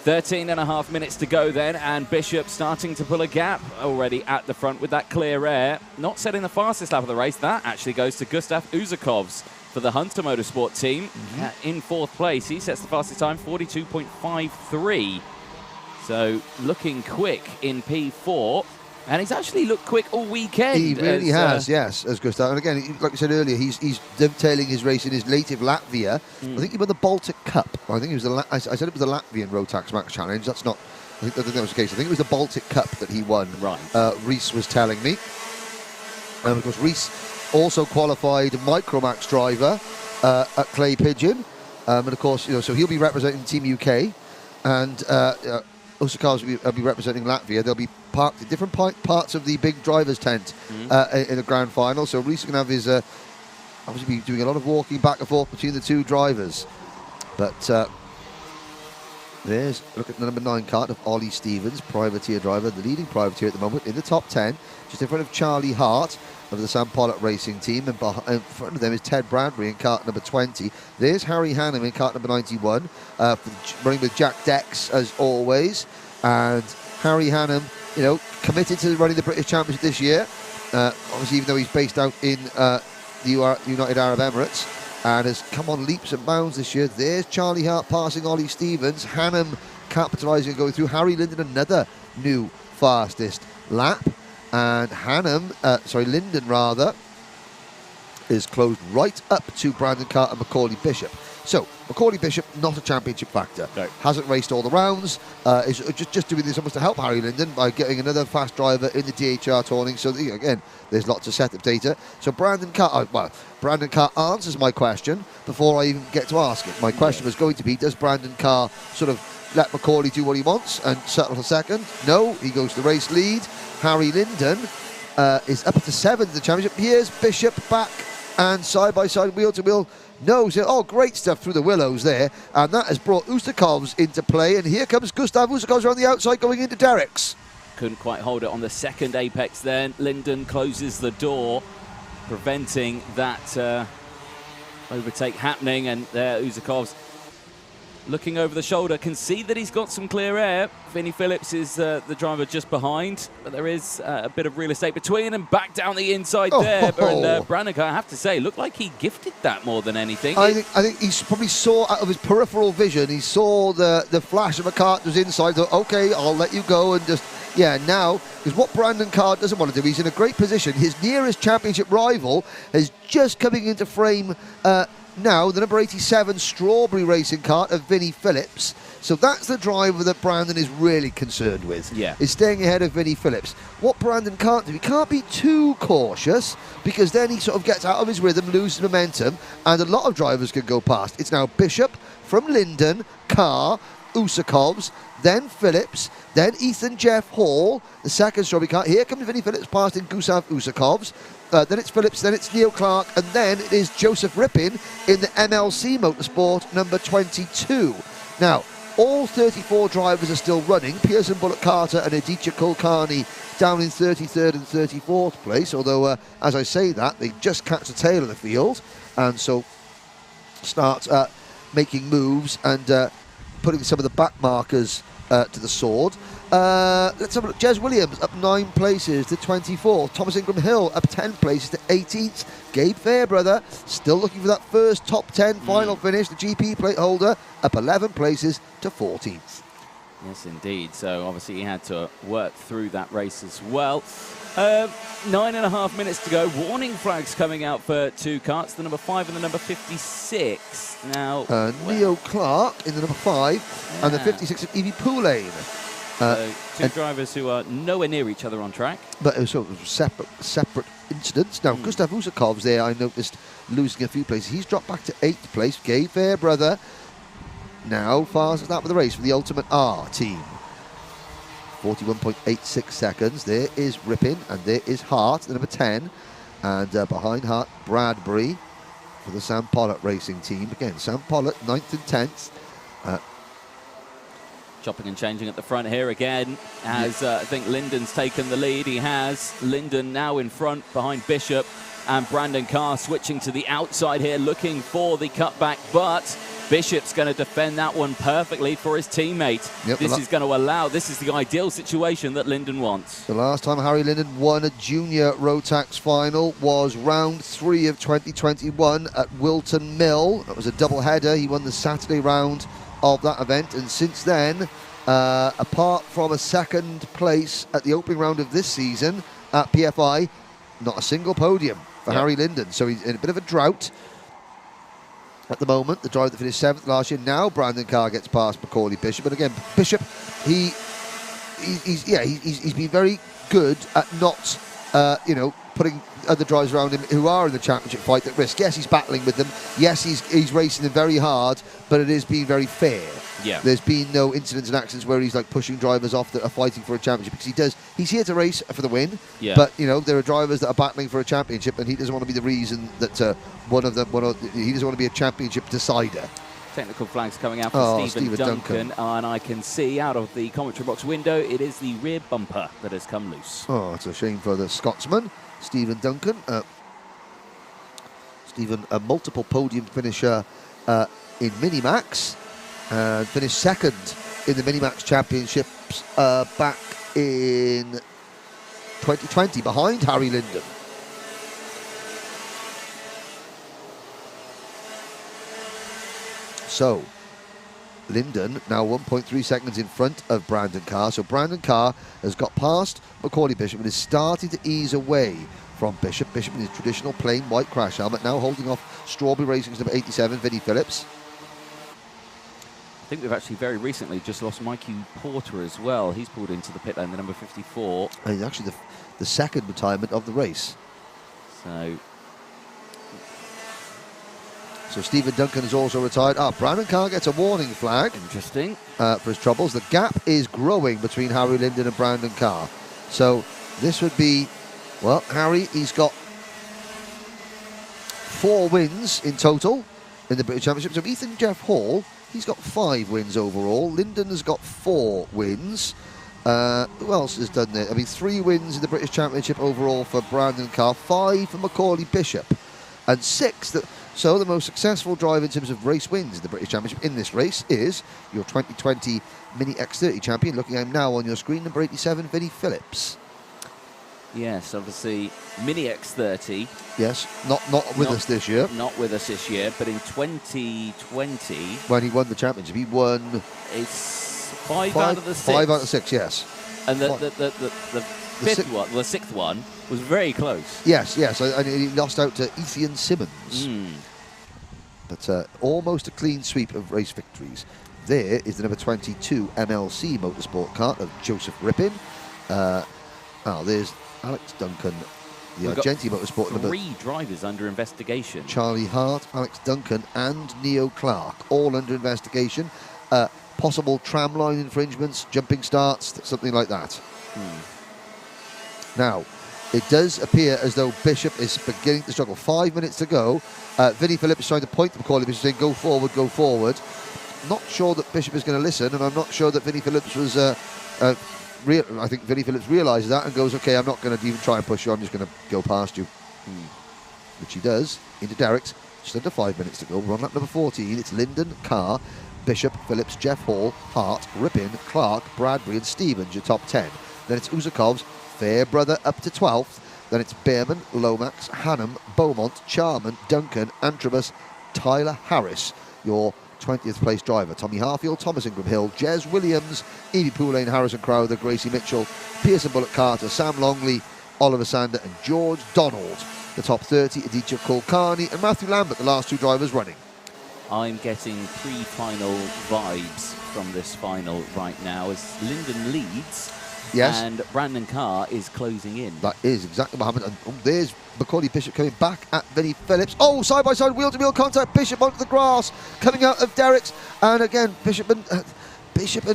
13.5 minutes to go then, and Bishop starting to pull a gap already at the front with that clear air. Not setting the fastest lap of the race. That actually goes to Gustav Uzakovs for the Hunter Motorsport team in 4th place. He sets the fastest time, 42.53. So looking quick in P4. And he's actually looked quick all weekend. He really has, yes, as Gustav. And again, like I said earlier, he's dovetailing his race in his native Latvia. I think he won the Baltic Cup. I think it was I said it was the Latvian Rotax Max Challenge. That's not. I think that was the case. I think it was the Baltic Cup that he won. Right. Reese was telling me. And of course, Reese also qualified Micromax driver at Clay Pigeon. And of course, so he'll be representing Team UK, and Usakovs will be representing Latvia. They'll be parked at different parts of the big driver's tent in the grand final. So Reese can have his obviously be doing a lot of walking back and forth between the two drivers. But look at the number 9 kart of Ollie Stevens, privateer driver, the leading privateer at the moment in the top 10, just in front of Charlie Hart of the Sam Pollock Racing team, and in front of them is Ted Bradbury in kart number 20. There's Harry Hannum in kart number 91, running with Jack Dex as always, and Harry Hannum, committed to running the British Championship this year, obviously even though he's based out in the United Arab Emirates, and has come on leaps and bounds this year. There's Charlie Hart passing Ollie Stevens, Hannum capitalising and going through, Harry Linden another new fastest lap, and Linden rather, is closed right up to Brandon Kart and Macaulay Bishop. So, Macaulay Bishop, not a championship factor. No. Hasn't raced all the rounds. Is just doing this almost to help Harry Linden by getting another fast driver in the DHR touring. So, again, there's lots of setup data. So, Brandon Kart answers my question before I even get to ask it. My question was going to be, does Brandon Kart sort of let Macaulay do what he wants and settle for second? No, he goes to the race lead. Harry Linden is up to 7th in the championship. Here's Bishop back and side by side, wheel to wheel. Great stuff through the willows there, and that has brought Usakovs into play, and here comes Gustav Usakovs around the outside going into Derek's. Couldn't quite hold it on the second apex then. Linden closes the door, preventing that overtake happening, and there Usakovs looking over the shoulder, can see that he's got some clear air. Vinnie Phillips is the driver just behind, but there is a bit of real estate between, and back down the inside there. And Brannick, I have to say, looked like he gifted that more than anything. I think he probably saw out of his peripheral vision, he saw the flash of a kart was inside, thought, okay, I'll let you go, and just, now, because what Brandon Kart doesn't want to do, he's in a great position. His nearest championship rival is just coming into frame now, the number 87 Strawberry Racing kart of Vinnie Phillips. So that's the driver that Brandon is really concerned with. Yeah. Is staying ahead of Vinnie Phillips. What Brandon can't do, he can't be too cautious, because then he sort of gets out of his rhythm, loses momentum, and a lot of drivers can go past. It's now Bishop from Linden, Carr, Usakovs, then Phillips, then Ethan Jeff Hall, the second Strawberry kart. Here comes Vinnie Phillips passing Gustav Usakovs. Then it's Phillips, then it's Neil Clark, and then it is Joseph Rippin in the MLC Motorsport number 22. Now, all 34 drivers are still running. Pearson Bullock Carter and Aditya Kulkarni down in 33rd and 34th place, although, as I say that, they just catch the tail of the field, and so start making moves and putting some of the back markers to the sword. Let's have a look. Jez Williams up 9 places to 24th. Thomas Ingram Hill up 10 places to 18th. Gabe Fairbrother still looking for that first top 10 final finish. The GP plate holder up 11 places to 14th. Yes, indeed. So obviously he had to work through that race as well. 9.5 minutes to go. Warning flags coming out for 2 karts, the number 5 and the number 56. Now, Neo Clark in the number 5 and the 56 of Evie Poulane. Two drivers who are nowhere near each other on track. But it was separate incidents. Now, Gustav Usakovs there, I noticed, losing a few places. He's dropped back to 8th place. Gabe Fairbrother now fastest lap of the race for the Ultimate R team. 41.86 seconds. There is Rippin and there is Hart, the number 10. And behind Hart, Bradbury for the Sam Pollock Racing team. Again, Sam Pollock, 9th and 10th. Chopping and changing at the front here again, as I think Linden's taken the lead. He has. Linden now in front behind Bishop, and Brandon Carr switching to the outside here, looking for the cutback, but Bishop's going to defend that one perfectly for his teammate. Yep, This is going to allow, this is the ideal situation that Linden wants. The last time Harry Linden won a junior Rotax final was round 3 of 2021 at Wilton Mill. That was a double header. He won the Saturday round of that event, and since then, apart from a second place at the opening round of this season at PFI, not a single podium for Harry Linden. So he's in a bit of a drought at the moment. The driver that finished 7th last year. Now Brandon Carr gets past Macaulay Bishop, and again, Bishop, he's been very good at not, putting other drivers around him who are in the championship fight at risk. Yes, he's battling with them. Yes, he's racing them very hard, but it is being very fair. Yeah. There's been no incidents and accidents where he's like pushing drivers off that are fighting for a championship, because he's here to race for the win. Yeah. But there are drivers that are battling for a championship, and he doesn't want to be the reason that he doesn't want to be a championship decider. Technical flags coming out for Stephen Duncan. And I can see out of the commentary box window, it is the rear bumper that has come loose. Oh, it's a shame for the Scotsman, Stephen Duncan. Stephen, a multiple podium finisher in Minimax, and finished second in the Minimax Championships back in 2020 behind Harry Linden. So, Linden now 1.3 seconds in front of Brandon Carr. So Brandon Carr has got past Macaulay Bishop and is starting to ease away from Bishop. Bishop in his traditional plain white crash helmet, now holding off Strawberry Racing's number 87, Vinnie Phillips. I think we've actually very recently just lost Mikey Porter as well. He's pulled into the pit lane, the number 54. And he's actually the second retirement of the race. So Stephen Duncan is also retired. Brandon Carr gets a warning flag. Interesting. For his troubles. The gap is growing between Harry Linden and Brandon Carr. So this would be, well, Harry, he's got 4 wins in total in the British Championship. So Ethan Jeff Hall, he's got 5 wins overall. Linden has got 4 wins. Who else has done this? 3 wins in the British Championship overall for Brandon Carr, 5 for Macaulay Bishop, and 6 So the most successful driver in terms of race wins in the British Championship in this race is your 2020 Mini X30 champion. Looking at him now on your screen, number 87, Vinnie Phillips. Yes, obviously, Mini X30. Yes, not with us this year. Not with us this year, but in 2020... when he won the championship, he won... It's 5 out of the 6. 5 out of 6, yes. And the 6th one was very close. Yes, and he lost out to Ethan Simmons. But almost a clean sweep of race victories. There is the number 22 MLC Motorsport kart of Joseph Rippin. There's Alex Duncan, the Argenti Motorsport. 3 drivers under investigation. Charlie Hart, Alex Duncan and Neo Clark, all under investigation. Possible tramline infringements, jumping starts, something like that. Now, it does appear as though Bishop is beginning to struggle. 5 minutes to go. Vinnie Phillips is trying to point to Macaulay Bishop, saying, go forward, go forward. Not sure that Bishop is going to listen, and I'm not sure that Vinnie Phillips was... I think Vinnie Phillips realises that and goes, OK, I'm not going to even try and push you, I'm just going to go past you. Which he does, into Derek's. Just under 5 minutes to go. We're on lap number 14. It's Linden, Carr, Bishop, Phillips, Jeff Hall, Hart, Rippin, Clark, Bradbury and Stevens, your top 10. Then it's Uzakov's Fairbrother up to 12th. Then it's Behrman, Lomax, Hannum, Beaumont, Charman, Duncan, Antrobus, Tyler Harris, your 20th place driver. Tommy Harfield, Thomas Ingram Hill, Jez Williams, Evie Poulain, Harrison Crowther, Gracie Mitchell, Pearson Bullock Carter, Sam Longley, Oliver Sander and George Donald. The top 30, Aditya Kulkarni and Matthew Lambert, the last 2 drivers running. I'm getting pre-final vibes from this final right now as Linden leads. Yes. And Brandon Carr is closing in. That is exactly what happened. And there's Macaulay Bishop coming back at Vinnie Phillips. Oh, side-by-side, wheel-to-wheel contact. Bishop onto the grass, coming out of Derek's. And again, Bishop and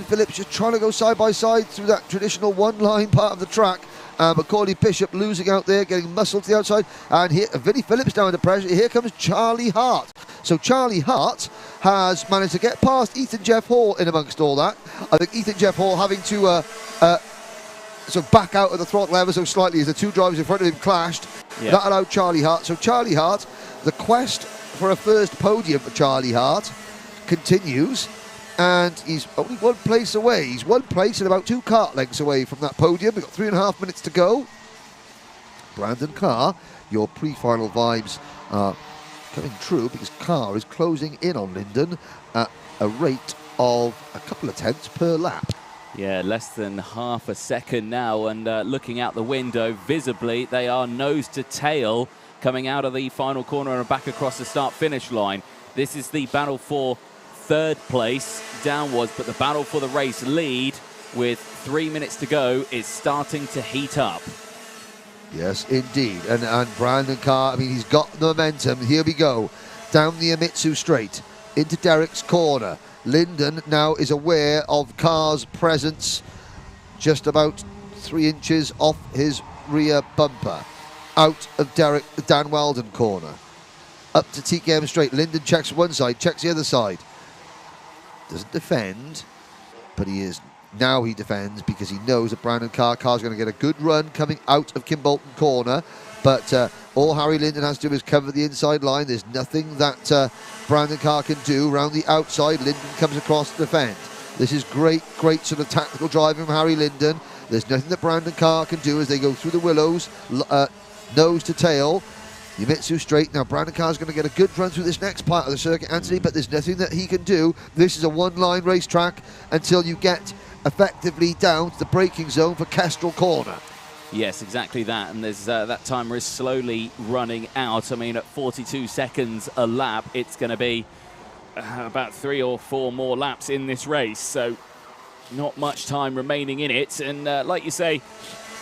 Phillips just trying to go side-by-side through that traditional one-line part of the track. Macaulay Bishop losing out there, getting muscled to the outside. And here, Vinnie Phillips down under pressure. Here comes Charlie Hart. So Charlie Hart has managed to get past Ethan Jeff Hall in amongst all that. I think Ethan Jeff Hall having to back out of the throttle ever so slightly as the 2 drivers in front of him clashed. Yeah. That allowed Charlie Hart. So Charlie Hart, the quest for a first podium for Charlie Hart continues, and he's only one place away. He's one place and about 2 kart lengths away from that podium. We've got 3.5 minutes to go. Brandon Carr, your pre-final vibes are coming true because Carr is closing in on Linden at a rate of a couple of tenths per lap. Yeah, less than half a second now, and looking out the window, visibly, they are nose to tail coming out of the final corner and back across the start-finish line. This is the battle for 3rd place downwards, but the battle for the race lead with 3 minutes to go is starting to heat up. Yes, indeed. And Brandon Carr, I mean, he's got the momentum. Here we go. Down the Amitsu straight into Derek's corner. Linden now is aware of Carr's presence just about 3 inches off his rear bumper. Out of Dan Weldon corner. Up to TKM straight. Linden checks one side, checks the other side. Doesn't defend, but now he defends because he knows that Brandon Carr's going to get a good run coming out of Kimbolton corner. But all Harry Linden has to do is cover the inside line. There's nothing that Brandon Carr can do. Round the outside, Linden comes across to defend. This is great sort of tactical driving from Harry Linden. There's nothing that Brandon Carr can do as they go through the willows, nose to tail. Yamitsu straight. Now Brandon Carr's going to get a good run through this next part of the circuit, Anthony, but there's nothing that he can do. This is a one-line racetrack until you get effectively down to the braking zone for Kestrel corner. Yes, exactly that, and there's that timer is slowly running out. I mean, at 42 seconds a lap, it's going to be about 3 or 4 more laps in this race, so not much time remaining in it. And like you say,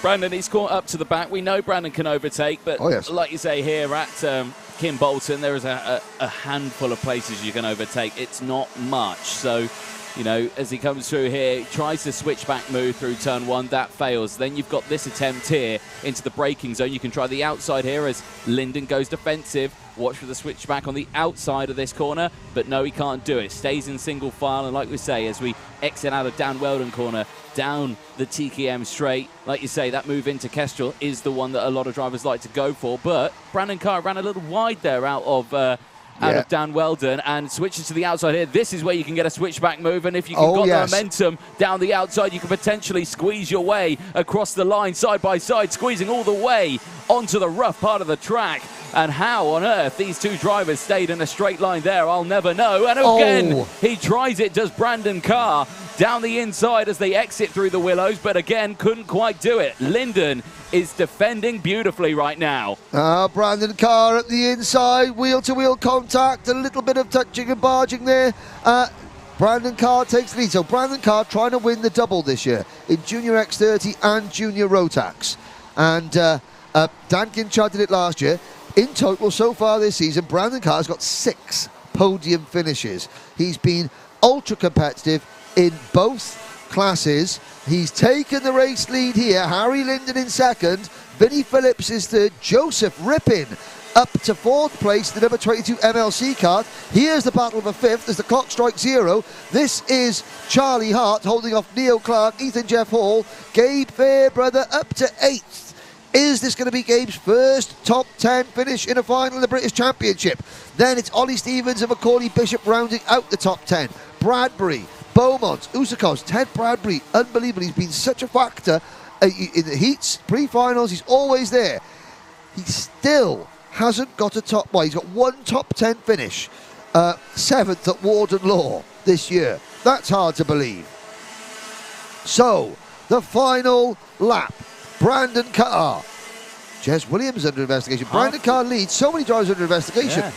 Brandon is caught up to the back. We know Brandon can overtake, but like you say here at Kimbolton, there is a handful of places you can overtake. It's not much, so you know, as he comes through here, he tries to switchback move through turn 1, that fails. Then you've got this attempt here into the braking zone. You can try the outside here as Linden goes defensive. Watch for the switchback on the outside of this corner, but no, he can't do it. Stays in single file, and like we say, as we exit out of Dan Weldon corner, down the TKM straight, like you say, that move into Kestrel is the one that a lot of drivers like to go for, but Brandon Carr ran a little wide there out of Dan Weldon and switches to the outside here. This is where you can get a switchback move, and if you can got the momentum down the outside, you can potentially squeeze your way across the line side by side, squeezing all the way onto the rough part of the track. And how on earth these two drivers stayed in a straight line there, I'll never know. And again, he tries it, does Brandon Carr, down the inside as they exit through the willows, but again, couldn't quite do it. Linden is defending beautifully right now. Brandon Carr at the inside, wheel-to-wheel contact, a little bit of touching and barging there. Brandon Carr takes the lead. So Brandon Carr trying to win the double this year in Junior X30 and Junior Rotax. And Dan Kinchard did it last year. In total, so far this season, Brandon Carr's got 6 podium finishes. He's been ultra competitive in both classes. He's taken the race lead here. Harry Linden in second. Vinnie Phillips is third. Joseph Rippin up to 4th place, the number 22 MLC card. Here's the battle for 5th as the clock strikes 0. This is Charlie Hart holding off Neil Clark, Ethan Jeff Hall, Gabe Fairbrother up to 8th. Is this going to be Gabe's first top 10 finish in a final of the British Championship? Then it's Ollie Stevens and Macaulay Bishop rounding out the top 10. Bradbury, Beaumont, Usakos, Ted Bradbury, unbelievable. He's been such a factor in the heats, pre-finals. He's always there. He still hasn't got a top, well, he's got 1 top 10 finish. 7th at Warden Law this year. That's hard to believe. So, the final lap. Brandon Carr. Jez Williams under investigation. Brandon Carr leads. So many drivers under investigation. Yeah.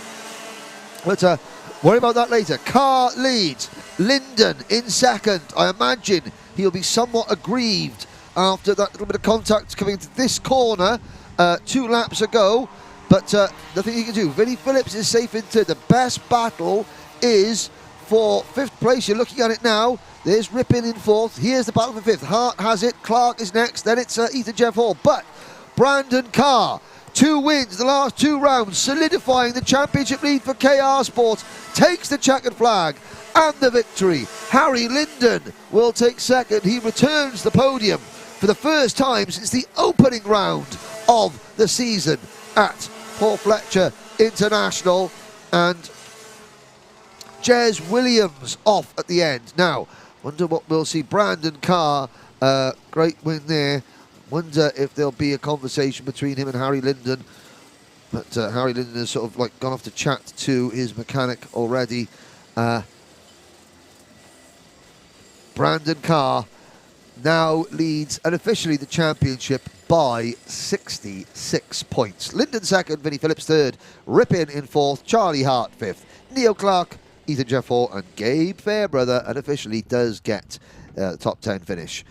But worry about that later. Carr leads. Linden in second. I imagine he'll be somewhat aggrieved after that little bit of contact coming into this corner 2 laps ago. But nothing he can do. Vinnie Phillips is safe in third. The best battle is for 5th place. You're looking at it now. There's Rippin in 4th. Here's the battle for 5th. Hart has it. Clark is next. Then it's Ethan Jeff Hall. But Brandon Carr, 2 wins the last 2 rounds, solidifying the championship lead for KR Sports. Takes the checkered flag and the victory. Harry Linden will take second. He returns the podium for the first time since the opening round of the season at Paul Fletcher International. And Jez Williams off at the end. Now, wonder what we'll see. Brandon Carr, great win there. Wonder if there'll be a conversation between him and Harry Linden. But Harry Linden has sort of like gone off to chat to his mechanic already. Brandon Carr now leads unofficially the championship by 66 points. Linden second, Vinnie Phillips third, Rippin in fourth, Charlie Hart fifth, Neil Clark, Ethan Jeffo and Gabe Fairbrother unofficially does get the top 10 finish.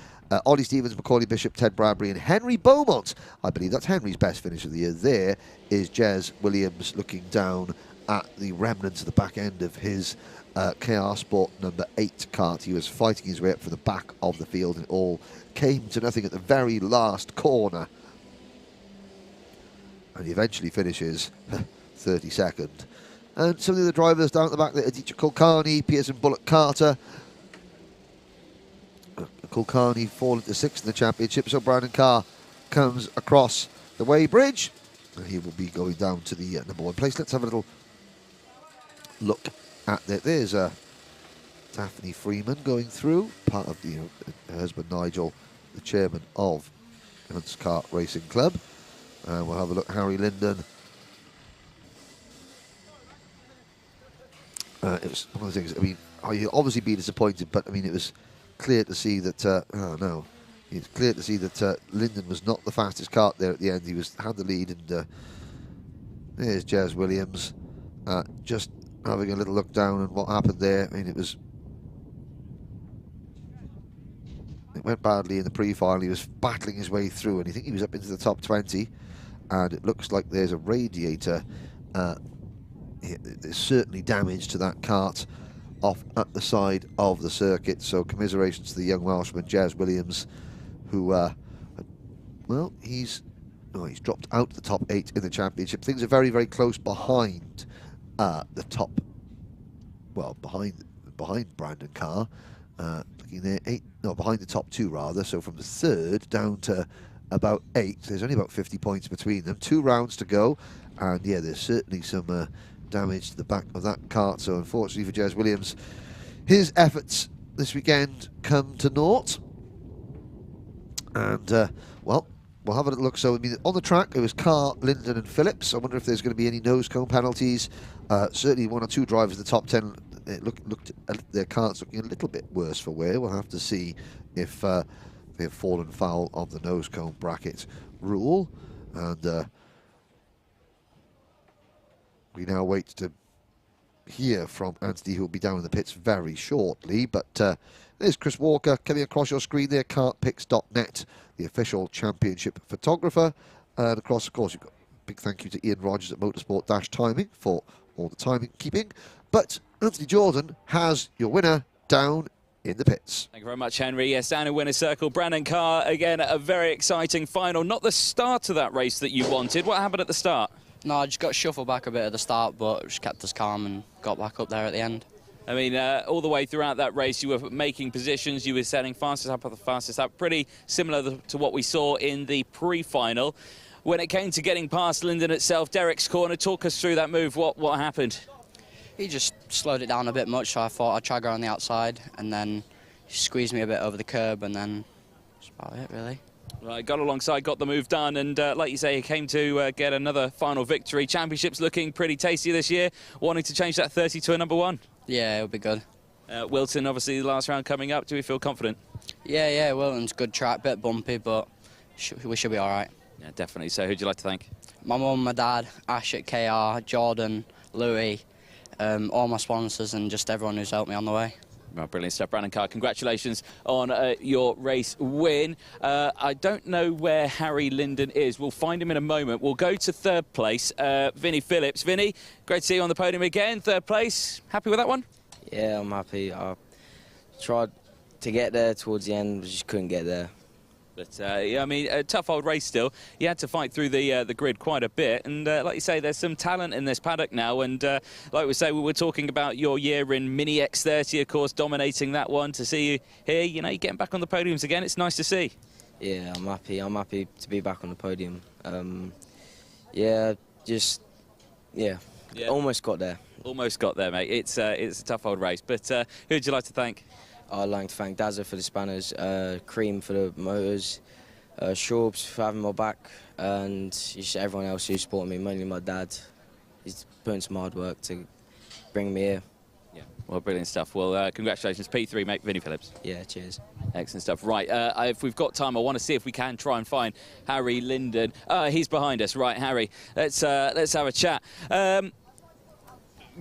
Ollie Stevens, Macaulay Bishop, Ted Bradbury and Henry Beaumont. I believe that's Henry's best finish of the year. There is Jez Williams looking down at the remnants of the back end of his KR Sport number 8 kart. He was fighting his way up for the back of the field and it all came to nothing at the very last corner. And he eventually finishes 32nd. And some of the drivers down at the back there, Aditya Kulkarni, Pearson Bullock Carter. Kulkarni falling to 6th in the championship, so Brandon Carr comes across the weighbridge. And he will be going down to the number 1 place. Let's have a little look at that. There's Daphne Freeman going through, part of the her husband Nigel, the chairman of Hunt's Kart Racing Club. And we'll have a look. Harry Linden. It was one of the things. I mean, you'll obviously be disappointed, but I mean, it was clear to see that. It's clear to see that Linden was not the fastest kart there at the end. He had the lead, and there's Jez Williams just having a little look down on what happened there. I mean, it went badly in the pre-final. He was battling his way through, and I think he was up into the top 20. And it looks like there's a radiator. There's certainly damage to that kart off at the side of the circuit. So commiserations to the young Welshman, Jez Williams, who, well, he's dropped out of the top 8 in the championship. Things are very, very close behind the top, well, behind Brandon Carr. Looking there, behind the top 2 rather. So from the 3rd down to about 8, there's only about 50 points between them. 2 rounds to go, and yeah, there's certainly some damage to the back of that kart. So unfortunately for Jez Williams, his efforts this weekend come to naught. And well, we'll have a little look. So I mean, on the track it was Carr, Linden and Phillips. I wonder if there's going to be any nose cone penalties. Certainly 1 or 2 drivers in the top 10 looked at their karts looking a little bit worse for wear. We'll have to see if they have fallen foul of the nose cone bracket rule. And we now wait to hear from Anthony, who will be down in the pits very shortly. But there's Chris Walker coming across your screen there, kartpics.net, the official championship photographer. And across, of course, you've got a big thank you to Ian Rogers at Motorsport-Timing for all the timing keeping. But Anthony Jordan has your winner down in the pits. Thank you very much, Henry. Yes, down in winner's circle, Brandon Carr, again, a very exciting final. Not the start of that race that you wanted. What happened at the start? No, I just got shuffled back a bit at the start, but just kept us calm and got back up there at the end. I mean, all the way throughout that race, you were making positions, you were setting fastest up at the fastest up, pretty similar to what we saw in the pre-final. When it came to getting past Linden itself, Derek's corner, talk us through that move. What happened? He just slowed it down a bit much, so I thought I'd try go on the outside, and then he squeezed me a bit over the curb, and then that's about it, really. Right, got alongside, got the move done, and like you say, he came to get another final victory. Championship's looking pretty tasty this year, wanting to change that 30 to a number 1. Yeah, it'll be good. Wilton, obviously, the last round coming up. Do we feel confident? Yeah, Wilton's good track, bit bumpy, but we should be all right. Yeah, definitely. So who'd you like to thank? My mum, my dad, Ash at KR, Jordan, Louis, all my sponsors, and just everyone who's helped me on the way. Well, brilliant stuff, Brandon Carr. Congratulations on your race win. I don't know where Harry Linden is. We'll find him in a moment. We'll go to 3rd place, Vinnie Phillips. Vinnie, great to see you on the podium again. 3rd place. Happy with that one? Yeah, I'm happy. I tried to get there towards the end, but just couldn't get there. But, yeah, I mean, a tough old race still. You had to fight through the grid quite a bit. And like you say, there's some talent in this paddock now. And like we say, we were talking about your year in Mini X30, of course, dominating that one. To see you here, you know, you're getting back on the podiums again. It's nice to see. Yeah, I'm happy. I'm happy to be back on the podium. Yeah, almost got there. Almost got there, mate. It's a tough old race. But who would you like to thank? I'd like to thank Dazza for the spanners, Cream for the motors, Shorbs for having my back, and just everyone else who supported me, mainly my dad. He's putting some hard work to bring me here. Yeah, well, brilliant stuff. Well, congratulations, P3, mate, Vinny Phillips. Yeah, cheers. Excellent stuff. Right, if we've got time, I want to see if we can try and find Harry Linden. He's behind us. Right, Harry, let's have a chat.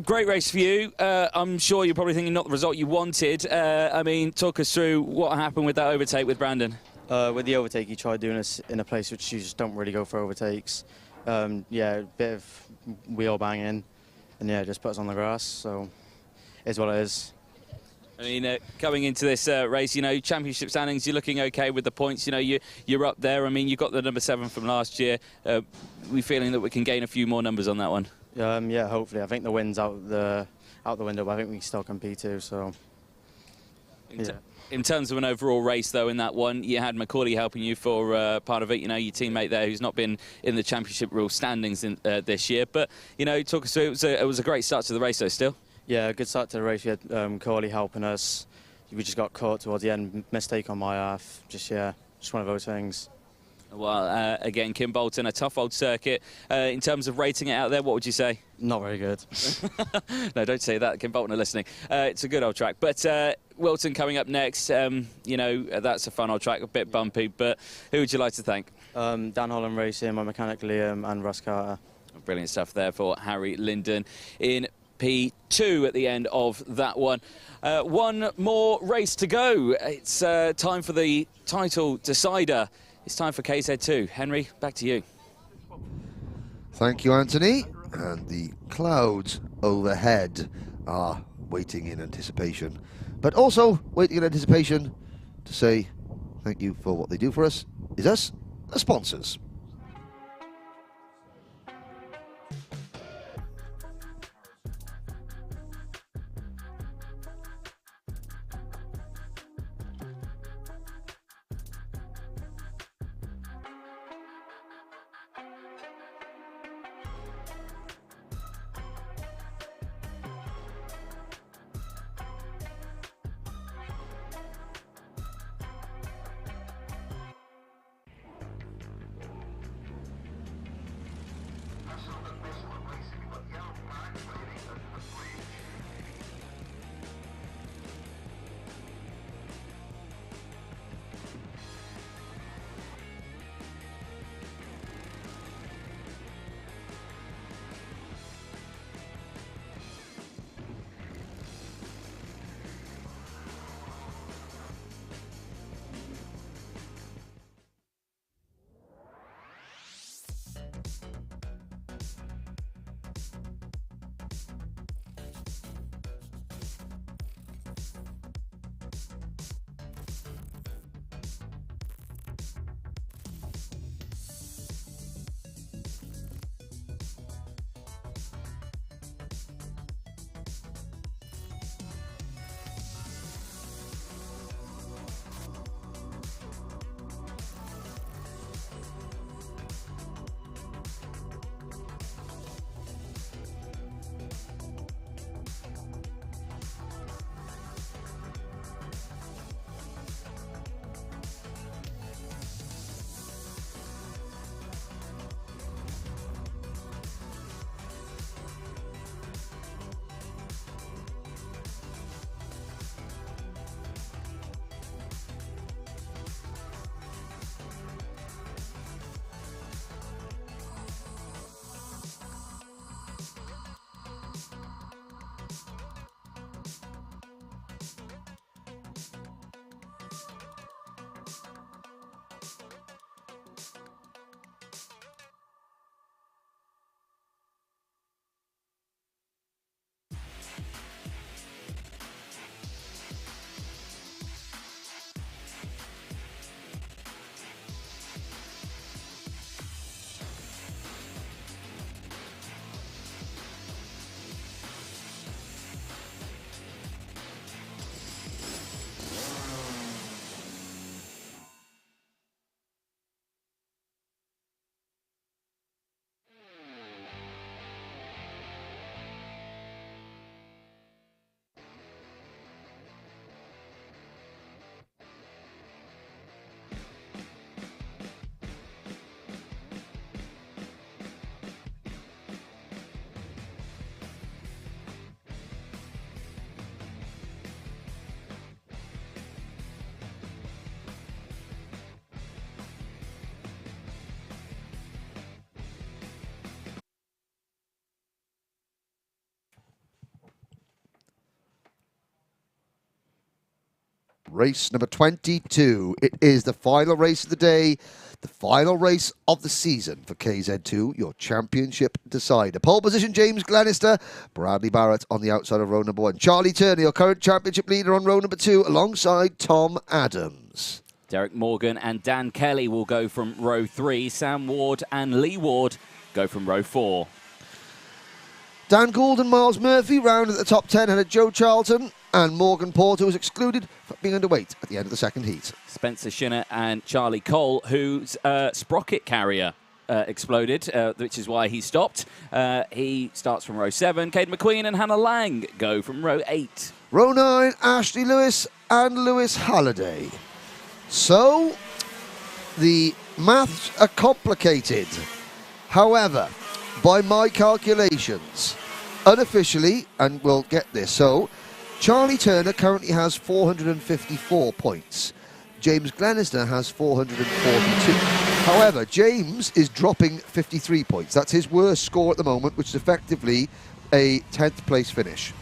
Great race for you. I'm sure you're probably thinking not the result you wanted. I mean, talk us through what happened with that overtake with Brandon. With the overtake, he tried doing this in a place which you just don't really go for overtakes. Yeah, a bit of wheel banging, and yeah, just put us on the grass. So, it's what it is. I mean, coming into this race, you know, championship standings, you're looking okay with the points. You know, you're up there. I mean, you got the number 7 from last year. We feeling that we can gain a few more numbers on that one. Yeah, hopefully. I think the win's out the window, but I think we can still compete too. So, yeah. In terms of an overall race, though, in that one, you had Macaulay helping you for part of it. You know, your teammate there who's not been in the championship rule standings in, this year. But, you know, talk us through, it was a great start to the race, though, still. Yeah, a good start to the race. We had Macaulay helping us. We just got caught towards the end. Mistake on my half. Just one of those things. Well, again, Kimbolton, a tough old circuit. In terms of rating it out there, what would you say? Not very good. No, don't say that. Kimbolton are listening. It's a good old track. But Wilton coming up next, you know, that's a fun old track, a bit bumpy. But who would you like to thank? Dan Holland Racing, my mechanic Liam, and Russ Carter. Brilliant stuff there for Harry Linden in P2 at the end of that one. One more race to go. It's time for the title decider. It's time for KZ2. Henry, back to you. Thank you, Anthony. And the clouds overhead are waiting in anticipation, but also waiting in anticipation to say thank you for what they do for us, is us, the sponsors. race number 22. It is the final race of the day, the final race of the season for KZ2, your championship decider. Pole position, James Glenister. Bradley Barrett on the outside of row number 1. Charlie Turner, your current championship leader, on row number 2, alongside Tom Adams. Derek Morgan and Dan Kelly will go from row 3. Sam Ward and Lee Ward go from row 4. Dan Gould and Miles Murphy round at the top 10 ahead of Joe Charlton, and Morgan Porter was excluded for being underweight at the end of the second heat. Spencer Shinner and Charlie Cole, whose sprocket carrier exploded, which is why he stopped. He starts from row 7. Caden McQueen and Hannah Lang go from row 8. Row 9, Ashley Lewis and Lewis Halliday. So, the maths are complicated. However, by my calculations, unofficially, and we'll get this, so Charlie Turner currently has 454 points. James Glenister has 442. However, James is dropping 53 points. That's his worst score at the moment, which is effectively a 10th place finish.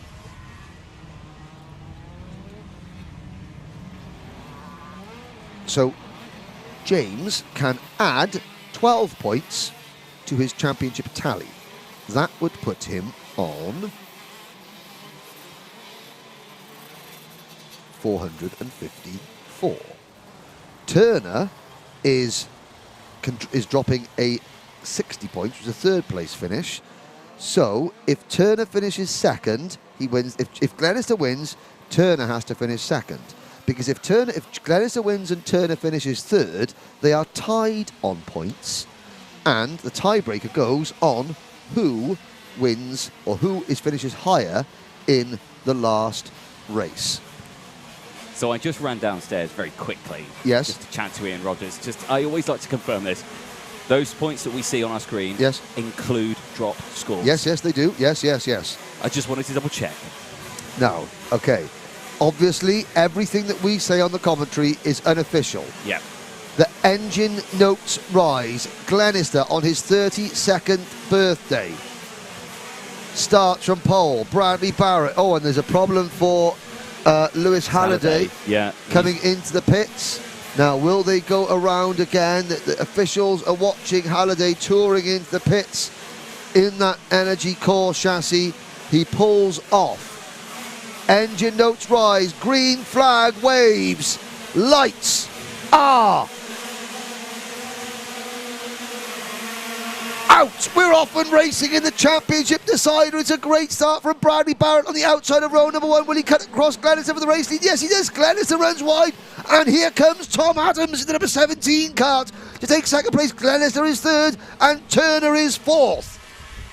So, James can add 12 points to his championship tally. That would put him on 454. Turner is dropping a 60 points, which is a third place finish. So if Turner finishes second, he wins. If Glenister wins, Turner has to finish second. Because if Glenister wins and Turner finishes third, they are tied on points. And the tiebreaker goes on who wins or who finishes higher in the last race. So I just ran downstairs very quickly. Yes. Just to chat to Ian Rogers. I always like to confirm this. Those points that we see on our screen include drop scores. Yes, they do. Yes. I just wanted to double check. Now, okay. Obviously, everything that we say on the commentary is unofficial. Yeah. The engine notes rise. Glenister on his 32nd birthday starts from pole. Bradley Barrett. Oh, and there's a problem for Lewis Halliday. Yeah. Coming into the pits. Now, will they go around again? The officials are watching Halliday touring into the pits in that Energy Core chassis. He pulls off. Engine notes rise. Green flag waves. Lights are out. We're off and racing in the championship decider. It's a great start from Bradley Barrett on the outside of row number 1. Will he cut across Glenister for the race lead? Yes, he does. Glenister runs wide. And here comes Tom Adams in the number 17 kart to take second place. Glenister is third and Turner is fourth.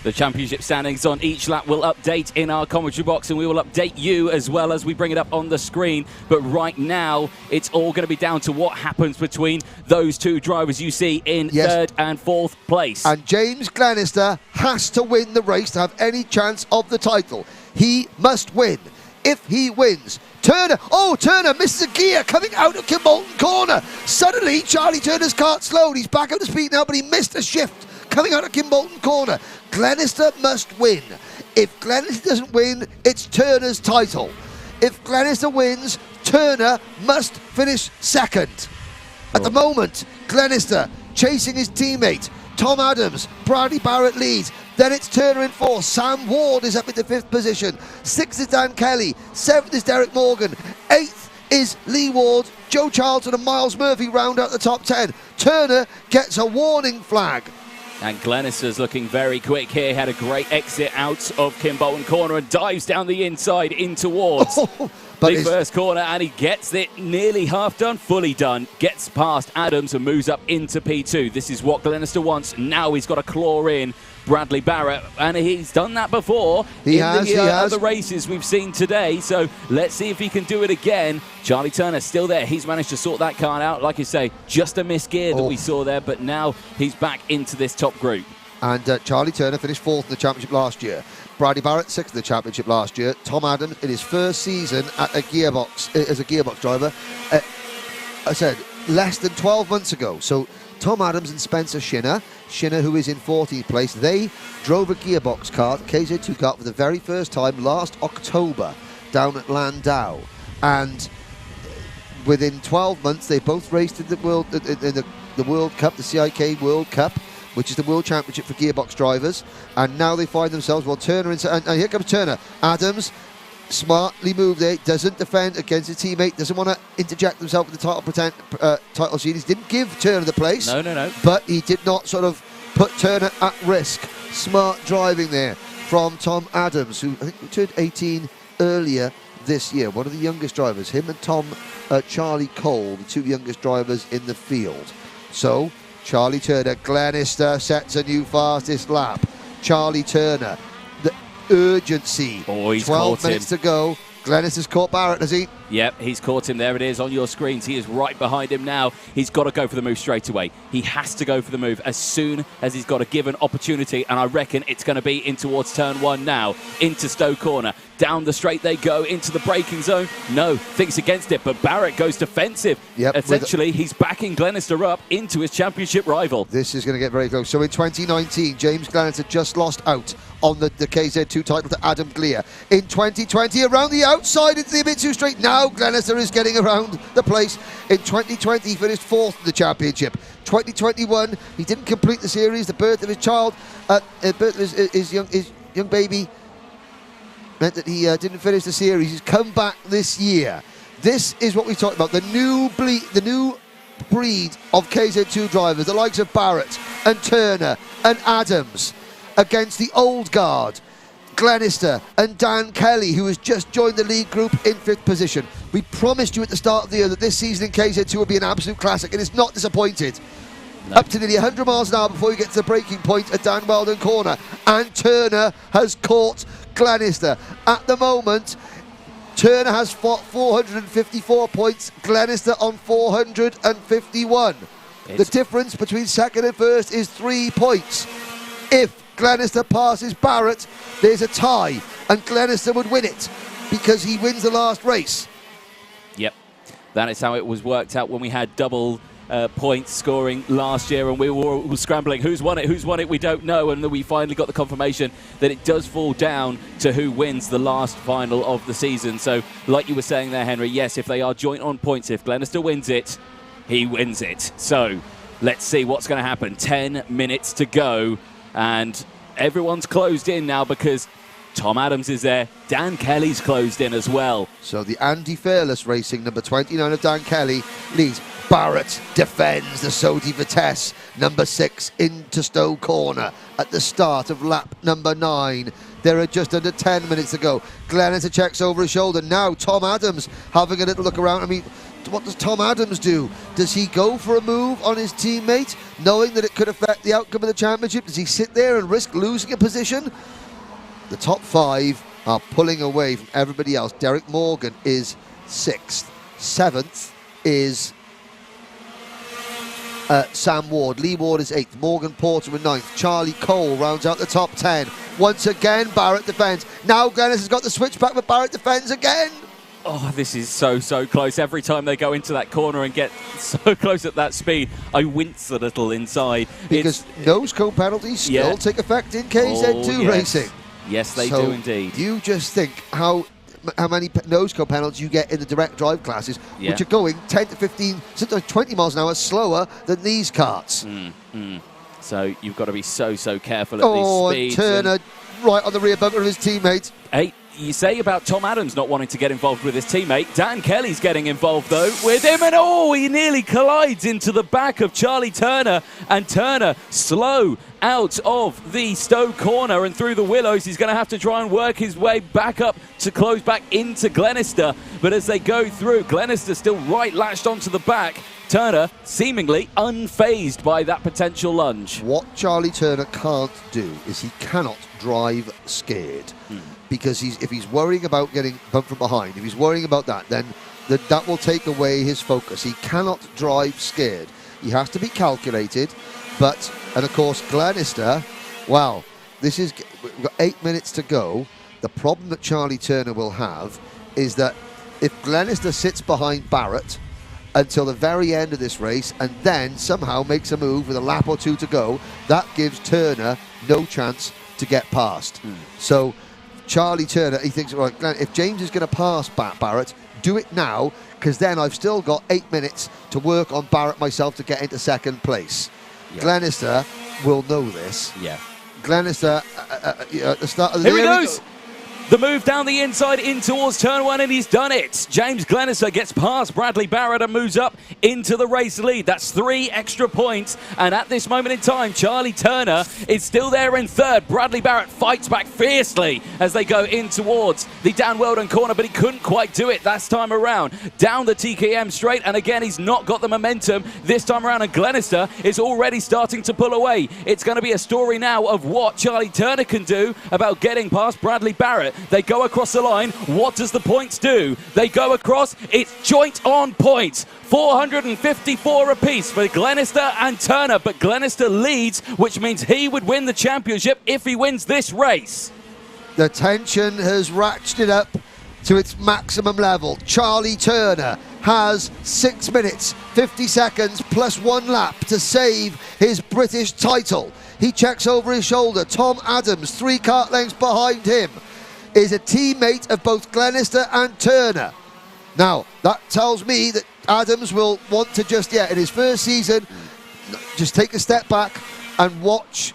The championship standings on each lap will update in our commentary box, and we will update you as well as we bring it up on the screen. But right now, it's all going to be down to what happens between those two drivers you see in third and fourth place. And James Glenister has to win the race to have any chance of the title. He must win. If he wins, Turner misses a gear coming out of Kimbolton corner. Suddenly, Charlie Turner's kart slowed. He's back up to speed now, but he missed a shift coming out of Kimbolton corner. Glenister must win. If Glenister doesn't win, it's Turner's title. If Glenister wins, Turner must finish second. At the moment, Glenister chasing his teammate. Tom Adams, Bradley Barrett leads. Then it's Turner in fourth. Sam Ward is up into fifth position. Sixth is Dan Kelly. Seventh is Derek Morgan. Eighth is Lee Ward. Joe Charlton and Miles Murphy round out the top 10. Turner gets a warning flag. And Glenister's looking very quick here. Had a great exit out of Kimbolton corner and dives down the inside in towards the first corner, and he gets it nearly half done, fully done. Gets past Adams and moves up into P2. This is what Glenister wants. Now he's got to claw in Bradley Barrett, and he's done that before in the other races we've seen today. So let's see if he can do it again. Charlie Turner's still there. He's managed to sort that car out. Like you say, just a missed gear that we saw there, but now he's back into this top group. And Charlie Turner finished fourth in the championship last year. Bradley Barrett sixth in the championship last year. Tom Adams in his first season at a gearbox as a gearbox driver. I said less than 12 months ago. So Tom Adams and Spencer Shinner, who is in 14th place, they drove a gearbox kart, KZ2 kart, for the very first time last October down at Landau. And within 12 months, they both raced in the World Cup, the CIK World Cup, which is the World Championship for gearbox drivers. And now they find themselves, well, Turner, and here comes Turner. Adams smartly moved there, doesn't defend against his teammate, doesn't want to interject himself with the title series. Didn't give Turner the place. No. But he did not sort of put Turner at risk. Smart driving there from Tom Adams, who I think turned 18 earlier this year. One of the youngest drivers. Him and Charlie Cole, the two youngest drivers in the field. So, Charlie Turner, Glenister sets a new fastest lap. Charlie Turner, the urgency. Oh, he's 12 minutes to go. Glenister's caught Barrett, has he? Yep, he's caught him. There it is on your screens. He is right behind him now. He's got to go for the move straight away. He has to go for the move as soon as he's got a given opportunity, and I reckon it's going to be in towards turn one now, into Stowe Corner. Down the straight they go, into the braking zone. No, thinks against it, but Barrett goes defensive. Yep, essentially, he's backing Glenister up into his championship rival. This is going to get very close. So in 2019, James Glenister just lost out on the KZ2 title to Adam Gleer. In 2020, around the outside into the Mitsu Straight. Now Glenister is getting around the place. In 2020, he finished 4th in the championship. 2021, he didn't complete the series. The birth of his child, birth of his young baby, meant that he didn't finish the series. He's come back this year. This is what we talked about, the new breed of KZ2 drivers, the likes of Barrett and Turner and Adams, against the old guard, Glenister and Dan Kelly, who has just joined the lead group in 5th position. We promised you at the start of the year that this season in KZ2 would be an absolute classic, and it's not disappointed. No. Up to nearly 100 miles an hour before we get to the braking point at Dan Weldon Corner, and Turner has caught Glenister. At the moment, Turner has 454 points, Glenister on 451. The difference between second and first is 3 points. If Glenister passes Barrett, there's a tie, and Glenister would win it because he wins the last race. Yep, that is how it was worked out when we had double points scoring last year, and we were all scrambling. Who's won it, we don't know, and then we finally got the confirmation that it does fall down to who wins the last final of the season. So, like you were saying there, Henry, yes, if they are joint on points, if Glenister wins it, he wins it. So, let's see what's going to happen. 10 minutes to go. And everyone's closed in now because Tom Adams is there. Dan Kelly's closed in as well. So the Andy Fairless Racing, number 29 of Dan Kelly, leads. Barrett defends the Sodi Vitesse, number 6, into Stowe Corner at the start of lap number 9. There are just under 10 minutes to go. Glenister checks over his shoulder. Now Tom Adams having a little look around. I mean, what does Tom Adams do? Does he go for a move on his teammate, knowing that it could affect the outcome of the championship? Does he sit there and risk losing a position? The top 5 are pulling away from everybody else. Derek Morgan is 6th. 7th is Sam Ward. Lee Ward is 8th. Morgan Porter in 9th. Charlie Cole rounds out the top 10. Once again, Barrett defends. Now Glenister has got the switchback, but Barrett defends again. Oh, this is so close. Every time they go into that corner and get so close at that speed, I wince a little inside. Because nose cone penalties still take effect in KZ2 racing. Yes, they do indeed. You just think how many nose cone penalties you get in the direct drive classes, which are going 10 to 15, sometimes 20 miles an hour slower than these karts. So you've got to be so careful at these speeds. And Turner right on the rear bumper of his teammate. Hey, you say about Tom Adams not wanting to get involved with his teammate. Dan Kelly's getting involved, though, with him. And, he nearly collides into the back of Charlie Turner. And Turner slow out of the Stowe Corner and through the willows. He's going to have to try and work his way back up to close back into Glenister. But as they go through, Glenister still right latched onto the back. Turner seemingly unfazed by that potential lunge. What Charlie Turner can't do is he cannot drive scared. Because if he's worrying about getting bumped from behind, if he's worrying about that, then that will take away his focus. He cannot drive scared. He has to be calculated. And of course, Glenister, well, we've got 8 minutes to go. The problem that Charlie Turner will have is that if Glenister sits behind Barrett until the very end of this race and then somehow makes a move with a lap or 2 to go, that gives Turner no chance to get past. So Charlie Turner, he thinks, right, if James is going to pass Barrett, do it now, because then I've still got 8 minutes to work on Barrett myself to get into second place. Yeah. Glenister will know this. Yeah. Glenister, at the start of the... Here he goes! The move down the inside in towards turn 1, and he's done it. James Glenister gets past Bradley Barrett and moves up into the race lead. That's 3 extra points. And at this moment in time, Charlie Turner is still there in third. Bradley Barrett fights back fiercely as they go in towards the Dan Weldon corner, but he couldn't quite do it this time around. Down the TKM straight, and again, he's not got the momentum this time around, and Glenister is already starting to pull away. It's going to be a story now of what Charlie Turner can do about getting past Bradley Barrett. They go across the line. What does the points do? They go across. It's joint on points. 454 apiece for Glenister and Turner, but Glenister leads, which means he would win the championship if he wins this race. The tension has ratcheted up to its maximum level. Charlie Turner has 6 minutes, 50 seconds plus 1 lap to save his British title. He checks over his shoulder. Tom Adams, 3 kart lengths behind him, is a teammate of both Glenister and Turner. Now, that tells me that Adams will want to just, in his first season, just take a step back and watch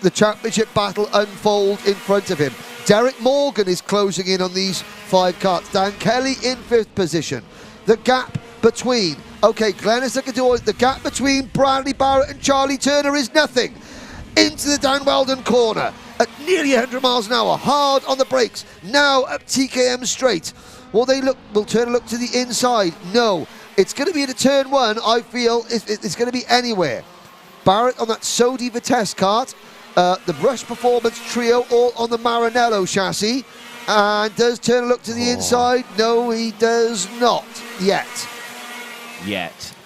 the championship battle unfold in front of him. Derek Morgan is closing in on these 5 karts. Dan Kelly in 5th position. The gap between, Glenister can do it. The gap between Bradley Barrett and Charlie Turner is nothing. Into the Dan Weldon corner at nearly 100 miles an hour, hard on the brakes. Now up TKM straight. Will Turner look to the inside? No. It's going to be at a turn 1, I feel. It's going to be anywhere. Barrett on that Sodi Vitesse kart. The Rush Performance trio all on the Maranello chassis. And does Turner look to the inside? No, he does not yet.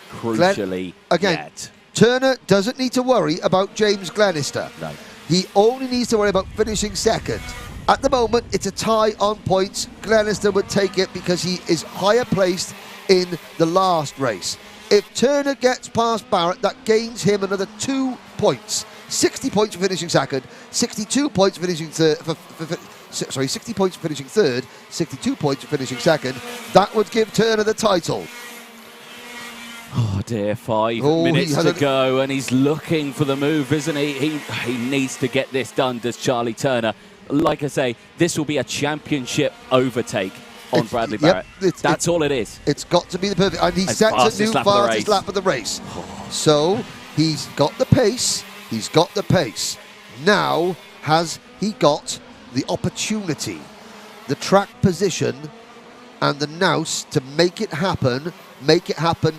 Crucially, yet. Turner doesn't need to worry about James Glenister. No. He only needs to worry about finishing second. At the moment, it's a tie on points. Glenister would take it because he is higher placed in the last race. If Turner gets past Barrett, that gains him another 2 points. 60 points for finishing second, 62 points for finishing third. 60 points for finishing third, 62 points for finishing second. That would give Turner the title. Oh dear, 5 minutes to go, and he's looking for the move, isn't he? He needs to get this done, does Charlie Turner. Like I say, this will be a championship overtake on Bradley Barrett. That's all it is. It's got to be the perfect, and he sets a new fastest lap of the race. So he's got the pace. He's got the pace. Now has he got the opportunity, the track position, and the nous to make it happen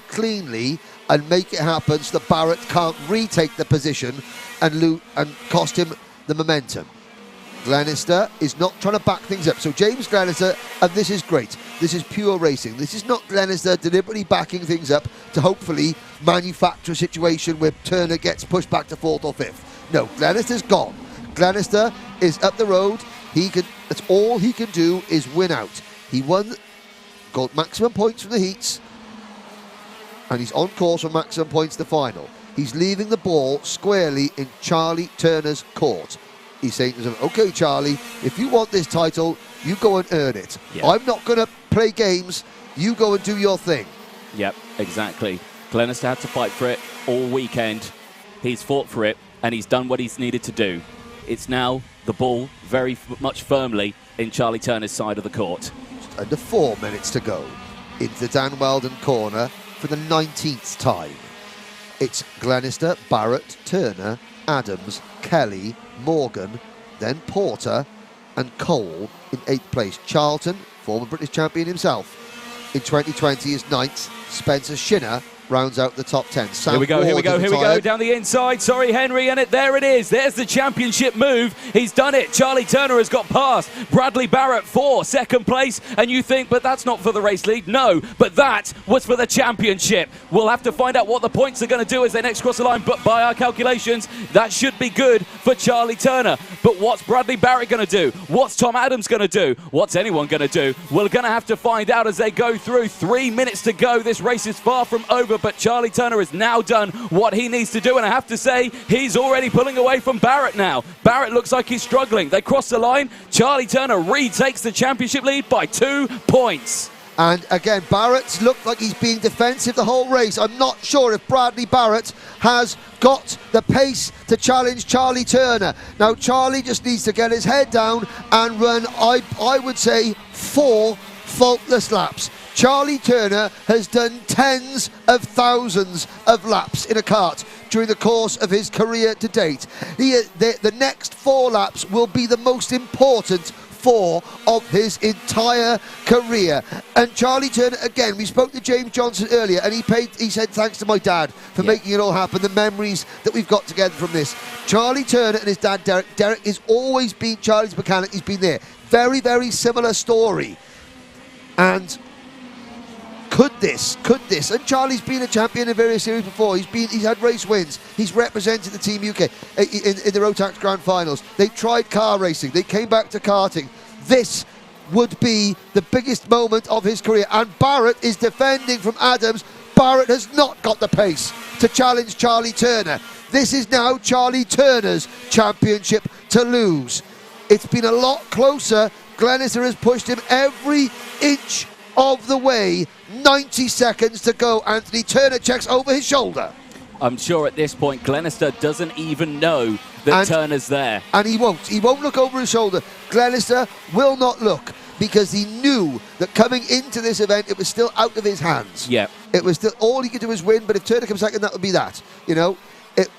cleanly, and make it happen so that Barrett can't retake the position and cost him the momentum. Glenister is not trying to back things up. So James Glenister, and this is great. This is pure racing. This is not Glenister deliberately backing things up to hopefully manufacture a situation where Turner gets pushed back to 4th or 5th. No, Glenister's gone. Glenister is up the road. That's all he can do is win out. He got maximum points from the heats, and he's on course for maximum points to final. He's leaving the ball squarely in Charlie Turner's court. He's saying to him, okay, Charlie, if you want this title, you go and earn it. Yeah. I'm not going to play games. You go and do your thing. Yep, exactly. Glenister had to fight for it all weekend. He's fought for it, and he's done what he's needed to do. It's now the ball very much firmly in Charlie Turner's side of the court. Just under 4 minutes to go into the Dan Weldon corner for the 19th time. It's Glenister, Barrett, Turner, Adams, Kelly, Morgan, then Porter and Cole in 8th place. Charlton, former British champion himself, in 2020 is 9th. Spencer Shinner rounds out the top 10. Here we go, down the inside. Sorry, Henry, and there it is. There's the championship move. He's done it. Charlie Turner has got past Bradley Barrett for 2nd place, and you think, but that's not for the race lead. No, but that was for the championship. We'll have to find out what the points are going to do as they next cross the line, but by our calculations, that should be good for Charlie Turner. But what's Bradley Barrett going to do? What's Tom Adams going to do? What's anyone going to do? We're going to have to find out as they go through. 3 minutes to go. This race is far from over, but Charlie Turner has now done what he needs to do, and I have to say, he's already pulling away from Barrett now. Barrett looks like he's struggling. They cross the line. Charlie Turner retakes the championship lead by 2 points. And again, Barrett's looked like he's being defensive the whole race. I'm not sure if Bradley Barrett has got the pace to challenge Charlie Turner. Now, Charlie just needs to get his head down and run, I would say, 4 faultless laps. Charlie Turner has done tens of thousands of laps in a kart during the course of his career to date. The next 4 laps will be the most important 4 of his entire career. And Charlie Turner, again, we spoke to James Johnson earlier, and he said thanks to my dad for making it all happen, the memories that we've got together from this. Charlie Turner and his dad Derek has always been Charlie's mechanic. He's been there. Very, very similar story. And could this, and Charlie's been a champion in various series before. He's had race wins. He's represented the Team UK in the Rotax Grand Finals. They tried car racing. They came back to karting. This would be the biggest moment of his career. And Barrett is defending from Adams. Barrett has not got the pace to challenge Charlie Turner. This is now Charlie Turner's championship to lose. It's been a lot closer. Glenister has pushed him every inch of the way. 90 seconds to go. Anthony Turner checks over his shoulder. I'm sure at this point Glenister doesn't even know that Turner's there. And he won't. He won't look over his shoulder. Glenister will not look because he knew that coming into this event it was still out of his hands. Yeah. It was still, all he could do is win, but if Turner comes second, that would be that. You know?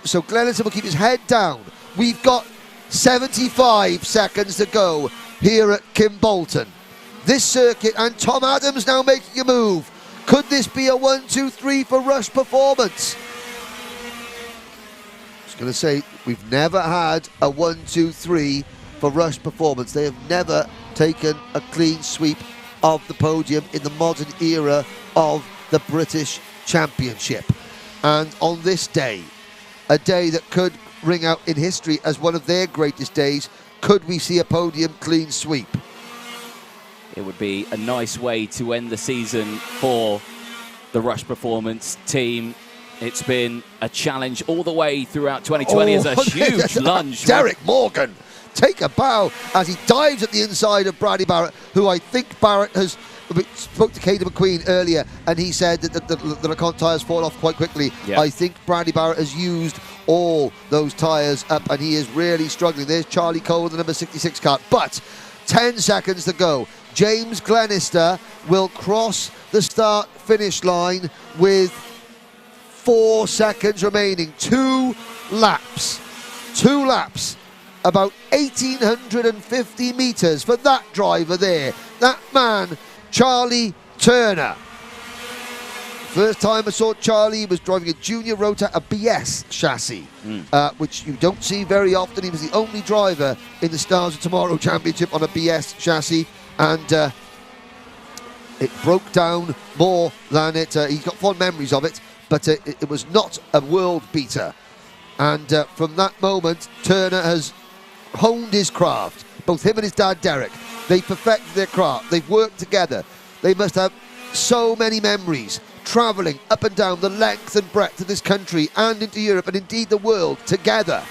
So Glenister will keep his head down. We've got 75 seconds to go here at Kimbolton. This circuit, and Tom Adams now making a move. Could this be a 1-2-3 for Rush Performance? I was going to say, we've never had a 1-2-3 for Rush Performance. They have never taken a clean sweep of the podium in the modern era of the British Championship. And on this day, a day that could ring out in history as one of their greatest days, could we see a podium clean sweep? It would be a nice way to end the season for the Rush Performance team. It's been a challenge all the way throughout 2020 as a huge lunge. Derek Morgan, take a bow as he dives at the inside of Bradley Barrett, who I think Barrett has spoke to Caden McQueen earlier, and he said that the Lecomte tyres fall off quite quickly. Yeah. I think Bradley Barrett has used all those tyres up, and he is really struggling. There's Charlie Cole, the number 66 kart, but 10 seconds to go. James Glenister will cross the start-finish line with 4 seconds remaining. 2 laps. 2 laps. About 1,850 metres for that driver there. That man, Charlie Turner. First time I saw Charlie, he was driving a junior Rotax, a BS chassis, which you don't see very often. He was the only driver in the Stars of Tomorrow Championship on a BS chassis. And it broke down more than it. He's got fond memories of it, but it was not a world beater. And from that moment, Turner has honed his craft. Both him and his dad, Derek, they perfected their craft. They've worked together. They must have so many memories, travelling up and down the length and breadth of this country and into Europe and indeed the world together.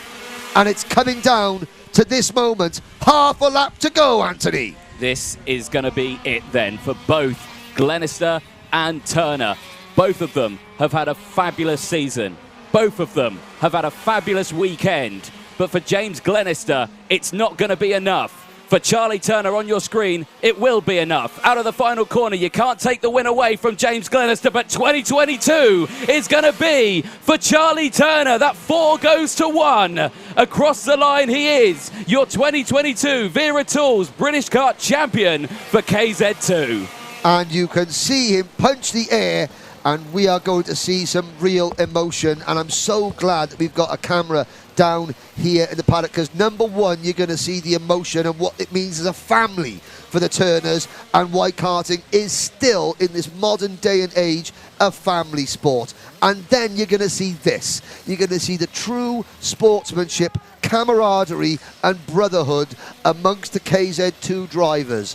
And it's coming down to this moment. Half a lap to go, Anthony. This is going to be it then for both Glenister and Turner. Both of them have had a fabulous season. Both of them have had a fabulous weekend. But for James Glenister, it's not going to be enough. For Charlie Turner on your screen, it will be enough. Out of the final corner, you can't take the win away from James Glenister, but 2022 is going to be for Charlie Turner. That 4 goes to 1. Across the line, he is your 2022 Wera Tools British Kart champion for KZ2. And you can see him punch the air, and we are going to see some real emotion. And I'm so glad that we've got a camera down here in the paddock, because number one, you're going to see the emotion and what it means as a family for the Turners, and why karting is still, in this modern day and age, a family sport. And then you're going to see this. You're going to see the true sportsmanship, camaraderie and brotherhood amongst the KZ2 drivers.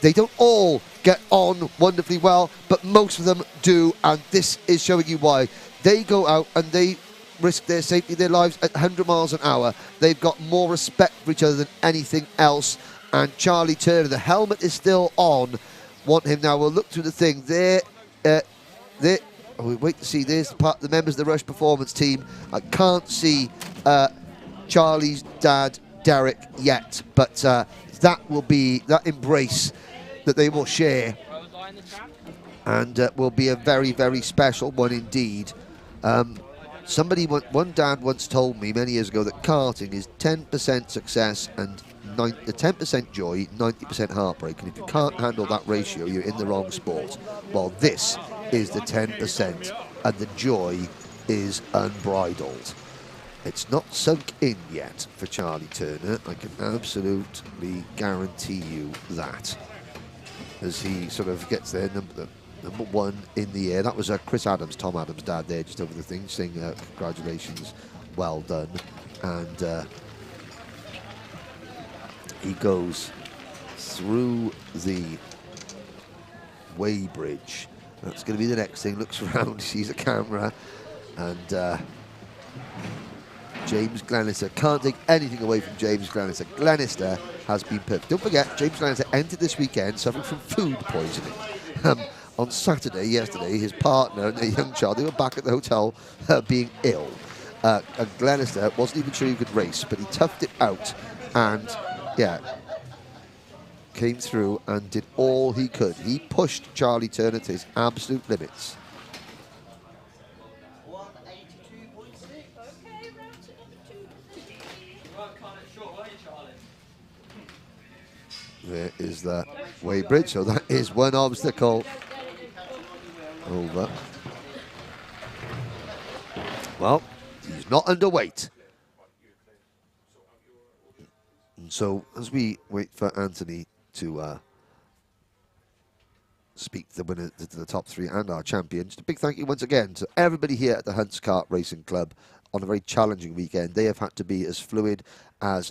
They don't all get on wonderfully well, but most of them do, and this is showing you why. They go out and they risk their safety, their lives at 100 miles an hour. They've got more respect for each other than anything else. And Charlie Turner, the helmet is still on, want him now. We'll look through the thing. There. We wait to see. There's the members of the Rush Performance team. I can't see Charlie's dad, Derek, yet, but that will be that embrace that they will share, and will be a very, very special one indeed. One dad once told me many years ago that karting is 10% success and 10% joy, 90% heartbreak, and if you can't handle that ratio, you're in the wrong sport. Well, this is the 10%, and the joy is unbridled. It's not sunk in yet for Charlie Turner. I can absolutely guarantee you that. As he sort of gets there, number one in the air. That was Chris Adams, Tom Adams' dad there, just over the thing, saying congratulations, well done. And he goes through the weighbridge. That's going to be the next thing. Looks around, sees a camera, and James Glenister, can't take anything away from James Glenister. Glenister has been perfect. Don't forget, James Glenister entered this weekend suffering from food poisoning. On Saturday, yesterday, his partner and their young child, they were back at the hotel being ill. And Glenister wasn't even sure he could race, but he toughed it out and, yeah, came through and did all he could. He pushed Charlie Turner to his absolute limits. There is that weighbridge, so that is one obstacle over. Well, he's not underweight. And so, as we wait for Anthony to speak to the winner, to the top three and our champion, just a big thank you once again to everybody here at the Hunts Kart Racing Club on a very challenging weekend. They have had to be as fluid as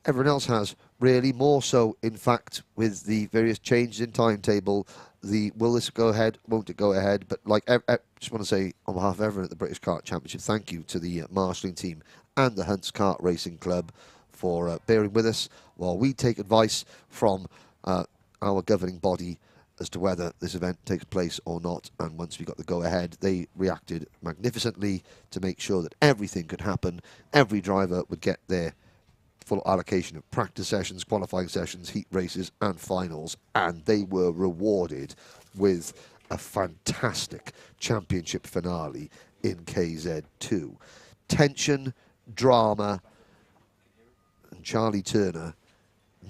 everyone else has, really, more so, in fact, with the various changes in timetable. Will this go ahead? Won't it go ahead? But like, I just want to say on behalf of everyone at the British Kart Championship, thank you to the marshalling team and the Hunts Kart Racing Club for bearing with us while we take advice from our governing body as to whether this event takes place or not. And once we got the go-ahead, they reacted magnificently to make sure that everything could happen. Every driver would get their full allocation of practice sessions, qualifying sessions, heat races and finals, and they were rewarded with a fantastic championship finale in KZ2. Tension, drama, and Charlie Turner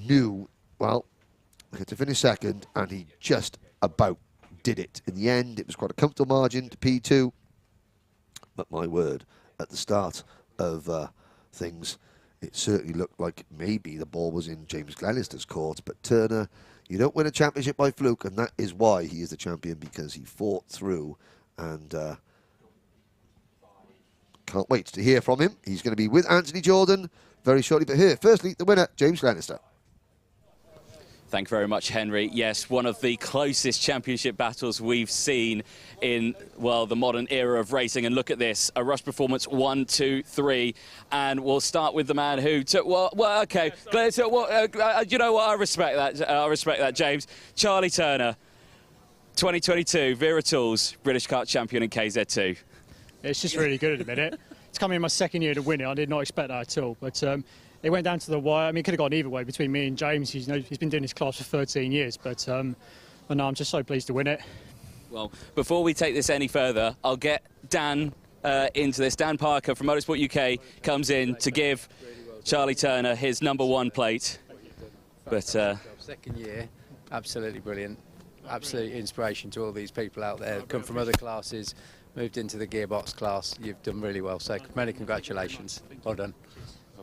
knew, well, he had to finish second, and he just about did it. In the end, it was quite a comfortable margin to P2, but my word, at the start of things, it certainly looked like maybe the ball was in James Glenister's court, but Turner, you don't win a championship by fluke, and that is why he is the champion, because he fought through, and can't wait to hear from him. He's going to be with Anthony Jordan very shortly, but here, firstly, the winner, James Glenister. Thank you very much, Henry. Yes, one of the closest championship battles we've seen in, well, the modern era of racing. And look at this, a Rush Performance 1, 2, 3. And we'll start with the man who took, well okay. You know what, I respect that, James. Charlie Turner, 2022 Wera Tools British Kart Champion in KZ2. It's just really good at the minute. It's coming in my second year to win it. I did not expect that at all. But it went down to the wire. I mean, it could have gone either way between me and James. He's been doing this class for 13 years. But no, I'm just so pleased to win it. Well, before we take this any further, I'll get Dan into this. Dan Parker from Motorsport UK comes in to give Charlie Turner his #1 plate. But second year, absolutely brilliant. Absolute inspiration to all these people out there. Come from other classes, moved into the gearbox class. You've done really well. So many congratulations. Well done.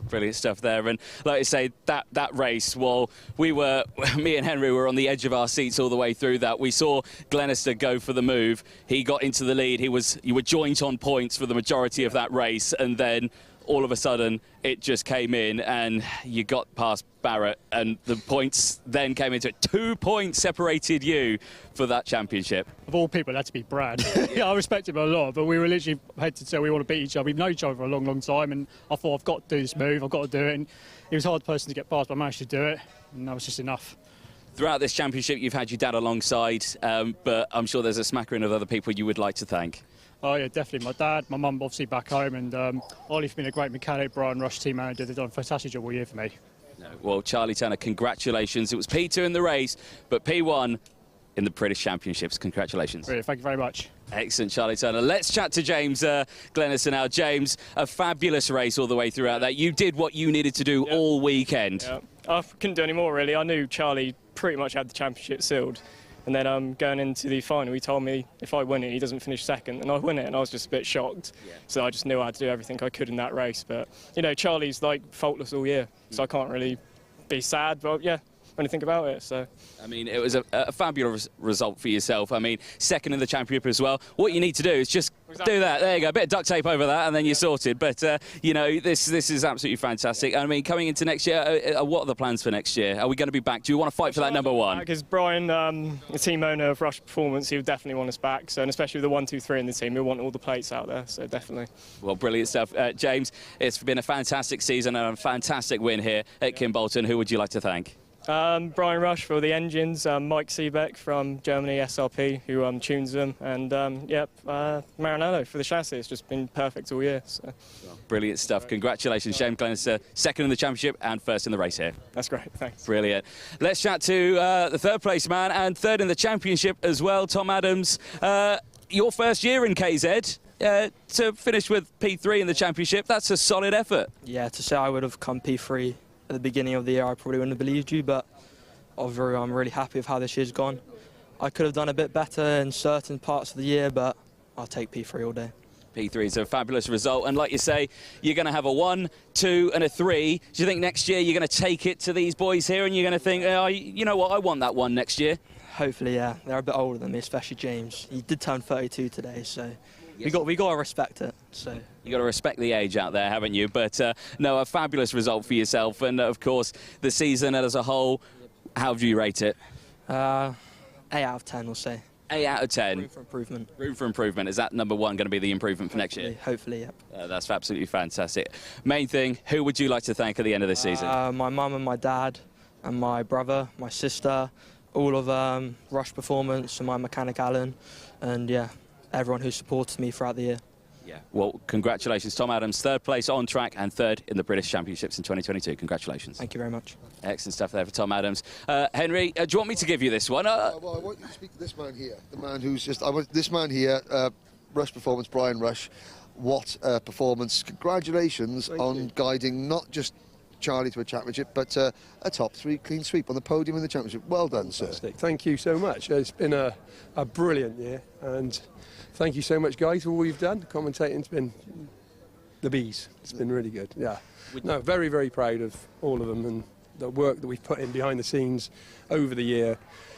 Brilliant stuff there. And like I say, that race, well, me and Henry were on the edge of our seats all the way through that. We saw Glenister go for the move. He got into the lead. You were joint on points for the majority of that race, and then all of a sudden it just came in and you got past Barrett, and the points then came into it. 2 points separated you for that championship. Of all people, it had to be Brad. I respect him a lot, but we were literally head to toe. We want to beat each other. We've known each other for a long, long time, and I thought, I've got to do this move. I've got to do it. And he was a hard person to get past, but I managed to do it, and that was just enough. Throughout this championship, you've had your dad alongside, but I'm sure there's a smattering of other people you would like to thank. Oh yeah, definitely my dad, my mum obviously back home, and Ollie's been a great mechanic, Brian Rush, team manager, they've done a fantastic job all year for me. No. Well, Charlie Turner, congratulations. It was P2 in the race, but P1 in the British Championships. Congratulations. Brilliant, thank you very much. Excellent, Charlie Turner. Let's chat to James Glenister now. James, a fabulous race all the way throughout that. You did what you needed to do all weekend. Yeah. I couldn't do any more, really. I knew Charlie pretty much had the championship sealed. And then going into the final, he told me if I win it, he doesn't finish second, and I win it, and I was just a bit shocked. Yeah. So I just knew I had to do everything I could in that race. But, you know, Charlie's, like, faultless all year, so I can't really be sad, but, yeah, when you think about it, so... I mean, it was a fabulous result for yourself. I mean, second in the championship as well. What you need to do is just do that. There you go, a bit of duct tape over that, and then you're sorted. But, you know, this is absolutely fantastic. I mean, coming into next year, what are the plans for next year? Are we going to be back? Do you want to fight for that number one? Because Brian, the team owner of Rush Performance, he would definitely want us back. So, and especially with the 1, 2, 3 in the team, he'll want all the plates out there. So, definitely. Well, brilliant stuff. James, it's been a fantastic season and a fantastic win here at Kimbolton. Who would you like to thank? Brian Rush for the engines, Mike Seebeck from Germany, SRP, who tunes them, and Maranello for the chassis. It's just been perfect all year. So. Brilliant stuff. Congratulations, James Glenister, second in the championship and first in the race here. That's great, thanks. Brilliant. Let's chat to the third place man and third in the championship as well, Tom Adams. Your first year in KZ. To finish with P3 in the championship, that's a solid effort. Yeah, to say I would have come P3 at the beginning of the year, I probably wouldn't have believed you, but overall, I'm really happy with how this year's gone. I could have done a bit better in certain parts of the year, but I'll take P3 all day. P3 is a fabulous result, and like you say, you're going to have a 1, 2 and a 3. Do you think next year you're going to take it to these boys here and you're going to think, oh, you know what, I want that 1 next year? Hopefully, yeah. They're a bit older than me, especially James. He did turn 32 today, so we got to respect it. So you got to respect the age out there, haven't you? But no, a fabulous result for yourself, and of course the season as a whole. How do you rate it? 8 out of 10, we'll say. 8 out of 10. Room for improvement. Room for improvement. Is that number 1 going to be the improvement for next year? Hopefully, yep. That's absolutely fantastic. Main thing, who would you like to thank at the end of this season? My mum and my dad, and my brother, my sister, all of Rush Performance, and my mechanic Alan, and yeah, everyone who supported me throughout the year. Yeah, well, congratulations, Tom Adams, third place on track and third in the British Championships in 2022. Congratulations. Thank you very much. Excellent stuff there for Tom Adams. Henry, do you want me to give you this one? Well, I want you to speak to this man here, the man who's just... this man here, Rush Performance, Brian Rush. What performance. Congratulations on guiding not just Charlie to a championship, but a top 3 clean sweep on the podium in the championship. Well done, Fantastic. Sir. Thank you so much. It's been a brilliant year, and thank you so much, guys, for all you've done. Commentating's been the bees. It's been really good. Yeah. No, very, very proud of all of them, and the work that we've put in behind the scenes over the year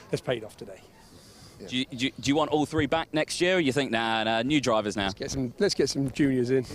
has paid off today. Yeah. Do you want all 3 back next year, or you think, nah, new drivers now? Let's get some juniors in.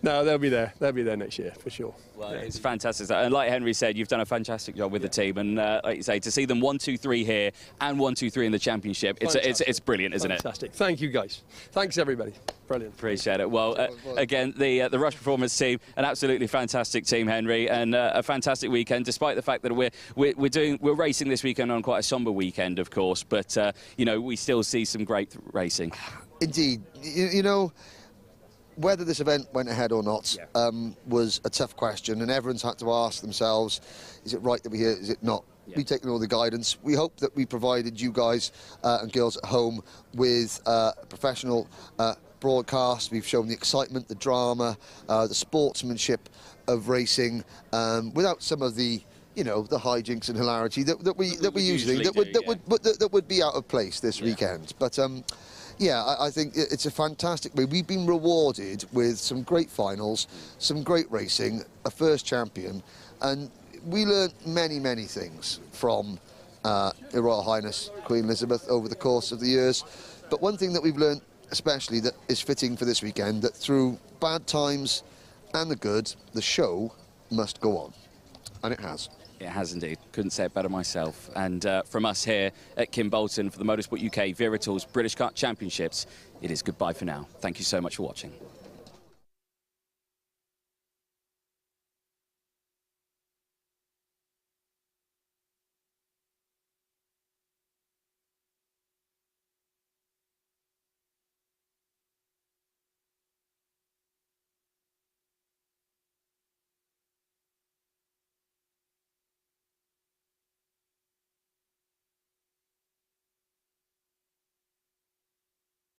No, they'll be there. They'll be there next year for sure. Well, it's fantastic. And like Henry said, you've done a fantastic job with the team. And like you say, to see them 1, 2, 3 here and 1, 2, 3 in the championship, it's brilliant, isn't it? Fantastic. Thank you, guys. Thanks, everybody. Brilliant. Appreciate it. Well, again, the Rush Performance team, an absolutely fantastic team, Henry, and a fantastic weekend. Despite the fact that we're racing this weekend on quite a somber weekend, of course, but you know, we still see some great racing. Indeed, you know, whether this event went ahead or not was a tough question, and everyone's had to ask themselves: is it right that we're here? Is it not? Yeah. We've taken all the guidance. We hope that we provided you guys and girls at home with professional broadcast. We've shown the excitement, the drama, the sportsmanship of racing, without some of the, you know, the hijinks and hilarity that we usually would be out of place this weekend. But yeah, I think it's a fantastic way. We've been rewarded with some great finals, some great racing, a first champion, and we learned many, many things from Her Royal Highness Queen Elizabeth over the course of the years. But one thing that we've learned especially that is fitting for this weekend, that through bad times and the good, the show must go on. And it has. It has indeed. Couldn't say it better myself. And from us here at Kimbolton for the Motorsport UK Veratal's British Kart Championships, it is goodbye for now. Thank you so much for watching.